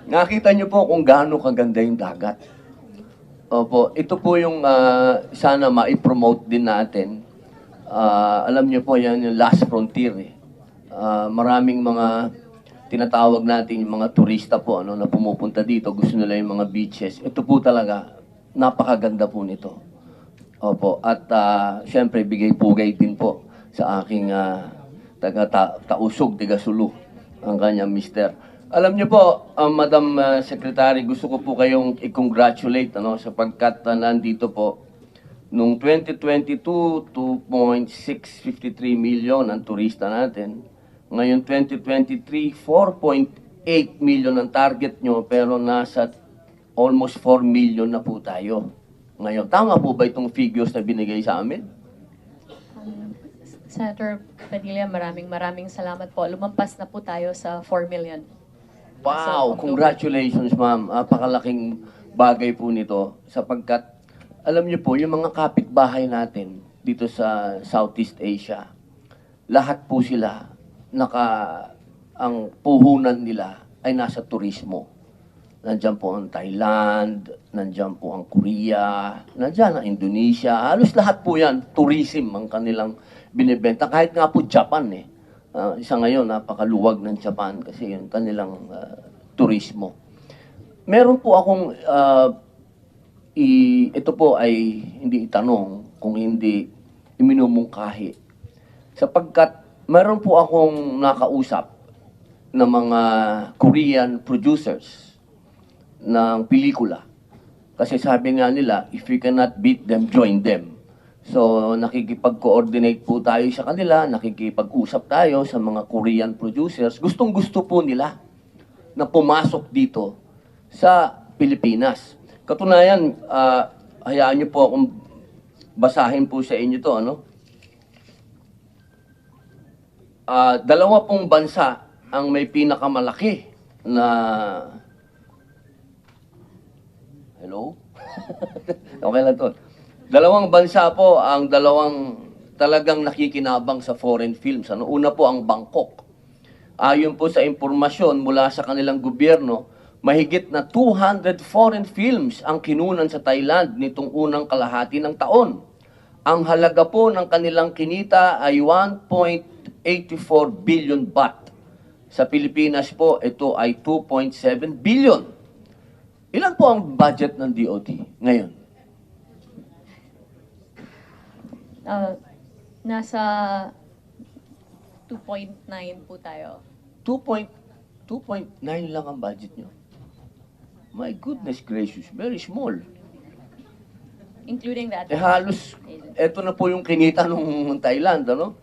Nakita nyo po kung gaano kaganda yung dagat. Opo, ito po yung sana ma-promote din natin. Alam nyo po yan yung last frontier. Maraming mga tinatawag natin yung mga turista po na pumupunta dito. Gusto nila yung mga beaches. Ito po talaga. Napakaganda po nito. Opo. At siyempre, bigay-pugay din po sa aking taga-tausog, taga-Sulu, ang kanyang mister. Alam niyo po, Madam Secretary, gusto ko po kayong i-congratulate sapagkat nandito po, noong 2022, 2.653 million ang turista natin. Ngayon, 2023, 4.8 million ang target nyo, pero nasa almost 4 million na po tayo. Ngayon, tama po ba itong figures na binigay sa amin? Senator Padilla, maraming salamat po. Lumampas na po tayo sa 4 million. Wow! Congratulations, ma'am. Napakalaking bagay po nito sapagkat alam niyo po, yung mga kapitbahay natin dito sa Southeast Asia, lahat po sila, ang puhunan nila ay nasa turismo. Nandiyan po ang Thailand, nandiyan po ang Korea, nandiyan ang Indonesia. Halos lahat po yan, tourism ang kanilang binibenta. Kahit nga po Japan Isa ngayon, napakaluwag ng Japan kasi yung kanilang turismo. Meron po akong, ito po ay hindi itanong kung hindi iminumungkahi. Sapagkat meron po akong nakausap ng mga Korean producers ng pelikula. Kasi sabi nga nila, if you cannot beat them, join them. So, nakikipag-coordinate po tayo sa kanila, nakikipag-usap tayo sa mga Korean producers. Gustong-gusto po nila na pumasok dito sa Pilipinas. Katunayan, hayaan niyo po akong basahin po sa inyo to, ano? Dalawa pong bansa ang may pinakamalaki na... Hello? Okay lang to. Dalawang bansa po ang talagang nakikinabang sa foreign films. Ano? Una po ang Bangkok. Ayon po sa impormasyon mula sa kanilang gobyerno, mahigit na 200 foreign films ang kinunan sa Thailand nitong unang kalahati ng taon. Ang halaga po ng kanilang kinita ay 1.84 billion baht. Sa Pilipinas po, ito ay 2.7 billion. Ilan po ang budget ng DOT ngayon? Nasa 2.9 po tayo. 2.9 lang ang budget nyo. My goodness gracious, very small. Including that. Halos, eto na po yung kinita ng Thailand, ano?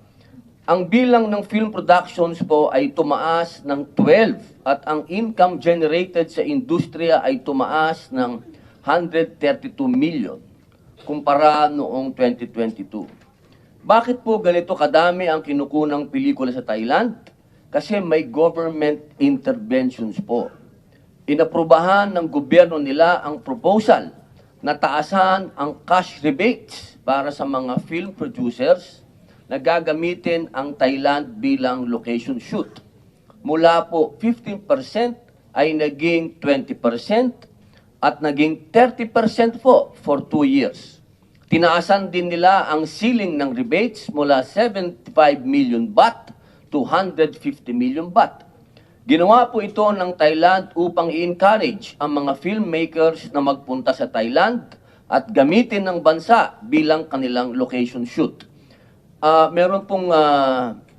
Ang bilang ng film productions po ay tumaas ng 12 at ang income generated sa industriya ay tumaas ng 132 million kumpara noong 2022. Bakit po ganito kadami ang kinukunang pelikula sa Thailand? Kasi may government interventions po. Inaprubahan ng gobyerno nila ang proposal na taasan ang cash rebates para sa mga film producers na gagamitin ang Thailand bilang location shoot. Mula po 15% ay naging 20% at naging 30% po for 2 years. Tinaasan din nila ang ceiling ng rebates mula 75 million baht to 150 million baht. Ginawa po ito ng Thailand upang i-encourage ang mga filmmakers na magpunta sa Thailand at gamitin ng bansa bilang kanilang location shoot. Meron pong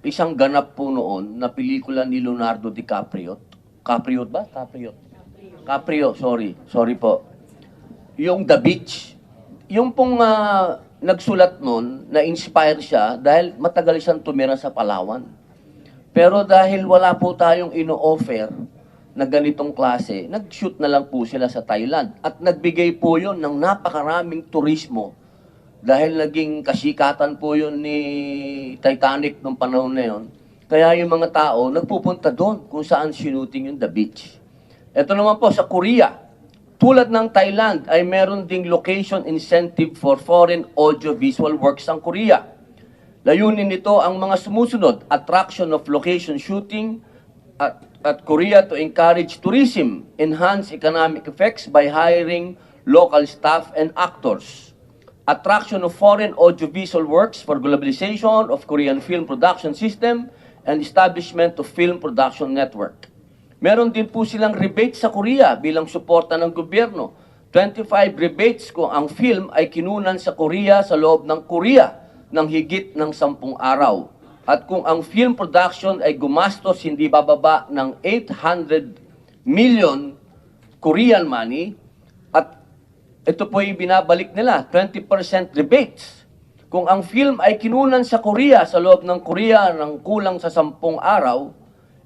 isang ganap po noon na pelikula ni Leonardo DiCaprio. Caprio ba? Caprio, sorry. Sorry po. Yung The Beach. Yung pong nagsulat noon, na-inspire siya dahil matagal siyang tumira sa Palawan. Pero dahil wala po tayong ino-offer na ganitong klase, nag-shoot na lang po sila sa Thailand. At nagbigay po yun ng napakaraming turismo. Dahil naging kasikatan po yun ni Titanic nung panahon na yun. Kaya yung mga tao nagpupunta doon kung saan shooting yung The Beach. Ito naman po sa Korea. Tulad ng Thailand ay meron ding location incentive for foreign audiovisual works ang Korea. Layunin nito ang mga sumusunod, attraction of location shooting at Korea to encourage tourism, enhance economic effects by hiring local staff and actors. Attraction of foreign audiovisual works for globalization of Korean film production system and establishment of film production network. Meron din po silang rebates sa Korea bilang suporta ng gobyerno. 25 rebates kung ang film ay kinunan sa Korea sa loob ng Korea ng higit ng 10 araw. At kung ang film production ay gumastos hindi bababa ng 800 million Korean money, at ito po ay binabalik nila, 20% rebates. Kung ang film ay kinunan sa Korea sa loob ng Korea ng kulang sa 10 araw,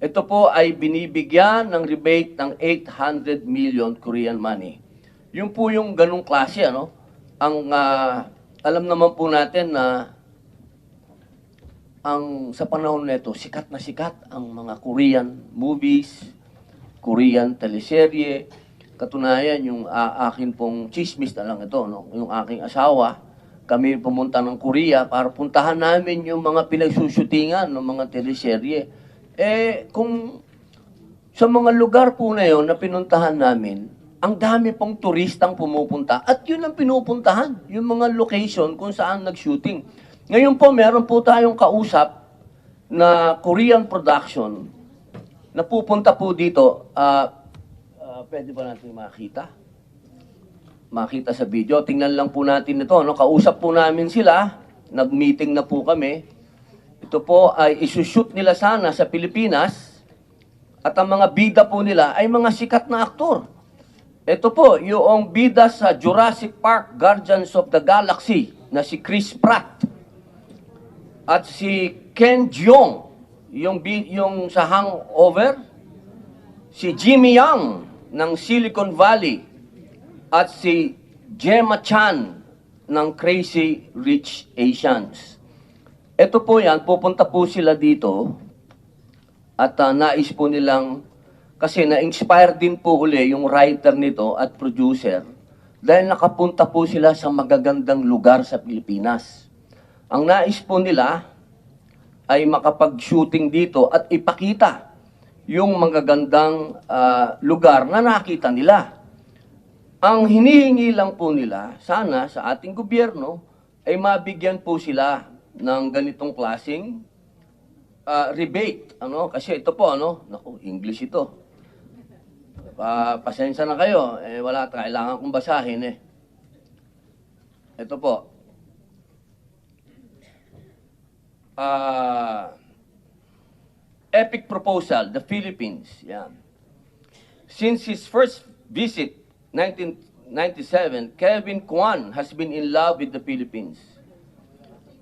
ito po ay binibigyan ng rebate ng 800 million Korean money. Yun po yung ganung klase, ano? Alam naman po natin na sa panahon nito, sikat na sikat ang mga Korean movies, Korean teleserye. Katunayan, yung akin pong chismis na lang ito, no? Yung aking asawa, kami pumunta ng Korea para puntahan namin yung mga pinagsushootingan ng mga teleserye. Kung sa mga lugar po na yun na pinuntahan namin, ang dami pong turistang pumupunta at yun ang pinupuntahan, yung mga location kung saan nag-shooting. Ngayon po, meron po tayong kausap na Korean production na pupunta po dito. Pwede ba natin makita sa video? Tingnan lang po natin ito. No? Kausap po namin sila. Nag-meeting na po kami. Ito po ay isushoot nila sana sa Pilipinas. At ang mga bida po nila ay mga sikat na aktor. Ito po, yung bida sa Jurassic Park, Guardians of the Galaxy, na si Chris Pratt. At si Ken Jeong, yung sa Hangover. Si Jimmy Young ng Silicon Valley. At si Gemma Chan ng Crazy Rich Asians. Ito po yan, pupunta po sila dito. At nais po nilang, kasi na-inspire din po uli yung writer nito at producer dahil nakapunta po sila sa magagandang lugar sa Pilipinas. Ang nais po nila ay makapag-shooting dito at ipakita yung magagandang lugar na nakita nila. Ang hinihingi lang po nila, sana sa ating gobyerno, ay mabigyan po sila ng ganitong klaseng rebate. Kasi ito po, naku, English ito. Pasensya na kayo, wala, kailangan kong basahin eh. Ito po. Epic proposal, the Philippines. Yan. Since his first visit, 1997, Kevin Kwan has been in love with the Philippines.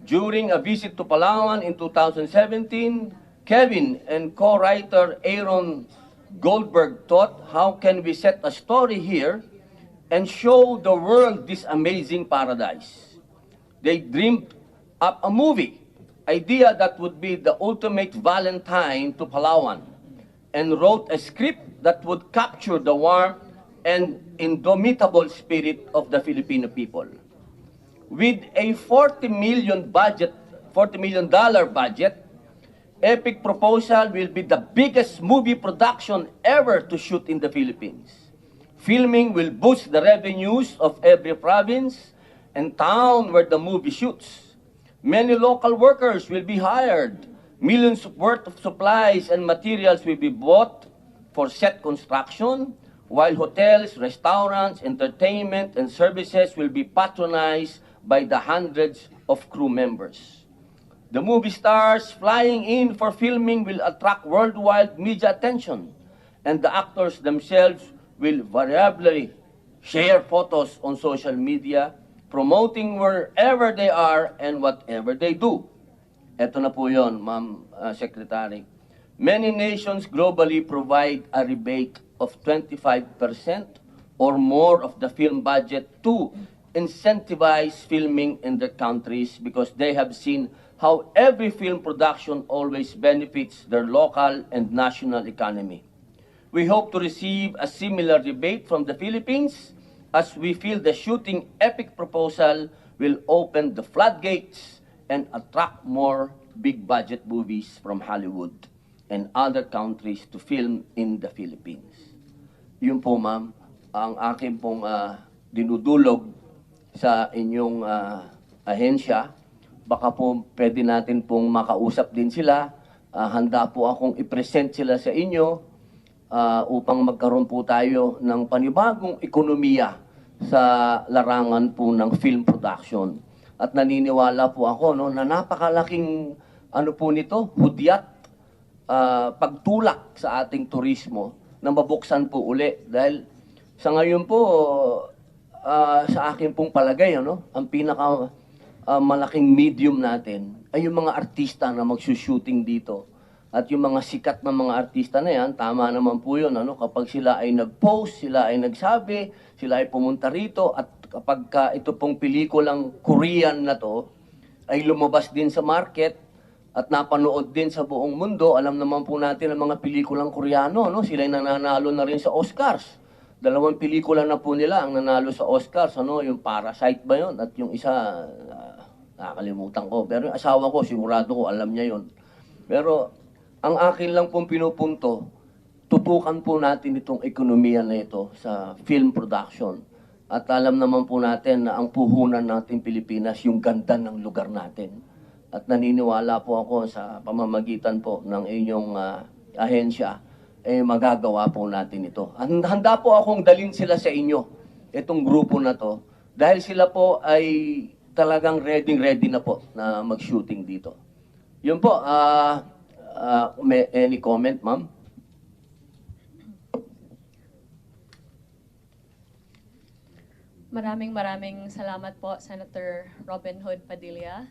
During a visit to Palawan in 2017, Kevin and co-writer Aaron Goldberg thought, how can we set a story here and show the world this amazing paradise? They dreamed up a movie idea that would be the ultimate Valentine to Palawan and wrote a script that would capture the warmth and indomitable spirit of the Filipino people. With a $40 million budget, Epic Proposal will be the biggest movie production ever to shoot in the Philippines. Filming will boost the revenues of every province and town where the movie shoots. Many local workers will be hired. Millions worth of supplies and materials will be bought for set construction, while hotels, restaurants, entertainment, and services will be patronized by the hundreds of crew members. The movie stars flying in for filming will attract worldwide media attention, and the actors themselves will variably share photos on social media, promoting wherever they are and whatever they do. Ito na po yun, Ma'am Secretary. Many nations globally provide a rebate of 25% or more of the film budget to incentivize filming in their countries because they have seen how every film production always benefits their local and national economy. We hope to receive a similar rebate from the Philippines as we feel the shooting Epic Proposal will open the floodgates and attract more big-budget movies from Hollywood and other countries to film in the Philippines. Yun po, ma'am, ang aking pong dinudulog sa inyong ahensya. Baka po pwede natin pong makausap din sila. Handa po akong i-present sila sa inyo upang magkaroon po tayo ng panibagong ekonomiya sa larangan po ng film production. At naniniwala po ako na napakalaking po nito, hudyat, pagtulak sa ating turismo na mabuksan po uli. Dahil sa ngayon po, sa akin pong palagay, ang pinaka malaking medium natin ay yung mga artista na magsushooting dito. At yung mga sikat na mga artista na yan, tama naman po yun. Kapag sila ay nag-post, sila ay nagsabi, sila ay pumunta rito, at kapag ito pong pelikulang Korean na to, ay lumabas din sa market at napanood din sa buong mundo. Alam naman po natin ang mga pelikulang Koreano, sila ay nananalo na rin sa Oscars. 2 pelikula na po nila ang nanalo sa Oscars, yung Parasite ba yun? At yung isa, nakakalimutan ko. Pero yung asawa ko, sigurado ko, alam niya yun. Pero ang akin lang pong pinupunto, tutukan po natin itong ekonomiya na ito sa film production. At alam naman po natin na ang puhunan natin Pilipinas, yung ganda ng lugar natin. At naniniwala po ako sa pamamagitan po ng inyong ahensya, magagawa po natin ito. Handa po akong dalhin sila sa inyo, itong grupo na to, dahil sila po ay talagang ready na po na mag-shooting dito. Yun po, may any comment, ma'am? Maraming salamat po, Senator Robin Hood Padilla.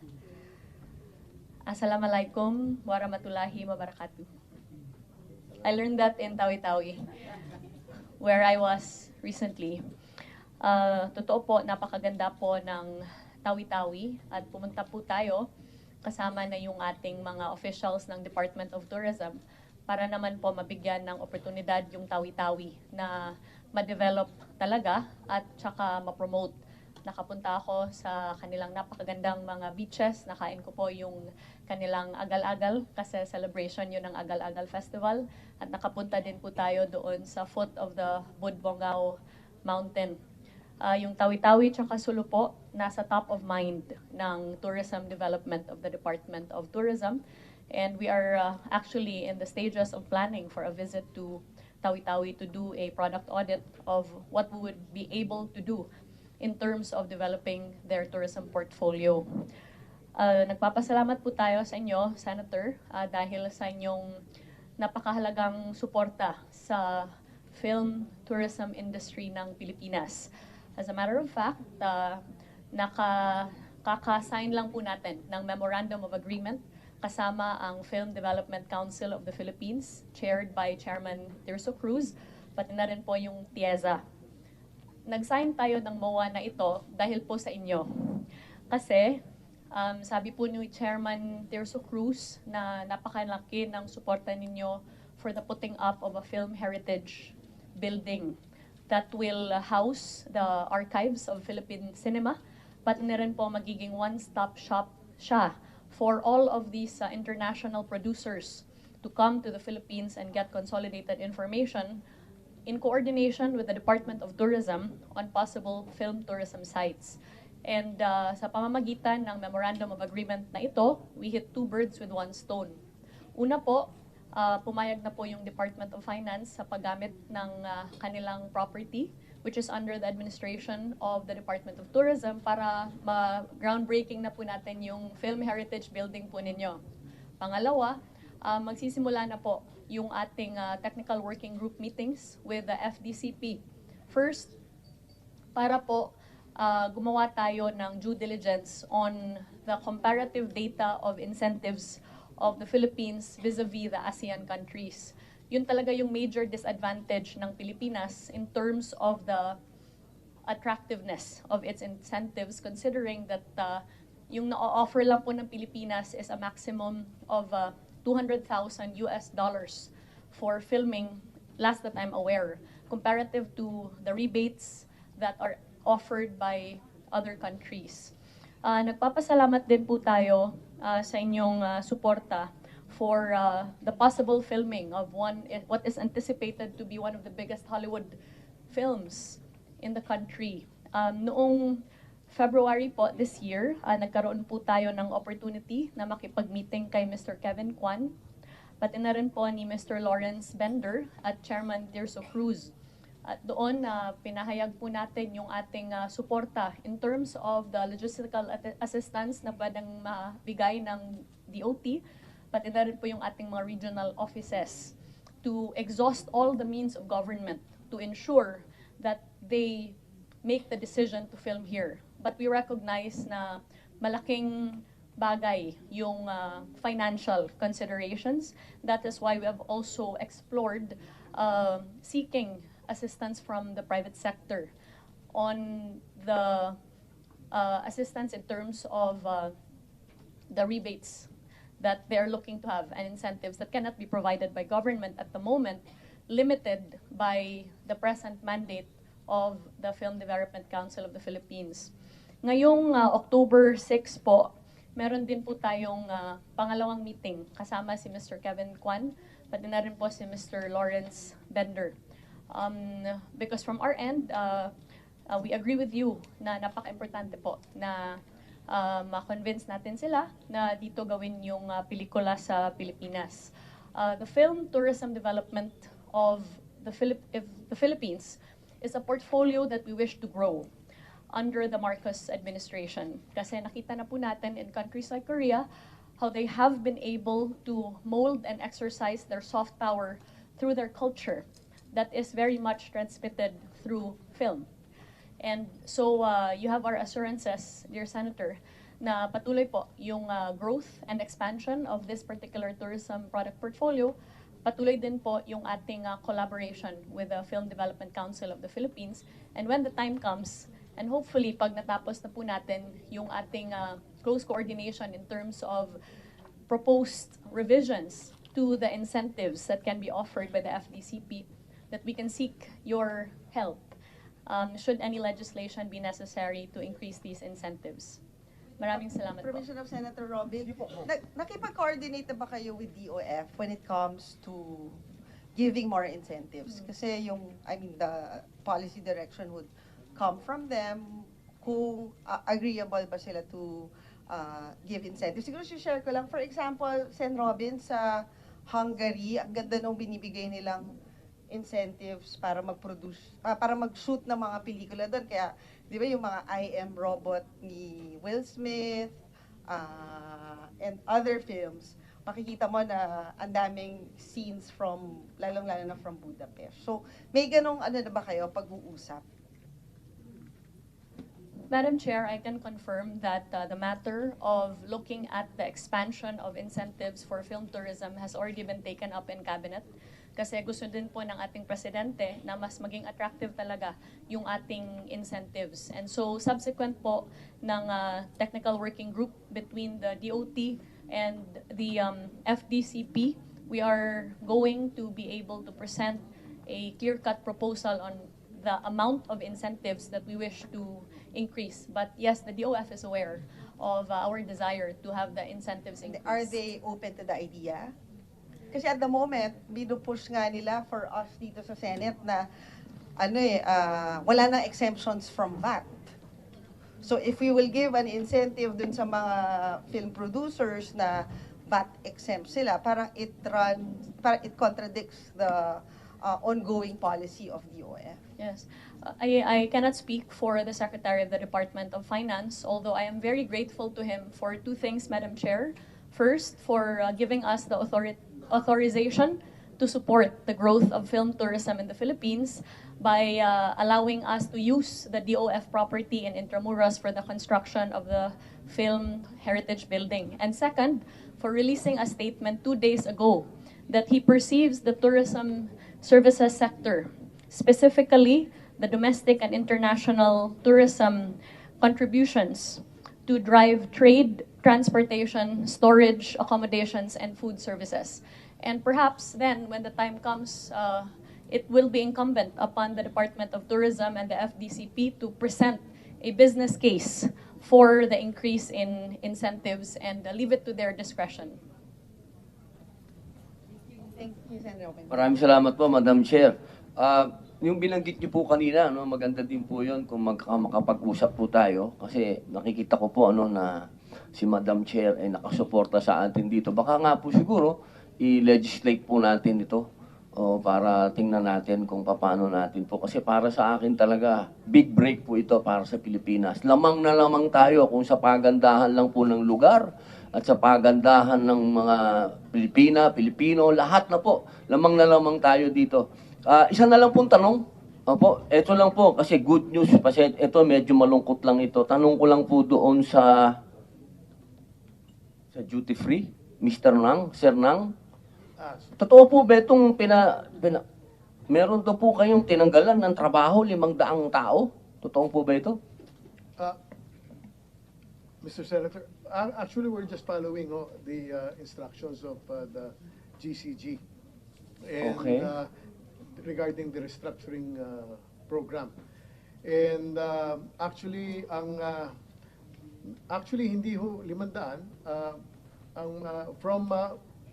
Assalamualaikum warahmatullahi wabarakatuh. I learned that in Tawi-Tawi, where I was recently. Totoo po, napakaganda po ng Tawi-Tawi at pumunta po tayo kasama na yung ating mga officials ng Department of Tourism para naman po mabigyan ng oportunidad yung Tawi-Tawi na ma-develop talaga at saka ma-promote. Nakapunta ako sa kanilang napakagandang mga beaches, nakain ko po yung kanilang agal-agal kasi celebration yun ng Agal-Agal Festival at nakapunta din po tayo doon sa foot of the Budbongao Mountain. Yung Tawi-Tawi tsaka Sulu po, nasa top of mind ng tourism development of the Department of Tourism. And we are actually in the stages of planning for a visit to Tawi-Tawi to do a product audit of what we would be able to do in terms of developing their tourism portfolio. Nagpapasalamat po tayo sa inyo, Senator, dahil sa inyong napakahalagang suporta sa film tourism industry ng Pilipinas. As a matter of fact, nakaka-sign lang po natin ng Memorandum of Agreement kasama ang Film Development Council of the Philippines, chaired by Chairman Tirso Cruz, pati na rin po yung TIEZA. Nag-sign tayo ng MOA na ito dahil po sa inyo. Kasi sabi po ni Chairman Tirso Cruz na napakalaki ng suporta ninyo for the putting up of a film heritage building that will house the archives of Philippine cinema, pati na rin po magiging one-stop shop siya for all of these international producers to come to the Philippines and get consolidated information in coordination with the Department of Tourism on possible film tourism sites. And sa pamamagitan ng Memorandum of Agreement na ito, we hit two birds with one stone. Una po, pumayag na po yung Department of Finance sa paggamit ng kanilang property, which is under the administration of the Department of Tourism, para groundbreaking na po natin yung Film Heritage Building po ninyo. Pangalawa, magsisimula na po yung ating technical working group meetings with the FDCP. First, para po gumawa tayo ng due diligence on the comparative data of incentives of the Philippines vis-a-vis the ASEAN countries. Yun talaga yung major disadvantage ng Pilipinas in terms of the attractiveness of its incentives, considering that yung na-offer lang po ng Pilipinas is a maximum of $200,000 for filming, last that I'm aware, comparative to the rebates that are offered by other countries. Nagpapasalamat din po tayo sa inyong suporta for the possible filming of what is anticipated to be one of the biggest Hollywood films in the country. Noong February po this year, nagkaroon po tayo ng opportunity na makipag-meeting kay Mr. Kevin Kwan, pati na rin po ni Mr. Lawrence Bender at Chairman Tirso Cruz. At doon, pinahayag po natin yung ating suporta in terms of the logistical assistance na pwedeng mabigay ng DOT, pati na rin po yung ating mga regional offices to exhaust all the means of government to ensure that they make the decision to film here. But we recognize na malaking bagay yung financial considerations. That is why we have also explored seeking assistance from the private sector on the assistance in terms of the rebates that they're looking to have and incentives that cannot be provided by government at the moment, limited by the present mandate of the Film Development Council of the Philippines. Ngayong October 6 po, meron din po tayong pangalawang meeting kasama si Mr. Kevin Kwan, pati na rin po si Mr. Lawrence Bender. Because from our end, we agree with you na napaka-importante po na ma-convince natin sila na dito gawin yung pelikula sa Pilipinas. The film tourism development of the Philippines is a portfolio that we wish to grow under the Marcos administration. Kasi nakita na po natin in countries like Korea how they have been able to mold and exercise their soft power through their culture that is very much transmitted through film. And so you have our assurances, dear Senator, na patuloy po yung growth and expansion of this particular tourism product portfolio. Patuloy din po yung ating collaboration with the Film Development Council of the Philippines. And when the time comes, and hopefully pag natapos na po natin yung ating close coordination in terms of proposed revisions to the incentives that can be offered by the FDCP, that we can seek your help should any legislation be necessary to increase these incentives. Maraming salamat po. Permission of Senator Robin. Nakipag-coordinate na ba kayo with DOF when it comes to giving more incentives? Kasi the policy direction would come from them kung agreeable ba sila to give incentives. Siguro share ko lang, for example, Sen. Robin, sa Hungary, ang ganda nung binibigay nilang incentives para para mag-shoot ng mga pelikula doon. Kaya, di ba yung mga I Am Robot ni Will Smith and other films, makikita mo na ang daming scenes from, lalong-lalo na from Budapest. So, may ganong na ba kayo pag-uusap? Madam Chair, I can confirm that the matter of looking at the expansion of incentives for film tourism has already been taken up in Cabinet. Kasi gusto din po ng ating presidente na mas maging attractive talaga yung ating incentives. And so subsequent po ng technical working group between the DOT and the FDCP, we are going to be able to present a clear-cut proposal on the amount of incentives that we wish to increase. But yes, the DOF is aware of our desire to have the incentives increase. Are they open to the idea? Kasi at the moment, binupush nga nila for us dito sa Senate na wala na exemptions from VAT. So if we will give an incentive dun sa mga film producers na VAT exempt sila, parang it contradicts the ongoing policy of DOF. Yes. I cannot speak for the Secretary of the Department of Finance, although I am very grateful to him for two things, Madam Chair. First, for giving us the authorization to support the growth of film tourism in the Philippines by allowing us to use the DOF property in Intramuros for the construction of the Film Heritage Building. And second, for releasing a statement 2 days ago that he perceives the tourism services sector, specifically the domestic and international tourism contributions, to drive trade, transportation, storage, accommodations, and food services. And perhaps then, when the time comes, it will be incumbent upon the Department of Tourism and the FDCP to present a business case for the increase in incentives and leave it to their discretion. Thank you, Senator Robin. Maraming salamat po, Madam Chair. Yung binanggit niyo po kanina, maganda din po yun kung makapag-usap po tayo. Kasi nakikita ko po na si Madam Chair ay nakasuporta sa atin dito. Baka nga po siguro, i-legislate po natin ito para tingnan natin kung paano natin po. Kasi para sa akin talaga, big break po ito para sa Pilipinas. Lamang na lamang tayo kung sa pagandahan lang po ng lugar at sa pagandahan ng mga Pilipino, lahat na po. Lamang na lamang tayo dito. Isa na lang pong tanong. Opo, ito lang po kasi good news. Kasi ito medyo malungkot lang ito. Tanong ko lang po doon sa duty free, Mr. Nang, Sir Nang. Totoo po ba itong meron to po kayong tinanggalan ng trabaho 500 tao? Totoo po ba ito? Mr. Senator, actually we're just following the instructions of the GCG. And, okay. Regarding the restructuring program. And actually hindi ho 500 from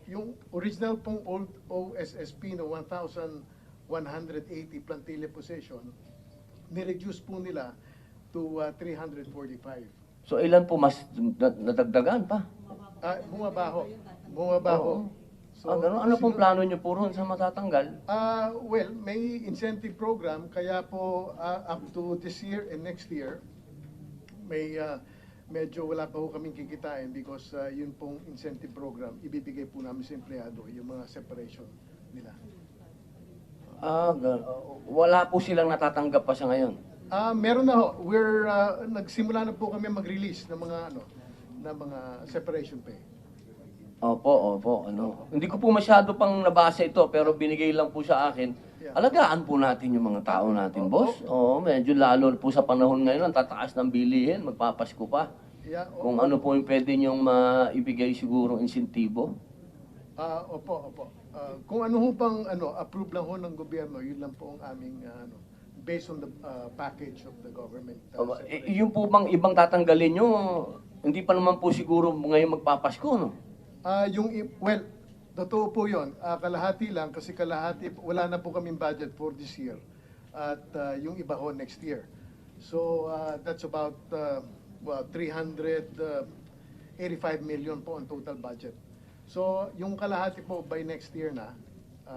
yung original pong old OSSP no 1,180 plantilla possession, ni-reduce po nila to 345. So ilan po mas nadagdagan pa? Bumabaho. Bumabaho. So, ganun. Ano pong plano nyo po ron sa matatanggal? Well, may incentive program, kaya po up to this year and next year, may medyo wala pa po kaming kikitain because yun pong incentive program, ibibigay po namin sa empleyado, yung mga separation nila. Wala po silang natatanggap pa sa ngayon? Meron na ho. Nagsimula na po kami mag-release ng mga separation pay. Opo. Hindi ko po masyado pang nabasa ito, pero binigay lang po sa akin. Alagaan po natin yung mga tao natin, boss. Oo, medyo lalo po sa panahon ngayon, ang tataas ng bilihin, magpapasko pa. Kung ano po yung pwede niyong maibigay siguro insentibo. Opo. Kung ano ho pang approve lang ho ng gobyerno, yun lang po ang aming based on the package of the government. Yung po bang ibang tatanggalin nyo, hindi pa naman po siguro ngayon magpapasko, no? Well, totoo po yun. Kalahati lang kasi wala na po kaming budget for this year. At yung iba ho next year. So that's about 385 million po ang total budget. So yung kalahati po by next year na.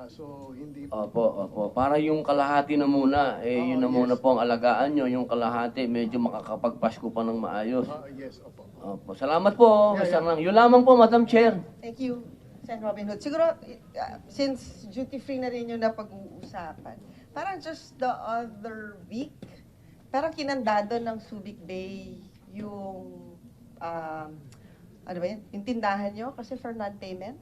So hindi po. Opo. Para yung kalahati na muna, yun na muna po ang alagaan nyo. Yung kalahati, medyo makakapagpasko pa ng maayos. Yes, opo. Opo. Salamat po, Mr. Nang. Yun lamang po, Madam Chair. Thank you, Sen. Robin Hood. Siguro, since duty-free na rin yung napag-uusapan, parang just the other week, parang kinandado ng Subic Bay yung, yung tindahan nyo kasi for non-payment?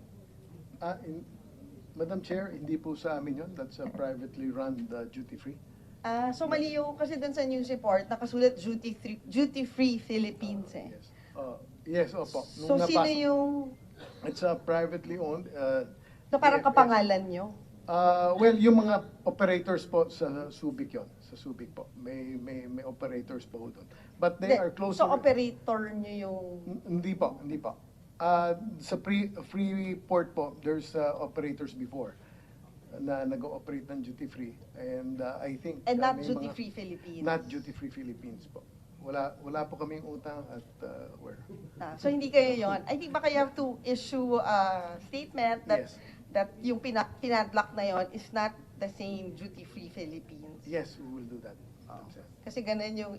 Madam Chair, hindi po sa amin yun. That's a privately run duty-free. So mali yung kasi dun sa news report, nakasulat duty-free Philippines eh. Yes, opo. So sino yung... It's privately owned. So parang kapangalan nyo? Well, yung mga operators po sa Subic yun. Sa Subic po. May operators po doon. But they are close. So operator nyo yung... Hindi po. Sa Freeport po, there's operators before na nag-ooperate ng duty-free. And I think... And not duty-free Philippines? Not duty-free Philippines po. Wala po kaming utang at where. So hindi kayo yon. I think baka you have to issue a statement that that yung pinadlock na yon is not the same duty-free Philippines. Yes, we will do that. Kasi ganun yung,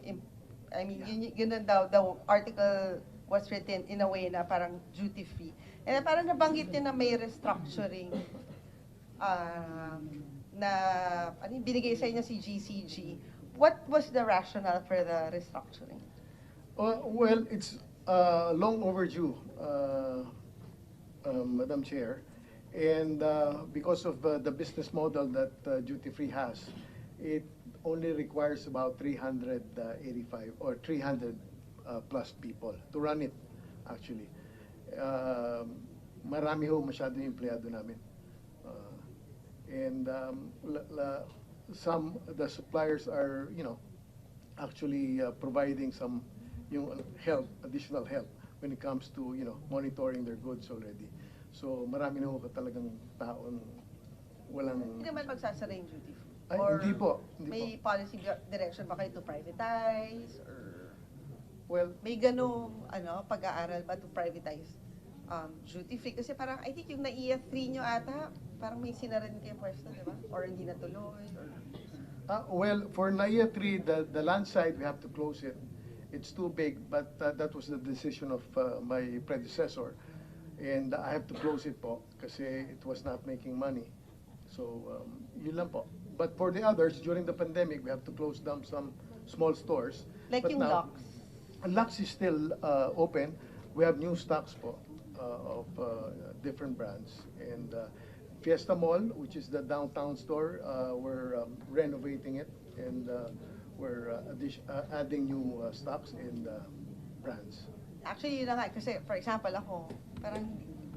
ganun daw, the article was written in a way na parang duty-free. And parang nabanggit niya na may restructuring na binigay sa inyo si GCG. What was the rationale for the restructuring? Well, it's long overdue, Madam Chair. And because of the business model that duty-free has, it only requires about 385 or 300 plus people to run it, actually. Marami ho masyado yung empleyado namin. And the suppliers are, actually providing some additional help when it comes to, monitoring their goods already. So marami na ho talagang taon walang... Hindi naman magsasara yung duty free? Or hindi po. May policy direction ba kayo to privatize? Or may ganong pag-aaral ba to privatize duty free? Kasi parang I think yung NAIA 3 nyo ata, parang may sinaran kayo pwesto, di ba? Or hindi natuloy? Well, for NAIA 3, the land side, we have to close it. It's too big, but that was the decision of my predecessor. And I have to close it po kasi it was not making money. So, yun lang po. But for the others, during the pandemic, we have to close down some small stores. Like but yung now, Lux? Lux is still open. We have new stocks po of different brands. And Fiesta Mall, which is the downtown store, we're renovating it and we're adding new stocks and brands. Actually, yun na nga. Kasi, for example, ako, parang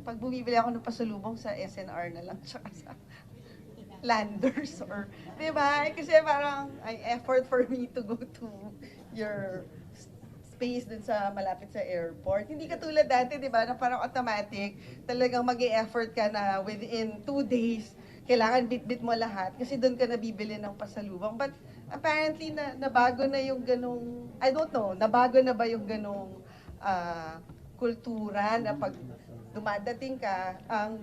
pag bumibili ako ng pasalubong sa SNR na lang, tsaka sa Landers, or, di ba? Kasi parang, effort for me to go to your space dun sa malapit sa airport. Hindi katulad dati, di ba, na parang automatic, talagang mag-e-effort ka na within 2 days, kailangan bit-bit mo lahat kasi doon ka nabibili ng pasalubong. But apparently, nabago na yung ganong, I don't know, nabago na ba yung ganong kultura na pag dumadating ka, ang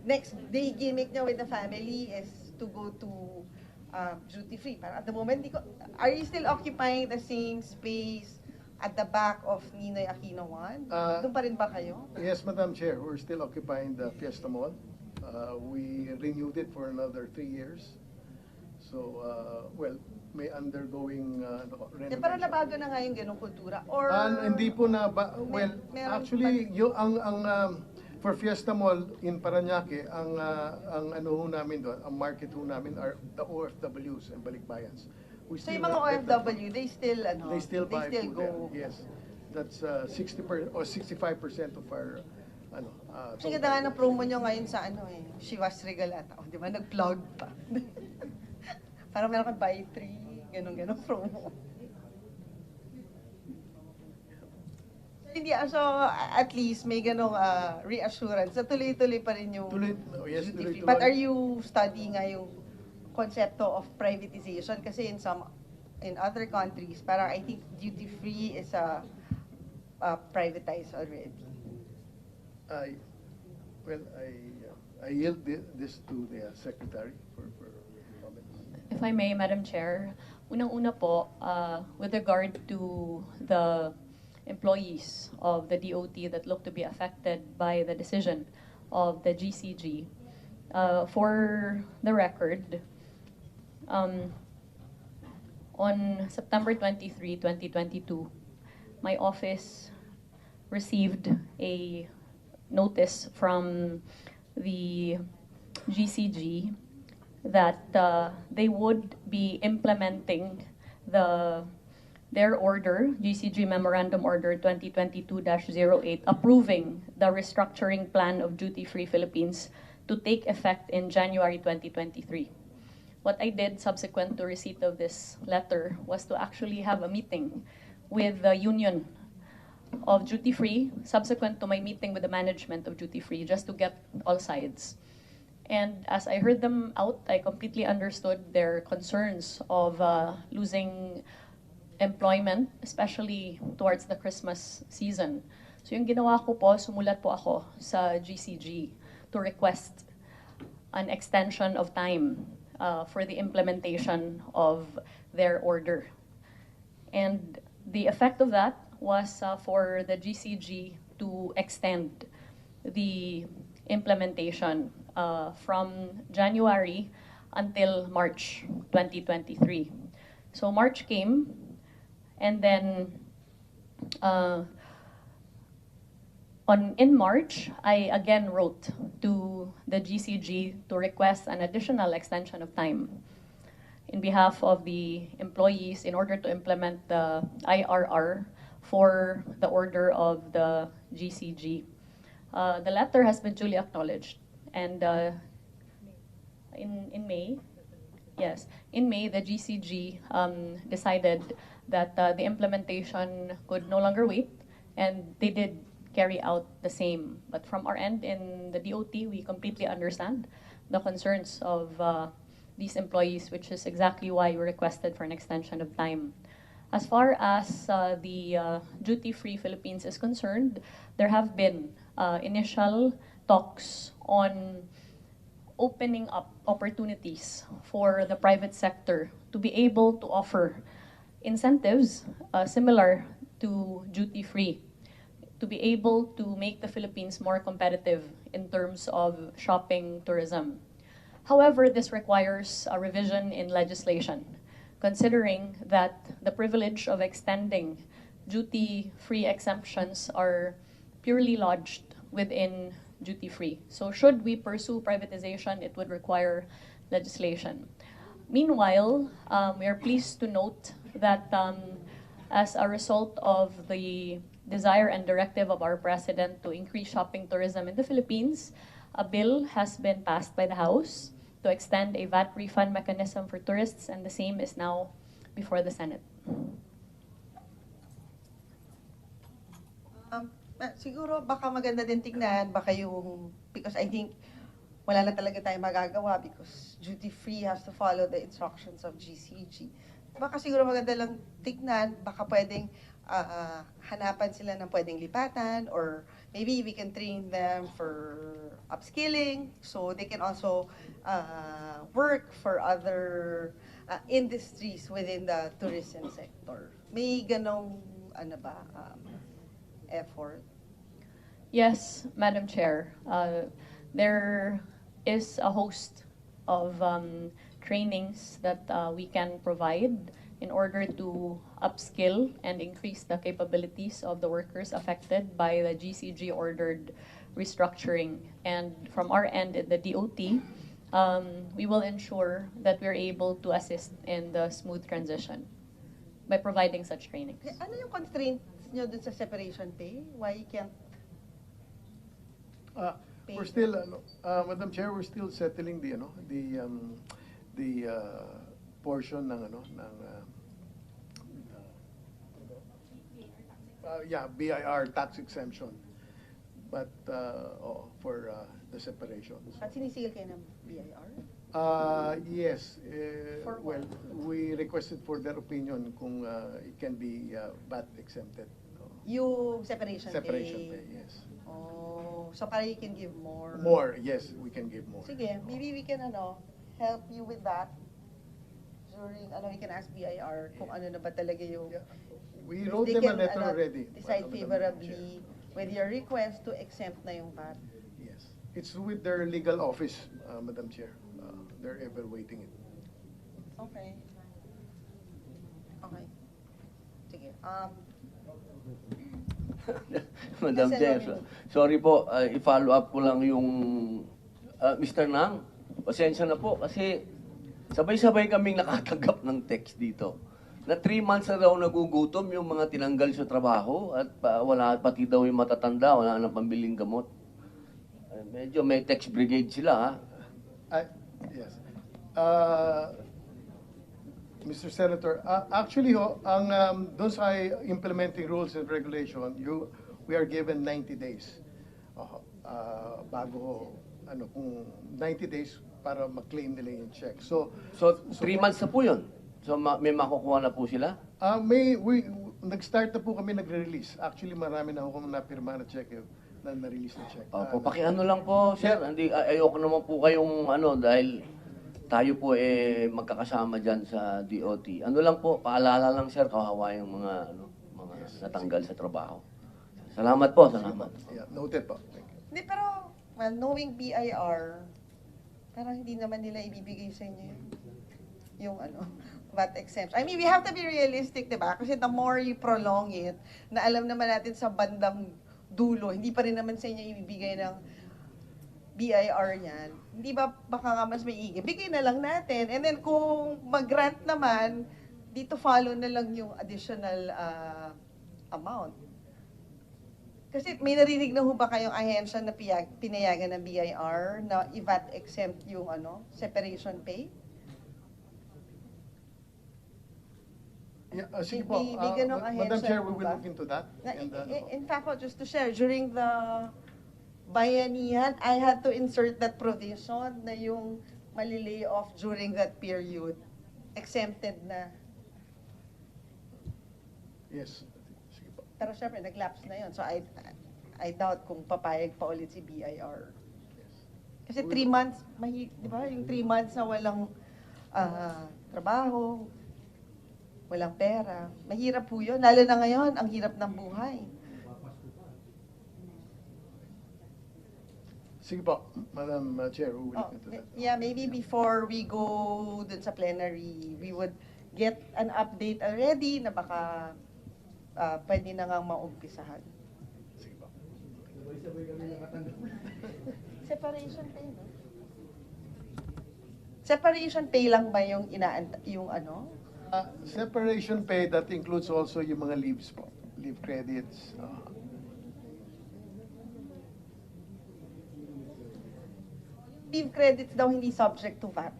next day gimmick niya with the family is to go to duty free. Parang at the moment, are you still occupying the same space at the back of Ninoy Aquino 1? Doon pa rin ba kayo? Yes, Madam Chair, we're still occupying the Fiesta Mall. We renewed it for another 3 years. So, well, may undergoing renovation. Parang nabago na nga yung ganong kultura? Or Hindi po na, well, actually, for Fiesta Mall in Parañaque, ang ano ho namin doon, ang market ho namin are the OFWs and balikbayans. So yung mga OFW, they still buy still food go. there. Yes. That's 60% or 65% of our Kasi ganda nga ng promo nyo ngayon sa Chivas Regalata. Di ba? Nag-plug pa. Parang meron kang buy 3, ganun promo. Hindi, so at least may ganong reassurance na tuloy-tuloy pa rin yung yes, duty free. tuloy-tuloy. But are you studying nga yung konsepto of privatization? Kasi in other countries, parang I think duty free is privatized already. I yield this to the secretary for comments. If I may, Madam Chair, unang-una po, with regard to the employees of the DOT that look to be affected by the decision of the GCG, for the record, on September 23, 2022, my office received a notice from the GCG that they would be implementing their order, GCG Memorandum Order 2022-08, approving the restructuring plan of Duty Free Philippines to take effect in January 2023. What I did subsequent to receipt of this letter was to actually have a meeting with the union of Duty Free, subsequent to my meeting with the management of Duty Free, just to get all sides. And as I heard them out, I completely understood their concerns of losing employment, especially towards the Christmas season. So yung ginawa ko po, sumulat po ako sa GCG to request an extension of time for the implementation of their order. And the effect of that was for the GCG to extend the implementation from January until March 2023. So March came, and then in March, I again wrote to the GCG to request an additional extension of time in behalf of the employees in order to implement the IRR for the order of the GCG. The letter has been duly acknowledged, and in May, the GCG decided that the implementation could no longer wait, and they did carry out the same. But from our end in the DOT, we completely understand the concerns of these employees, which is exactly why we requested for an extension of time. As far as the Duty Free Philippines is concerned, there have been initial talks on opening up opportunities for the private sector to be able to offer incentives similar to duty free, to be able to make the Philippines more competitive in terms of shopping tourism. However, this requires a revision in legislation, considering that the privilege of extending duty-free exemptions are purely lodged within duty-free. So should we pursue privatization, it would require legislation. Meanwhile, we are pleased to note that as a result of the desire and directive of our President to increase shopping tourism in the Philippines, a bill has been passed by the House to extend a VAT refund mechanism for tourists, and the same is now before the Senate. Siguro baka maganda din tignan, baka yung, because I think wala na talaga tayo magagawa because duty free has to follow the instructions of GCG. Baka siguro maganda lang tignan, baka pwedeng hanapan sila ng pwedeng lipatan, or maybe we can train them for upskilling so they can also work for other industries within the tourism sector. May ganong effort? Yes, Madam Chair. There is a host of trainings that we can provide in order to upskill and increase the capabilities of the workers affected by the GCG-ordered restructuring. And from our end in the DOT, we will ensure that we're able to assist in the smooth transition by providing such trainings. Ano yung constraints nyo dun sa separation pay? Why you can't pay We're still, Madam Chair, we're still settling the portion ng BIR tax exemption, but for the separations. At sinisigil kayo ng BIR? Yes. For Well, we requested for their opinion kung it can be VAT exempted. Yung separation Separation pay, yes. Oh, so para you can give more. More, yes, we can give more. Sige, maybe we can help you with that. During, we can ask BIR kung ano na ba talaga yung... We wrote they them a can, letter already. decide Madam favorably with your request to exempt na yung VAT. Yes. It's with their legal office, Madam Chair. They're evaluating it. Okay. Okay. Sige. Madam Chair, sorry po, i-follow up ko lang yung Mr. Nang. Pasensya na po kasi sabay-sabay kaming nakatanggap ng text dito. Na 3 months na daw nagugutom yung mga tinanggal sa trabaho at wala pati daw yung matatanda, wala nang pambiling gamot. Medyo may text brigade sila, ha? Yes. Mr. Senator, actually ang doon sa implementing rules and regulation, we are given 90 days bago kung 90 days para ma-claim nila yung check. So 3 months na po yun. So may makukuha na po sila? Nag-start na po kami nagre-release. Actually marami na akong napirma na check na na-release na check. Opo, pakiano lang po, sir. Ayoko naman po kayong dahil tayo po magkakasama dyan sa DOT. Ano lang po, paalala lang sir, kawawa yung mga natanggal sa trabaho. Salamat po, salamat. Yeah, noted po. Hindi, pero knowing BIR, parang hindi naman nila ibibigay sa inyo yung VAT exemption. I mean, we have to be realistic, di ba? Kasi the more you prolong it, na alam naman natin sa bandang dulo, hindi pa rin naman sa inyo ibibigay ng BIR yan, hindi ba baka nga mas maigi? Bigay na lang natin. And then kung mag-grant naman, dito follow na lang yung additional amount. Kasi may narinig na ho ba kayong ahensya na pinayagan ng BIR na i-VAT exempt yung separation pay? Yeah, sige po. May ganong Madam ahensya Chair, we po will ba? look into that. In fact, just to share, during the bayanihan, I had to insert that provision na yung malilay off during that period, exempted na. Yes. Sige po. Pero syempre, nag-lapse na yun. So I doubt kung papayag pa ulit si BIR. Kasi 3 months, di ba? Yung 3 months na walang trabaho, walang pera. Mahirap po yun. Lalo na ngayon, ang hirap ng buhay. Sige po, Madam Chair, we will look into that. Yeah, maybe before we go dun sa plenary, we would get an update already na baka pwede na nga maumpisahan. Sige po. Separation pay, no? Separation pay lang ba yung Separation pay, that includes also yung mga leaves po. Leave credits. Leave credits daw hindi subject to VAT.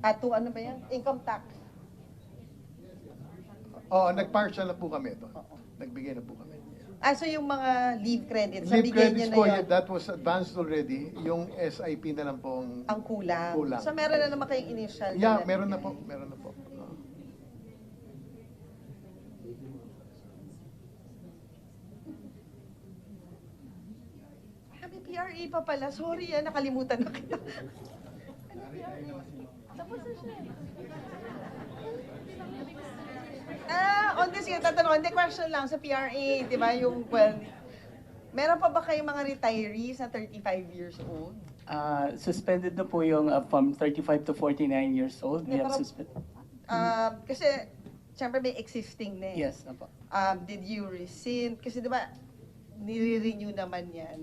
At to ano ba yan? Income tax. Nag-partial na po kami ito. Nagbigay na po kami. So yung mga leave credits, Leave nabigyan credits nyo po, na yun, that was advanced already. Yung SIP na lang po ang kulang. So meron na naman kayong initial. Yeah, meron na po. Meron na po. PRA pa pala. Sorry, nakalimutan na kita. Tapos na siya. On this, tatanong, hindi, question lang sa PRA, di ba, yung, well, meron pa ba kayong mga retirees na 35 years old? Suspended na po yung from 35 to 49 years old. We have suspended. Kasi, syempre may existing na eh. Yes, apo. Did you rescind? Kasi di ba, nire-renew naman yan.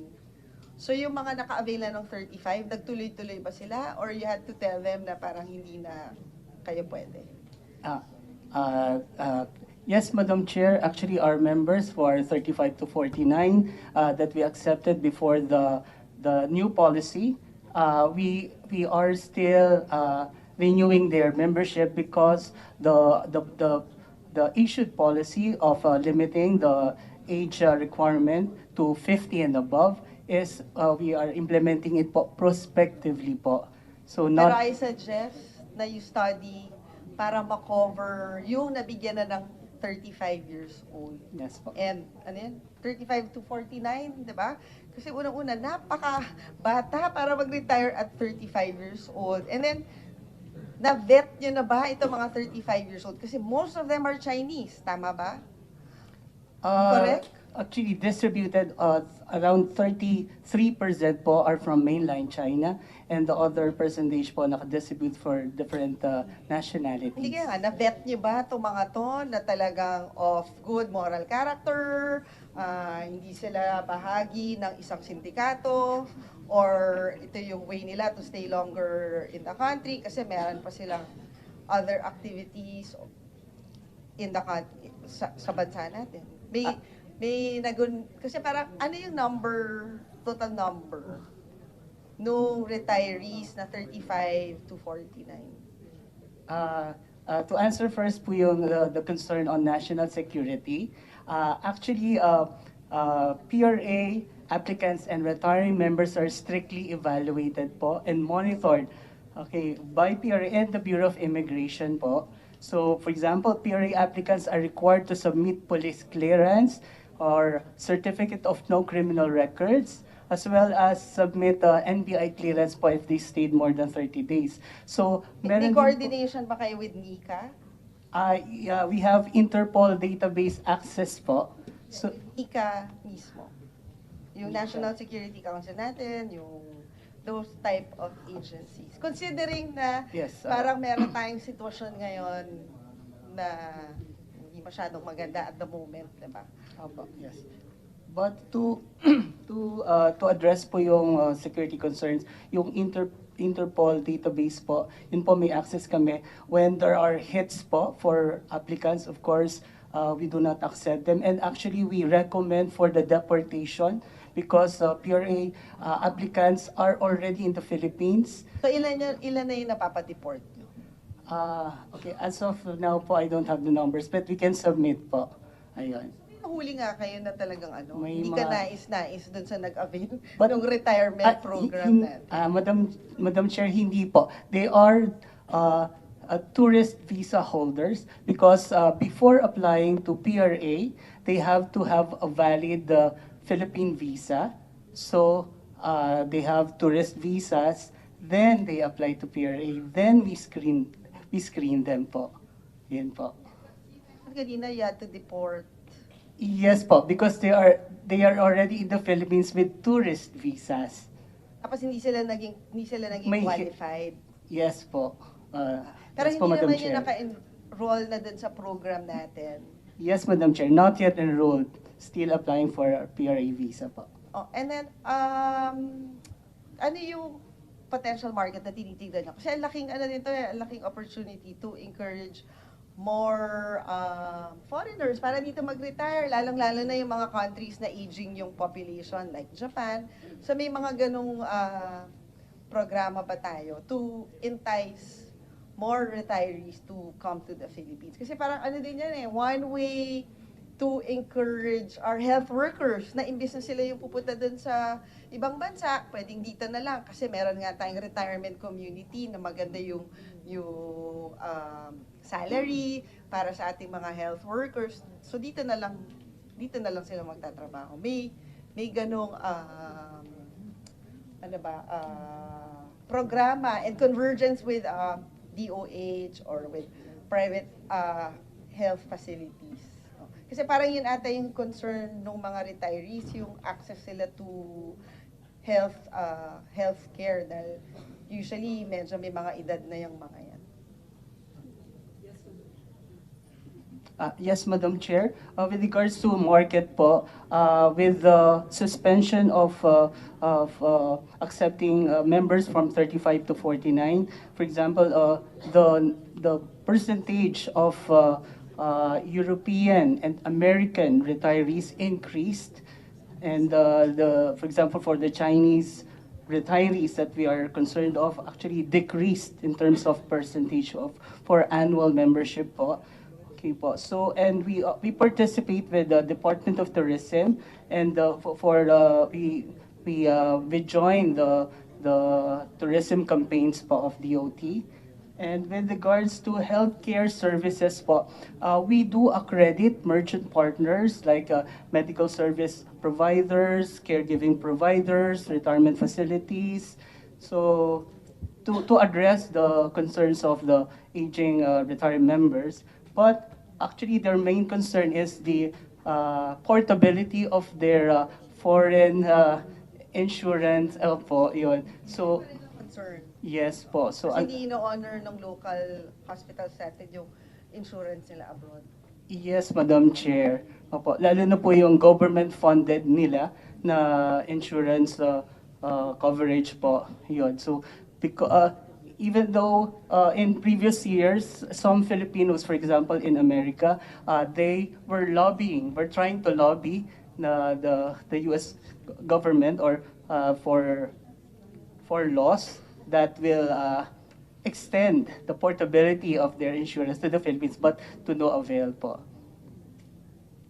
So yung mga naka-avail na ng 35, nagtuloy-tuloy ba sila? Or you had to tell them na parang hindi na kayo pwede? Yes, Madam Chair. Actually, our members for 35 to 49 that we accepted before the new policy, we are still renewing their membership because the issued policy of limiting the age requirement to 50 and above is we are implementing it po prospectively po. So Pero I suggest na you study para ma-cover yung nabigyan na ng 35 years old. Yes po. And ano yan? 35 to 49, di ba? Kasi unang-una, napaka-bata para mag-retire at 35 years old. And then, na-vet nyo na ba ito mga 35 years old? Kasi most of them are Chinese, tama ba? Correct? Actually, distributed around 33% po are from mainland China and the other percentage po nakadistribute for different nationalities. Hindi kaya nga, na-vet nyo ba itong mga to na talagang of good moral character, hindi sila bahagi ng isang sindikato, or ito yung way nila to stay longer in the country kasi meron pa silang other activities in the country, sa bansa natin. Kasi parang ano yung total number nung retirees na 35 to 49? To answer first po yung the concern on national security, actually PRA applicants and retiring members are strictly evaluated po and monitored by PRA and the Bureau of Immigration po. So for example, PRA applicants are required to submit police clearance or certificate of no criminal records, as well as submit NBI clearance po if they stayed more than 30 days. So, May coordination ba kayo with NICA? Yeah, we have Interpol database access po. So, NICA mismo. Yung National Security Council natin, yung those type of agencies. Considering na parang meron tayong sitwasyon ngayon na hindi masyadong maganda at the moment, di ba? Yes. But to address po yung security concerns, yung Interpol database po, yun po may access kami. When there are hits po for applicants, of course, we do not accept them. And actually, we recommend for the deportation because PRA applicants are already in the Philippines. So ilan na yung napapatiport nyo? Okay, as of now po, I don't have the numbers, but we can submit po. Ayun. Huli nga kayo na talagang May hindi ka nais dun sa nag-avail ng Ah, retirement program natin. Madam Chair, hindi po. They are tourist visa holders because before applying to PRA, they have to have a valid Philippine visa. So they have tourist visas, then they apply to PRA, then we screen them po. Yun po. Kanina you had to deport. Yes po, because they are already in the Philippines with tourist visas. Tapos hindi sila naging qualified. Yes po. Pero yes hindi po, Madam naman Chair. yung naka-enroll na dun sa program natin. Yes, Madam Chair. Not yet enrolled. Still applying for a PRA visa po. Oh, and then, ano yung potential market na tinitignan nyo? Kasi ang laking opportunity to encourage more foreigners para dito mag-retire, lalong-lalo na yung mga countries na aging yung population like Japan. So may mga ganong programa ba tayo to entice more retirees to come to the Philippines? Kasi parang din yan one way to encourage our health workers na imbis na sila yung pupunta dun sa ibang bansa, pwedeng dito na lang kasi meron nga tayong retirement community na maganda yung salary para sa ating mga health workers. So dito na lang sila magtatrabaho. May ganong ano ba, programa and convergence with DOH or with private health facilities. Kasi parang yun ata yung concern ng mga retirees, yung access sila to health care dahil usually medyo may mga edad na yung mga yan. Yes, Madam Chair. With regards to market po, with the suspension of accepting members from 35 to 49, for example, the percentage of European and American retirees increased, and for example, for the Chinese retirees that we are concerned of actually decreased in terms of percentage for annual membership po. Okay po. So, and we participate with the Department of Tourism, and we join the tourism campaigns po of DOT. And with regards to healthcare services po, we do accredit merchant partners like medical service providers, caregiving providers, retirement facilities. So, to address the concerns of the aging retired members. But actually, their main concern is the portability of their foreign insurance po, yun. So, Concern. yes po. So, Kasi hindi ino-honor ng local hospital setting yung insurance nila abroad. yes, Madam Chair. Opo, lalo na po yung government-funded nila na insurance coverage po. Yun. So, even though in previous years, some Filipinos, for example, in America, they were trying to lobby the U.S. government or for laws that will extend the portability of their insurance to the Philippines, but to no avail po.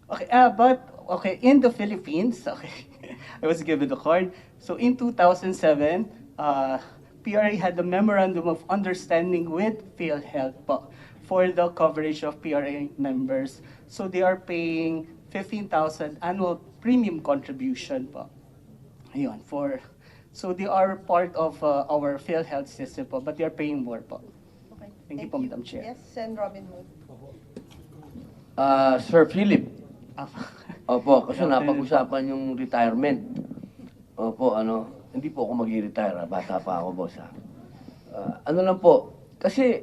Okay, in the Philippines, I was given the card. So in 2007, PRA had a memorandum of understanding with PhilHealth po for the coverage of PRA members. So they are paying 15,000 annual premium contribution po. Ayun, so they are part of our PhilHealth system po, but they are paying more po. Okay. Thank you po, Madam Chair. Yes, Sen. Robin Hood. Sir Philip. Opo, kasi napag-usapan yung retirement. Opo, hindi po ako mag-retire, bata pa ako, boss. Ano lang po, kasi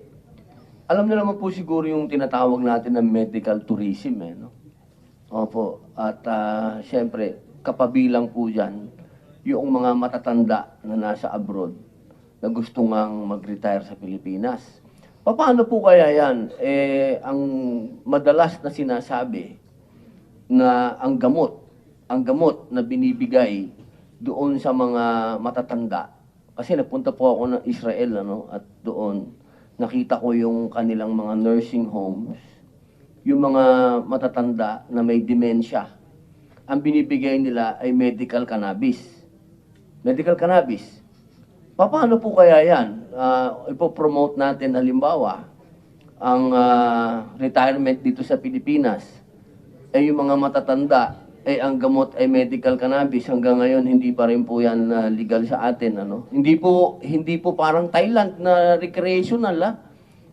alam na naman po siguro yung tinatawag natin na medical tourism, no? Opo, at siyempre, kapabilang po dyan, yung mga matatanda na nasa abroad na gusto ngang mag-retire sa Pilipinas. Paano po kaya yan? Ang madalas na sinasabi na ang gamot na binibigay doon sa mga matatanda. Kasi nagpunta po ako ng Israel, at doon nakita ko yung kanilang mga nursing homes, yung mga matatanda na may dementia. Ang binibigay nila ay medical cannabis. Medical cannabis. Paano po kaya yan? Ipopromote natin halimbawa ang retirement dito sa Pilipinas. Yung mga matatanda, ang gamot ay medical cannabis. Hanggang ngayon, hindi pa rin po yan legal sa atin. Hindi po parang Thailand na recreational.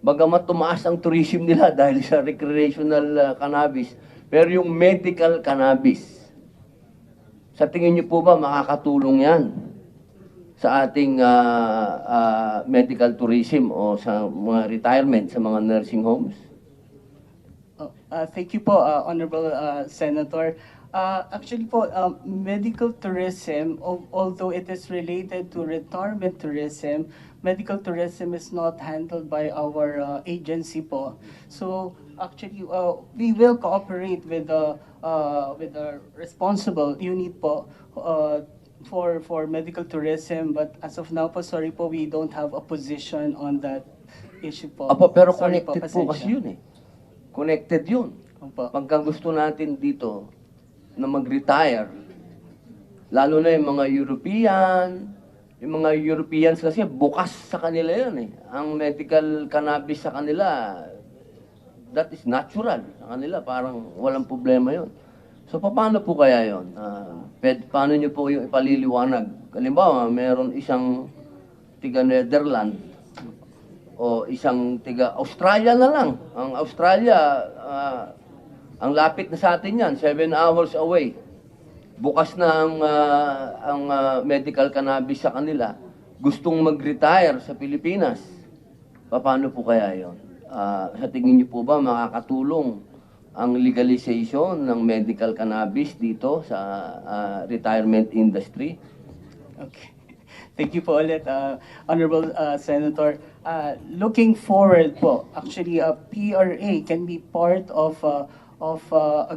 Bagamat tumaas ang tourism nila dahil sa recreational cannabis. Pero yung medical cannabis, sa tingin niyo po ba makakatulong yan sa ating medical tourism o sa mga retirement, sa mga nursing homes? Thank you po, Honorable Senator. Actually po, medical tourism, although it is related to retirement tourism, medical tourism is not handled by our agency po. So actually, we will cooperate with the responsible unit po for medical tourism, but as of now po, sorry po, we don't have a position on that issue po. Pero Sorry connected po, po kasi yun Connected yun. Pagka gusto natin dito na mag-retire, lalo na yung mga Europeans kasi bukas sa kanila yun Ang medical cannabis sa kanila, that is natural. Sa kanila parang walang problema yun. So, paano po kaya yun? Paano nyo po yung ipaliliwanag? Halimbawa, meron isang tiga-Netherlands o isang tiga-Australia na lang. Ang Australia, ang lapit na sa atin yan, 7 hours away. Bukas na ang medical cannabis sa kanila. Gustong mag-retire sa Pilipinas. Paano po kaya yun? Sa tingin niyo po ba makakatulong ang legalization ng medical cannabis dito sa retirement industry? Okay. Thank you po ulit, Honorable Senator. Looking forward po, actually, PRA can be part of a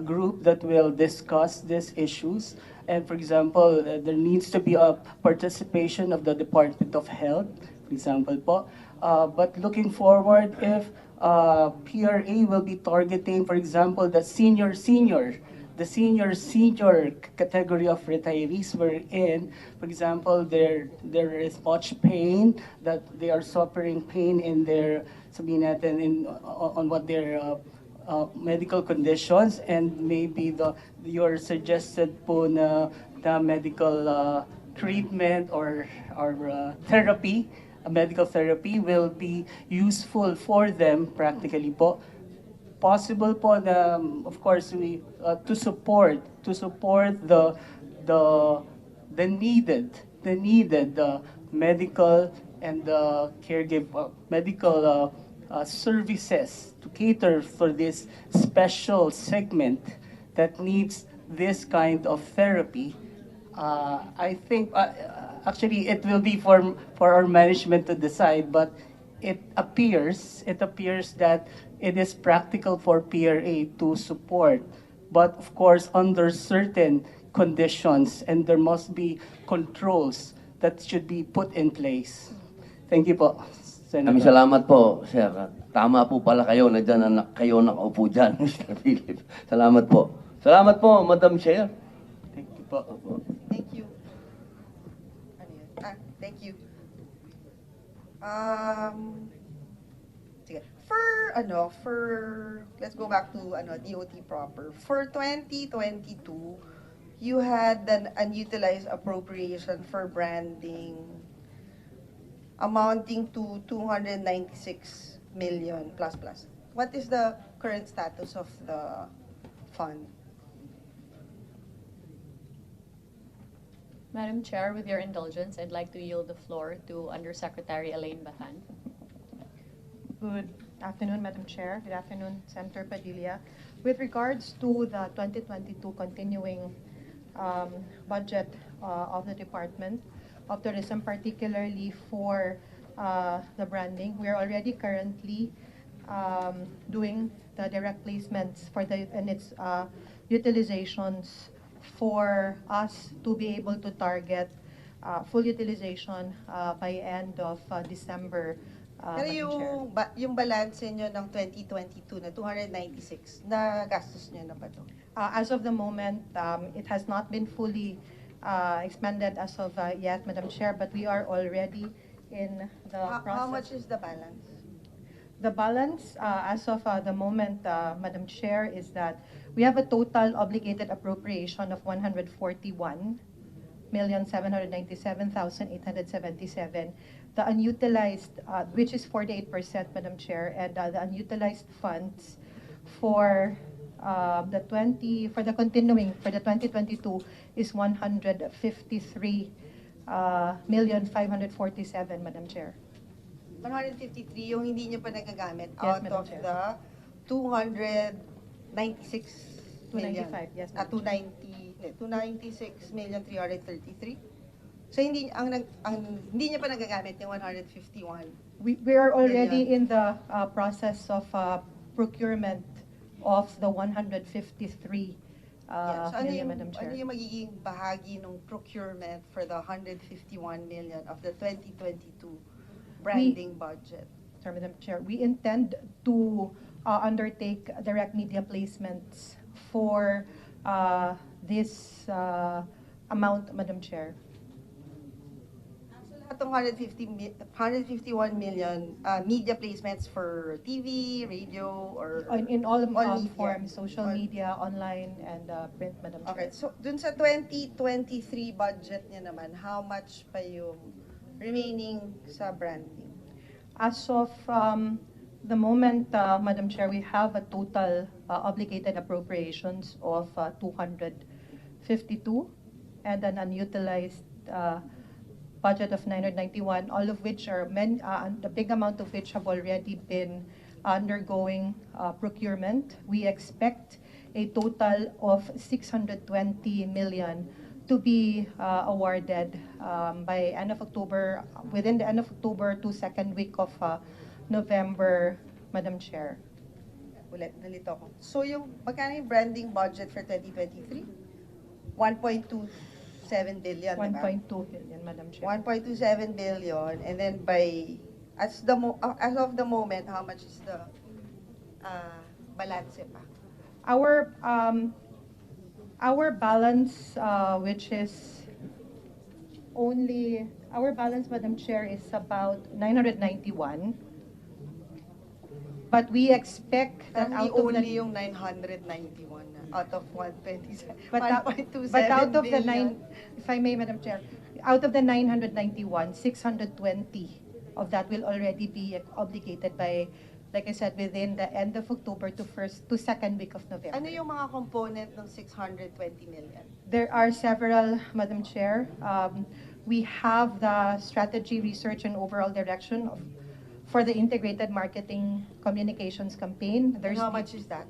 group that will discuss these issues. And for example, there needs to be a participation of the Department of Health, for example po. But looking forward, if PRA will be targeting, for example, the senior category of retirees we're in. For example, there is much pain, that they are suffering pain in their, sabihin natin, on what their medical conditions, and maybe your suggested po na medical treatment or therapy, a medical therapy will be useful for them practically po. Possible po na, of course, we to support the needed medical and medical services to cater for this special segment that needs this kind of therapy. I think actually it will be for our management to decide, but it appears that it is practical for PRA to support, but of course under certain conditions, and there must be controls that should be put in place. Thank you po, Senator. Maraming salamat po, Sir. Tama po pala kayo na dyan, kayo nakaupo dyan, Mr. Philip. Salamat po. Salamat po, Madam Chair. Thank you po. Thank you. Thank you. Sige. Let's go back to DOT proper. For 2022, you had an unutilized appropriation for branding amounting to 296 million plus. What is the current status of the fund? Madam Chair, with your indulgence, I'd like to yield the floor to Undersecretary Elaine Batan. Good afternoon, Madam Chair. Good afternoon, Senator Padilla. With regards to the 2022 continuing budget of the Department of Tourism, particularly for the branding, we are already currently doing the direct placements and its utilizations for us to be able to target full utilization by end of December. Pero yung balance nyo ng 2022 na 296, na gastos nyo na ba ito? As of the moment, it has not been fully expended as of yet, Madam Chair, but we are already in the process. How much is the balance? The balance as of the moment, Madam Chair, is that we have a total obligated appropriation of 141,797,877. The unutilized, which is 48%, Madam Chair, and the unutilized funds for the 2022 is 153,547,000, Madam Chair. 153 yung hindi nyo pa nagagamit Yes, out Madam of Chair. the 296 million. 295, yes, Madam 296,333. So hindi hindi niya pa nagagamit yung 151. We are already in the process of procurement of the 153 So million, Madam Chair. ano yung magiging bahagi ng procurement for the 151 million of the 2022 branding budget? Sorry, Madam Chair. We intend to undertake direct media placements for this amount, Madam Chair. So lahat Itong 151 million media placements for TV, radio, or In all media? forms, social media, online, and print, Madam Chair. Okay, so dun sa 2023 budget niya naman, how much pa yung remaining sa branding? As of the moment, Madam Chair, we have a total obligated appropriations of 252 and an unutilized budget of 991, all of which are the big amount of which have already been undergoing procurement. We expect a total of 620 million to be awarded by end of October, within the end of October to second week of November, Madam Chair. Ulit, nalito ako. So yung, magkano yung branding budget for 2023? 1.27 billion, diba? 1.2 billion, Madam Chair. 1.27 billion, and then as of the moment, how much is the balance pa? Our balance, which is only, our balance, Madam Chair, is about 991. But we expect that out of only yung 991 out of 127, but 1.27 out of the billion. if I may, Madam Chair, out of the 991, 620 of that will already be obligated by, like I said, within the end of October to second week of November. Ano yung mga component ng 620 million? There are several, Madam Chair. We have the strategy, research, and overall direction for the integrated marketing communications campaign. How much is that?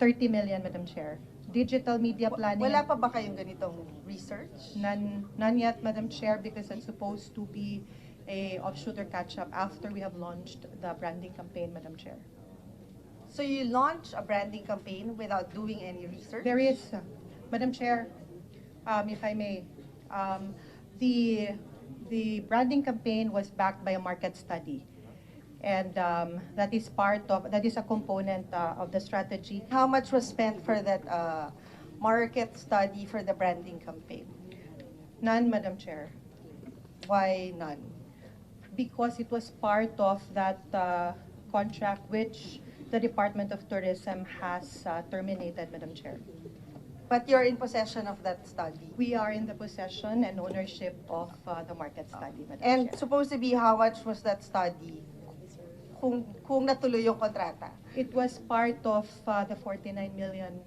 30 million, Madam Chair. Digital media planning. Wala pa ba kayong ganitong research? None yet, Madam Chair, because it's supposed to be a offshoot or catch-up after we have launched the branding campaign, Madam Chair. So you launch a branding campaign without doing any research? There is, Madam Chair, if I may, the branding campaign was backed by a market study. And that is a component of the strategy. How much was spent for that market study for the branding campaign? None, Madam Chair. Why none? Because it was part of that contract which the Department of Tourism has terminated, Madam Chair. But you're in possession of that study? We are in the possession and ownership of the market study, Madam And Chair. supposed to be, how much was that study? Kung natuloy yung kontrata? It was part of the 49 million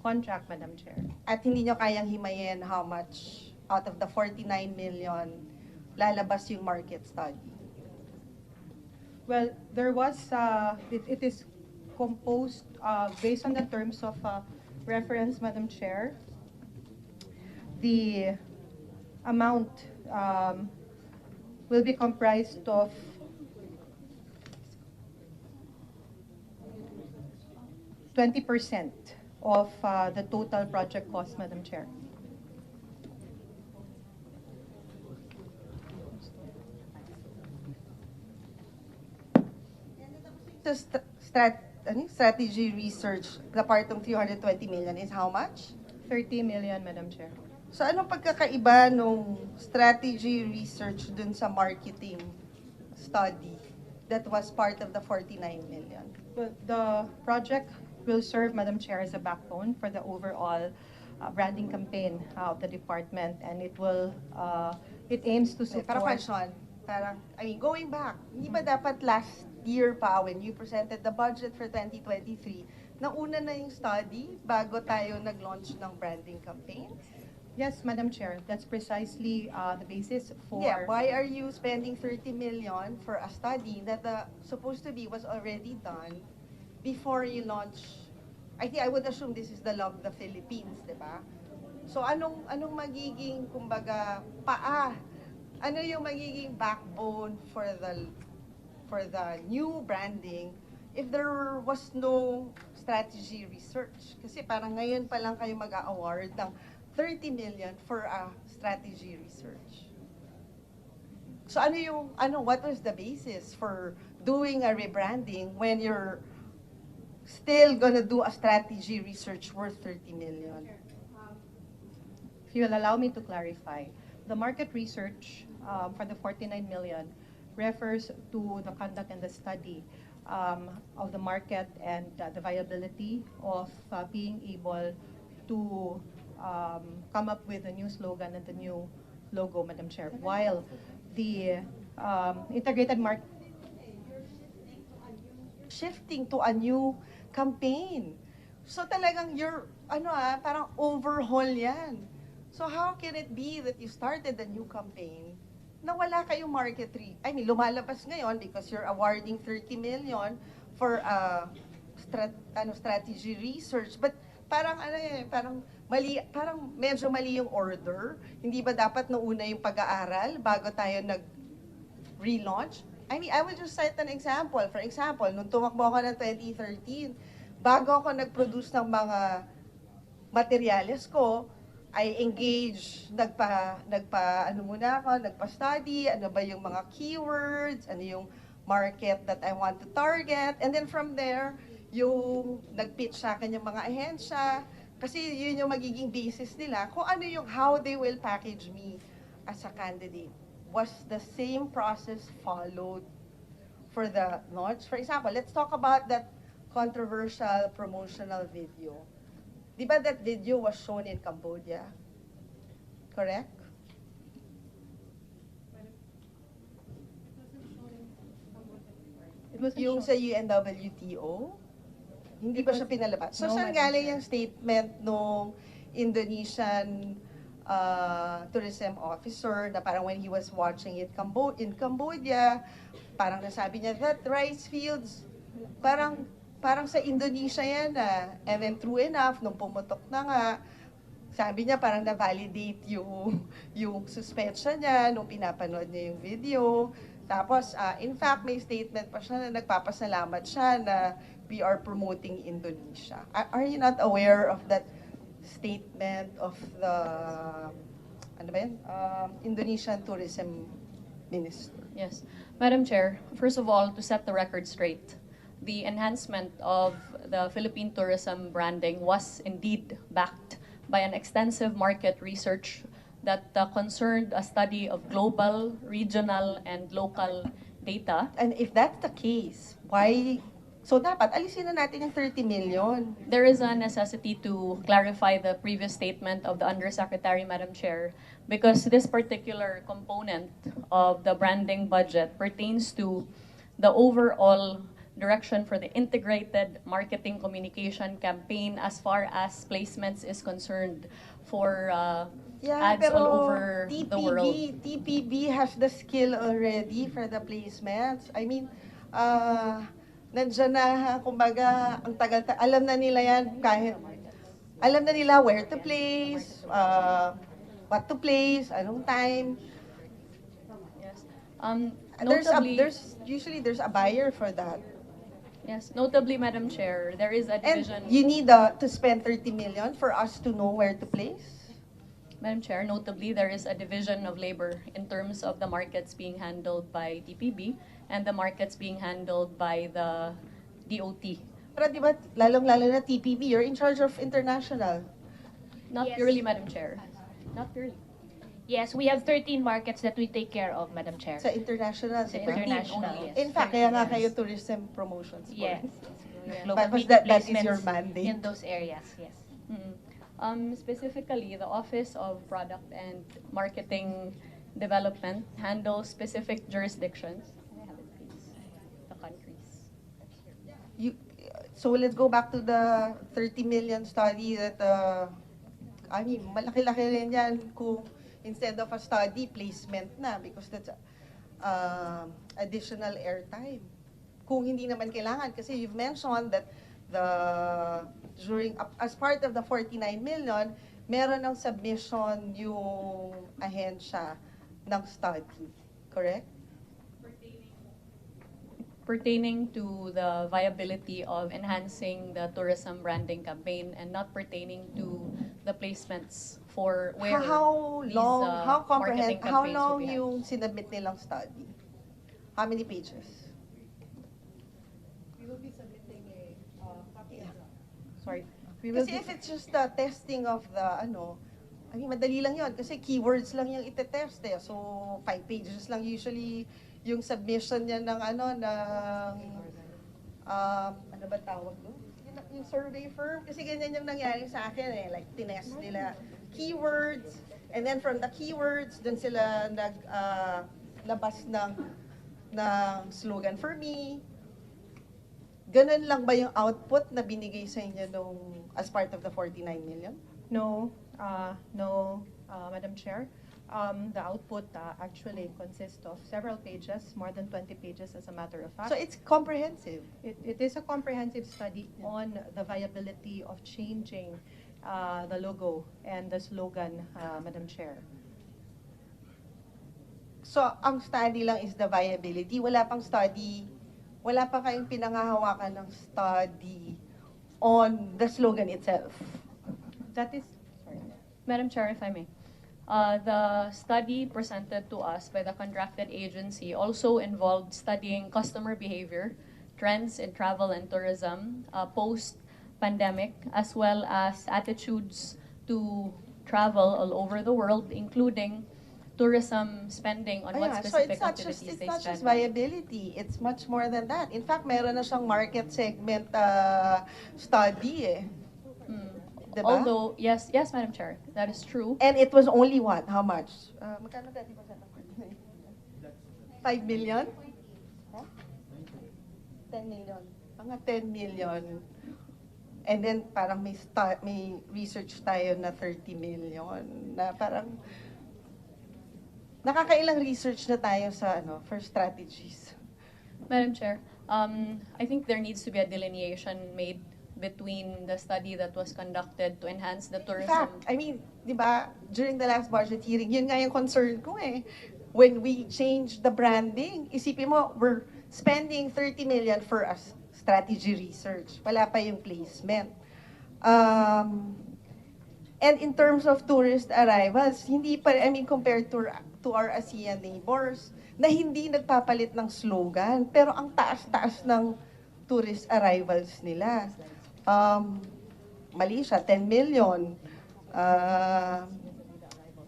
contract, Madam Chair. At hindi nyo kayang himayin how much out of the 49 million lalabas yung market study? Well, there was, it is composed based on the terms of reference, Madam Chair. The amount will be comprised of 20% of the total project cost, Madam Chair. So strategy research, the part ng 320 million is how much? 30 million, Madam Chair. So anong pagkakaiba nung strategy research dun sa marketing study that was part of the 49 million? Well, the project will serve, Madam Chair, as a backbone for the overall branding campaign of the department, and it will, it aims to support. Parang question, going back, hindi ba dapat last year pa when you presented the budget for 2023, nauna na yung study bago tayo nag-launch ng branding campaign? Yes, Madam Chair, that's precisely the basis for. Yeah, why are you spending 30 million for a study that supposed to be was already done before you launch? I would assume this is the Love the Philippines, di ba? So anong magiging, kumbaga, ano yung magiging backbone for the new branding if there was no strategy research? Kasi parang ngayon pa lang kayo mag-a-award ng 30 million for a strategy research. So what was the basis for doing a rebranding when you're still gonna do a strategy research worth 30 million? If you will allow me to clarify, the market research for the 49 million refers to the conduct and the study of the market and the viability of being able to come up with a new slogan and the new logo, Madam Chair, while the integrated market shifting to a new campaign. So talagang parang overhaul yan. So how can it be that you started a new campaign na wala kayong lumalabas ngayon because you're awarding 30 million for strategy research, but parang medyo mali yung order. Hindi ba dapat nauna yung pag-aaral bago tayo nag-relaunch? I will just cite an example. For example, nung tumakbo ako ng 2013, bago ako nag-produce ng mga materyales ko, I engage, nagpa-study, ano ba yung mga keywords, ano yung market that I want to target, and then from there, yung nag-pitch sa akin yung mga ahensya, kasi yun yung magiging basis nila, kung ano yung how they will package me as a candidate. Was the same process followed for the launch? For example, let's talk about that controversial promotional video. Di ba that video was shown in Cambodia? Correct? Yung sa UNWTO? Hindi ba siya pinalabas? So, saan galing yung statement nung Indonesian tourism officer na parang when he was watching it in Cambodia, parang nasabi niya that rice fields, parang sa Indonesia yan and then true enough, nung pumutok na nga, sabi niya parang na-validate yung suspension niya nung pinapanood niya yung video. Tapos, in fact, may statement pa siya na nagpapasalamat siya na we are promoting Indonesia. Are you not aware of that statement of the Indonesian tourism minister? Yes. Madam Chair, first of all, to set the record straight, the enhancement of the Philippine tourism branding was indeed backed by an extensive market research that concerned a study of global, regional, and local data. And if that's the case, why? So dapat alisin na natin yung 30 million. There is a necessity to clarify the previous statement of the Undersecretary, Madam Chair, because this particular component of the branding budget pertains to the overall direction for the integrated marketing communication campaign as far as placements is concerned for ads all over the world. TPB has the skill already for the placements. I mean, nandiyan na, kumbaga, ang tagal, alam na nila yan, alam na nila where to place, what to place, anong time. Yes. Usually there's a buyer for that. Yes, notably, Madam Chair, there is a division. And you need to spend 30 million for us to know where to place? Madam Chair, notably, there is a division of labor in terms of the markets being handled by TPB and the markets being handled by the DOT. Pero di ba, lalong-lalo na TPB, you're in charge of international. Not Yes. purely, Madam Chair. Not purely. Yes, we have 13 markets that we take care of, Madam Chair. Sa international. Sa international, yes. In fact, kaya nga kayo tourism promotions. Yes. But that is your mandate. In those areas, yes. Specifically, the Office of Product and Marketing Development handles specific jurisdictions. Can I have it, please? The countries. So let's go back to the 30 million study that, malaki-laki rin yan kung instead of a study, placement na because that's additional airtime. Kung hindi naman kailangan, kasi you've mentioned that as part of the 49 million, meron ng submission yung ahensya ng study. Correct? Pertaining to the viability of enhancing the tourism branding campaign and not pertaining to the placements for where How these long, marketing how campaigns long will be had. yung sinubmit nilang study? How many pages? We will be submitting a copy. Sorry. We will Kasi if it's just the testing of the I mean, madali lang yon kasi keywords lang yung itetest eh. So, 5 pages lang usually yung submission niya ng ano ba tawag doon? Yung survey firm. Kasi ganyan yung nangyari sa akin eh. Like, tinest nila keywords. And then from the keywords, dun sila labas ng slogan for me. Ganun lang ba yung output na binigay sa inyo as part of the 49 million? No, Madam Chair. The output actually consists of several pages, more than 20 pages as a matter of fact. So it's comprehensive? It is a comprehensive study on the viability of changing the logo and the slogan, Madam Chair. So ang study lang is the viability? Wala pang study, wala pa kayong pinangahawakan ng study on the slogan itself? That is, Madam Chair, if I may. The study presented to us by the contracted agency also involved studying customer behavior, trends in travel and tourism, post-pandemic, as well as attitudes to travel all over the world, including tourism spending on what specific activities they spend. It's not just viability, it's much more than that. In fact, meron na siyang market segment study eh. Diba? Although, yes, Madam Chair, that is true. And it was only what? How much? Magkano dati ba sa 5 million? Huh? 10 million. Mga 10 million. And then parang may research tayo na 30 million. Na parang nakakailang research na tayo sa for strategies. Madam Chair, I think there needs to be a delineation made between the study that was conducted to enhance the tourism. In fact, I mean, di ba, during the last budget hearing, yun nga yung concern ko eh. When we change the branding, isipin mo, we're spending 30 million for a strategy research. Wala pa yung placement. And in terms of tourist arrivals, hindi pa, I mean, compared to our ASEAN neighbors, na hindi nagpapalit ng slogan, pero ang taas-taas ng tourist arrivals nila. Malaysia, 10 million.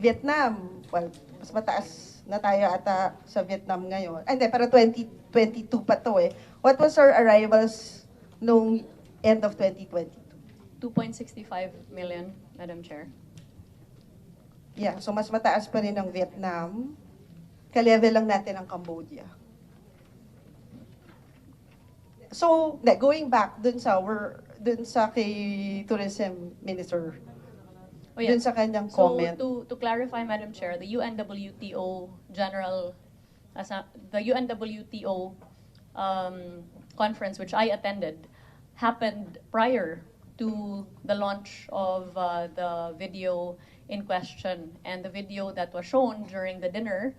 Vietnam, well, mas mataas na tayo ata sa Vietnam ngayon. Hindi, pero 2022 pa to eh. What was our arrivals nung end of 2022? 2.65 million, Madam Chair. Yeah, so mas mataas pa rin ang Vietnam. Ka-level lang natin ang Cambodia. So, going back dun sa kay Tourism Minister, dun sa kanyang comment. So, to clarify, Madam Chair, the UNWTO the UNWTO conference, which I attended, happened prior to the launch of the video in question. And the video that was shown during the dinner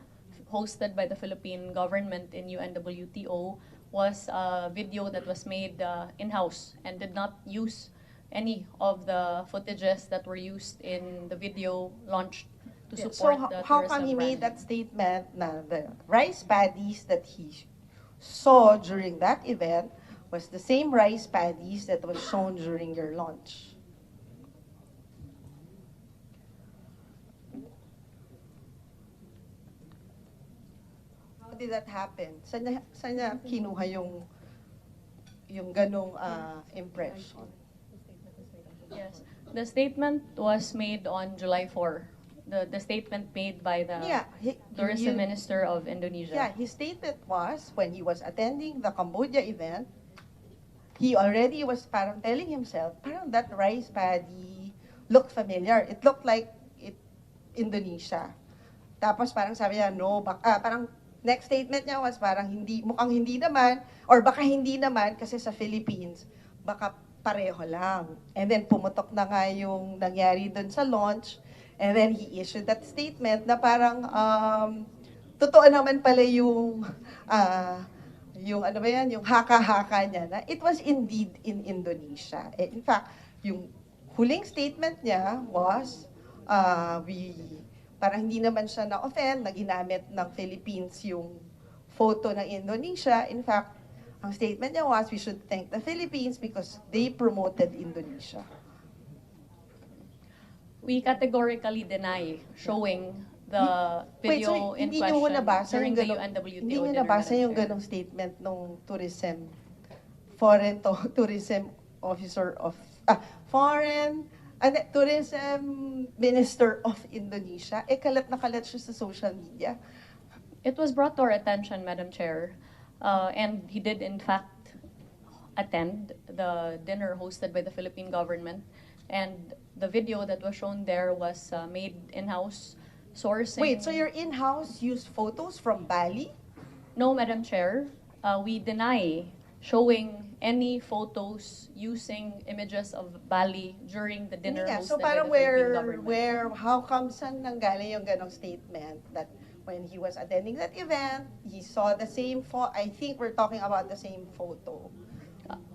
hosted by the Philippine government in UNWTO was a video that was made in-house and did not use any of the footages that were used in the video launched to support the tourism how come he brand. made that statement na the rice paddies that he saw during that event was the same rice paddies that was shown during your launch? How did that happen? Saan niya kinuha yung ganong impression? Yes. The statement was made on July 4. The statement made by the Tourism Minister of Indonesia. Yeah, his statement was, when he was attending the Cambodia event, he already was parang telling himself, parang that rice paddy looked familiar. It looked like Indonesia. Tapos parang sabi niya, parang next statement niya was parang mukhang hindi naman, or baka hindi naman kasi sa Philippines, baka pareho lang. And then pumutok na nga yung nangyari dun sa launch, and then he issued that statement na parang totoo naman pala yung ano ba yan, yung haka-haka niya na it was indeed in Indonesia. In fact, yung huling statement niya was parang hindi naman siya na-offend na ginamit ng Philippines yung photo ng Indonesia. In fact, ang statement niya was, we should thank the Philippines because they promoted Indonesia. We categorically deny showing the Wait, so video in hindi nyo question nabasa during yung the ganong, UNWTO hindi nyo dinner, nabasa Madam yung Chair. ganong statement nung foreign tourism officer of, tourism minister of Indonesia, kalat na kalat siya sa social media. It was brought to our attention, Madam Chair, and he did in fact attend the dinner hosted by the Philippine government, and the video that was shown there was made in-house, sourcing... Wait, so your in-house used photos from Bali? No, Madam Chair. We deny showing any photos using images of Bali during the dinner Yeah, hosted so by parang the Philippine government. how come saan nanggaling yung ganong statement that when he was attending that event, he saw the same I think we're talking about the same photo.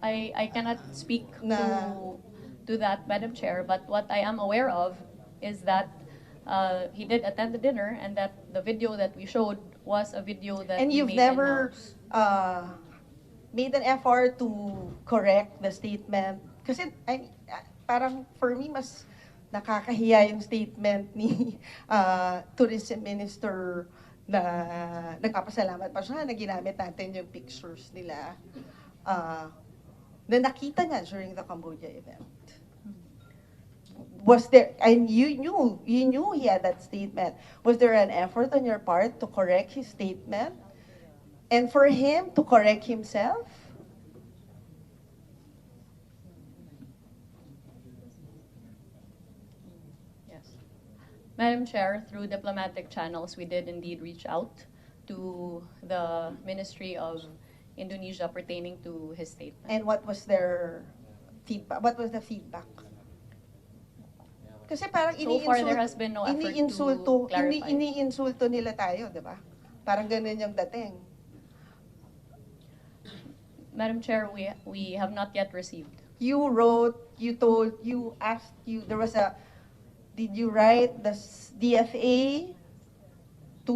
I cannot speak to that, Madam Chair, but what I am aware of is that he did attend the dinner and that the video that we showed was a video that And we you've made never in-house. made an effort to correct the statement? Kasi parang for me, mas nakakahiya yung statement ni Tourism Minister na nagpapasalamat pa siya na ginamit natin yung pictures nila na nakita niya during the Cambodia event. Was there, and you knew he had that statement. Was there an effort on your part to correct his statement? And for him to correct himself? Yes. Madam Chair, through diplomatic channels, we did indeed reach out to the Ministry of Indonesia pertaining to his statement. And what was their feedback? What was the feedback? Kasi parang So far, there has been no effort to clarify. Iniinsulto nila tayo, di ba? Parang ganun yung dating. Madam Chair, we have not yet received. You wrote, you asked, did you write the DFA to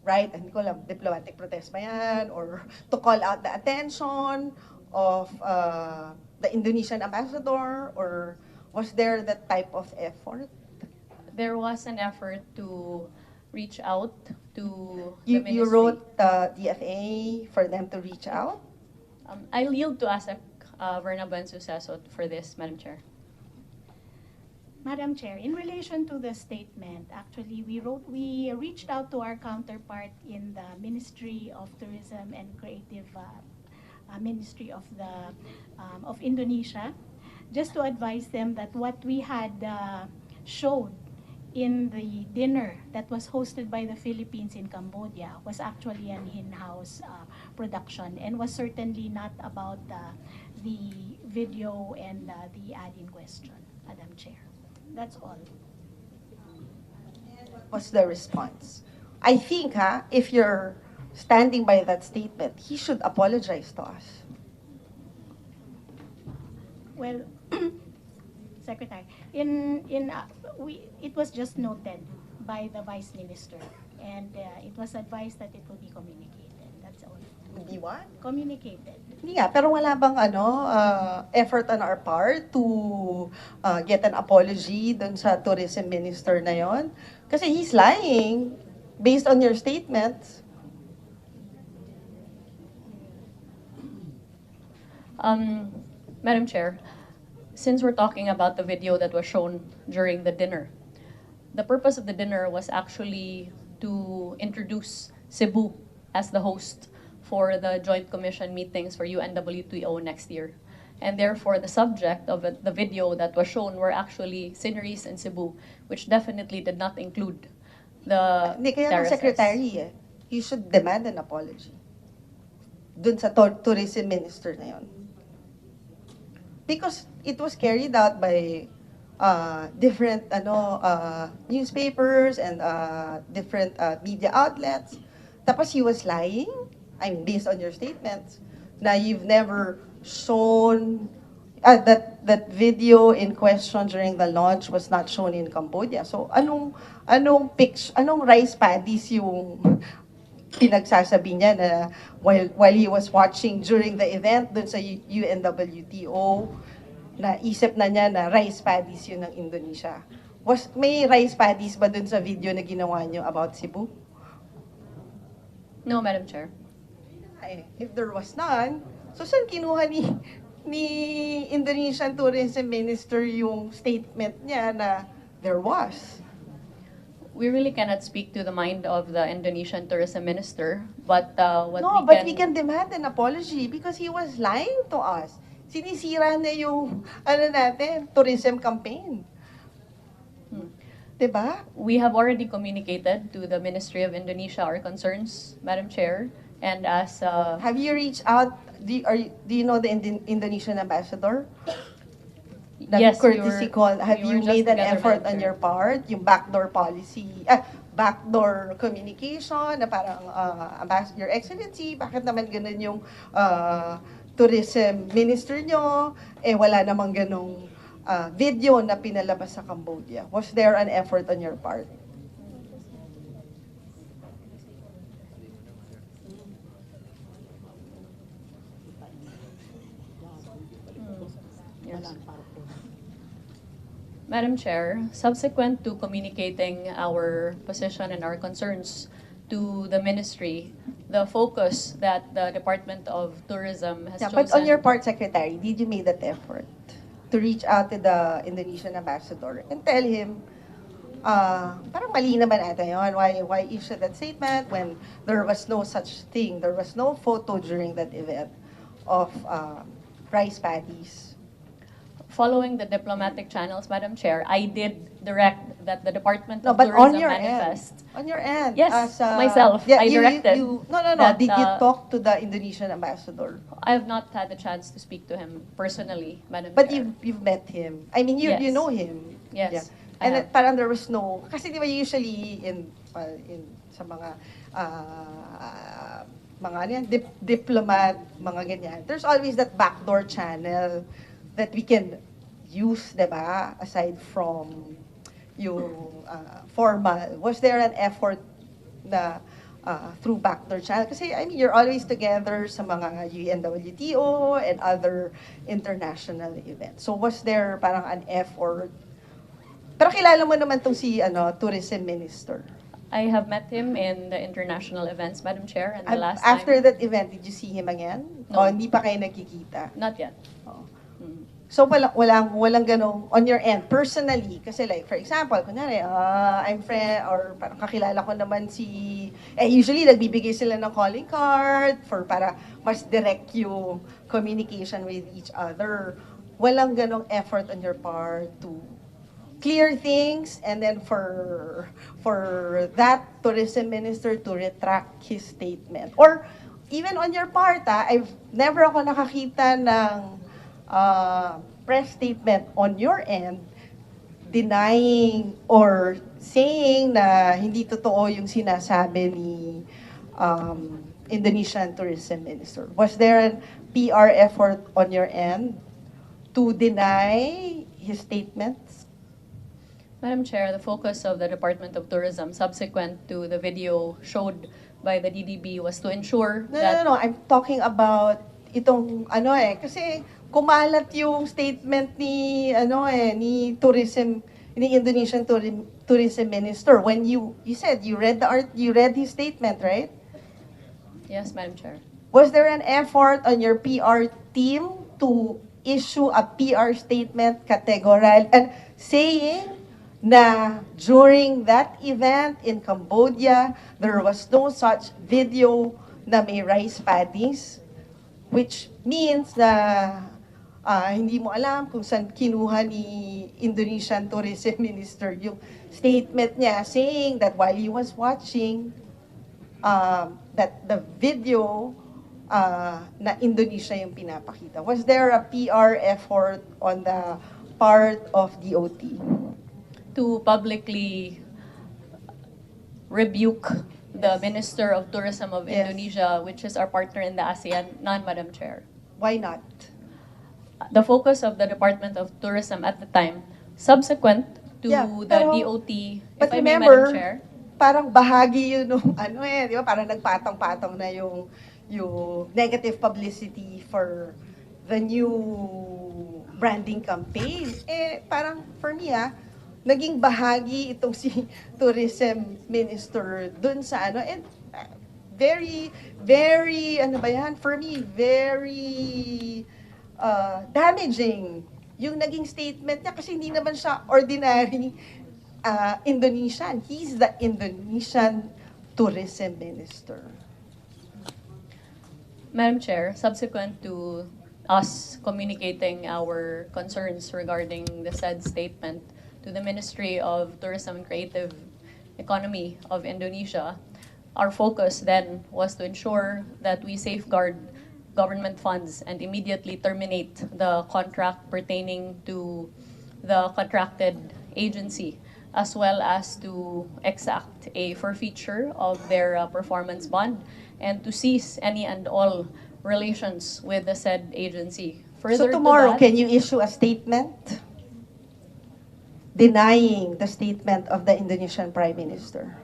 write, hindi ko alam, diplomatic protest ba yan, or to call out the attention of the Indonesian ambassador, or was there that type of effort? There was an effort to reach out to the ministry. You wrote the DFA for them to reach out? I'll yield to ASEC Verna Buensuceso for this, Madam Chair. Madam Chair, in relation to the statement, actually we reached out to our counterpart in the Ministry of Tourism and Creative Ministry of Indonesia, just to advise them that what we had showed in the dinner that was hosted by the Philippines in Cambodia was actually an in-house production and was certainly not about the video and the ad in question, Madam Chair. That's all. What's the response? I think, if you're standing by that statement, he should apologize to us. Well, Secretary, it was just noted by the Vice Minister, and it was advised that it will be communicated. That's all. Be what? Communicated. Hindi nga, pero wala bang effort on our part to get an apology dun sa tourism minister na yon? Kasi he's lying based on your statements. Madam Chair, since we're talking about the video that was shown during the dinner, the purpose of the dinner was actually to introduce Cebu as the host for the Joint Commission meetings for UNWTO next year. And therefore, the subject of the video that was shown were actually sceneries in Cebu, which definitely did not include the Hindi, kaya ng terraces. secretary you should demand an apology dun sa tourism minister na yon. Because it was carried out by different newspapers and different media outlets. Tapos he was lying, I mean, based on your statements, na you've never shown that video in question during the launch was not shown in Cambodia. So anong rice paddies yung pinagsasabi niya na while he was watching during the event dun sa UNWTO, naisip na niya na rice paddies yun ng Indonesia. May rice paddies ba dun sa video na ginawa niyo about Cebu? No, Madam Chair. If there was none, so saan kinuha ni Indonesian Tourism Minister yung statement niya na there was? We really cannot speak to the mind of the Indonesian Tourism Minister, but But we can demand an apology because he was lying to us. Sinisira na yung tourism campaign. Diba? We have already communicated to the Ministry of Indonesia our concerns, Madam Chair, and as have you reached out? Do you know the Indonesian ambassador? Yes, Courtesy call. Have we were you just made an together, effort Madam on Chair. your part? Yung backdoor policy, backdoor communication na parang Your Excellency, bakit naman ganun yung tourism minister nyo? Wala namang ganung video na pinalabas sa Cambodia. Was there an effort on your part? Yes. Madam Chair, subsequent to communicating our position and our concerns to the ministry, the focus that the Department of Tourism has chosen... But on your part, Secretary, did you make that effort to reach out to the Indonesian ambassador and tell him, parang mali naman ata yun, why issue that statement when there was no such thing, there was no photo during that event of rice paddies? Following the diplomatic channels, Madam Chair, I did direct that the Department of But Tourism on your manifest. end, on your end, Yes, myself, I directed. No. that, Did you talk to the Indonesian ambassador? I have not had the chance to speak to him personally, Madam But Chair. you've met him. I mean, you Yes. know him. Yes, Yeah. I And have. parang there was no, kasi di ba usually sa mga diplomat, mga ganyan, there's always that backdoor channel that we can use, di ba, aside from yung formal. Was there an effort na through backdoor channel? Kasi, I mean, you're always together sa mga UNWTO and other international events. So, was there parang an effort? Pero kilala mo naman tong si tourism minister. I have met him in the international events, Madam Chair, and the last After time... that event, did you see him again? No. O hindi pa kayo nagkikita? Not yet. So walang ganong on your end, personally, kasi like, for example, kunyari, I'm friend, or parang kakilala ko naman usually nagbibigay sila ng calling card para mas direct yung communication with each other. Walang ganong effort on your part to clear things and then for that tourism minister to retract his statement. Or even on your part, I've never ako nakakita ng press statement on your end denying or saying na hindi totoo yung sinasabi ni Indonesian Tourism Minister. Was there a PR effort on your end to deny his statements? Madam Chair, the focus of the Department of Tourism subsequent to the video showed by the DDB was to ensure that... No. I'm talking about itong kasi kumalat yung statement ni Indonesian Tourism Minister when you said you read his statement, right? Yes, Madam Chair. Was there an effort on your PR team to issue a PR statement categorical and saying na during that event in Cambodia there was no such video na may rice paddies, which means na hindi mo alam kung saan kinuha ni Indonesian Tourism Minister yung statement niya saying that while he was watching that the video na Indonesia yung pinapakita. Was there a PR effort on the part of DOT? To publicly rebuke the Minister of Tourism of Indonesia, which is our partner in the ASEAN, none, Madam Chair. Why not? The focus of the Department of Tourism at the time, subsequent to the DOT, But if I may, remember, Madam Chair, parang bahagi yun nung di ba? Parang nagpatong-patong na yung negative publicity for the new branding campaign. Parang for me naging bahagi itong si tourism minister dun sa and very, very, for me, very damaging yung naging statement niya kasi hindi naman siya ordinary Indonesian. He's the Indonesian tourism minister. Madam Chair, subsequent to us communicating our concerns regarding the said statement to the Ministry of Tourism and Creative Economy of Indonesia, our focus then was to ensure that we safeguard government funds and immediately terminate the contract pertaining to the contracted agency, as well as to exact a forfeiture of their performance bond and to cease any and all relations with the said agency. So Further tomorrow, to that, can you issue a statement denying the statement of the Indonesian Prime Minister?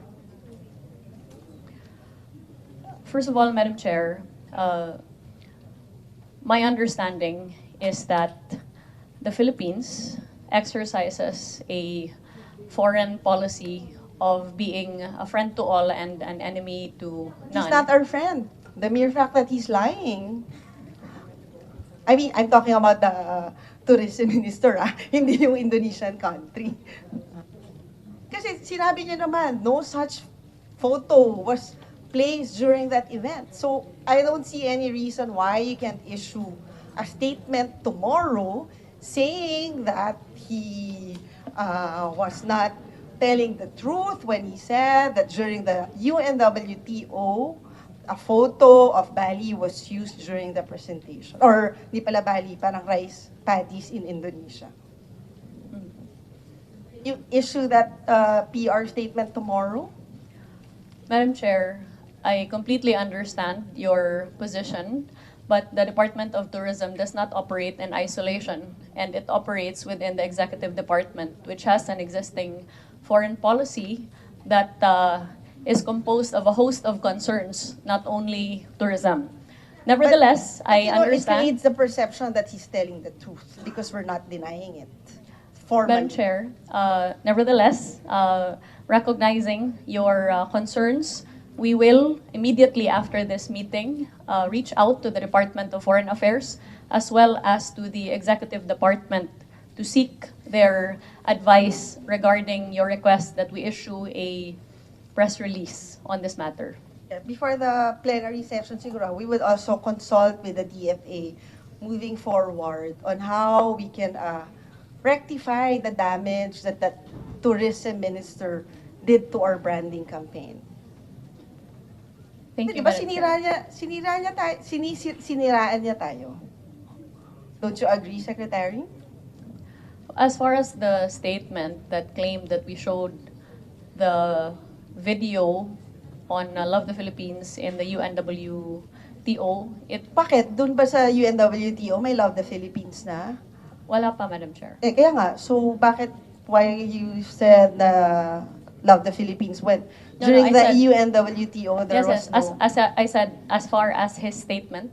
First of all, Madam Chair, my understanding is that the Philippines exercises a foreign policy of being a friend to all and an enemy to none. He's not our friend. The mere fact that he's lying. I mean, I'm talking about the tourism minister, hindi yung Indonesian country. Kasi sinabi niya naman, no such photo was placed during that event. So I don't see any reason why you can't issue a statement tomorrow saying that he was not telling the truth when he said that during the UNWTO, a photo of Bali was used during the presentation. Or, di pala Bali, parang rice paddies in Indonesia. You issue that PR statement tomorrow? Madam Chair, I completely understand your position, but the Department of Tourism does not operate in isolation, and it operates within the Executive Department, which has an existing foreign policy that is composed of a host of concerns, not only tourism. Nevertheless, I understand. It creates the perception that he's telling the truth because we're not denying it. Madam Chair, nevertheless, recognizing your concerns, we will immediately after this meeting reach out to the Department of Foreign Affairs as well as to the Executive Department to seek their advice regarding your request that we issue a press release on this matter. Before the plenary session, siguro, we would also consult with the DFA moving forward on how we can rectify the damage that the tourism minister did to our branding campaign. Thank you, Diba Madam Chair. siniraan niya tayo? Don't you agree, Secretary? As far as the statement that claimed that we showed the video on Love the Philippines in the UNWTO, Bakit? Doon ba sa UNWTO may Love the Philippines na? Wala pa, Madam Chair. Kaya nga, so bakit, why you said na Love the Philippines when during the UNWTO there was no... As I said, as far as his statement.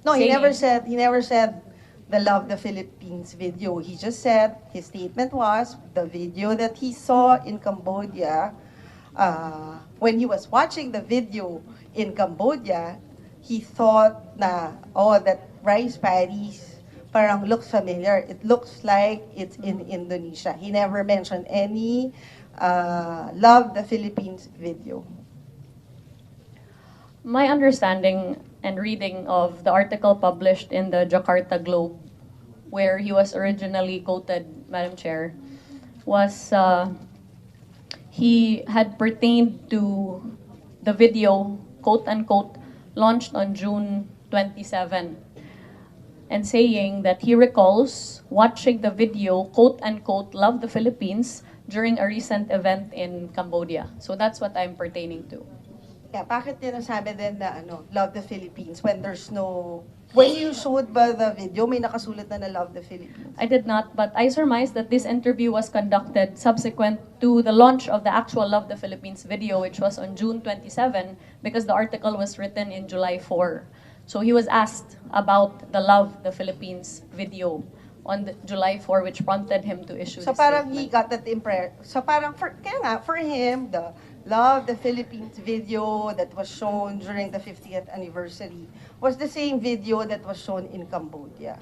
No, he never said the Love the Philippines video. He just said his statement was the video that he saw in Cambodia. When he was watching the video in Cambodia, he thought na, oh, that rice paddies parang looks familiar. It looks like it's in Indonesia. He never mentioned any Love the Philippines video. My understanding and reading of the article published in the Jakarta Globe, where he was originally quoted, Madam Chair, was he had pertained to the video, quote-unquote, launched on June 27, and saying that he recalls watching the video, quote-unquote, Love the Philippines, during a recent event in Cambodia. So that's what I'm pertaining to. Yeah, bakit niya nasabi din na Love the Philippines when there's no... When you showed ba the video, may nakasulat na Love the Philippines? I did not, but I surmise that this interview was conducted subsequent to the launch of the actual Love the Philippines video, which was on June 27, because the article was written in July 4. So he was asked about the Love the Philippines video on July 4, which prompted him to issue So the parang statement. he got that impression. So parang kaya nga, for him, the Love the Philippines video that was shown during the 50th anniversary was the same video that was shown in Cambodia.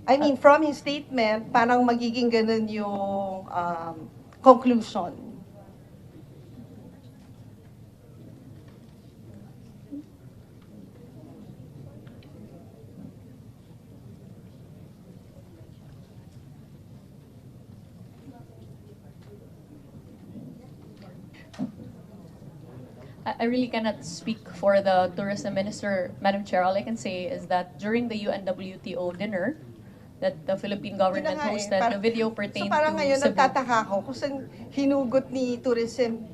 I mean, from his statement, parang magiging ganun yung conclusion. I really cannot speak for the tourism minister, Madam Chair. All I can say is that during the UNWTO dinner that the Philippine government hosted, the video pertained so parang to ngayon, Cebu. nagtataka ako kung saan hinugot ni tourism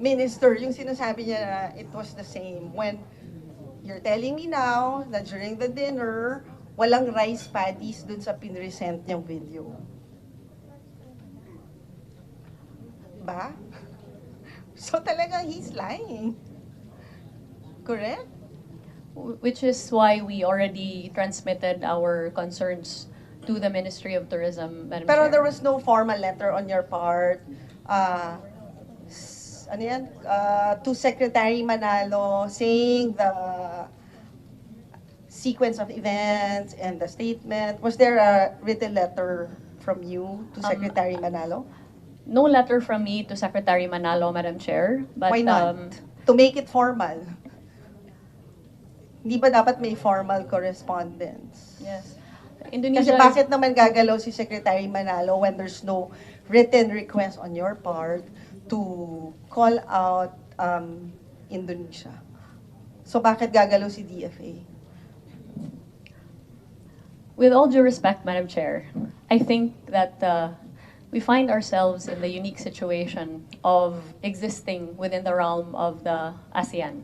minister yung sinasabi niya na it was the same. When you're telling me now that during the dinner, walang rice paddies dun sa pinresent niyang video. Ba? So talaga he's lying. Correct? Which is why we already transmitted our concerns to the Ministry of Tourism, Madam Pero Chair. there was no formal letter on your part. Ano yan? To Secretary Manalo saying the sequence of events and the statement. Was there a written letter from you to Secretary Manalo? No letter from me to Secretary Manalo, Madam Chair. But, Why not? To make it formal. Hindi ba dapat may formal correspondence? Yes. Kasi bakit naman gagalaw si Secretary Manalo when there's no written request on your part to call out Indonesia? So bakit gagalaw si DFA? With all due respect, Madam Chair, I think that we find ourselves in the unique situation of existing within the realm of the ASEAN,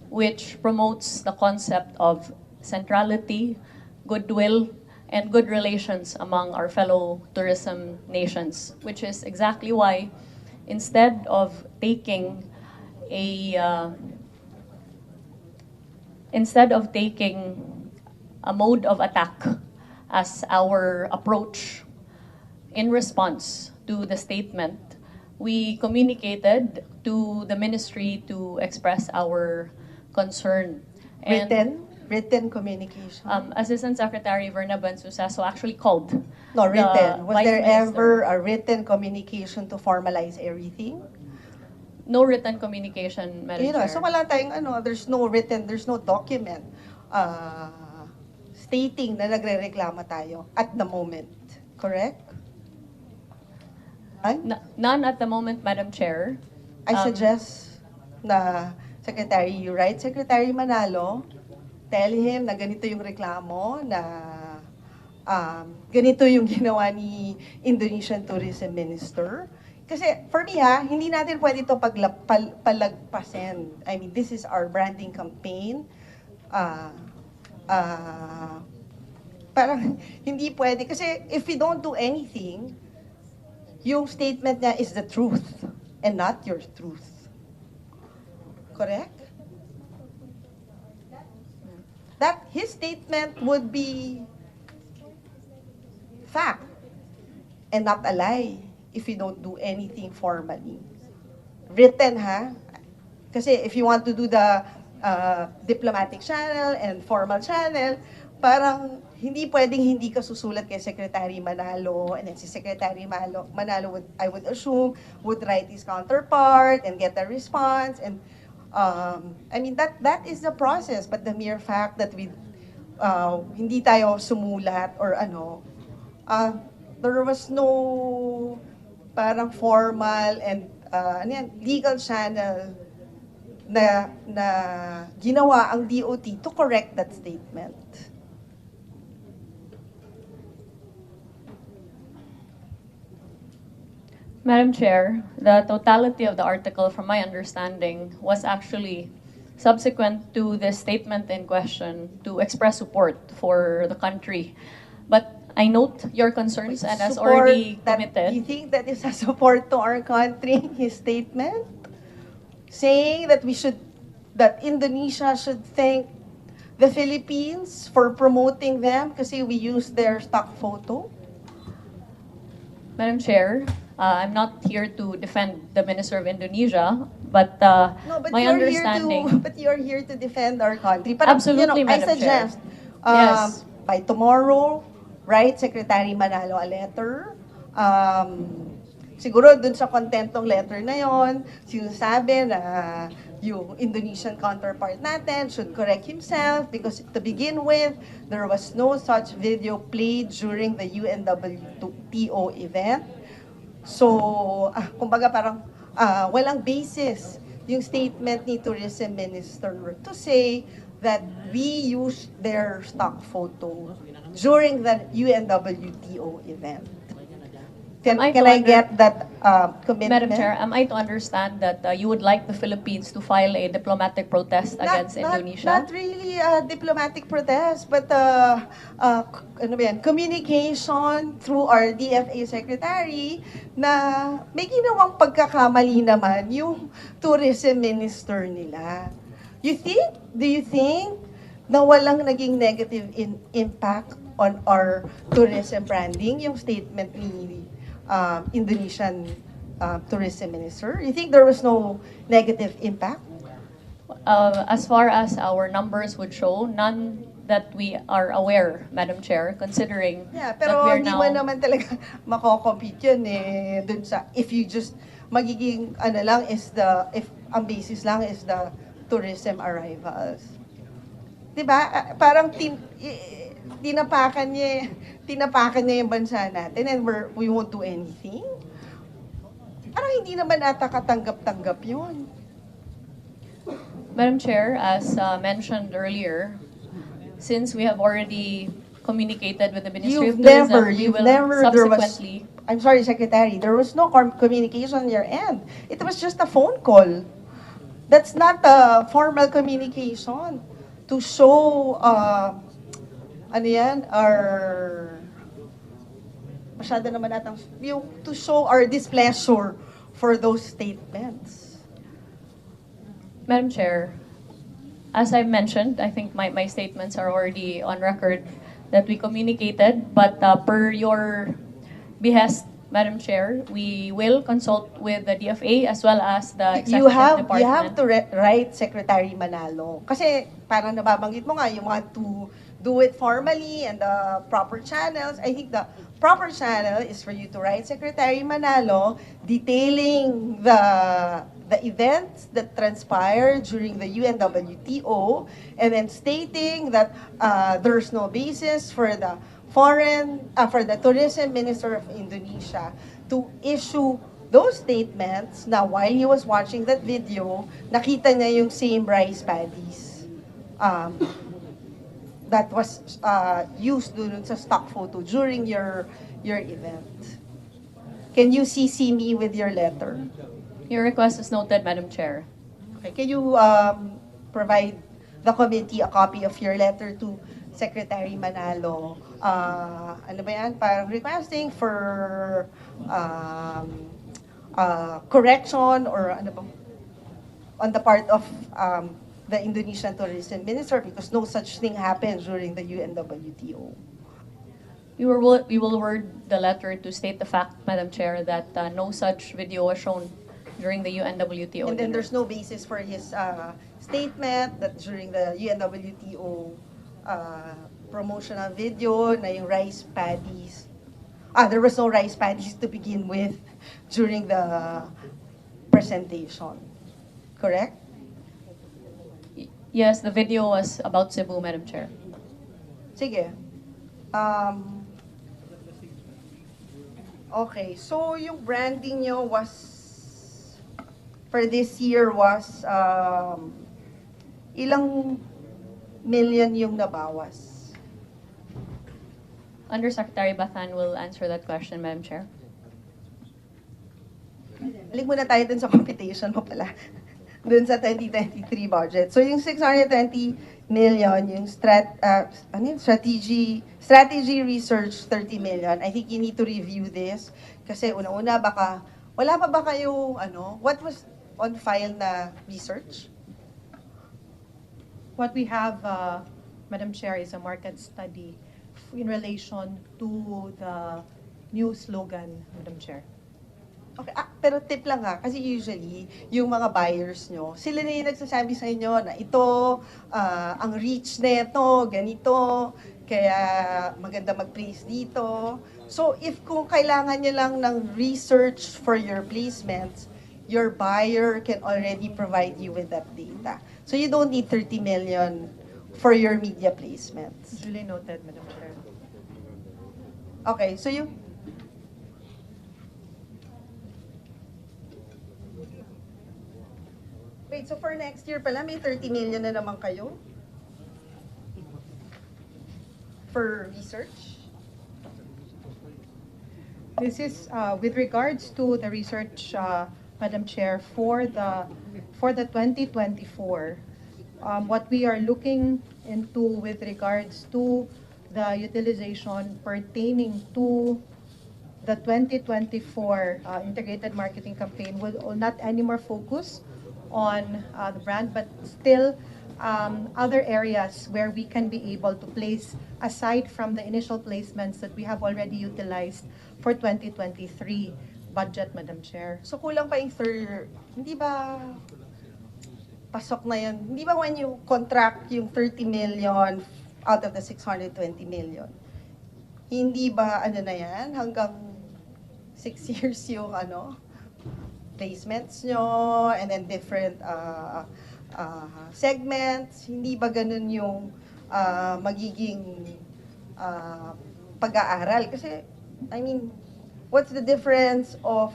which promotes the concept of centrality, goodwill, and good relations among our fellow tourism nations, which is exactly why instead of taking a mode of attack as our approach in response to the statement, we communicated to the ministry to express our concern. Written communication? Assistant Secretary Verna Bansusaso actually called. No, written. Was Vice there Minister. ever a written communication to formalize everything? No written communication, Madam Chair. So wala tayong there's no written, there's no document stating na nagre-reklama tayo at the moment. Correct? None at the moment, Madam Chair. I suggest na Secretary, you write Secretary Manalo, tell him na ganito yung reklamo, na ganito yung ginawa ni Indonesian Tourism Minister. Kasi for me hindi natin pwede ito palagpasin. I mean, this is our branding campaign. Parang hindi pwede. Kasi if we don't do anything, yung statement niya is the truth and not your truth. Correct? That his statement would be fact and not a lie if you don't do anything formally. Written, Kasi if you want to do the diplomatic channel and formal channel, parang hindi pwedeng hindi ka susulat kay Secretary Manalo, and then si Secretary Manalo would, I would assume, would write his counterpart and get a response, and I mean, that is the process, but the mere fact that we hindi tayo sumulat or there was no parang formal and legal channel na ginawa ang DOT to correct that statement. Madam Chair, the totality of the article, from my understanding, was actually subsequent to this statement in question to express support for the country. But I note your concerns, and as already committed. Do you think that is a support to our country, his statement? Saying that that Indonesia should thank the Philippines for promoting them kasi we use their stock photo? Madam Chair, I'm not here to defend the Minister of Indonesia, but No, but my you're understanding... here to but you're here to defend our country. But Absolutely, I Madam Chair. suggest Yes. by tomorrow, write Secretary Manalo a letter. Siguro dun sa content ng letter na yon, sinasabi na yung Indonesian counterpart natin should correct himself because to begin with, there was no such video played during the UNWTO event. So, kumbaga parang walang basis yung statement ni Tourism Minister to say that we used their stock photo during the UNWTO event. Can I get that commitment? Madam Chair, am I to understand that you would like the Philippines to file a diplomatic protest against Indonesia? Not really a diplomatic protest, but communication through our DFA secretary na may ginawang pagkakamali naman yung tourism minister nila. Do you think na walang naging negative impact on our tourism branding yung statement ni Indonesian tourism minister? You think there was no negative impact? As far as our numbers would show, none that we are aware, Madam Chair, considering pero that we are hindi now... mo naman talaga mako-compete yun dun sa, if you just, magiging, if ang basis lang is the tourism arrivals. Diba? Parang tinapakan niya yung bansa natin and we won't do anything. Parang hindi naman ata katanggap-tanggap yun. Madam Chair, as mentioned earlier, since we have already communicated with the Ministry of Tourism, we will subsequently... I'm sorry, Secretary, there was no communication on your end. It was just a phone call. That's not a formal communication to show, to show our displeasure for those statements. Madam Chair, as I mentioned, I think my statements are already on record that we communicated, but per your behest, Madam Chair, we will consult with the DFA as well as the Executive Department. You have to write Secretary Manalo. Kasi parang nababanggit mo nga, you want to do it formally and the proper channels. I think the proper channel is for you to write Secretary Manalo detailing the events that transpired during the UNWTO and then stating that there's no basis for the for the Tourism Minister of Indonesia to issue those statements na while he was watching that video, nakita niya yung same rice paddies that was used dun sa stock photo during your event. Can you CC me with your letter? Your request is noted, Madam Chair. Okay, can you provide the committee a copy of your letter to Secretary Manalo? Ano ba yan? Parang requesting for correction or ano ba, on the part of the Indonesian Tourism Minister because no such thing happened during the UNWTO. We will word the letter to state the fact, Madam Chair, that no such video was shown during the UNWTO. And then there's no basis for his statement that during the UNWTO promotional video na yung rice paddies. There was no rice paddies to begin with during the presentation. Correct? Yes, the video was about Cebu, Madam Chair. Sige. Okay, so yung branding nyo was, for this year was, ilang million yung nabawas? Undersecretary Bathan will answer that question, Madam Chair. Balik muna tayo dun sa computation mo pala. Dun sa 2023 budget. So yung 620 million, yung strategy research 30 million. I think you need to review this. Kasi una-una baka, wala pa ba kayong, what was on file na research? What we have Madam Chair, is a market study in relation to the new slogan, Madam Chair. Okay, pero tip lang ha, kasi usually, yung mga buyers nyo, sila na yung nagsasabi sa inyo na ito, ang reach nito, ganito, kaya maganda mag-place dito. So, if kung kailangan nyo lang ng research for your placements, your buyer can already provide you with that data. So, you don't need 30 million for your media placements. Duly noted, Madam Chair. Okay, so you... Wait, so for next year pala, may 30 million na naman kayo? For research? This is with regards to the research, Madam Chair, for the 2024. What we are looking into with regards to the utilization pertaining to the 2024 integrated marketing campaign will not anymore focus on the brand, but still other areas where we can be able to place aside from the initial placements that we have already utilized for 2023 budget, Madam Chair. So kulang pa yung third, hindi ba pasok na yun? Hindi ba when you contract yung 30 million out of the 620 million, hindi ba ano na yan? Hanggang 6 years yung placements nyo, and then different segments, hindi ba ganun yung magiging pag-aaral? Kasi, I mean, what's the difference of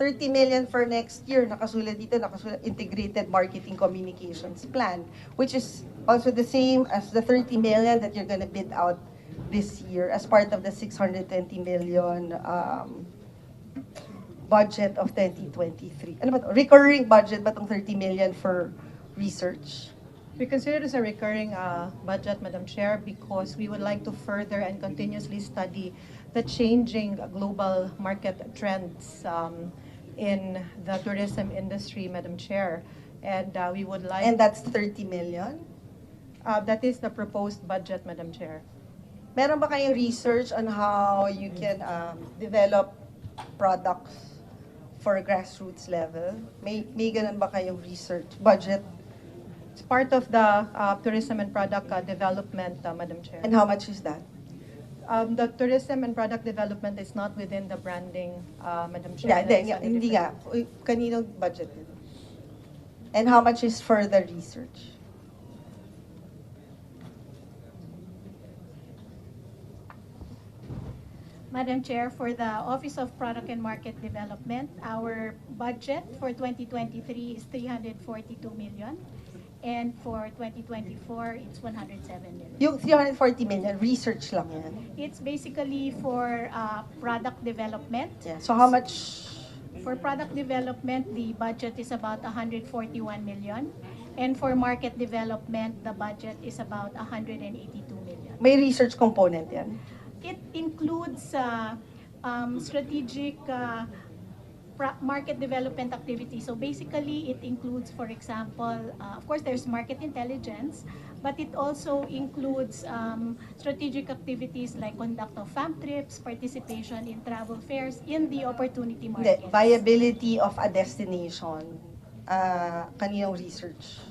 30 million for next year, nakasulat dito, nakasulat Integrated Marketing Communications Plan, which is also the same as the 30 million that you're gonna bid out this year as part of the 620 million budget of 2023. Ano ba to? Recurring budget ba tong 30 million for research? We consider this a recurring budget, Madam Chair, because we would like to further and continuously study the changing global market trends in the tourism industry, Madam Chair. And we would like... And that's 30 million? That is the proposed budget, Madam Chair. Meron ba kayong research on how you can develop products for grassroots level? May ganun ba kayong research budget? It's part of the tourism and product development, Madam Chair. And how much is that? The tourism and product development is not within the branding, Madam Chair. Hindi nga. Kaninong budget yun? And how much is for the research? Madam Chair, for the Office of Product and Market Development, our budget for 2023 is 342 million. And for 2024, it's 107 million. Yung 340 million, research lang yan? It's basically for product development. Yeah. So how much? For product development, the budget is about 141 million. And for market development, the budget is about 182 million. May research component yan? It includes strategic market development activities. So basically, it includes, for example, of course, there's market intelligence, but it also includes strategic activities like conduct of fam trips, participation in travel fairs in the opportunity market. Viability of a destination. Kaninong research?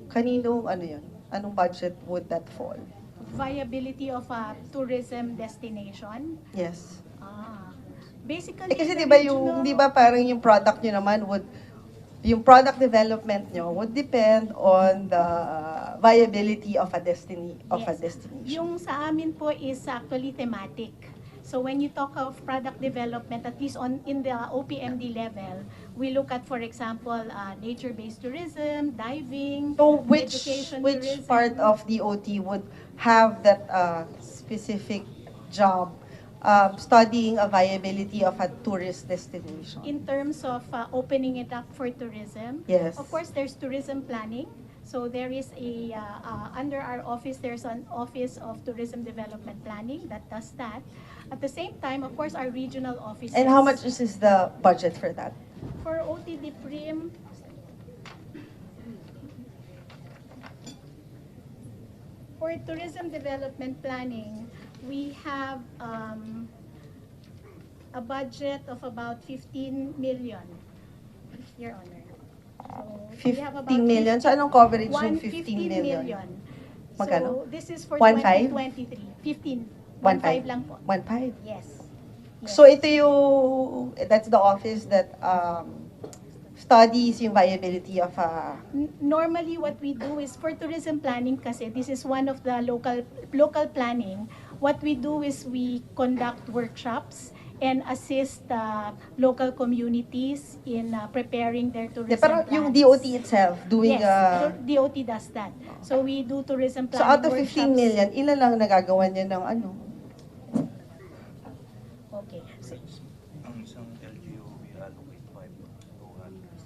Kaninong ano yun? Anong budget would that fall? Viability of a tourism destination. Yes. Basically, kasi di ba parang yung product nyo naman yung product development nyo would depend on the viability of a destination. Yung sa amin po is actually thematic. So when you talk of product development, at least in the OPMD level, we look at, for example, nature-based tourism, diving, education which tourism. part of the OT would have that specific job studying a viability of a tourist destination? In terms of opening it up for tourism, yes. Of course, there's tourism planning. So there is a, under our office, there's an Office of Tourism Development Planning that does that. At the same time, of course, our regional offices. And how much is the budget for that? For OTD Prim, For tourism development planning, we have a budget of about 15 million, Your Honor. So we have about 15 million? So anong coverage yung 15 million? Magkano? So this is for 1.5? 2023. 15. 1.5 lang po. 1.5? Yes. So ito yung, that's the office that studies yung viability of Normally, what we do is for tourism planning kasi this is one of the local planning. What we do is we conduct workshops and assist local communities in preparing their tourism pero plans. yung DOT itself doing Yes, DOT does that. So we do tourism So planning out of 15 workshops. million, ilan lang nagagawa niya ng ano? Okay. So, Ang isang LGU, we allocate 5,200,000.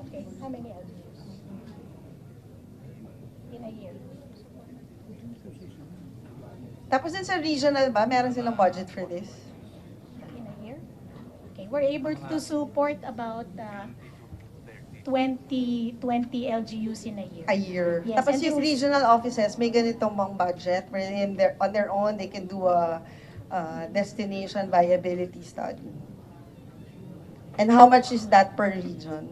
okay. How many LGUs? In a year. Tapos din sa regional ba, meron silang budget for this? In a year? Okay, we're able to support about 20 LGUs in a year. A year. Yes, Tapos and yung this is- regional offices, may ganitong mga budget wherein on their own, they can do a destination viability study. And how much is that per region?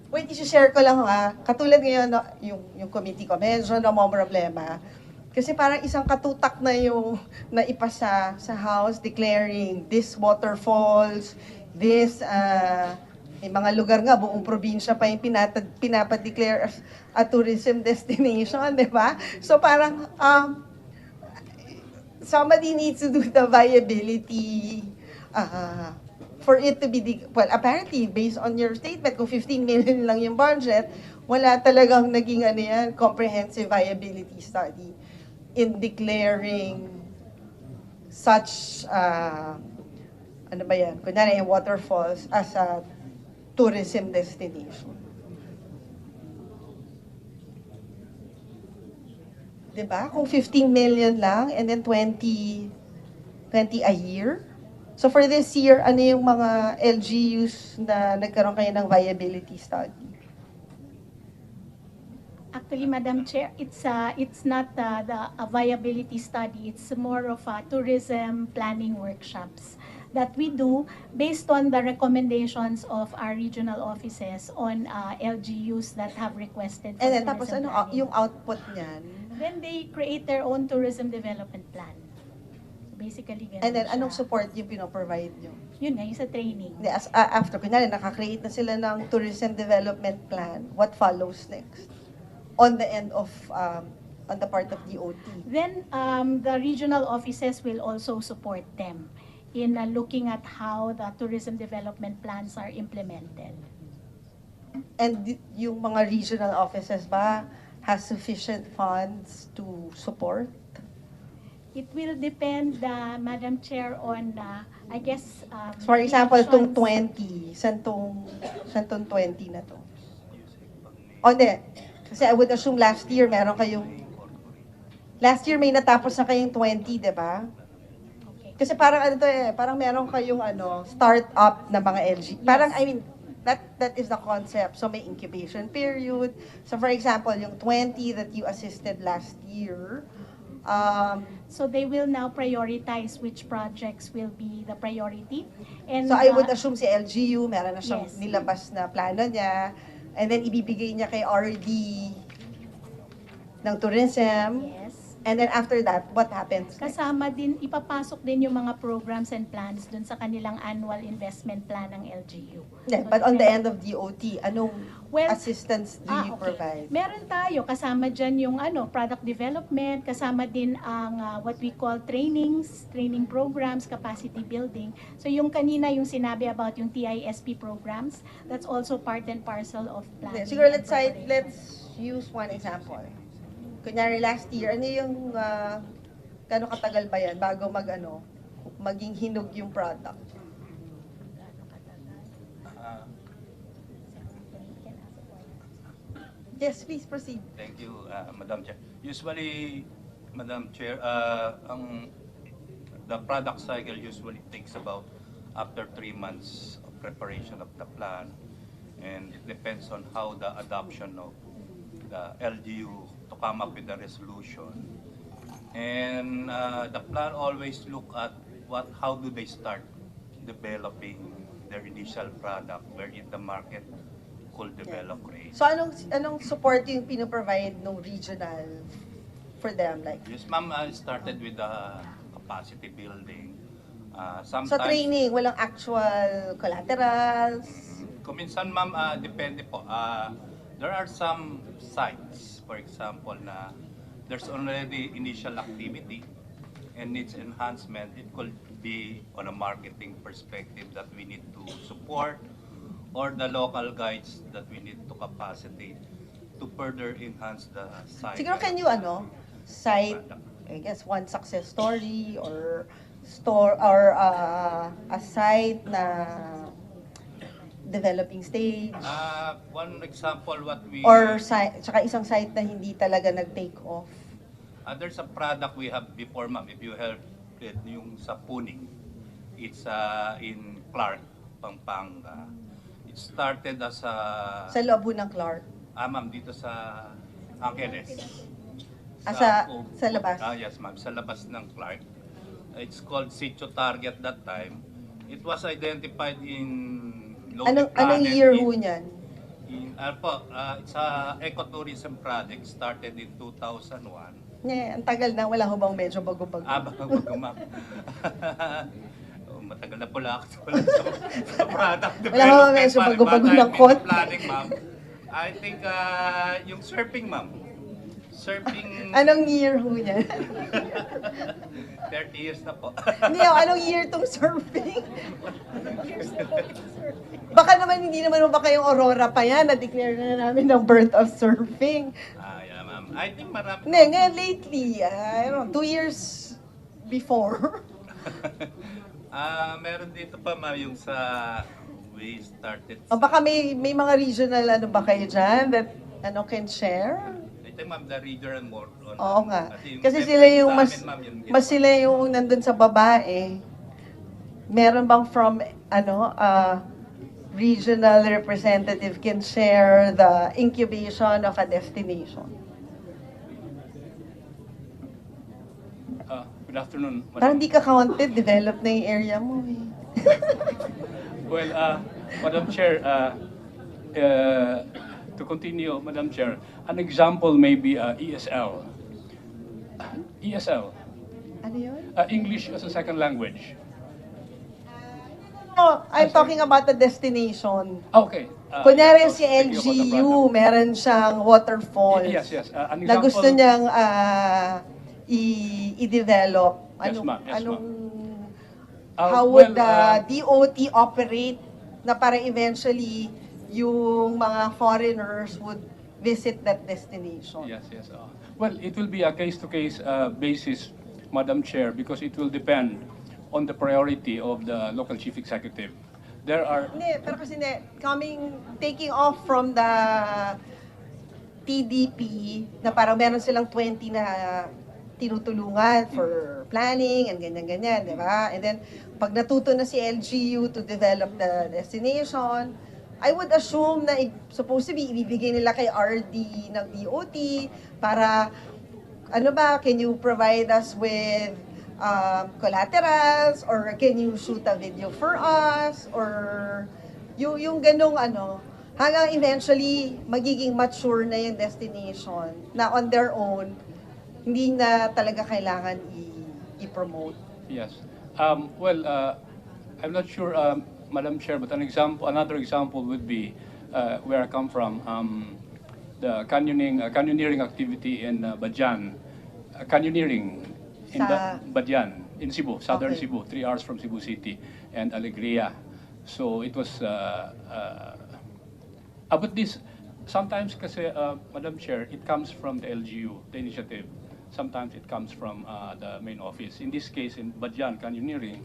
Wait, isi-share ko lang katulad ngayon, no, yung committee ko, medyo na mga problema. Kasi parang isang katutak na yung naipasa sa House declaring this waterfalls, this, may mga lugar nga, buong probinsya pa yung pinapa-declare as a tourism destination, di ba? So parang, somebody needs to do the viability, for it to be, well, apparently, based on your statement, kung 15 million lang yung budget, wala talagang naging comprehensive viability study in declaring such, ano ba yan, kunyari yung waterfalls as a tourism destination. Diba? Kung 15 million lang and then 20 a year. So for this year, ano yung mga LGUs na nagkaroon kayo ng viability study? Actually, Madam Chair, it's not a viability study. It's more of a tourism planning workshops that we do based on the recommendations of our regional offices on LGUs that have requested for And then, tourism tapos ano, planning. yung output niyan? Then they create their own tourism development plan. Basically, ganun And then, siya. anong support yung pinoprovide nyo? Yun nga, yung sa training. After, kunyari, nakakreate na sila ng tourism development plan, what follows next? On the end of, on the part of DOT. Then, the regional offices will also support them in looking at how the tourism development plans are implemented. And yung mga regional offices ba has sufficient funds to support? It will depend, Madam Chair, on, I guess, For the example, itong actions. 20, santong 20 na to? O hindi, kasi I would assume last year meron kayong, last year may natapos na kayong 20, di ba? Kasi parang ano to parang meron kayong start-up na mga LG. Parang, I mean, that is the concept. So may incubation period. So for example, yung 20 that you assisted last year, so they will now prioritize which projects will be the priority. And so I would assume si LGU, meron na siyang Yes. nilabas na plano niya, and then ibibigay niya kay RD ng tourism. Yes. And then after that, what happens? Kasama din, ipapasok din yung mga programs and plans dun sa kanilang annual investment plan ng LGU. Yeah, So, but on the depende- end of DOT, anong Well, assistance do you provide? Meron tayo, kasama dyan yung product development, kasama din ang what we call training programs, capacity building. So yung kanina yung sinabi about yung TISP programs, that's also part and parcel of planning. Siguro and preparation. let's use one example. Kunyari last year, ano yung, gano'ng katagal ba yan bago maging hinog yung product? Yes, please proceed. Thank you, Madam Chair. Usually, Madam Chair, the product cycle usually takes about after 3 months of preparation of the plan, and it depends on how the adoption of the LGU to come up with the resolution. And the plan always look at how do they start developing their initial product, wherein the market could develop rate. So anong support yung pinoprovide ng regional for them? Like, Yes, ma'am, I started with the capacity building. sa training, walang actual collaterals? Kuminsan, ma'am, depende po. There are some sites, for example, na there's already initial activity and needs enhancement. It could be on a marketing perspective that we need to support, or the local guides that we need to capacitate to further enhance the site. Siguro can you cite, I guess, one success story or a site na developing stage? One example, what we... Or tsaka isang site na hindi talaga nag-take off? There's a product we have before, ma'am, if you help it, yung sa Puning. It's in Clark, Pampanga. It started as a... Sa loob ng Clark? Ma'am, dito sa Angeles. Sa labas? Yes, ma'am, sa labas ng Clark. It's called Sitio Target that time. It was identified in Anong year ho niyan? It's a ecotourism project started in 2001. Ang tagal na, wala ho bang medyo bago-bago? Bago-bago, ma'am. Matagal na pula ako sa product development. Wala ho medyo bago-bago ng konti. Planning, ma'am. I think yung surfing, ma'am. Surfing... Anong year ho niyan? 30 years na po. Hindi, anong year tong surfing? Baka naman, hindi naman ba kayong Aurora pa yan? Na-declare na namin ng birth of surfing. Yeah, ma'am. I think marami. Hindi, ngayon lately, I don't know, 2 years before. Meron dito pa, ma'am, yung sa we started. Baka may mga regional ba kayo dyan that can share? I think, ma'am, the reader and more. Oo nga. Kasi sila yung mas sila yung nandun sa baba eh. Meron bang from regional representative can share the incubation of a destination? Good afternoon. Parang di ka counted, develop na yung area mo eh. Well, Madam Chair, to continue, Madam Chair, an example may be ESL. ESL. Ano yun? English as a second language. No, I'm talking about the destination. Okay. Kunyari si LGU, meron siyang waterfalls. Yes. An example, na gusto niyang i-develop. Yes, ma'am. Yes, How would the DOT operate na para eventually yung mga foreigners would visit that destination? Yes. Well, it will be a case-to-case basis, Madam Chair, because it will depend on the priority of the local chief executive. There are... Pero kasi taking off from the TDP, na parang meron silang 20 na tinutulungan for planning and ganyan-ganyan, di ba? And then, pag natuto na si LGU to develop the destination, I would assume na supposed to be ibibigay nila kay RD ng DOT para, can you provide us with collaterals, or can you shoot a video for us, or yung ganong hanggang eventually magiging mature na yung destination na on their own, hindi na talaga kailangan i-promote. Yes. Well, I'm not sure, Madam Chair, but another example would be where I come from, the canyoneering activity in Badyan. Canyoneering in Badyan, in Cebu, southern Cebu, 3 hours from Cebu City, and Alegria. So it was, but this, sometimes kasi, Madam Chair, it comes from the LGU, the initiative. Sometimes it comes from the main office. In this case, in Badyan, canyoneering,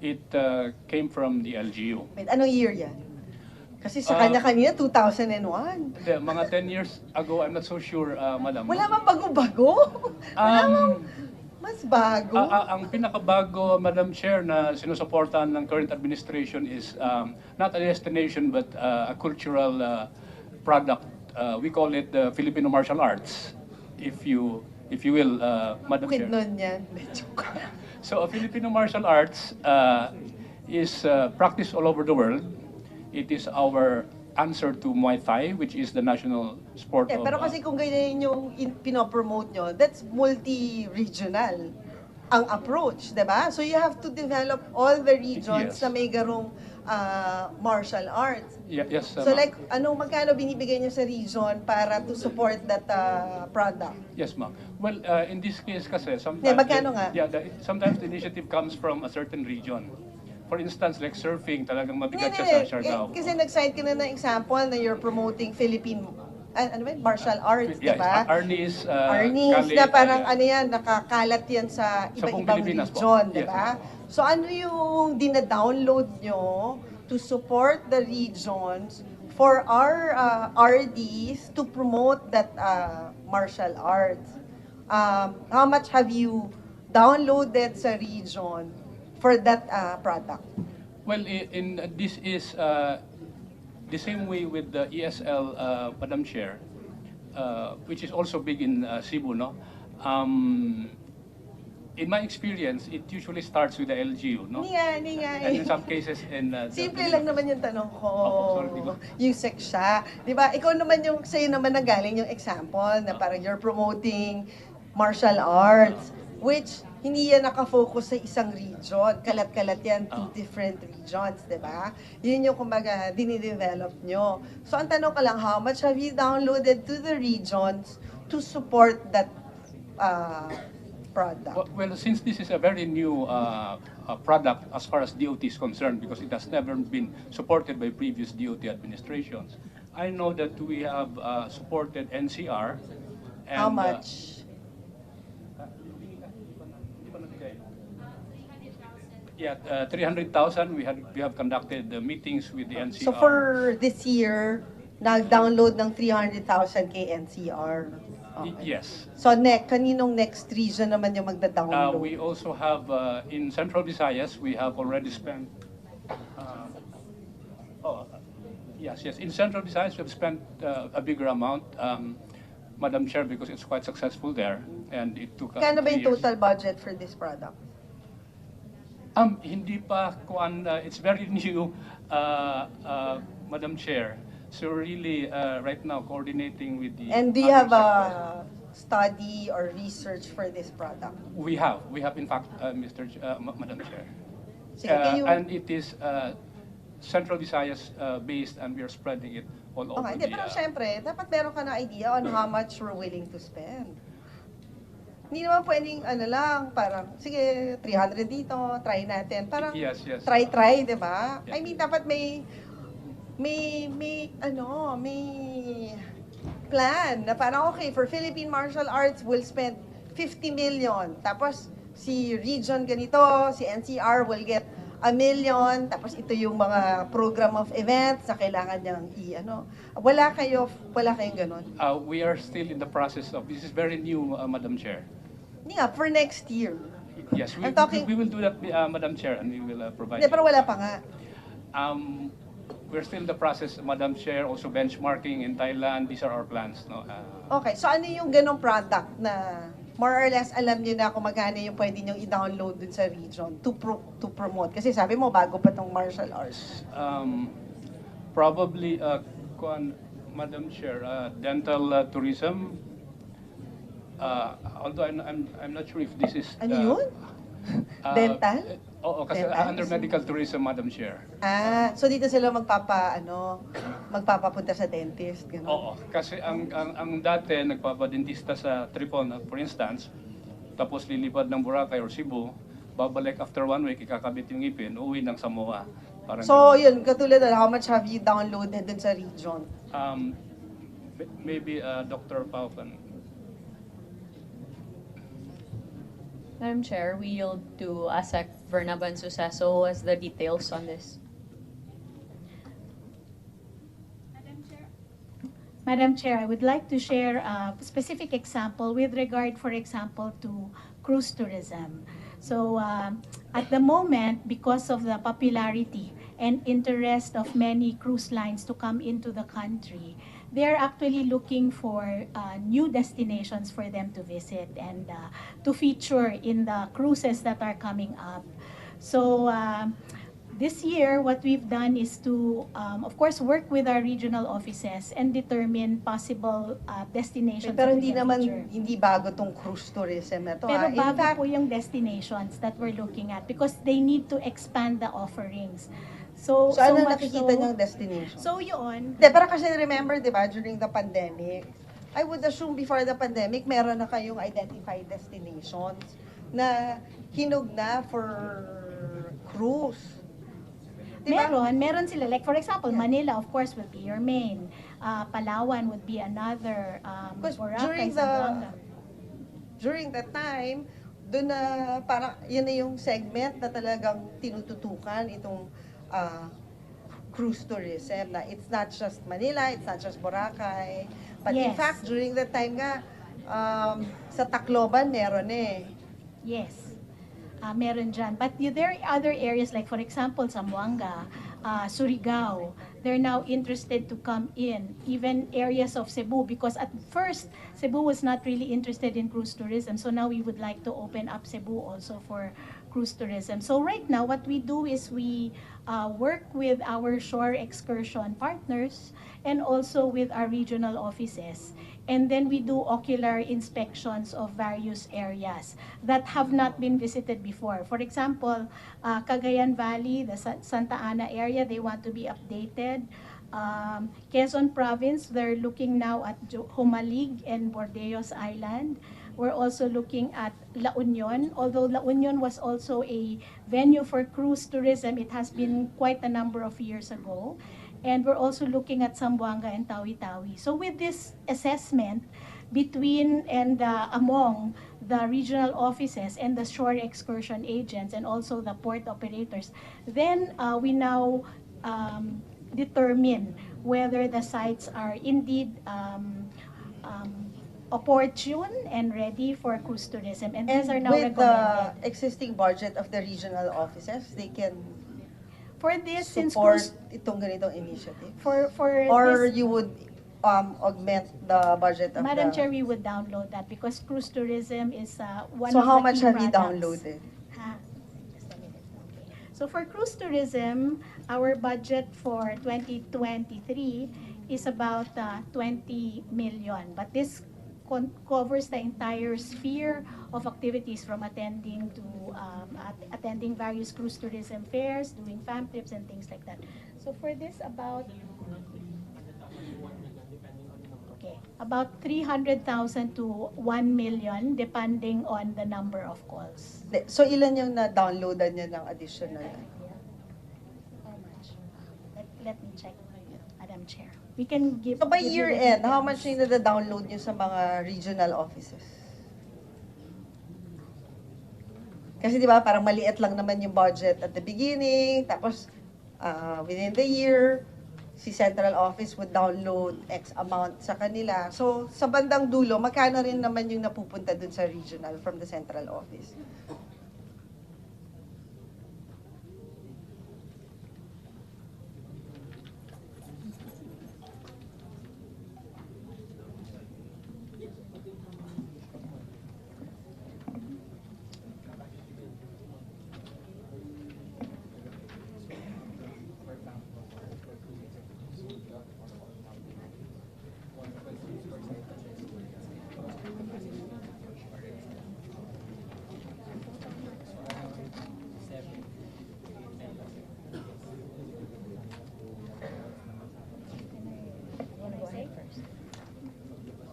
it came from the LGU. Wait, anong year yan? Kasi sa kanya kanina, 2001. Hindi, mga 10 years ago, I'm not so sure, Madam. Wala mang bago-bago? Wala mang mas bago? Ang pinakabago, Madam Chair, na sinusuportahan ng current administration is not a destination but a cultural product. We call it the Filipino martial arts, if you will, Madam Chair. Bukid nun yan. So, Filipino martial arts is practiced all over the world. It is our answer to Muay Thai, which is the national sport of... Pero kasi kung ganyan yung pinopromote nyo, that's multi-regional ang approach, di ba? So you have to develop all the regions na may garong martial arts. Yes, So like, magkano binibigay nyo sa region para to support that product? Yes, ma'am. Well, in this case kasi, sometimes... magkano nga? Sometimes the initiative comes from a certain region. For instance, like surfing, talagang mabigat siya sa Siargao. Kasi nag-cite ka na ng example na you're promoting Philippine martial arts, di ba? Arnis, Arnis, na parang nakakalat yan sa iba-ibang region, di ba? So ano yung dina-download nyo to support the regions for our RDs to promote that martial arts? How much have you downloaded sa region for that product? Well, this is the same way with the ESL, Madam Chair, which is also big in Cebu, no? In my experience, it usually starts with the LGU, no? Hindi nga. And in some cases, Simple lang naman yung tanong ko. sorry, Yung sex siya. Di ba? Ikaw naman sa'yo naman nanggaling yung example na parang you're promoting martial arts, which hindi yan nakafocus sa isang region. Kalat-kalat yan, two different regions, di ba? Yun yung kumbaga, dinidevelop nyo. So ang tanong ka lang, how much have you downloaded to the regions to support that product? Well, since this is a very new product as far as DOT is concerned, because it has never been supported by previous DOT administrations, I know that we have supported NCR. And, how much? Yeah, 300,000. We have conducted meetings with the NCR. So for this year, nag-download ng 300,000 kay NCR. Okay. Yes. So kaninong next region naman yung magda-download? We also have, in Central Visayas, we have already spent, yes. In Central Visayas, we have spent a bigger amount, Madam Chair, because it's quite successful there. And it took us Kano ba yung 3 years. total budget for this product? Hindi pa, it's very new, Madam Chair. So really, right now, coordinating with the... And do you have a study or research for this product? We have in fact, Madam Chair. Sige, can you... And it is Central Visayas based, and we are spreading it all over Okay, pero syempre, dapat meron ka na idea on how much we're willing to spend. Hindi naman pwedeng parang, sige, 300 dito, try natin. Parang yes. try, di ba? Yeah. I mean, dapat may plan na parang, okay, for Philippine martial arts, we'll spend 50 million. Tapos, si region ganito, si NCR will get 1 million. Tapos, ito yung mga program of events na kailangan niyang Wala kayong ganon? We are still in the process of, this is very new, Madam Chair. Yeah, for next year. Yes, we will do that, Madam Chair, and we will provide. Hindi, pero wala pa nga. We're still in the process, Madam Chair, also benchmarking in Thailand. These are our plans. No? Okay, so ano yung ganong product na more or less alam niyo na kung magkano yung pwede niyong i-download dun sa region to promote? Kasi sabi mo, bago pa tong martial arts. Probably, Madam Chair, dental tourism. Although I'm not sure if this is... Ano yun? Dental? Oo, kasi under medical tourism, Madam Chair. So dito sila magpapapunta sa dentist, gano'n? Oo, kasi ang dati nagpapadentista sa Tripon, for instance, tapos lilipad ng Boracay or Cebu, babalik after 1 week, ikakabit yung ngipin, uwi ng Samoa. So yun, katulad na, how much have you downloaded dun sa region? Maybe Dr. Pao can... Madam Chair, we yield to ASEC Vernaban Suceso as the details on this. Madam Chair, I would like to share a specific example with regard, for example, to cruise tourism. So at the moment, because of the popularity and interest of many cruise lines to come into the country, they're actually looking for new destinations for them to visit and to feature in the cruises that are coming up. So this year, what we've done is to, of course, work with our regional offices and determine possible destinations. Pero of hindi the naman, future. hindi bago tong cruise tourism na to. Pero In bago fact, po yung destinations that we're looking at because they need to expand the offerings. So ano much nakikita so- niyang destination? So yun. Hindi, pero kasi remember, di ba, during the pandemic, I would assume before the pandemic, meron na kayong identified destinations na hinug na for cruise. Diba? Meron sila. Like for example, Manila, of course, will be your main. Palawan would be another. Boracay, Zamboanga. During that time, doon na parang yun na yung segment na talagang tinututukan itong cruise tourism na it's not just Manila, it's not just Boracay, but in Yes. fact during that time nga sa Tacloban meron eh. Yes. Meron dyan. But there are other areas like for example, Zamboanga, Surigao. They're now interested to come in. Even areas of Cebu because at first, Cebu was not really interested in cruise tourism. So now we would like to open up Cebu also for cruise tourism. So right now, what we do is we work with our shore excursion partners and also with our regional offices. And then we do ocular inspections of various areas that have not been visited before. For example, Cagayan Valley, the Santa Ana area, they want to be updated. Quezon Province, they're looking now at Humalig and Bordeos Island. We're also looking at La Union. Although La Union was also a venue for cruise tourism, it has been quite a number of years ago. And we're also looking at Zamboanga and Tawi-Tawi. So with this assessment between and among the regional offices and the shore excursion agents and also the port operators, then we now determine whether the sites are indeed opportune and ready for cruise tourism. And these are now with recommended. the existing budget of the regional offices, they can for this, since support itong ganitong initiative? For or this, you would augment the budget of Madam the... Chair, we would download that because cruise tourism is one So of how the much key have you products. downloaded? Just a minute. Okay. So for cruise tourism, our budget for 2023 is about 20 million. But this covers the entire sphere of activities from attending to attending various cruise tourism fairs, doing fam trips and things like that. So for this, about 300,000 to 1 million depending on the number of calls. So ilan yung na-downloadan niya ng additional? How much? Let me check, Madam Chair. We can give. So by give you year the end, how details. much yung na-download niyo sa mga regional offices? Kasi di ba parang maliit lang naman yung budget at the beginning, tapos within the year, si central office would download X amount sa kanila. So sa bandang dulo, magkano rin naman yung napupunta dun sa regional from the central office?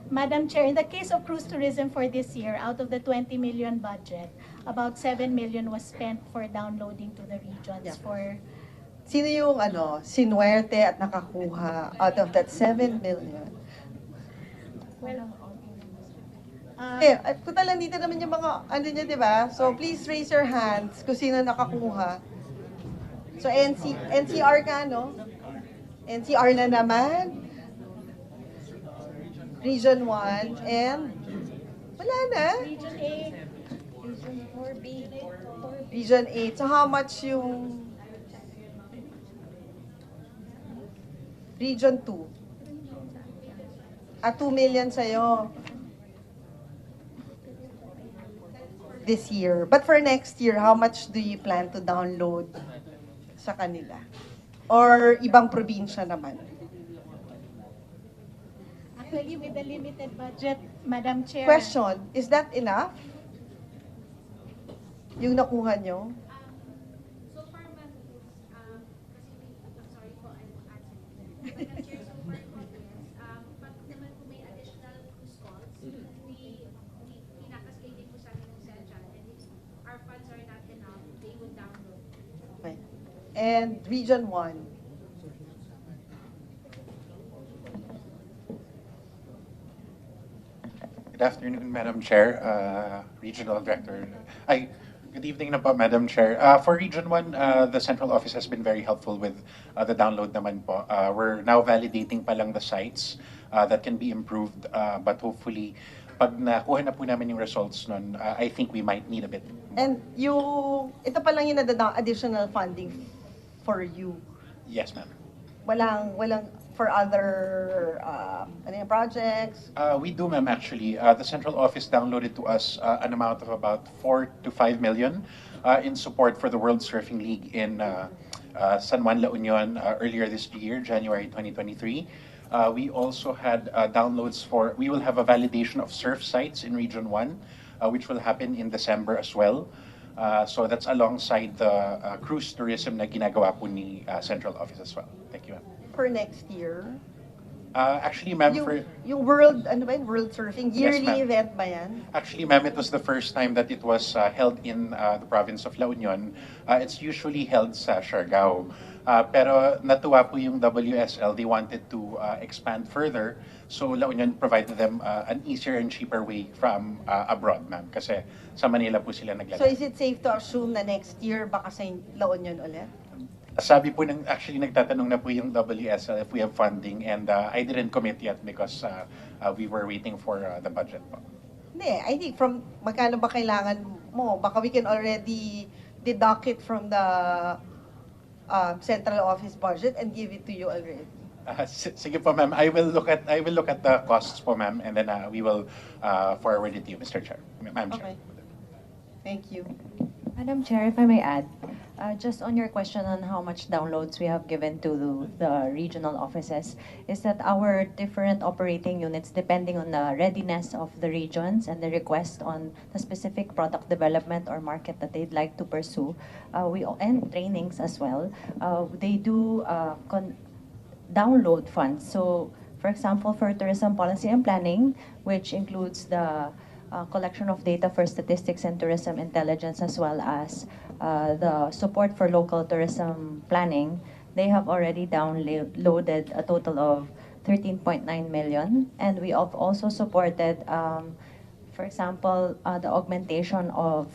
Madam Chair, in the case of cruise tourism for this year, out of the 20 million budget, about 7 million was spent for downloading to the regions. Yeah. For Sino yung sinuwerte at nakakuha out of that 7 million? well, Kung talang dito naman yung mga niya, di ba? So please raise your hands kung sino nakakuha. So NCR ka, no? NCR na naman. Region 1, and wala na. Region 8. Region 4B. Region 8. So how much yung Region 2? 2 million sa'yo. This year. But for next year, how much do you plan to download sa kanila? Or ibang probinsya naman? Actually, with the limited budget, Madam Chair. Question, is that enough? Yung nakuha nyo? So far, ma'am, sorry po, I'm answering. Madam Chair, so far po, yes. Pag naman po may additional cruise calls, pinakaslating po sa amin ng Seljan, and if our funds are not enough, they would download. Okay. And Region 1? Good afternoon, Madam Chair, Regional Director. Good evening na po, Madam Chair. For Region 1, the central office has been very helpful with the download naman po. We're now validating pa lang the sites that can be improved, but hopefully, pag nakuha na po namin yung results nun, I think we might need a bit more. And ito pa lang yung additional funding for you. Yes, ma'am. Walang for other projects? We do, ma'am, actually. The central office downloaded to us an amount of about 4 to 5 million in support for the World Surfing League in San Juan, La Union earlier this year, January 2023. We also had downloads we will have a validation of surf sites in Region 1, which will happen in December as well. So that's alongside the cruise tourism na ginagawa po ni central office as well. Thank you, ma'am. For next year? Actually, ma'am, yung World, World Surfing, yearly Yes, ma'am. event ba yan? Actually, ma'am, it was the first time that it was held in the province of La Union. It's usually held sa Siargao. Pero natuwa po yung WSL. They wanted to expand further. So La Union provided them an easier and cheaper way from abroad, ma'am. Kasi sa Manila po sila naglalakad. So is it safe to assume na next year baka sa La Union ulit? Sabi po actually nagtatanong na po yung WSL if we have funding, and I didn't commit yet because we were waiting for the budget po. Hindi, I think from magkano ba kailangan mo? Baka we can already deduct it from the central office budget and give it to you already. Sige po, ma'am. I will look at the costs po, ma'am, and then we will forward it to you, Mr. Chair. Ma'am Chair. Okay. Thank you. Madam Chair, if I may add, just on your question on how much downloads we have given to the regional offices, is that our different operating units, depending on the readiness of the regions and the request on the specific product development or market that they'd like to pursue, and trainings as well, they do download funds. So, for example, for tourism policy and planning, which includes the collection of data for statistics and tourism intelligence, as well as the support for local tourism planning, they have already downloaded a total of 13.9 million. And we have also supported, for example, the augmentation of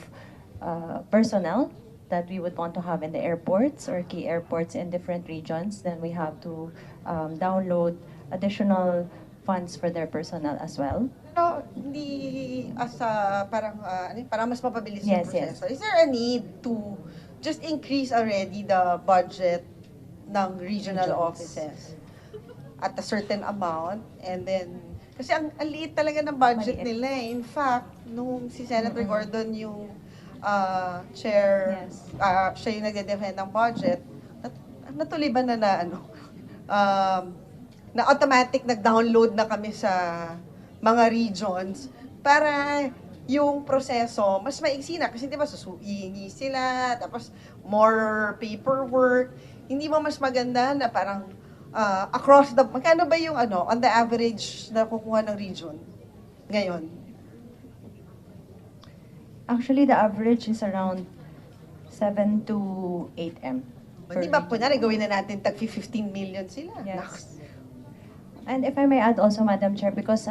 personnel that we would want to have in the airports or key airports in different regions. Then we have to download additional funds for their personnel as well. Pero hindi parang mas mapabilis Yes, yung proseso. Is there a need to just increase already the budget ng regional offices at a certain amount, and then kasi ang liit talaga ng budget nila eh. In fact, nung si Senator Gordon yung chair, siya yung nagde-defend ng budget, natuliban na na automatic nag-download na kami sa mga regions para yung proseso mas maiksi na. Kasi di ba, hihingi sila, tapos more paperwork. Hindi mo mas maganda na parang across the, magkano ba yung on the average na kukuha ng region ngayon? Actually, the average is around 7 to 8 M. Di ba, kunyari, gawin na natin tag 15 million sila. Yes. And if I may add also, Madam Chair, because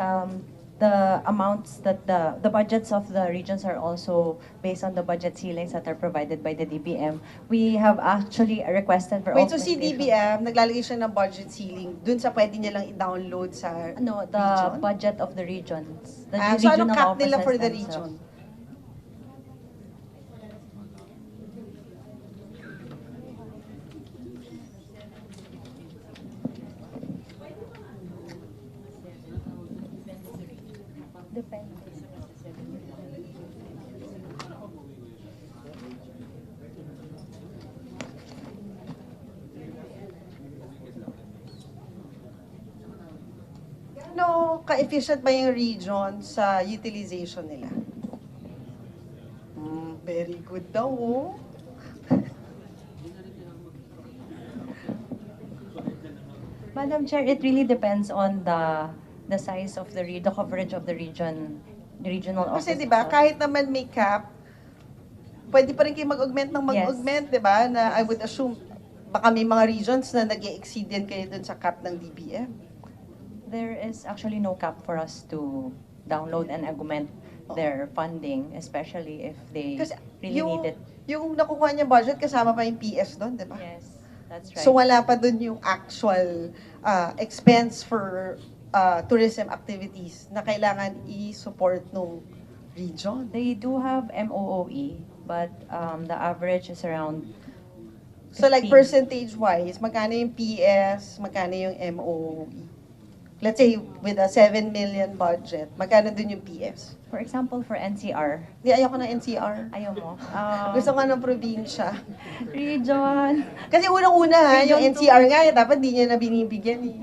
the amounts that the budgets of the regions are also based on the budget ceilings that are provided by the DBM. We have actually requested for Wait, so si augmentation. DBM, naglalagay siya ng budget ceiling dun sa pwede niya lang i-download sa No, the region? budget of the regions. The So anong regional cap nila offices for the themselves. region? Depende. Ano, ka-efficient ba yung region sa utilization nila? Very good daw, oh. Madam Chair, it really depends on the size of the the coverage of the region, the regional office. Kasi 'di ba, kahit naman may cap, pwede pa rin kayo mag-augment ng mag-augment, 'di ba? Na I would assume baka may mga regions na nag-exceed din kayo dun sa cap ng DBM. There is actually no cap for us to download and augment their funding, especially if they Kasi really yung, need it. yung nakukuha niya budget, kasama pa yung PS doon, di ba? Yes, that's right. So wala pa doon yung actual expense for tourism activities na kailangan i-support nung region. They do have MOOE, but the average is around 15. So like percentage-wise, magkano yung PS, magkano yung MOOE? Let's say with a 7 million budget, magkano dun yung PS? For example, for NCR. Di, ayoko ng NCR. Ayaw mo? Gusto ko ng probinsya. Region. Kasi unang-una ha, yung Region NCR nga, dapat di niya na binibigyan eh.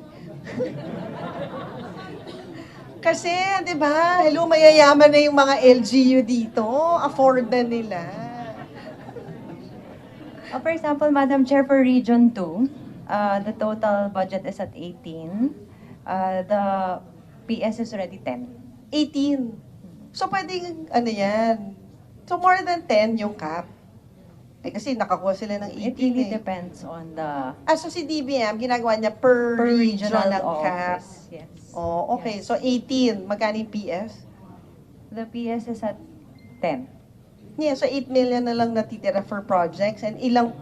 Kasi, di ba, hello, mayayaman na yung mga LGU dito. Afford na nila. For example, Madam Chair, for Region 2, the total budget is at 18. The PS is already 10. 18. So, pwedeng, ano yan, so more than 10 yung cap. Eh, kasi nakakuha sila ng 18 It really depends on the so si DBM, ginagawa niya per region ng cap. office. Yes. Oh, okay. So, 18. Magkano yung PS? The PS is at 10. Yeah, so 8 million na lang natitira for projects and ilang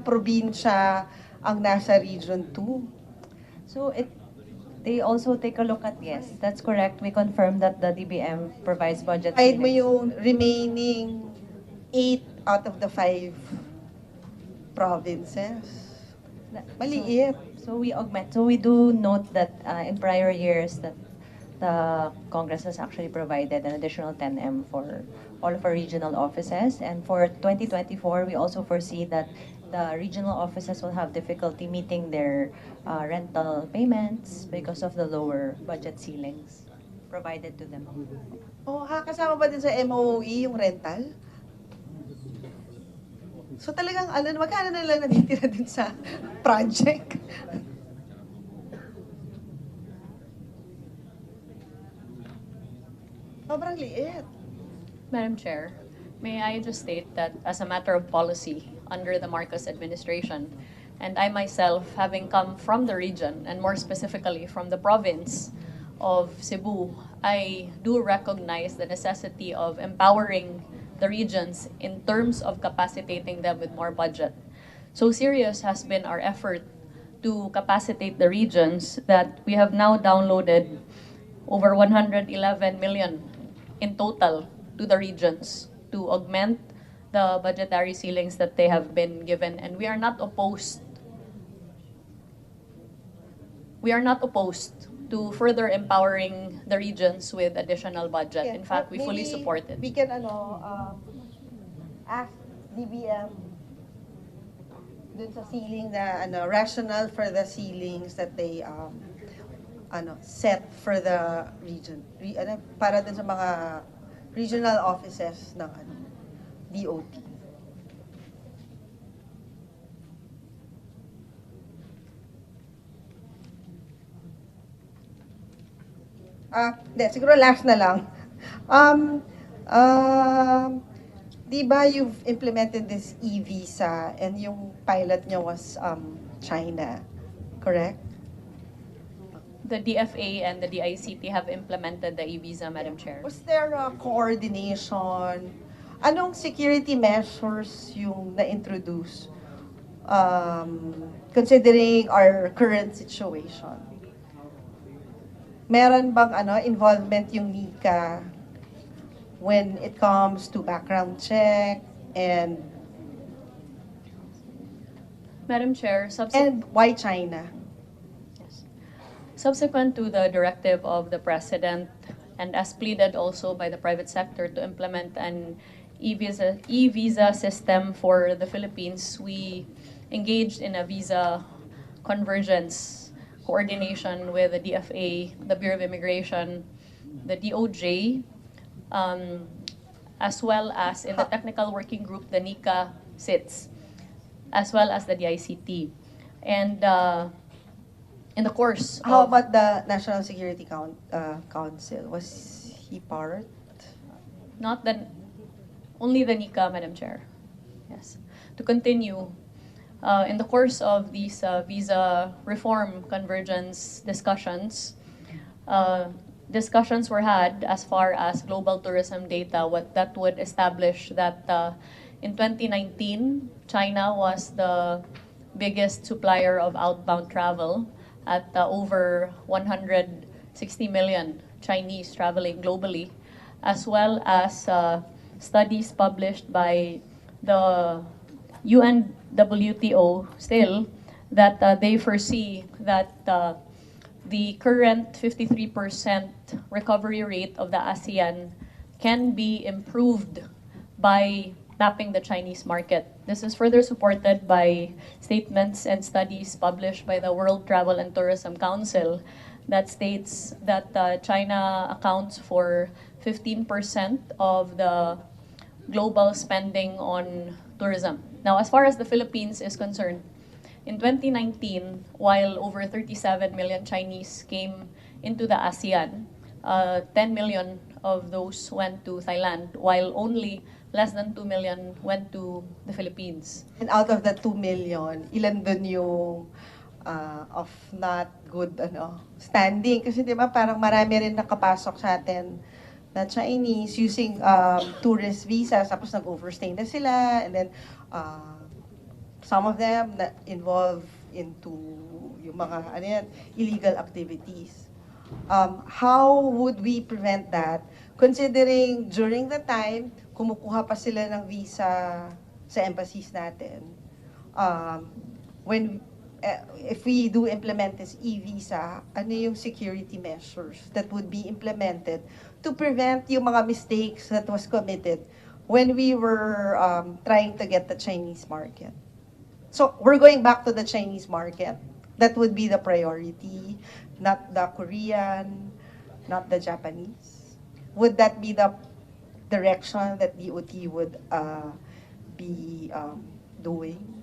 probinsya ang nasa Region 2. So, they also take a look at, yes, that's correct. We confirm that the DBM provides budget Kahit mo ceilings. yung remaining 8 out of the 5 provinces. Maliit. So we augment. So we do note that in prior years that the Congress has actually provided an additional 10M for all of our regional offices. And for 2024, we also foresee that the regional offices will have difficulty meeting their rental payments because of the lower budget ceilings provided to them. Oh, kasama ba din sa MOE yung rental? So talagang, magkano na lang natitira din sa project? Sobrang liit. Madam Chair, may I just state that as a matter of policy under the Marcos administration, and I myself, having come from the region, and more specifically from the province of Cebu, I do recognize the necessity of empowering the regions in terms of capacitating them with more budget. So serious has been our effort to capacitate the regions that we have now downloaded over 111 million in total to the regions to augment the budgetary ceilings that they have been given, and we are not opposed to further empowering the regions with additional budget. In fact, we fully Maybe support it. We can ask DBM dun sa ceiling na rational for the ceilings that they set for the region. Para dun sa mga regional offices ng DOT. Siguro last na lang. Di ba you've implemented this e-visa and yung pilot niya was China, correct? the DFA and the DICT have implemented the e-visa, Madam Chair. Was there a coordination? Anong security measures yung na-introduce considering our current situation? Meron bang involvement yung NICA when it comes to background check and Madam Chair, and why China? subsequent to the directive of the President and as pleaded also by the private sector to implement an e-visa system for the Philippines, we engaged in a visa convergence coordination with the DFA, the Bureau of Immigration, the DOJ, as well as in the technical working group, the NICA sits, as well as the DICT. And in the course How of... about the National Security Council? Was he part? Not the... Only the NICA, Madam Chair. Yes. To continue, in the course of these visa reform convergence discussions, discussions were had as far as global tourism data, what that would establish that in 2019, China was the biggest supplier of outbound travel at over 160 million Chinese traveling globally, as well as studies published by the UNWTO still that they foresee that the current 53% recovery rate of the ASEAN can be improved by tapping the Chinese market. This is further supported by statements and studies published by the World Travel and Tourism Council that states that China accounts for 15% of the global spending on tourism. Now, as far as the Philippines is concerned, in 2019, while over 37 million Chinese came into the ASEAN, 10 million of those went to Thailand, while only less than 2 million went to the Philippines. And out of the 2 million, ilan dun yung of not good standing? Kasi di ba parang marami rin nakapasok sa atin na Chinese using tourist visas, tapos nag-overstay na sila, and then some of them na involved into yung mga illegal activities. How would we prevent that? Considering during the time, kumukuha pa sila ng visa sa embassies natin. If we do implement this e-visa, ano yung security measures that would be implemented to prevent yung mga mistakes that was committed when we were trying to get the Chinese market? So we're going back to the Chinese market. That would be the priority, not the Korean, not the Japanese. Would that be the direction that DOT would be doing?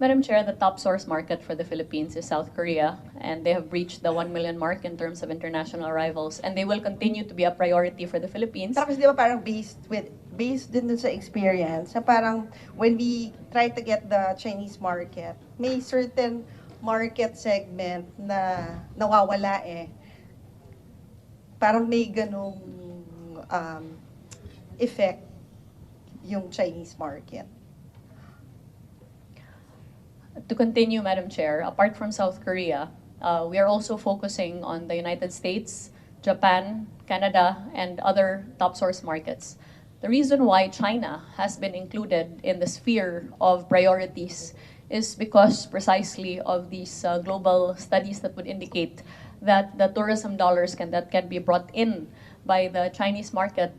Madam Chair, the top source market for the Philippines is South Korea, and they have reached the 1 million mark in terms of international arrivals, and they will continue to be a priority for the Philippines. Tapos di ba parang based din dun sa experience, na parang when we try to get the Chinese market, may certain market segment na nawawala eh. Parang may ganong effect yung Chinese market. To continue, Madam Chair, apart from South Korea, we are also focusing on the United States, Japan, Canada, and other top source markets. The reason why China has been included in the sphere of priorities is because precisely of these global studies that would indicate that the tourism dollars that can be brought in by the Chinese market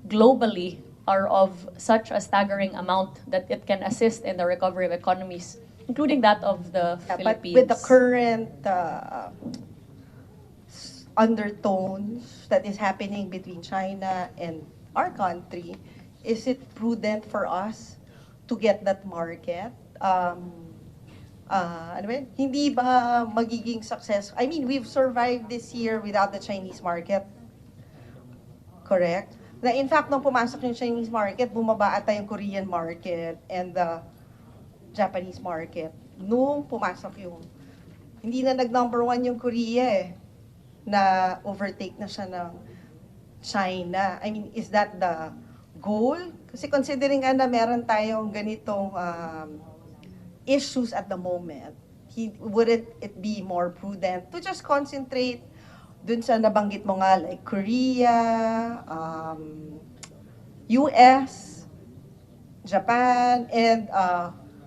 globally are of such a staggering amount that it can assist in the recovery of economies, including that of the Philippines. But with the current undertones that is happening between China and our country, is it prudent for us to get that market? Hindi ba magiging success? I mean, we've survived this year without the Chinese market. Correct? Na in fact, nung pumasok yung Chinese market, bumaba ata yung Korean market and the Japanese market. Nung pumasok yung Hindi na nag-number 1 yung Korea na overtake na siya ng China. I mean, is that the goal? Kasi considering na meron tayong ganitong issues at the moment, wouldn't it be more prudent to just concentrate dun sa nabanggit mo nga, like Korea, US, Japan, and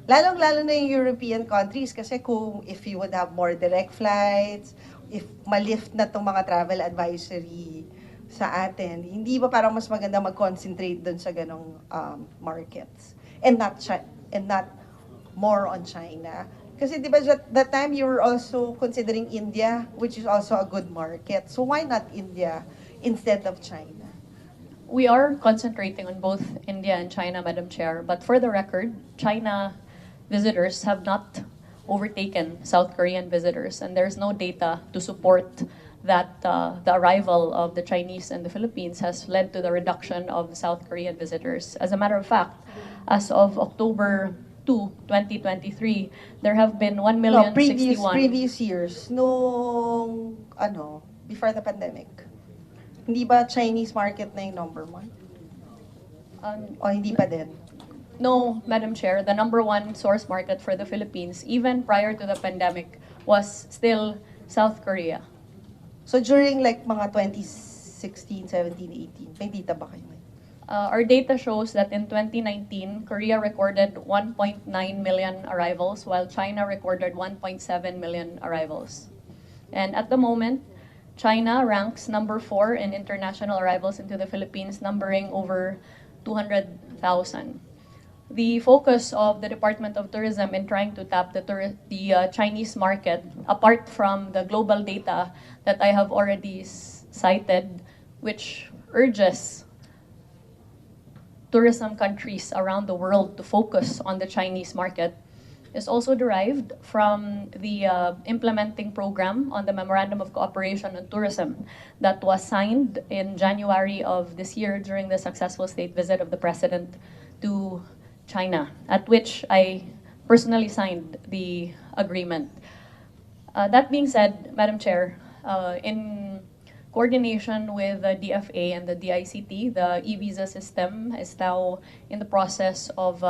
lalong-lalo na yung European countries kasi if you would have more direct flights, if malift na itong mga travel advisory sa atin, hindi ba parang mas maganda mag-concentrate dun sa ganong markets and not more on China? Kasi di ba that time you were also considering India, which is also a good market. So why not India instead of China? We are concentrating on both India and China, Madam Chair, but for the record, China visitors have not overtaken South Korean visitors, and there's no data to support that the arrival of the Chinese in the Philippines has led to the reduction of South Korean visitors. As a matter of fact, as of October 2, 2023, there have been 1,061,000. No, previous years, nung, before the pandemic. Hindi ba Chinese market na yung number 1? O hindi pa din? No, Madam Chair, the number 1 source market for the Philippines, even prior to the pandemic, was still South Korea. So during like mga 2016, 17, 18, may data ba kayo? Our data shows that in 2019, Korea recorded 1.9 million arrivals, while China recorded 1.7 million arrivals. And at the moment, China ranks number 4 in international arrivals into the Philippines, numbering over 200,000. The focus of the Department of Tourism in trying to tap the Chinese market, apart from the global data that I have already cited, which urges tourism countries around the world to focus on the Chinese market, is also derived from the implementing program on the Memorandum of Cooperation on Tourism that was signed in January of this year during the successful state visit of the President to China, at which I personally signed the agreement. That being said, Madam Chair, in coordination with the DFA and the DICT, the e-visa system is now in the process of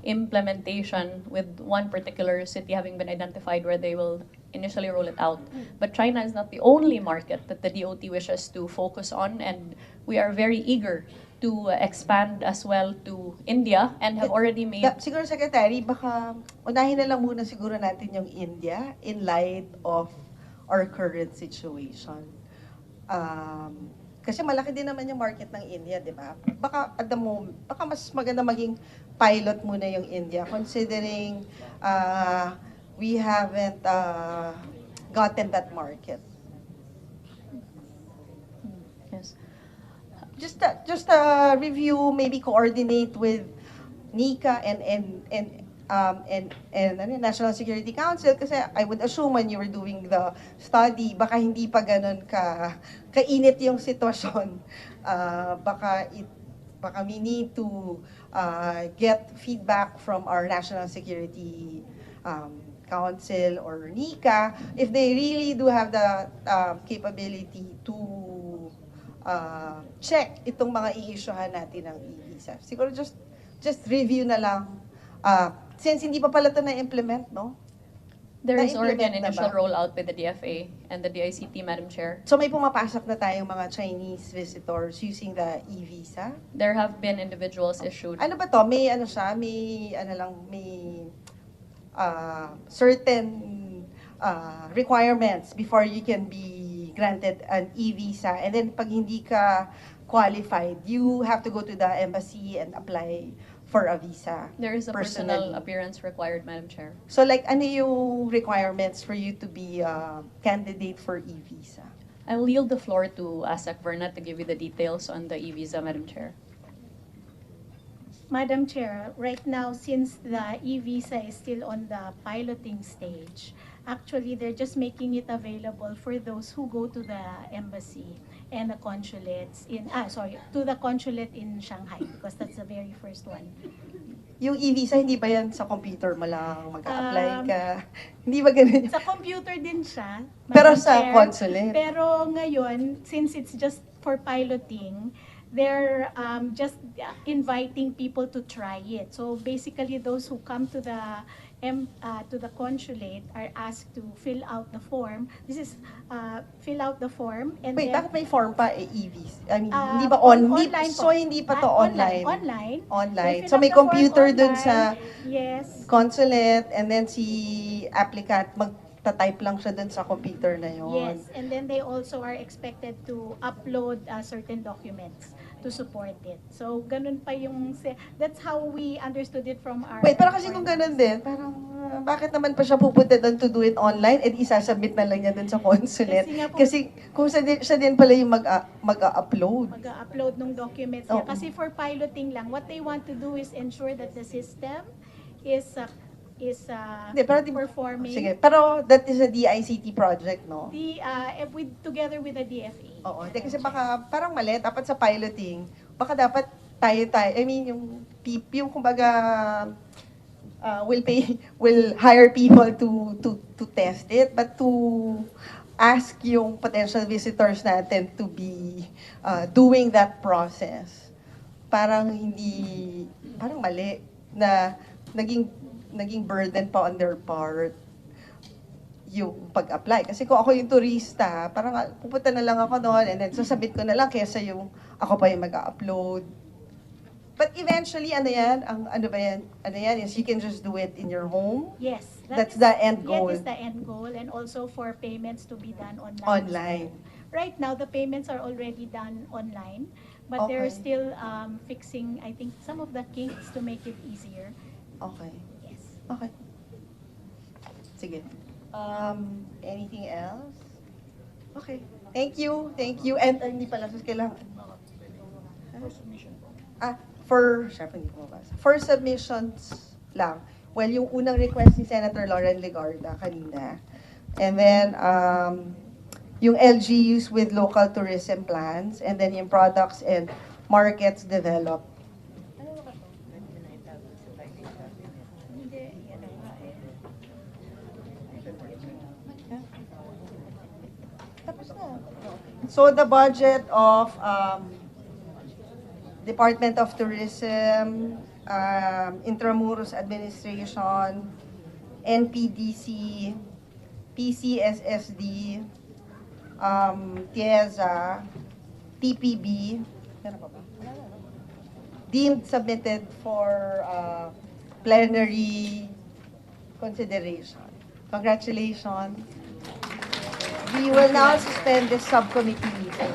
implementation, with one particular city having been identified where they will initially roll it out. But China is not the only market that the DOT wishes to focus on, and we are very eager to expand as well to India and have already made... Siguro, Secretary, baka unahin na lang muna siguro natin yung India in light of our current situation. Kasi malaki din naman yung market ng India, di ba? Baka at the moment, baka mas maganda maging pilot muna yung India, considering we haven't gotten that market. Yes. Just review, maybe coordinate with NICA and National Security Council, kasi I would assume when you were doing the study, baka hindi pa ganun kainit yung sitwasyon. Baka we need to get feedback from our National Security Council or NICA if they really do have the capability to check itong mga i-issuehan natin ng e-visa. Siguro just review na lang. Since hindi pa pala ito na-implement, no? There is already an Na-implement na initial ba? rollout with the DFA and the DICT, Madam Chair. So may pumapasok na tayong mga Chinese visitors using the e-visa? There have been individuals issued. Ano ba to? May certain requirements before you can be granted an e-visa. And then pag hindi ka qualified, you have to go to the embassy and apply for a visa. There is a personally. personal appearance required, Madam Chair. So like, ano yung requirements for you to be a candidate for e-visa? I will yield the floor to INQUIRER.net to give you the details on the e-visa, Madam Chair. Madam Chair, right now, since the e-visa is still on the piloting stage, actually, they're just making it available for those who go to the embassy. and the consulates to the consulate in Shanghai, because that's the very first one. Yung e-visa, hindi ba yan sa computer mo lang mag-a-apply ka? Hindi ba ganun? Sa computer din siya. Pero Madam sa Chair. consulate? Pero ngayon, since it's just for piloting, they're just inviting people to try it. So basically, those who come to the consulate are asked to fill out the form. This is fill out the form and Wait, then, bakit may form pa e-visa? I mean, hindi ba online so po. hindi pa to online? Online. Online. They So fill may out the form computer dun online. sa Yes. consulate, and then si applicant magta-type lang siya dun sa computer na yon. Yes, and then they also are expected to upload certain documents to support it. So, ganun pa yung, that's how we understood it from our... Wait, pero kasi kung ganun din, parang bakit naman pa siya pupunta doon to do it online and isasubmit na lang niya doon sa consulate? Kasi nga po- Kasi kung siya din pala yung mag-upload. Mag-upload ng documents niya. Kasi for piloting lang, what they want to do is ensure that the system is Hindi, pero performing. Sige, pero that is a DICT project, no? Together with the DFA. Oo, hindi kasi baka parang mali, dapat sa piloting, baka dapat tayo, I mean, yung kumbaga, will hire people to test it, but to ask yung potential visitors natin to be doing that process. Parang mali na naging burden pa on their part yung pag-apply. Kasi kung ako yung turista, parang pupunta na lang ako doon and then sasabit ko na lang kesa yung ako pa yung mag-upload. But eventually, ano yan is you can just do it in your home. Yes. That's the end goal. That is the end goal, and also for payments to be done online. Online. Right now, the payments are already done online, but they're Okay. still fixing, I think, some of the kinks to make it easier. Okay. Yes. Okay. Sige. Anything else? Okay. Thank you. And hindi pala, kailangan. For submissions lang. Well, yung unang request ni Senator Lauren Legarda kanina. And then, yung LGUs with local tourism plans. And then yung products and markets developed. So the budget of Department of Tourism, Intramuros Administration, NPDC, PCSSD, TIEZA, TPB, deemed submitted for plenary consideration. Congratulations. We will now suspend this subcommittee meeting.